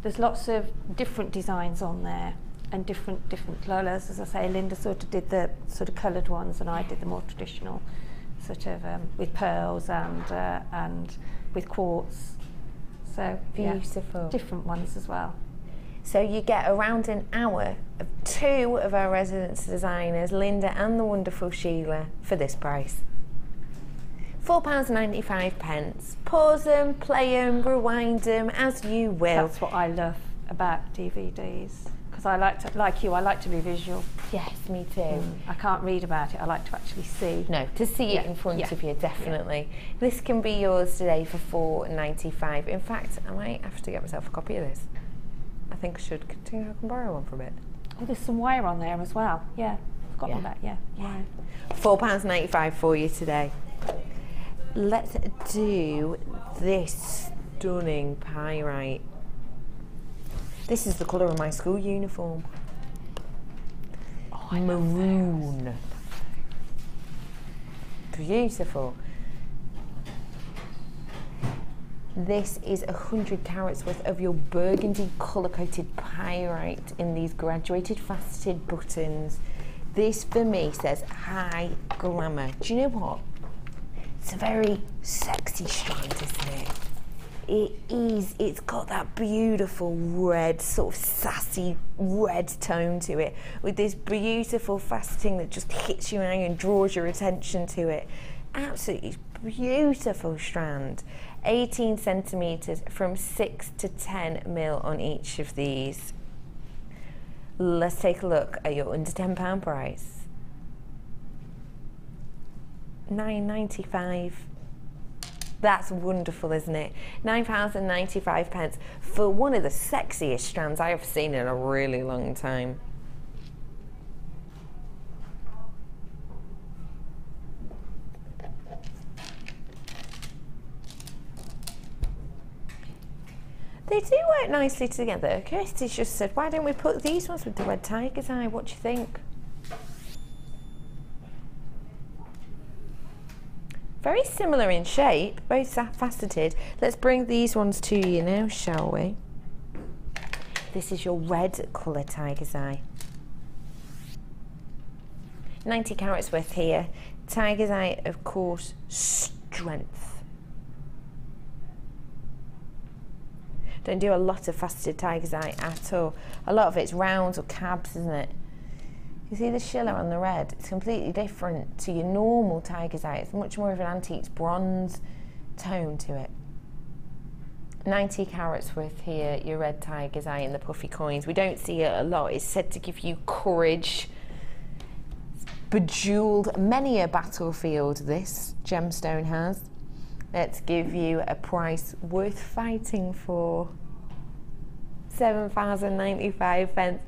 [SPEAKER 3] There's lots of different designs on there and different colours. As I say, Linda sort of did the sort of coloured ones, and I did the more traditional, sort of with pearls and with quartz. So
[SPEAKER 2] beautiful.
[SPEAKER 3] Different ones as well.
[SPEAKER 2] So you get around an hour of 2 of our residence designers, Linda and the wonderful Sheila, for this price. £4.95. Pause them, play them, rewind them as you will.
[SPEAKER 3] That's what I love about DVDs, because I like to be visual.
[SPEAKER 2] Yes, me too.
[SPEAKER 3] I can't read about it. I like to actually see.
[SPEAKER 2] No, to see it in front of you, definitely. This can be yours today for £4.95. In fact, I might have to get myself a copy of this. I think I should. I can borrow one for a bit.
[SPEAKER 3] Oh, there's some wire on there as well. Yeah, I've got that. Yeah.
[SPEAKER 2] £4.95 for you today. Let's do this stunning pyrite. This is the colour of my school uniform. Maroon. Beautiful. This is 100 carats worth of your burgundy colour-coated pyrite in these graduated faceted buttons. This for me says high glamour. Do you know what? It's a very sexy strand, isn't it? It is. It's got that beautiful red, sort of sassy red tone to it, with this beautiful faceting that just hits your eye and draws your attention to it. Absolutely beautiful strand. 18 centimetres from 6 to 10 mil on each of these. Let's take a look at your under £10 price. £9.95. That's wonderful, isn't it? £9.95 for one of the sexiest strands I have seen in a really long time. They do work nicely together. Kirsty's just said, why don't we put these ones with the red tiger's eye? What do you think? Very similar in shape, both faceted. Let's bring these ones to you now, shall we? This is your red colour tiger's eye. 90 carats worth here. Tiger's eye, of course, strength. Don't do a lot of faceted tiger's eye at all. A lot of it's rounds or cabs, isn't it? You see the shiller on the red? It's completely different to your normal tiger's eye. It's much more of an antique bronze tone to it. 90 carats worth here, your red tiger's eye in the puffy coins. We don't see it a lot. It's said to give you courage. It's bejewelled many a battlefield, this gemstone has. Let's give you a price worth fighting for. £7.95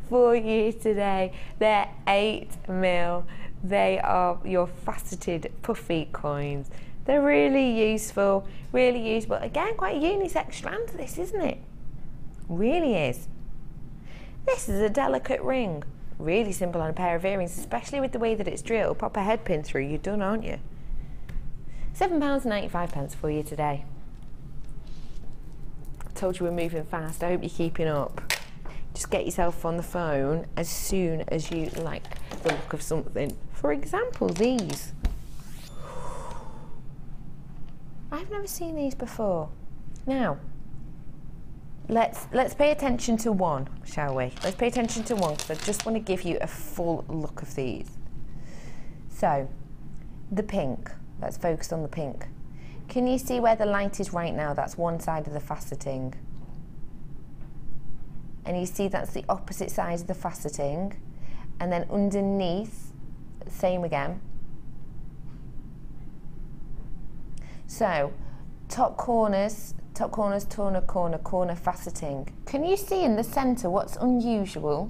[SPEAKER 2] for you today. They're 8 mil. They are your faceted puffy coins. They're really useful, really useful. Again, quite a unisex strand, this, isn't it? Really is. This is a delicate ring. Really simple on a pair of earrings, especially with the way that it's drilled. Pop a head pin through, you're done, aren't you? £7.95 for you today. I told you we're moving fast. I hope you're keeping up. Just get yourself on the phone as soon as you like the look of something. For example, these. I've never seen these before. Now, let's pay attention to one, shall we? Let's pay attention to one because I just want to give you a full look of these. So, the pink. Let's focus on the pink. Can you see where the light is right now? That's one side of the faceting. And you see that's the opposite side of the faceting. And then underneath, same again. So, top corners, corner faceting. Can you see in the centre what's unusual?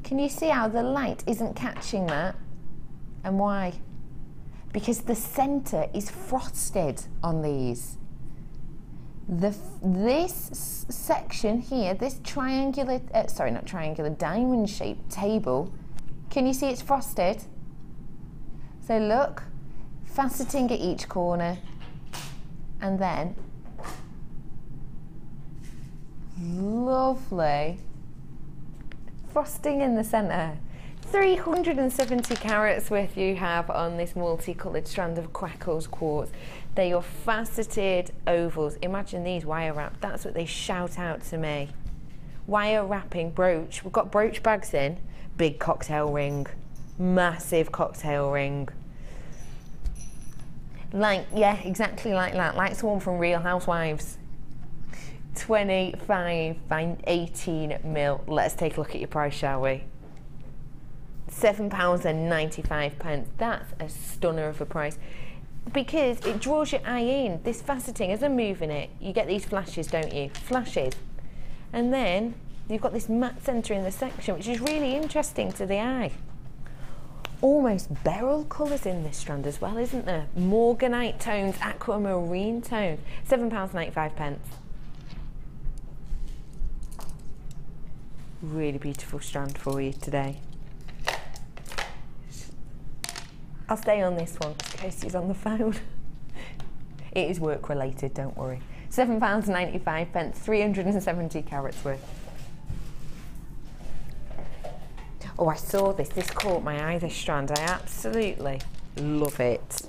[SPEAKER 2] Can you see how the light isn't catching that? And why? Because the centre is frosted on these. This section here, this triangular, diamond shaped table, can you see it's frosted? So look, faceting at each corner, and then lovely frosting in the centre. 370 carats worth you have on this multicoloured strand of Quackles quartz. They're your faceted ovals. Imagine these wire wrapped. That's what they shout out to me. Wire wrapping brooch. We've got brooch bags in. Big cocktail ring. Massive cocktail ring. Like, yeah, exactly like that. Like someone from Real Housewives. 25 by 18 mil. Let's take a look at your price, shall we? £7.95. That's a stunner of a price because it draws your eye in. This faceting, as I'm moving it, you get these flashes, don't you? Flashes. And then you've got this matte centre in the section, which is really interesting to the eye. Almost beryl colours in this strand as well, isn't there? Morganite tones, aquamarine tones. £7.95. Really beautiful strand for you today. I'll stay on this one because Kirsty's on the phone. It is work related, don't worry. £7.95, 370 carats worth. Oh, I saw this. This caught my eye, this strand. I absolutely love it.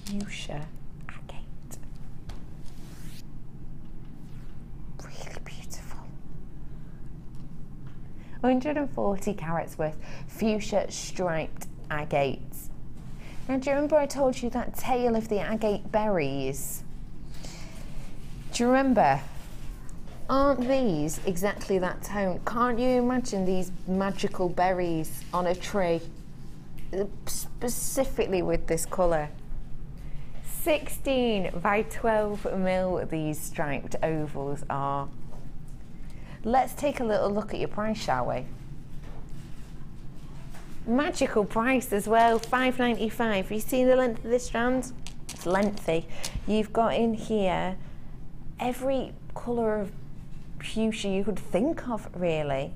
[SPEAKER 2] Fuchsia agate. Really beautiful. 140 carats worth fuchsia striped agates. Now, do you remember I told you that tale of the agate berries? Do you remember? Aren't these exactly that tone? Can't you imagine these magical berries on a tree? Specifically with this colour. 16 by 12 mil these striped ovals are. Let's take a little look at your price, shall we? Magical price as well, £5.95. Have you seen the length of this strand? It's lengthy. You've got in here every colour of fuchsia you could think of, really,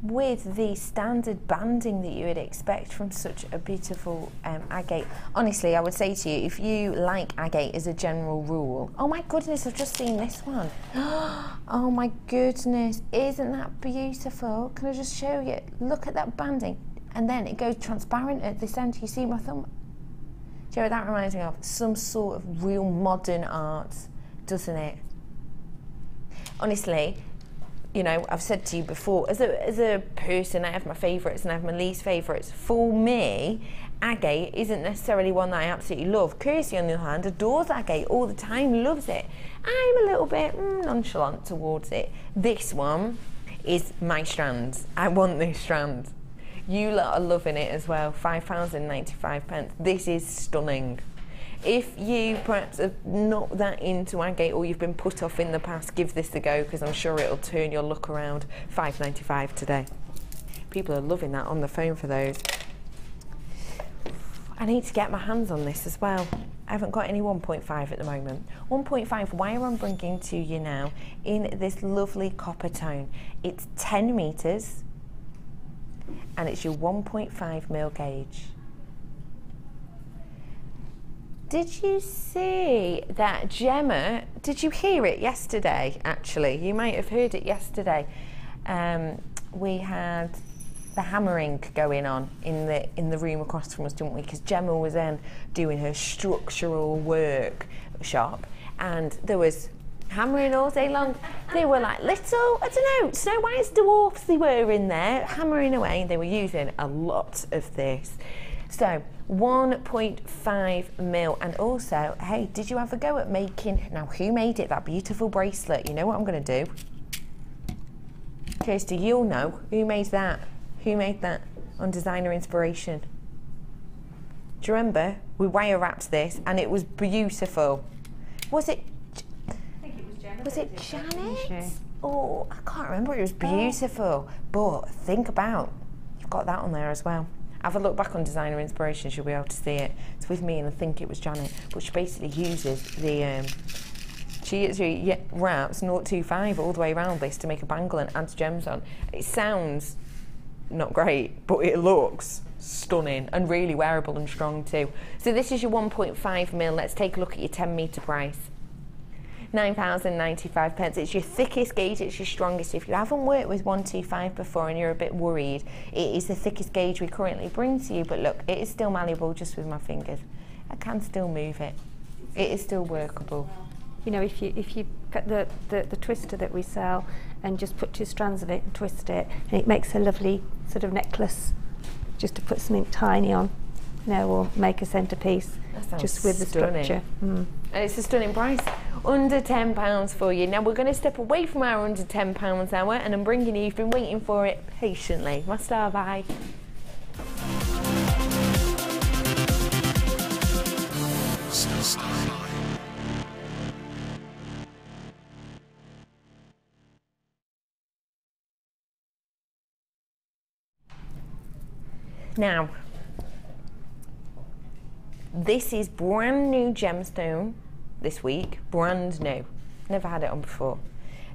[SPEAKER 2] with the standard banding that you would expect from such a beautiful agate. Honestly, I would say to you, if you like agate as a general rule, oh my goodness, I've just seen this one. Oh my goodness, isn't that beautiful? Can I just show you? Look at that banding, and then it goes transparent at this end. You see my thumb? Do you know what that reminds me of? Some sort of real modern art, doesn't it? Honestly, you know, I've said to you before, as a person, I have my favourites and I have my least favourites. For me, agate isn't necessarily one that I absolutely love. Kirsty, on the other hand, adores agate all the time, loves it. I'm a little bit nonchalant towards it. This one is my strand. I want this strand. You lot are loving it as well. £5.95. This is stunning. If you perhaps are not that into agate or you've been put off in the past, give this a go, because I'm sure it'll turn your look around. £5.95 today. People are loving that on the phone for those. I need to get my hands on this as well. I haven't got any 1.5 at the moment. 1.5 wire I'm bringing to you now in this lovely copper tone. It's 10 metres and it's your 1.5 mil gauge. Did you see that Gemma, did you hear it yesterday, actually? You might have heard it yesterday. We had the hammering going on in the room across from us, didn't we? Because Gemma was then doing her structural workshop, and there was hammering all day long. They were like little, I don't know, Snow White's dwarfs they were in there, hammering away. They were using a lot of this. So 1.5 mil, and also, hey, did you have a go at making, now who made it, that beautiful bracelet? You know what I'm going to do? Kirsty, you'll know who made that. Who made that on Designer Inspiration? Do you remember? We wire wrapped this and it was beautiful. Was it?
[SPEAKER 3] I think it was Janet.
[SPEAKER 2] Was it Janet? Oh, I can't remember. It was beautiful. But think about, you've got that on there as well. Have a look back on Designer Inspiration, you'll be able to see it. It's with me, and I think it was Janet, but she basically uses the, she actually wraps 0.25 all the way around this to make a bangle and adds gems on. It sounds not great, but it looks stunning and really wearable and strong too. So this is your 1.5 mil. Let's take a look at your 10 metre price. £9.95. It's your thickest gauge, it's your strongest. If you haven't worked with 125 before and you're a bit worried, it is the thickest gauge we currently bring to you, but look, it is still malleable just with my fingers. I can still move it. It is still workable.
[SPEAKER 3] You know, if you cut the twister that we sell and just put 2 strands of it and twist it, and it makes a lovely sort of necklace just to put something tiny on, you know, or make a centerpiece just with the structure.
[SPEAKER 2] And it's a stunning price. Under £10 for you. Now we're going to step away from our under £10 hour, and I'm bringing you, you've been waiting for it patiently, my star by. Now, this is brand new gemstone this week, brand new. Never had it on before.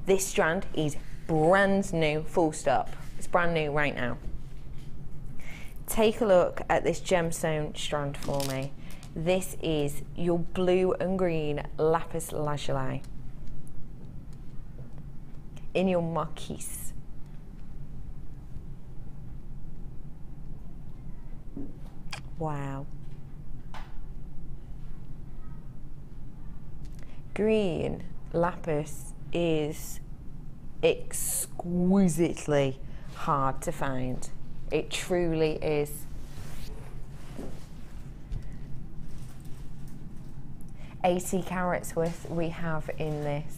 [SPEAKER 2] This strand is brand new, full stop. It's brand new right now. take a look at this gemstone strand for me. This is your blue and green lapis lazuli in your marquise. Wow. Green lapis is exquisitely hard to find. It truly is. $80 carats worth we have in this.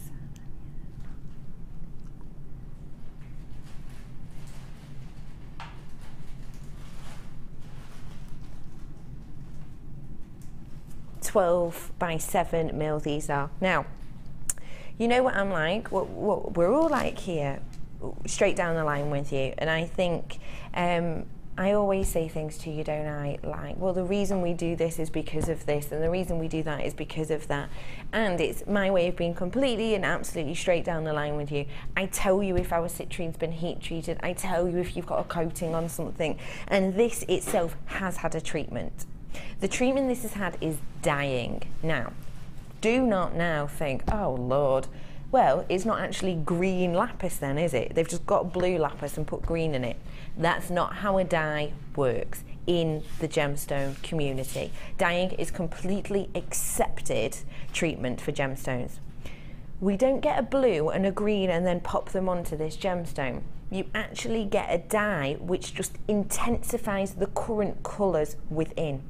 [SPEAKER 2] $12x7 these are. Now, you know what I'm like, what we're all like here, straight down the line with you, and I think I always say things to you, don't I, like, well, the reason we do this is because of this, and the reason we do that is because of that, and it's my way of being completely and absolutely straight down the line with you. I tell you if our citrine's been heat treated, I tell you if you've got a coating on something, and this itself has had a treatment. The treatment this has had is dyeing. Now, do not now think, oh Lord, well, it's not actually green lapis then, is it? They've just got blue lapis and put green in it. That's not how a dye works in the gemstone community. Dyeing is completely accepted treatment for gemstones. We don't get a blue and a green and then pop them onto this gemstone. You actually get a dye which just intensifies the current colours within.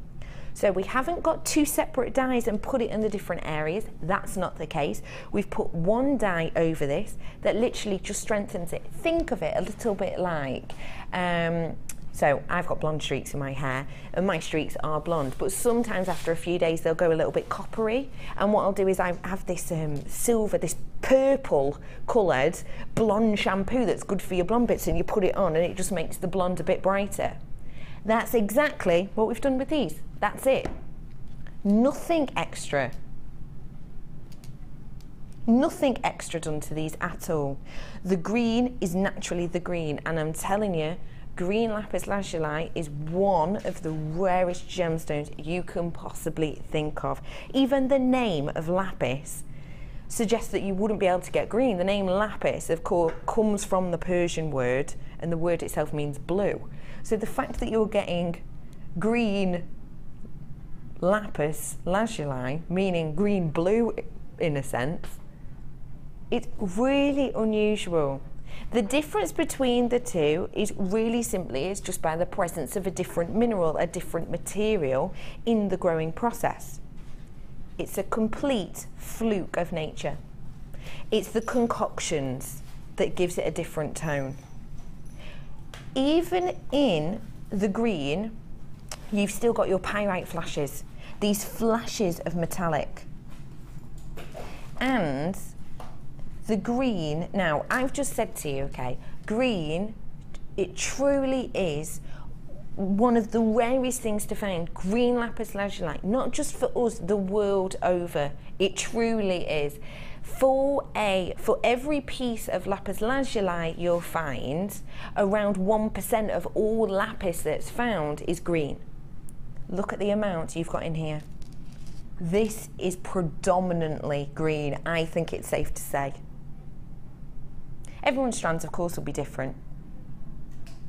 [SPEAKER 2] So we haven't got two separate dyes and put it in the different areas. That's not the case. We've put one dye over this that literally just strengthens it. Think of it a little bit like, so I've got blonde streaks in my hair and my streaks are blonde, but sometimes after a few days they'll go a little bit coppery. And what I'll do is I have this silver, this purple coloured blonde shampoo that's good for your blonde bits, and you put it on and it just makes the blonde a bit brighter. That's exactly what we've done with these. That's it. Nothing extra. Nothing extra done to these at all. The green is naturally the green, and I'm telling you, green lapis lazuli is one of the rarest gemstones you can possibly think of. Even the name of lapis suggests that you wouldn't be able to get green. The name lapis, of course, comes from the Persian word, and the word itself means blue. So the fact that you're getting green lapis lazuli, meaning green blue in a sense, it's really unusual. The difference between the two is really simply is just by the presence of a different mineral, a different material in the growing process. It's a complete fluke of nature. It's the concoctions that gives it a different tone. Even in the green, you've still got your pyrite flashes, these flashes of metallic. And the green, now I've just said to you, okay, green, it truly is one of the rarest things to find. Green lapis lazuli, not just for us, the world over, it truly is. For every piece of lapis lazuli you'll find, around 1% of all lapis that's found is green. Look at the amount you've got in here. This is predominantly green, I think it's safe to say. Everyone's strands, of course, will be different,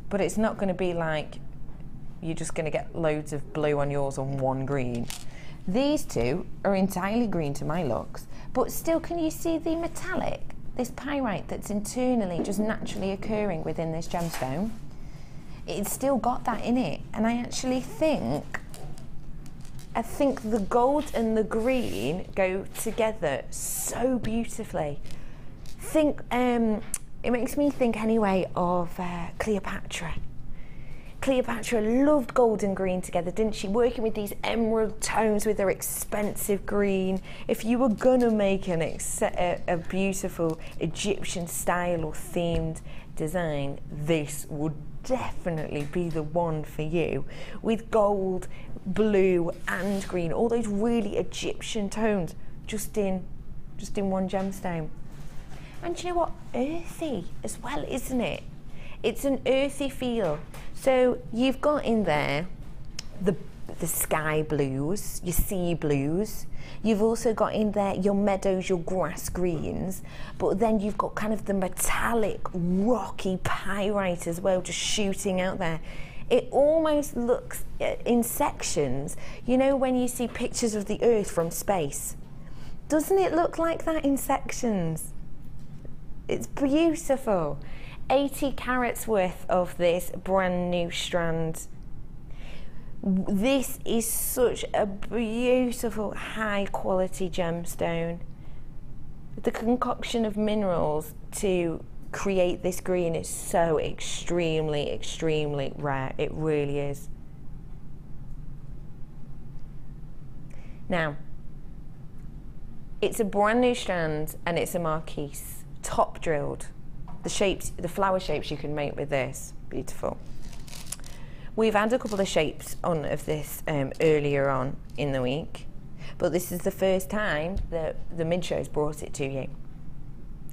[SPEAKER 2] but it's not going to be like you're just going to get loads of blue on yours and one green. These two are entirely green to my looks, but still, can you see the metallic, this pyrite that's internally just naturally occurring within this gemstone? It's still got that in it, and I actually think the gold and the green go together so beautifully. It makes me think anyway of Cleopatra. Cleopatra loved gold and green together, didn't she? Working with these emerald tones with her expensive green. If you were gonna make a beautiful Egyptian style or themed design, this would definitely be the one for you. With gold, blue and green, all those really Egyptian tones just in one gemstone. And you know what? Earthy as well, isn't it? It's an earthy feel. So you've got in there the sky blues, your sea blues. You've also got in there your meadows, your grass greens, but then you've got kind of the metallic, rocky pyrite as well, just shooting out there. It almost looks in sections, you know, when you see pictures of the Earth from space. Doesn't it look like that in sections? It's beautiful. 80 carats worth of this brand new strand. This is such a beautiful high quality gemstone. The concoction of minerals to create this green is so extremely, extremely rare. It really is. Now, it's a brand new strand and it's a marquise, top drilled. The shapes, the flower shapes you can make with this, beautiful. We've had a couple of shapes on of this earlier on in the week, but this is the first time that the mid-show's brought it to you.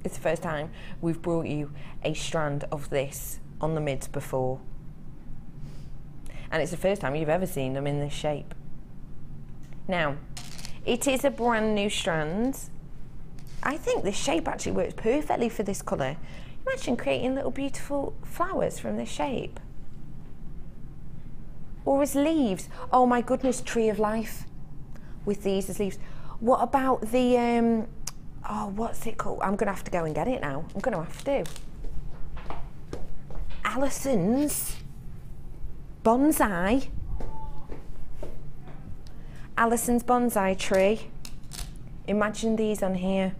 [SPEAKER 2] It's the first time we've brought you a strand of this on the mids before. And it's the first time you've ever seen them in this shape. Now, it is a brand new strand. I think this shape actually works perfectly for this colour. Imagine creating little beautiful flowers from this shape. Or as leaves. Oh my goodness, tree of life with these as leaves. What about the, oh, what's it called? I'm gonna have to go and get it now. I'm gonna have to. Alison's bonsai. Alison's bonsai tree. Imagine these on here.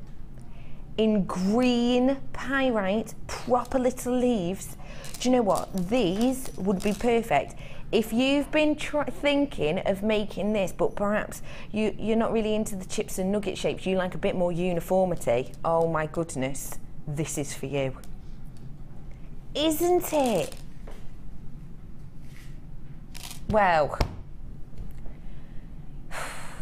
[SPEAKER 2] In green pyrite, proper little leaves. Do you know what? These would be perfect. If you've been thinking of making this, but perhaps you're not really into the chips and nugget shapes, you like a bit more uniformity, oh my goodness, this is for you. Isn't it? Well,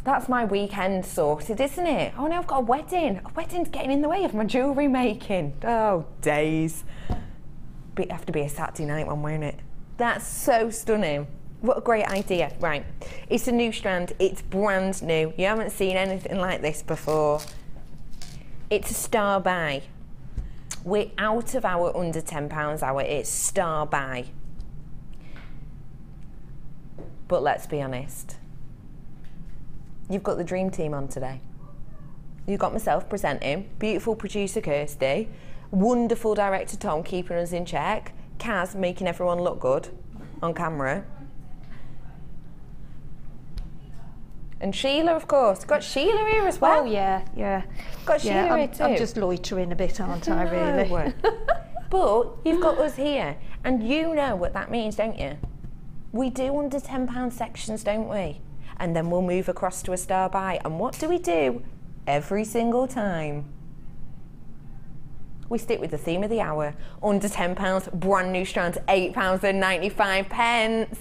[SPEAKER 2] that's my weekend sorted, isn't it? Oh no, I've got a wedding. A wedding's getting in the way of my jewellery making. Oh, days. It'd have to be a Saturday night one, won't it? That's so stunning. What a great idea. Right, it's a new strand. It's brand new. You haven't seen anything like this before. It's a star buy. We're out of our under £10 hour. It's star buy. But let's be honest. You've got the dream team on today. You've got myself presenting, beautiful producer Kirsty, wonderful director Tom keeping us in check, Kaz making everyone look good on camera, and Sheila, of course. Got Sheila here as well.
[SPEAKER 3] Oh yeah, yeah.
[SPEAKER 2] Got Sheila here too.
[SPEAKER 3] I'm just loitering a bit, aren't I, really?
[SPEAKER 2] But you've got us here, and you know what that means, don't you? We do under £10 sections, don't we? And then we'll move across to a star buy. And what do we do every single time? We stick with the theme of the hour. Under £10, brand new strands, £8.95.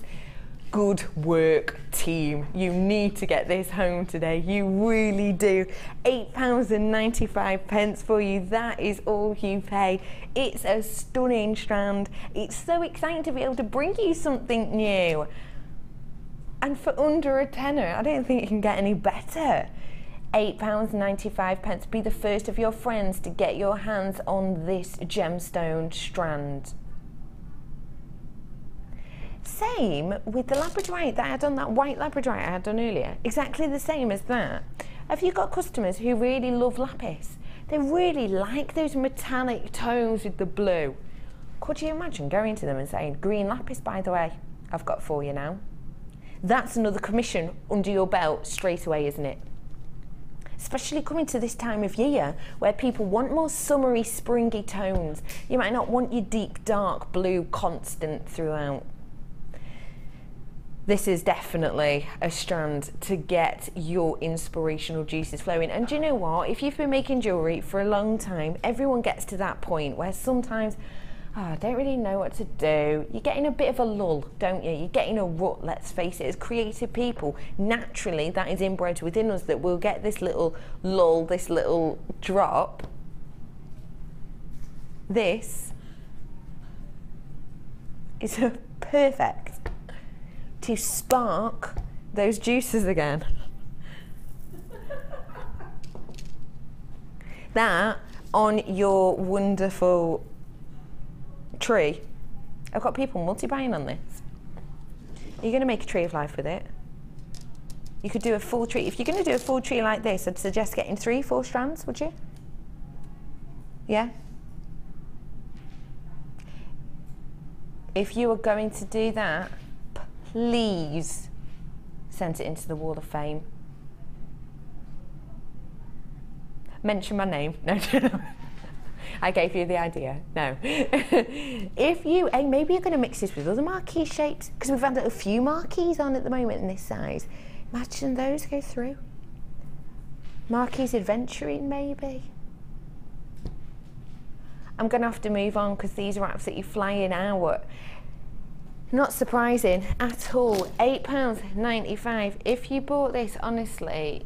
[SPEAKER 2] Good work, team. You need to get this home today. You really do. £8.95 for you. That is all you pay. It's a stunning strand. It's so exciting to be able to bring you something new. And for under a tenner, I don't think it can get any better. £8.95. Be the first of your friends to get your hands on this gemstone strand. Same with the labradorite that I had on, that white labradorite I had done earlier. Exactly the same as that. Have you got customers who really love lapis? They really like those metallic tones with the blue. Could you imagine going to them and saying, green lapis, by the way, I've got for you now? That's another commission under your belt straight away, isn't it? Especially coming to this time of year where people want more summery, springy tones. You might not want your deep, dark blue constant throughout. This is definitely a strand to get your inspirational juices flowing. And do you know what? If you've been making jewellery for a long time, everyone gets to that point where sometimes, I don't really know what to do. You're getting a bit of a lull, don't you? You're getting a rut, let's face it. As creative people, naturally that is inbred within us, that we'll get this little lull, this little drop. This is perfect to spark those juices again. That on your wonderful tree. I've got people multi-buying on this. You're going to make a tree of life with it. You could do a full tree. If you're going to do a full tree like this, I'd suggest getting 3-4 strands, would you? Yeah? If you are going to do that, please send it into the Wall of Fame. Mention my name. No, I gave you the idea. No. If you, maybe you're going to mix this with other marquee shapes, because we've had a few marquees on at the moment in this size. Imagine those go through. Marquees adventuring, maybe. I'm going to have to move on because these are absolutely flying out. Not surprising at all. £8.95. If you bought this, honestly,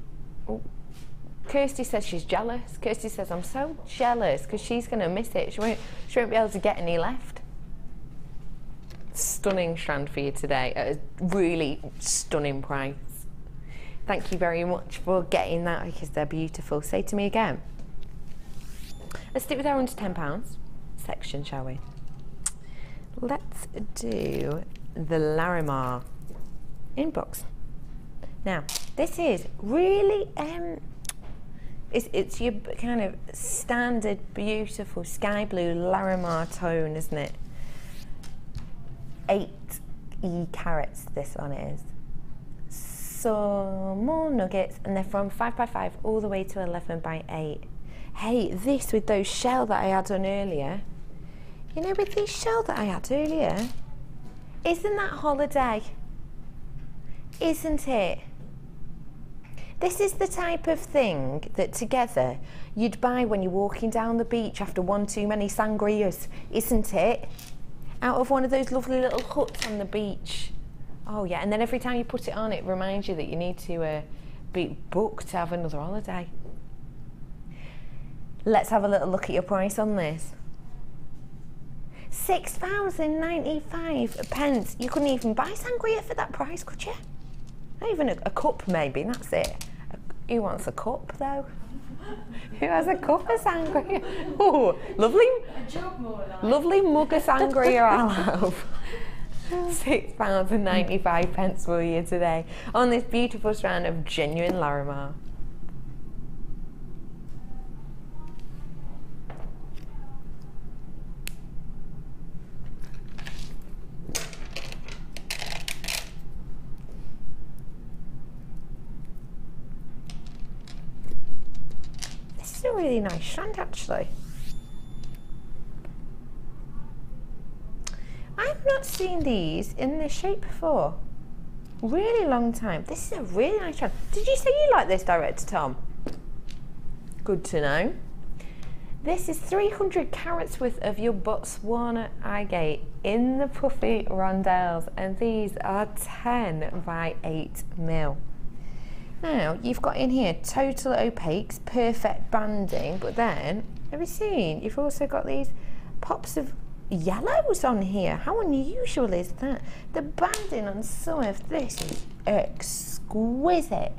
[SPEAKER 2] Kirsty says she's jealous. Kirsty says, I'm so jealous because she's going to miss it. She won't be able to get any left. Stunning strand for you today at a really stunning price. Thank you very much for getting that because they're beautiful. Say to me again. Let's stick with our under £10 section, shall we? Let's do the Larimar inbox. Now, this is really it's your kind of standard beautiful sky blue Larimar tone, isn't it? 8 carats this one is. Some more nuggets, and they're from 5x5 all the way to 11x8. Hey, this with those shell that I had on earlier, you know, with these shell that I had earlier, isn't that holiday? Isn't it? This is the type of thing that together you'd buy when you're walking down the beach after one too many sangrias, isn't it? Out of one of those lovely little huts on the beach. Oh yeah, and then every time you put it on, it reminds you that you need to be booked to have another holiday. Let's have a little look at your price on this. £6.95. You couldn't even buy sangria for that price, could you? Not even a cup, maybe, and that's it. Who wants a cup, though? Who has a cup of sangria? Oh, lovely, lovely mug of sangria I'll have. £6.95 for you today on this beautiful strand of genuine Larimar. This is a really nice strand, actually. I've not seen these in this shape before. Really long time. This is a really nice strand. Did you say you like this, Director Tom? Good to know. This is 300 carats worth of your Botswana agate in the puffy rondelles, and these are 10x8mm. Now, you've got in here total opaques, perfect banding, but then, have you seen, you've also got these pops of yellows on here. How unusual is that? The banding on some of this is exquisite.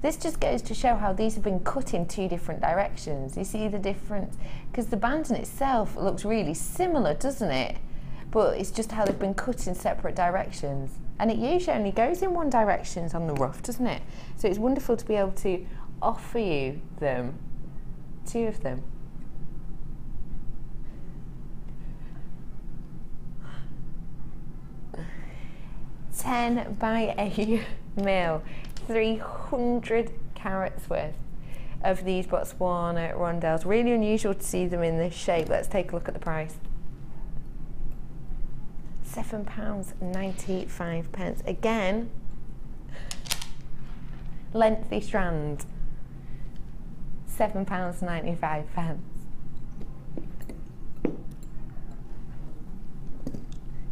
[SPEAKER 2] This just goes to show how these have been cut in 2 different directions. You see the difference? Because the banding itself looks really similar, doesn't it? But it's just how they've been cut in separate directions. And it usually only goes in one direction on the rough, doesn't it? So it's wonderful to be able to offer you them, 2 of them. £10x8mm, 300 carats worth of these Botswana rondelles. Really unusual to see them in this shape. Let's take a look at the price. £7.95. Again, lengthy strand. £7.95.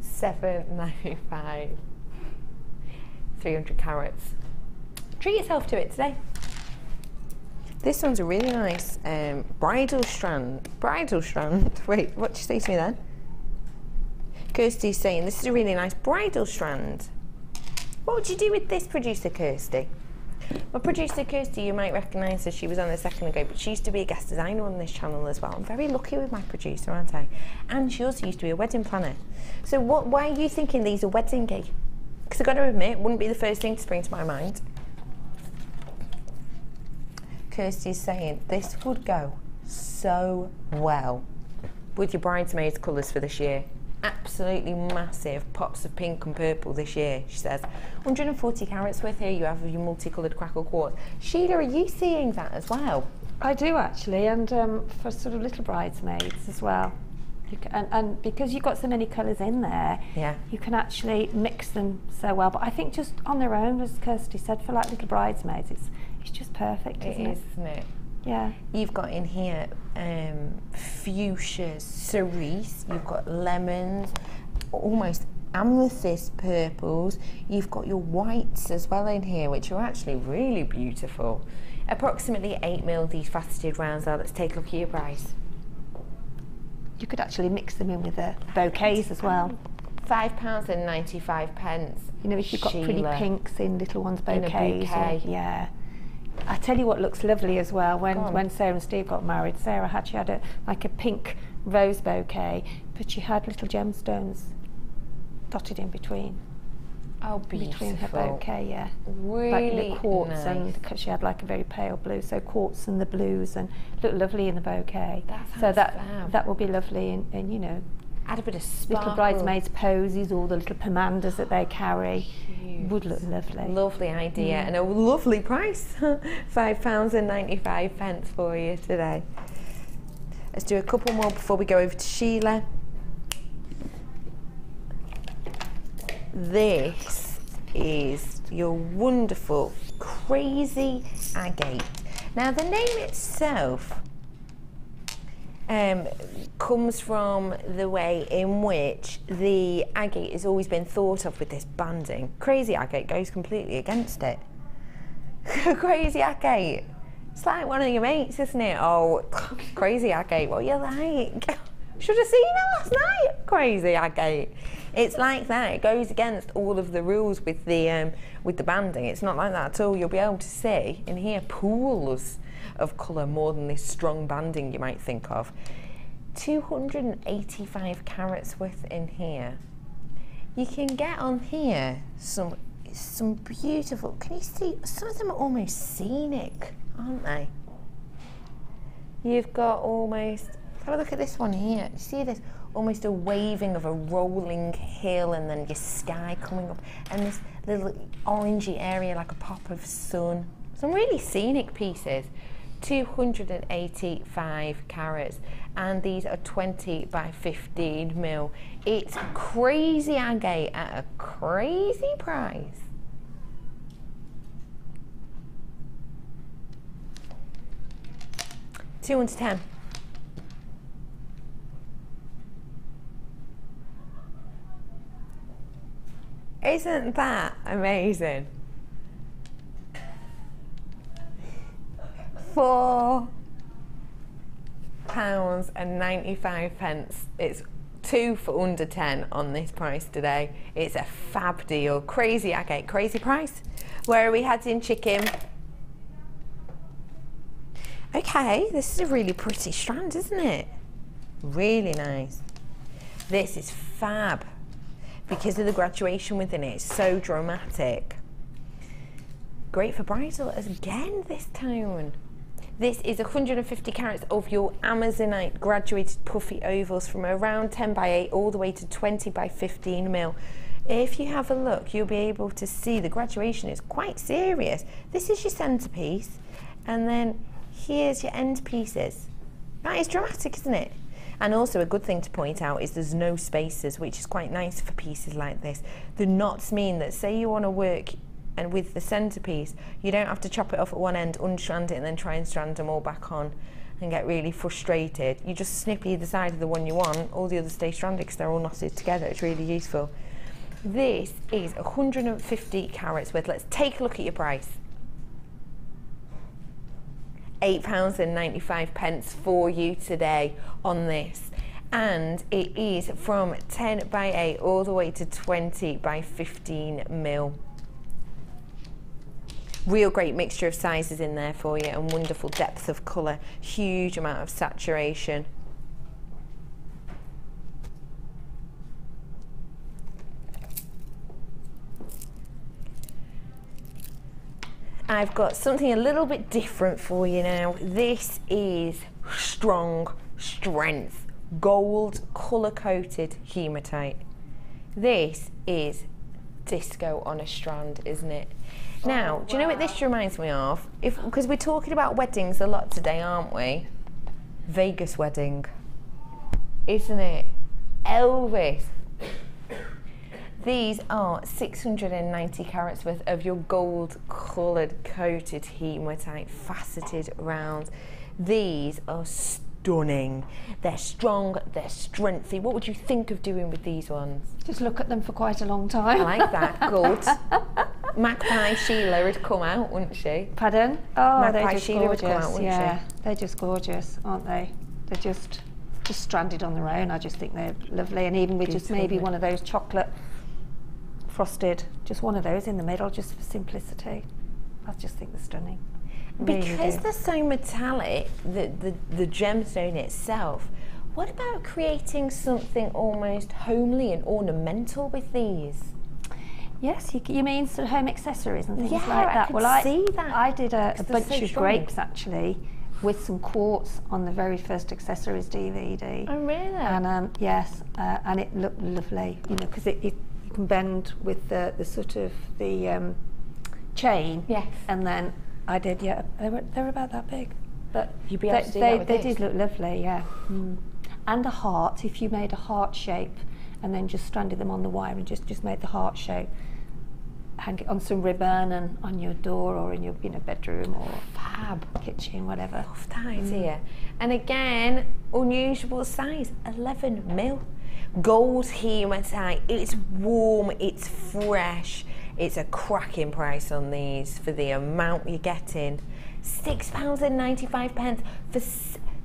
[SPEAKER 2] £7.95. 300 carats. Treat yourself to it today. This one's a really nice bridal strand. Bridal strand. Wait, what did you say to me then? Kirsty's saying this is a really nice bridal strand. What would you do with this, producer Kirsty? My producer Kirsty, you might recognise her, she was on a second ago, but she used to be a guest designer on this channel as well. I'm very lucky with my producer, aren't I? And she also used to be a wedding planner. So why are you thinking these are wedding-y? Because I've got to admit, it wouldn't be the first thing to spring to my mind. Kirsty's saying this would go so well with your bridesmaids colours for this year. Absolutely massive pops of pink and purple this year, she says. 140 carats worth here you have of your multicoloured crackle quartz. Sheila, are you seeing that as well?
[SPEAKER 3] I do actually, and for sort of little bridesmaids as well. You can, and because you've got so many colours in there,
[SPEAKER 2] yeah,
[SPEAKER 3] you can actually mix them so well. But I think just on their own, as Kirsty said, for like little bridesmaids, it's just perfect, isn't it?
[SPEAKER 2] Isn't it?
[SPEAKER 3] Yeah.
[SPEAKER 2] You've got in here fuchsias, cerise, you've got lemons, almost amethyst purples, you've got your whites as well in here, which are actually really beautiful. Approximately 8mm these faceted rounds are. Let's take a look at your price.
[SPEAKER 3] You could actually mix them in with the bouquets as well.
[SPEAKER 2] £5.95.
[SPEAKER 3] You know, if you've got pretty pinks in little ones' bouquets.
[SPEAKER 2] In a bouquet.
[SPEAKER 3] Yeah. I tell you what looks lovely as well, when Sarah and Steve got married, Sarah had like a pink rose bouquet, but she had little gemstones dotted in between.
[SPEAKER 2] Oh, beautiful.
[SPEAKER 3] Between her bouquet, yeah.
[SPEAKER 2] Really
[SPEAKER 3] like the quartz,
[SPEAKER 2] nice.
[SPEAKER 3] and she had like a very pale blue, so quartz and the blues, and looked lovely in the bouquet.
[SPEAKER 2] So
[SPEAKER 3] that will be lovely, and you know,
[SPEAKER 2] add a bit of sparkle.
[SPEAKER 3] Little bridesmaids' posies, all the little pomanders that they carry. Would look lovely.
[SPEAKER 2] Lovely idea, and a lovely price. £5.95 for you today. Let's do a couple more before we go over to Sheila. This is your wonderful crazy agate. Now the name itself comes from the way in which the agate has always been thought of with this banding. Crazy agate goes completely against it. Crazy agate. It's like one of your mates, isn't it? Oh, crazy agate, what are you like? Should have seen it last night. Crazy agate. It's like that. It goes against all of the rules with the banding. It's not like that at all. You'll be able to see in here pools of colour more than this strong banding you might think of. 285 carats worth in here. You can get on here some beautiful, can you see, some of them are almost scenic, aren't they? You've got almost, have a look at this one here. You see this? Almost a waving of a rolling hill, and then your sky coming up, and this little orangey area like a pop of sun. Some really scenic pieces. 285 carats, and these are 20 by 15mm. It's crazy agate at a crazy price. £210. Isn't that amazing? £4.95. It's 2 for under 10 on this price today. It's a fab deal. Crazy agate, crazy price. Where are we heading, chicken? Okay, this is a really pretty strand, isn't it? Really nice. This is fab because of the graduation within it. It's so dramatic. Great for bridal again this tone. This is 150 carats of your Amazonite graduated puffy ovals from around 10 by 8 all the way to 20 by 15mm. If you have a look, you'll be able to see the graduation is quite serious. This is your centerpiece, and then here's your end pieces. That is dramatic, isn't it? And also a good thing to point out is there's no spacers, which is quite nice for pieces like this. The knots mean that, say you want to work and with the centerpiece, you don't have to chop it off at one end, unstrand it, and then try and strand them all back on and get really frustrated. You just snip either side of the one you want, all the others stay stranded because they're all knotted together. It's really useful. This is 150 carats worth. Let's take a look at your price. £8.95 for you today on this. and it is from 10 by 8 all the way to 20 by 15 mil. Real great mixture of sizes in there for you, and wonderful depth of colour, huge amount of saturation. I've got something a little bit different for you now. This is strong strength, gold colour coated hematite. This is disco on a strand, isn't it? Now, do you know what this reminds me of? Because we're talking about weddings a lot today, aren't we? Vegas wedding, isn't it? Elvis. These are 690 carats worth of your gold coloured coated hematite faceted rounds. These are stunning. They're strong, they're strengthy. What would you think of doing with these ones?
[SPEAKER 3] Just look at them for quite a long time.
[SPEAKER 2] I like that. Good. Magpie Sheila would come out, wouldn't she?
[SPEAKER 3] Pardon? Oh,
[SPEAKER 2] Magpie
[SPEAKER 3] they're just
[SPEAKER 2] Sheila
[SPEAKER 3] gorgeous.
[SPEAKER 2] would come out, wouldn't
[SPEAKER 3] yeah,
[SPEAKER 2] she?
[SPEAKER 3] they're just gorgeous, aren't they? They're just stranded on their own. I just think they're lovely, and even with just maybe one of those chocolate frosted, just one of those in the middle, just for simplicity. I just think they're stunning.
[SPEAKER 2] Because they're so metallic, the gemstone itself, what about creating something almost homely and ornamental with these?
[SPEAKER 3] Yes, you mean sort of home accessories and things
[SPEAKER 2] Yeah,
[SPEAKER 3] like that?
[SPEAKER 2] I could see that.
[SPEAKER 3] I did a bunch
[SPEAKER 2] so
[SPEAKER 3] of
[SPEAKER 2] strong.
[SPEAKER 3] grapes actually, with some quartz on the very first accessories DVD.
[SPEAKER 2] Oh really?
[SPEAKER 3] And yes, and it looked lovely, you know, because it you can bend with the sort of the chain.
[SPEAKER 2] Yes.
[SPEAKER 3] And then I did, yeah, they were about that big, but
[SPEAKER 2] you'd be able to do that with
[SPEAKER 3] they
[SPEAKER 2] this?
[SPEAKER 3] did look lovely, yeah. And a heart, if you made a heart shape and then just stranded them on the wire and just made the heart shape, hang it on some ribbon and on your door or in your bedroom or
[SPEAKER 2] fab
[SPEAKER 3] kitchen, whatever.
[SPEAKER 2] Love that idea. And again, unusual size, 11 mil. Gold hematite, it's warm, it's fresh. It's a cracking price on these for the amount you're getting. £6.95 for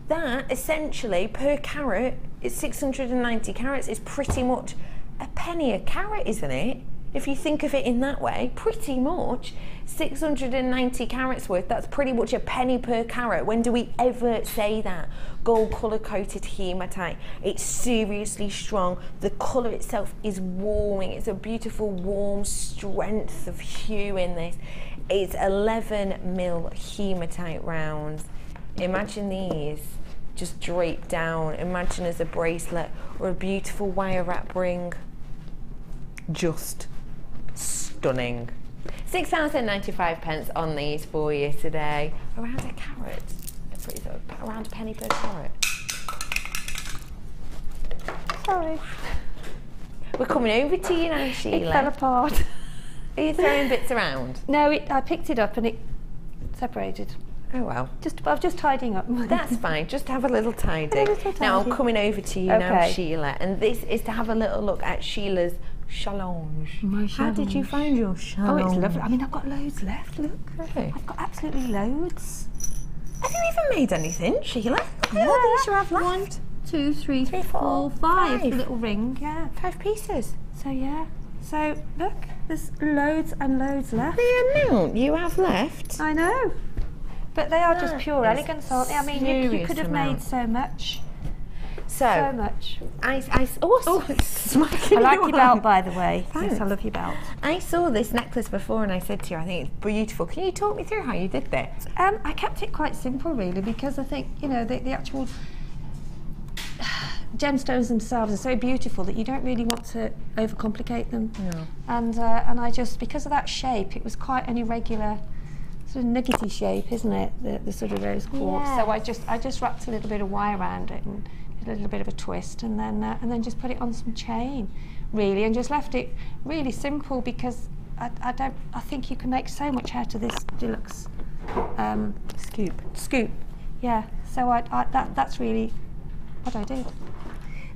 [SPEAKER 2] that. Essentially per carat, it's 690 carats. It's pretty much a penny a carat, isn't it? If you think of it in that way, pretty much 690 carats worth, that's pretty much a penny per carat. When do we ever say that? Gold colour coated hematite. It's seriously strong. The colour itself is warming. It's a beautiful warm strength of hue in this. It's 11 mil hematite rounds. Imagine these just draped down. Imagine as a bracelet or a beautiful wire wrap ring. Just stunning. £6.95 on these for you today. Around a carat. Around a penny per carat.
[SPEAKER 3] Sorry.
[SPEAKER 2] We're coming over to you now, Sheila.
[SPEAKER 3] It fell apart.
[SPEAKER 2] Are you throwing bits around?
[SPEAKER 3] No, I picked it up and it separated.
[SPEAKER 2] Oh well.
[SPEAKER 3] I'm just tidying up.
[SPEAKER 2] That's fine, just have a little tidy. Now I'm coming over to you now, Sheila, and this is to have a little look at Sheila's challenge. How did you find your challenge?
[SPEAKER 3] Oh, it's lovely. I mean, I've got loads left, look.
[SPEAKER 2] Really?
[SPEAKER 3] I've got absolutely loads.
[SPEAKER 2] Have you even made anything, Sheila? Look at all these you have left.
[SPEAKER 3] 1, 2, 3, 4, 5. The little ring, yeah.
[SPEAKER 2] 5 pieces.
[SPEAKER 3] So yeah. So look, there's loads and loads left.
[SPEAKER 2] The amount you have left.
[SPEAKER 3] I know. But they are just pure elegance, aren't they? I mean, you could have made so much. So much.
[SPEAKER 2] Smacking
[SPEAKER 3] I like your belt, by the way.
[SPEAKER 2] Thanks.
[SPEAKER 3] Yes, I love your belt.
[SPEAKER 2] I saw this necklace before and I said to you, I think it's beautiful. Can you talk me through how you did this?
[SPEAKER 3] I kept it quite simple, really, because I think, you know, the actual gemstones themselves are so beautiful that you don't really want to overcomplicate them.
[SPEAKER 2] No.
[SPEAKER 3] And I just, because of that shape, it was quite an irregular sort of nuggety shape, isn't it? The sort of rose quartz.
[SPEAKER 2] Yeah.
[SPEAKER 3] So I just wrapped a little bit of wire around it and did a little bit of a twist, and then just put it on some chain, really, and just left it really simple because I think you can make so much out of this deluxe scoop. Yeah. So that's really what I did.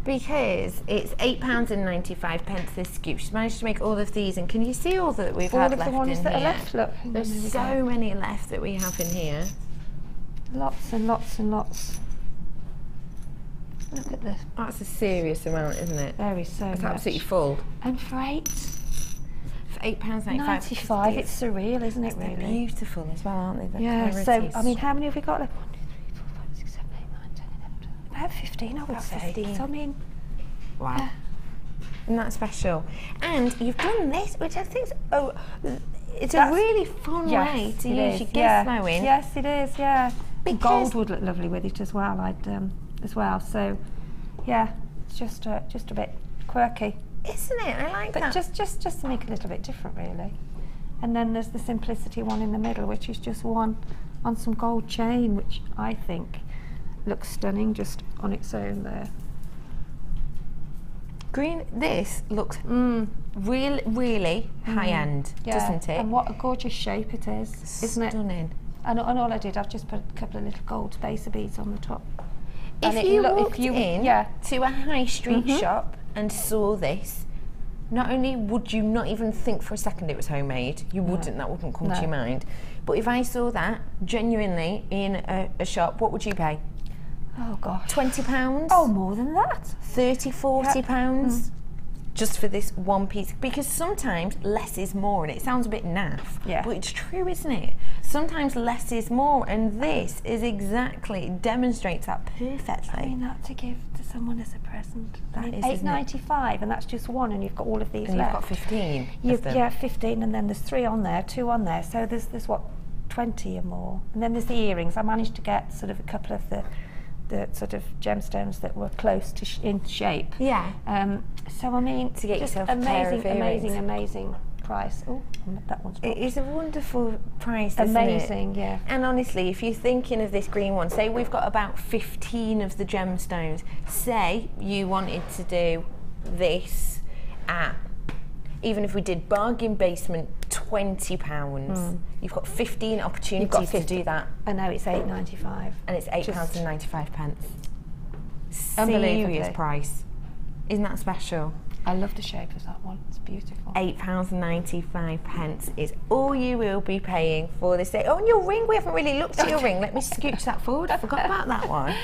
[SPEAKER 2] Because it's £8.95 this scoop. She's managed to make all of these, and can you see all that we've had left in here?
[SPEAKER 3] All of the ones that are left, look.
[SPEAKER 2] There's so many left that we have in here.
[SPEAKER 3] Lots and lots and lots. Look at this.
[SPEAKER 2] That's a serious amount, isn't it?
[SPEAKER 3] Very so
[SPEAKER 2] It's
[SPEAKER 3] much.
[SPEAKER 2] absolutely full.
[SPEAKER 3] And for
[SPEAKER 2] £8.95.
[SPEAKER 3] £95, it's surreal, isn't it,
[SPEAKER 2] They're
[SPEAKER 3] really?
[SPEAKER 2] beautiful as well, aren't they? The
[SPEAKER 3] Yeah, so,
[SPEAKER 2] clarities.
[SPEAKER 3] I mean, how many have we got? Like 1, 2, 3, 4, 5, 6, 7, 8, 9, 10, 11, 12. About 15, I would
[SPEAKER 2] About
[SPEAKER 3] say.
[SPEAKER 2] 15.
[SPEAKER 3] So, I mean,
[SPEAKER 2] Wow. Isn't that special? And you've done this, which I think is, it's a really fun way to use your gift sewing.
[SPEAKER 3] Yes, it is, yeah.
[SPEAKER 2] Because
[SPEAKER 3] Gold would look lovely with it as well, as well. So, yeah, it's just a bit quirky.
[SPEAKER 2] Isn't it? I like
[SPEAKER 3] But
[SPEAKER 2] that.
[SPEAKER 3] just to make it a little bit different, really. And then there's the simplicity one in the middle, which is just one on some gold chain, which I think looks stunning just on its own there.
[SPEAKER 2] Green, this looks really high-end, doesn't it?
[SPEAKER 3] And what a gorgeous shape it is, isn't it?
[SPEAKER 2] Stunning.
[SPEAKER 3] And all I did, I've just put a couple of little gold spacer beads on the top.
[SPEAKER 2] If you walked in to a high street shop and saw this, not only would you not even think for a second it was homemade, you wouldn't, that wouldn't come to your mind. But if I saw that genuinely in a shop, what would you pay?
[SPEAKER 3] Oh gosh.
[SPEAKER 2] £20?
[SPEAKER 3] Oh, more than that.
[SPEAKER 2] 30, 40 pounds? Just for this one piece, because sometimes less is more, and it sounds a bit naff, but it's true, isn't it? Sometimes less is more, and this is exactly demonstrates that perfectly.
[SPEAKER 3] I mean, that to give to someone as a present.
[SPEAKER 2] That is,
[SPEAKER 3] £8.95, and that's just one, and you've got all of these
[SPEAKER 2] and
[SPEAKER 3] left.
[SPEAKER 2] you've got 15.
[SPEAKER 3] Yeah, 15, and then there's 3 on there, 2 on there. So there's what, 20 or more, and then there's the earrings. I managed to get sort of a couple of the sort of gemstones that were close to in shape.
[SPEAKER 2] Yeah.
[SPEAKER 3] So I mean,
[SPEAKER 2] to get
[SPEAKER 3] just
[SPEAKER 2] yourself a pair of earrings.
[SPEAKER 3] amazing price. Oh, that one's dropped.
[SPEAKER 2] It is a wonderful price, isn't
[SPEAKER 3] Amazing,
[SPEAKER 2] it?
[SPEAKER 3] yeah.
[SPEAKER 2] And honestly, if you're thinking of this green one, say we've got about 15 of the gemstones. Say you wanted to do this at, even if we did bargain basement, £20. You've got 15 opportunities to do that.
[SPEAKER 3] I know, it's £8.95.
[SPEAKER 2] And it's £8.95.
[SPEAKER 3] Unbelievably.
[SPEAKER 2] Serious price. Isn't that special?
[SPEAKER 3] I love the shape of that one. It's beautiful.
[SPEAKER 2] £8.95 is all you will be paying for this day. Oh, and your ring, we haven't really looked at your ring. Let me scooch that forward. I forgot about that one.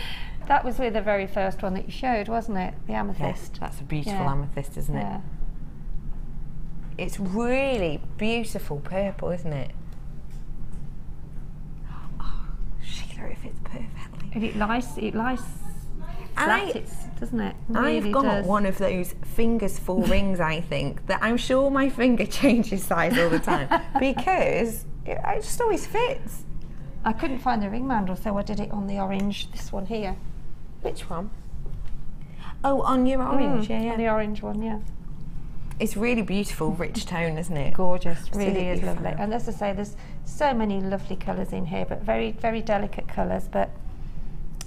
[SPEAKER 3] That was with the very first one that you showed, wasn't it? The amethyst.
[SPEAKER 2] Yes, that's a beautiful amethyst, isn't it? It's really beautiful purple, isn't it? Oh, Sheila, it fits perfectly.
[SPEAKER 3] And it lies flat, doesn't it? Really
[SPEAKER 2] I've got one of those fingers full rings, I think, that I'm sure my finger changes size all the time because it just always fits.
[SPEAKER 3] I couldn't find the ring mandrel, so I did it on the orange, this one here.
[SPEAKER 2] Which one? Oh, on your orange, yeah.
[SPEAKER 3] On the orange one, yeah.
[SPEAKER 2] It's really beautiful, rich tone, isn't it?
[SPEAKER 3] Gorgeous, really is
[SPEAKER 2] Absolutely
[SPEAKER 3] lovely.
[SPEAKER 2] fab.
[SPEAKER 3] And as I say, there's so many lovely colours in here, but very, very delicate colours, but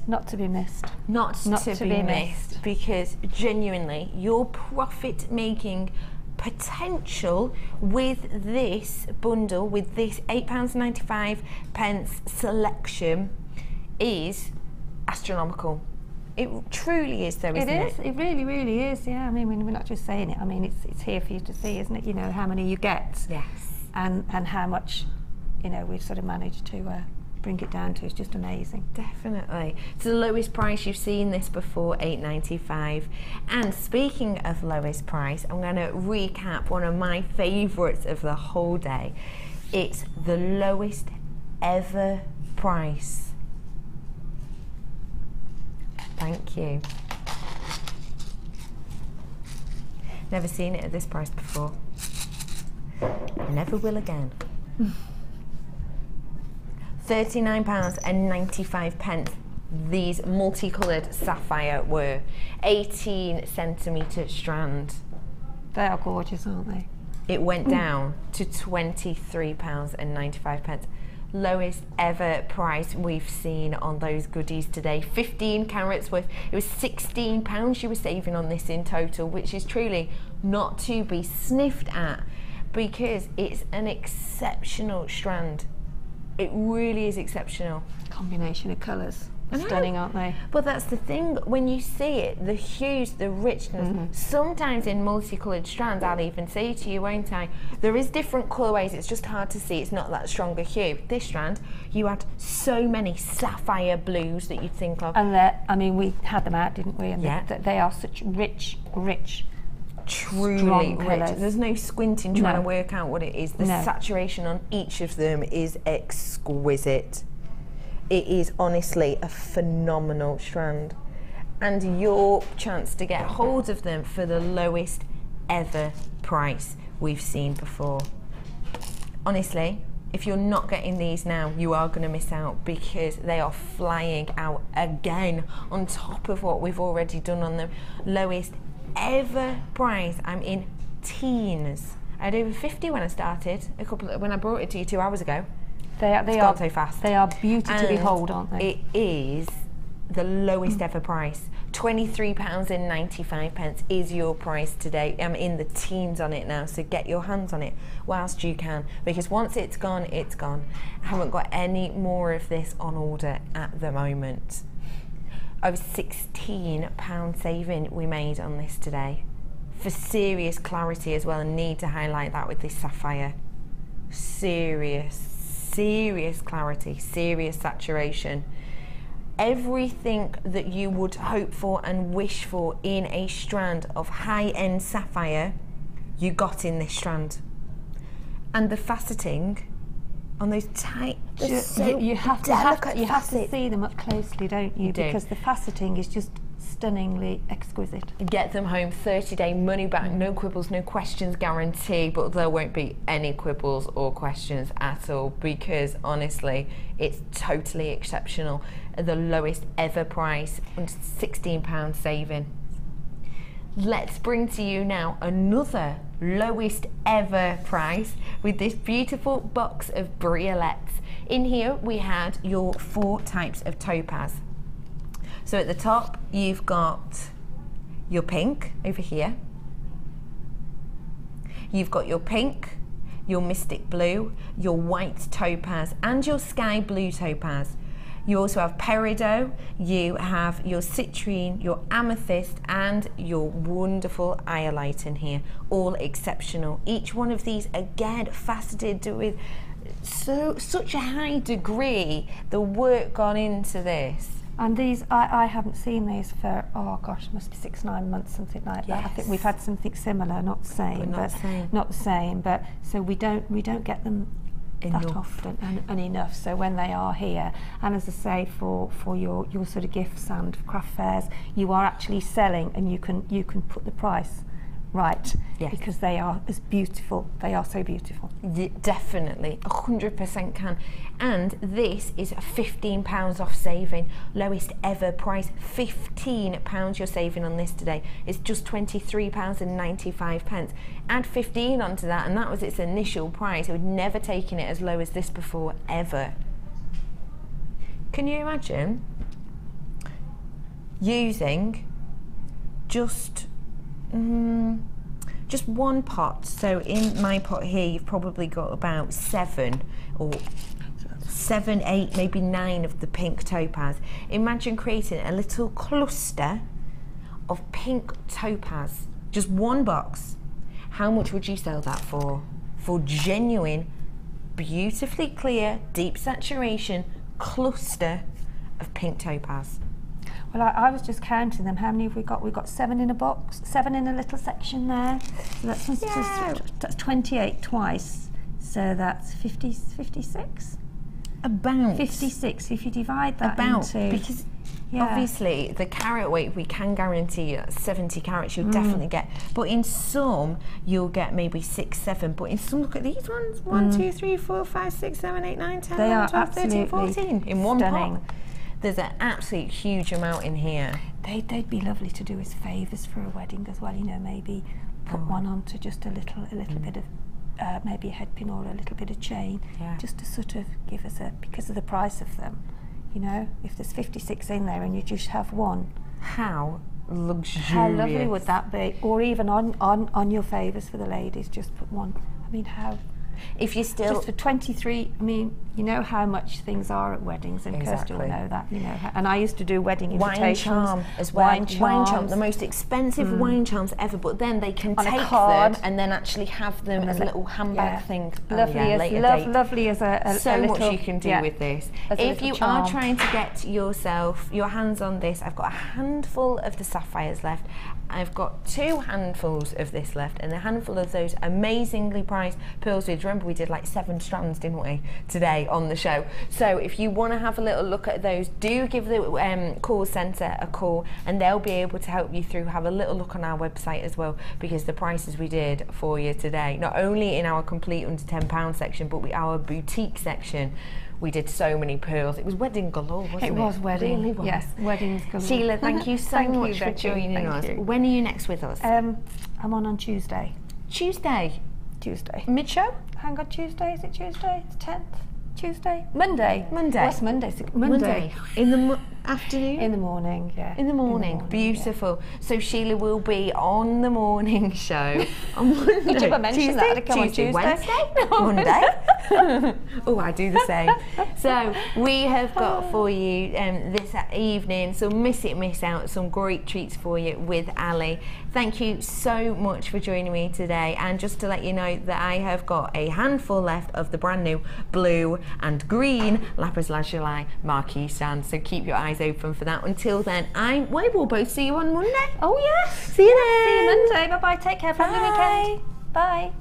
[SPEAKER 3] not to be missed.
[SPEAKER 2] Not to be missed, because genuinely, your profit-making potential with this bundle, with this £8.95 selection, is astronomical. It truly is, though, isn't it?
[SPEAKER 3] It is. It really, really is. Yeah. I mean, we're not just saying it. I mean, it's here for you to see, isn't it? You know how many you get.
[SPEAKER 2] Yes.
[SPEAKER 3] And how much, you know, we've sort of managed to bring it down to. It's just amazing.
[SPEAKER 2] Definitely. It's the lowest price you've seen this before, £8.95. And speaking of lowest price, I'm going to recap one of my favourites of the whole day. It's the lowest ever price. Thank you. Never seen it at this price before. Never will again. £39.95 these multicoloured sapphire were. 18 centimetre strand.
[SPEAKER 3] They are gorgeous, aren't they?
[SPEAKER 2] It went down to £23.95. Lowest ever price we've seen on those goodies today. 15 carats worth. It was £16 you were saving on this in total, which is truly not to be sniffed at, because it's an exceptional strand. It really is exceptional.
[SPEAKER 3] Combination of colours. stunning, aren't they?
[SPEAKER 2] But that's the thing, when you see it, the hues, the richness, sometimes in multicoloured strands, I'll even say to you, won't I, there is different colourways, it's just hard to see, it's not that stronger hue. This strand, you had so many sapphire blues that you'd think of.
[SPEAKER 3] And I mean, we had them out, didn't we? And they are such rich,
[SPEAKER 2] truly rich.
[SPEAKER 3] Colours.
[SPEAKER 2] There's no squinting trying to work out what it is. The saturation on each of them is exquisite. It is honestly a phenomenal strand. And your chance to get hold of them for the lowest ever price we've seen before. Honestly, if you're not getting these now, you are going to miss out, because they are flying out again on top of what we've already done on them. Lowest ever price. I'm in teens. I had over 50 when I started, when I brought it to you 2 hours ago. They are so fast.
[SPEAKER 3] They are beauty to behold, aren't they?
[SPEAKER 2] It is the lowest ever price. £23.95 is your price today. I'm in the teens on it now, so get your hands on it whilst you can, because once it's gone, it's gone. I haven't got any more of this on order at the moment. Over £16 saving we made on this today. For serious clarity as well, and need to highlight that with this sapphire. Serious clarity, serious saturation. Everything that you would hope for and wish for in a strand of high-end sapphire, you got in this strand. And the faceting on those tight,
[SPEAKER 3] you have to see them up closely, don't you? Because the faceting is just stunningly exquisite.
[SPEAKER 2] Get them home, 30-day money back, no quibbles, no questions guarantee, but there won't be any quibbles or questions at all, because honestly, it's totally exceptional. The lowest ever price, and £16 saving. Let's bring to you now another lowest ever price with this beautiful box of briolets. In here we had your 4 types of topaz. So at the top you've got your pink over here, you've got your pink, your mystic blue, your white topaz and your sky blue topaz. You also have peridot, you have your citrine, your amethyst and your wonderful iolite in here, all exceptional. Each one of these again faceted with such a high degree, the work gone into this.
[SPEAKER 3] And these, I haven't seen these for, oh gosh, must be 6-9 months, something like that. I think we've had something similar, not the same, not the same. But so we don't get them that often and enough. So when they are here, and as I say, for your sort of gifts and craft fairs, you are actually selling, and you can put the price right, because they are as beautiful. They are so beautiful.
[SPEAKER 2] Definitely, 100% can. And this is £15 off saving, lowest ever price. £15 you're saving on this today. It's just £23.95. Add 15 onto that, and that was its initial price. I would never taken it as low as this before, ever. Can you imagine using just one pot? So in my pot here you've probably got about 7, 8, maybe 9 of the pink topaz. Imagine creating a little cluster of pink topaz, just one box. How much would you sell that for? For genuine, beautifully clear, deep saturation cluster of pink topaz.
[SPEAKER 3] Well, I was just counting them. How many have we got? We've got 7 in a box, 7 in a little section there. So that's 28 twice. So that's 56?
[SPEAKER 2] About
[SPEAKER 3] 56. If you divide that into,
[SPEAKER 2] because obviously the carat weight we can guarantee 70 carats you'll definitely get, but in some you'll get maybe 6, 7. But in some, look at these ones: 1, 2, 3, 4, 5, 6, 7, 8, 9, 10, 11, 12, 13, 14 in one pot. There's an absolute huge amount in here.
[SPEAKER 3] They'd be lovely to do as favours for a wedding as well. You know, maybe put one onto just a little bit of maybe a head pin or a little bit of chain, just to sort of give us because of the price of them. You know, if there's 56 in there and you just have one,
[SPEAKER 2] how luxurious!
[SPEAKER 3] How lovely would that be? Or even on your favours for the ladies, just put one. I mean, how
[SPEAKER 2] If you're still
[SPEAKER 3] just for 23, I mean, you know how much things are at weddings, and Kirsty will know that, you know. And I used to do wedding invitations.
[SPEAKER 2] Wine charm as well. Wine charm, the most expensive wine charms ever, but then they can take them and then actually have them as a little handbag thing.
[SPEAKER 3] Lovely as a
[SPEAKER 2] so
[SPEAKER 3] little,
[SPEAKER 2] much you can do with this. If you are trying to get yourself your hands on this, I've got a handful of the sapphires left. I've got 2 handfuls of this left, and a handful of those amazingly priced pearls beads. Remember, we did like 7 strands, didn't we, today on the show? So if you want to have a little look at those, do give the call centre a call, and they'll be able to help you through. Have a little look on our website as well, because the prices we did for you today, not only in our complete under £10 section, but our boutique section, we did so many pearls. It was wedding galore, wasn't it?
[SPEAKER 3] It was wedding.
[SPEAKER 2] It really was.
[SPEAKER 3] Yes, weddings galore.
[SPEAKER 2] Sheila, thank you so much for joining us. When are you next with us?
[SPEAKER 3] I'm on Tuesday.
[SPEAKER 2] Tuesday?
[SPEAKER 3] Tuesday.
[SPEAKER 2] Mid-show?
[SPEAKER 3] Hang on, Tuesday? Is it Tuesday? It's 10th? Tuesday? Monday.
[SPEAKER 2] Monday.
[SPEAKER 3] What's Monday?
[SPEAKER 2] Monday. In the afternoon?
[SPEAKER 3] In the morning, yeah.
[SPEAKER 2] In the morning. Beautiful. Yeah. So Sheila will be on the morning show on Monday.
[SPEAKER 3] Did you mention that? I'd come on Tuesday.
[SPEAKER 2] Wednesday? Monday? Oh, I do the same. So we have got for you this evening some miss it, miss out, some great treats for you with Ali. Thank you so much for joining me today. And just to let you know that I have got a handful left of the brand new blue and green lapis lazuli marquee stand. So keep your eyes open for that. Until then, we will both see you on Monday.
[SPEAKER 3] Oh yes.
[SPEAKER 2] See you then.
[SPEAKER 3] See you Monday. Bye bye. Take care. Have a lovely weekend. Bye.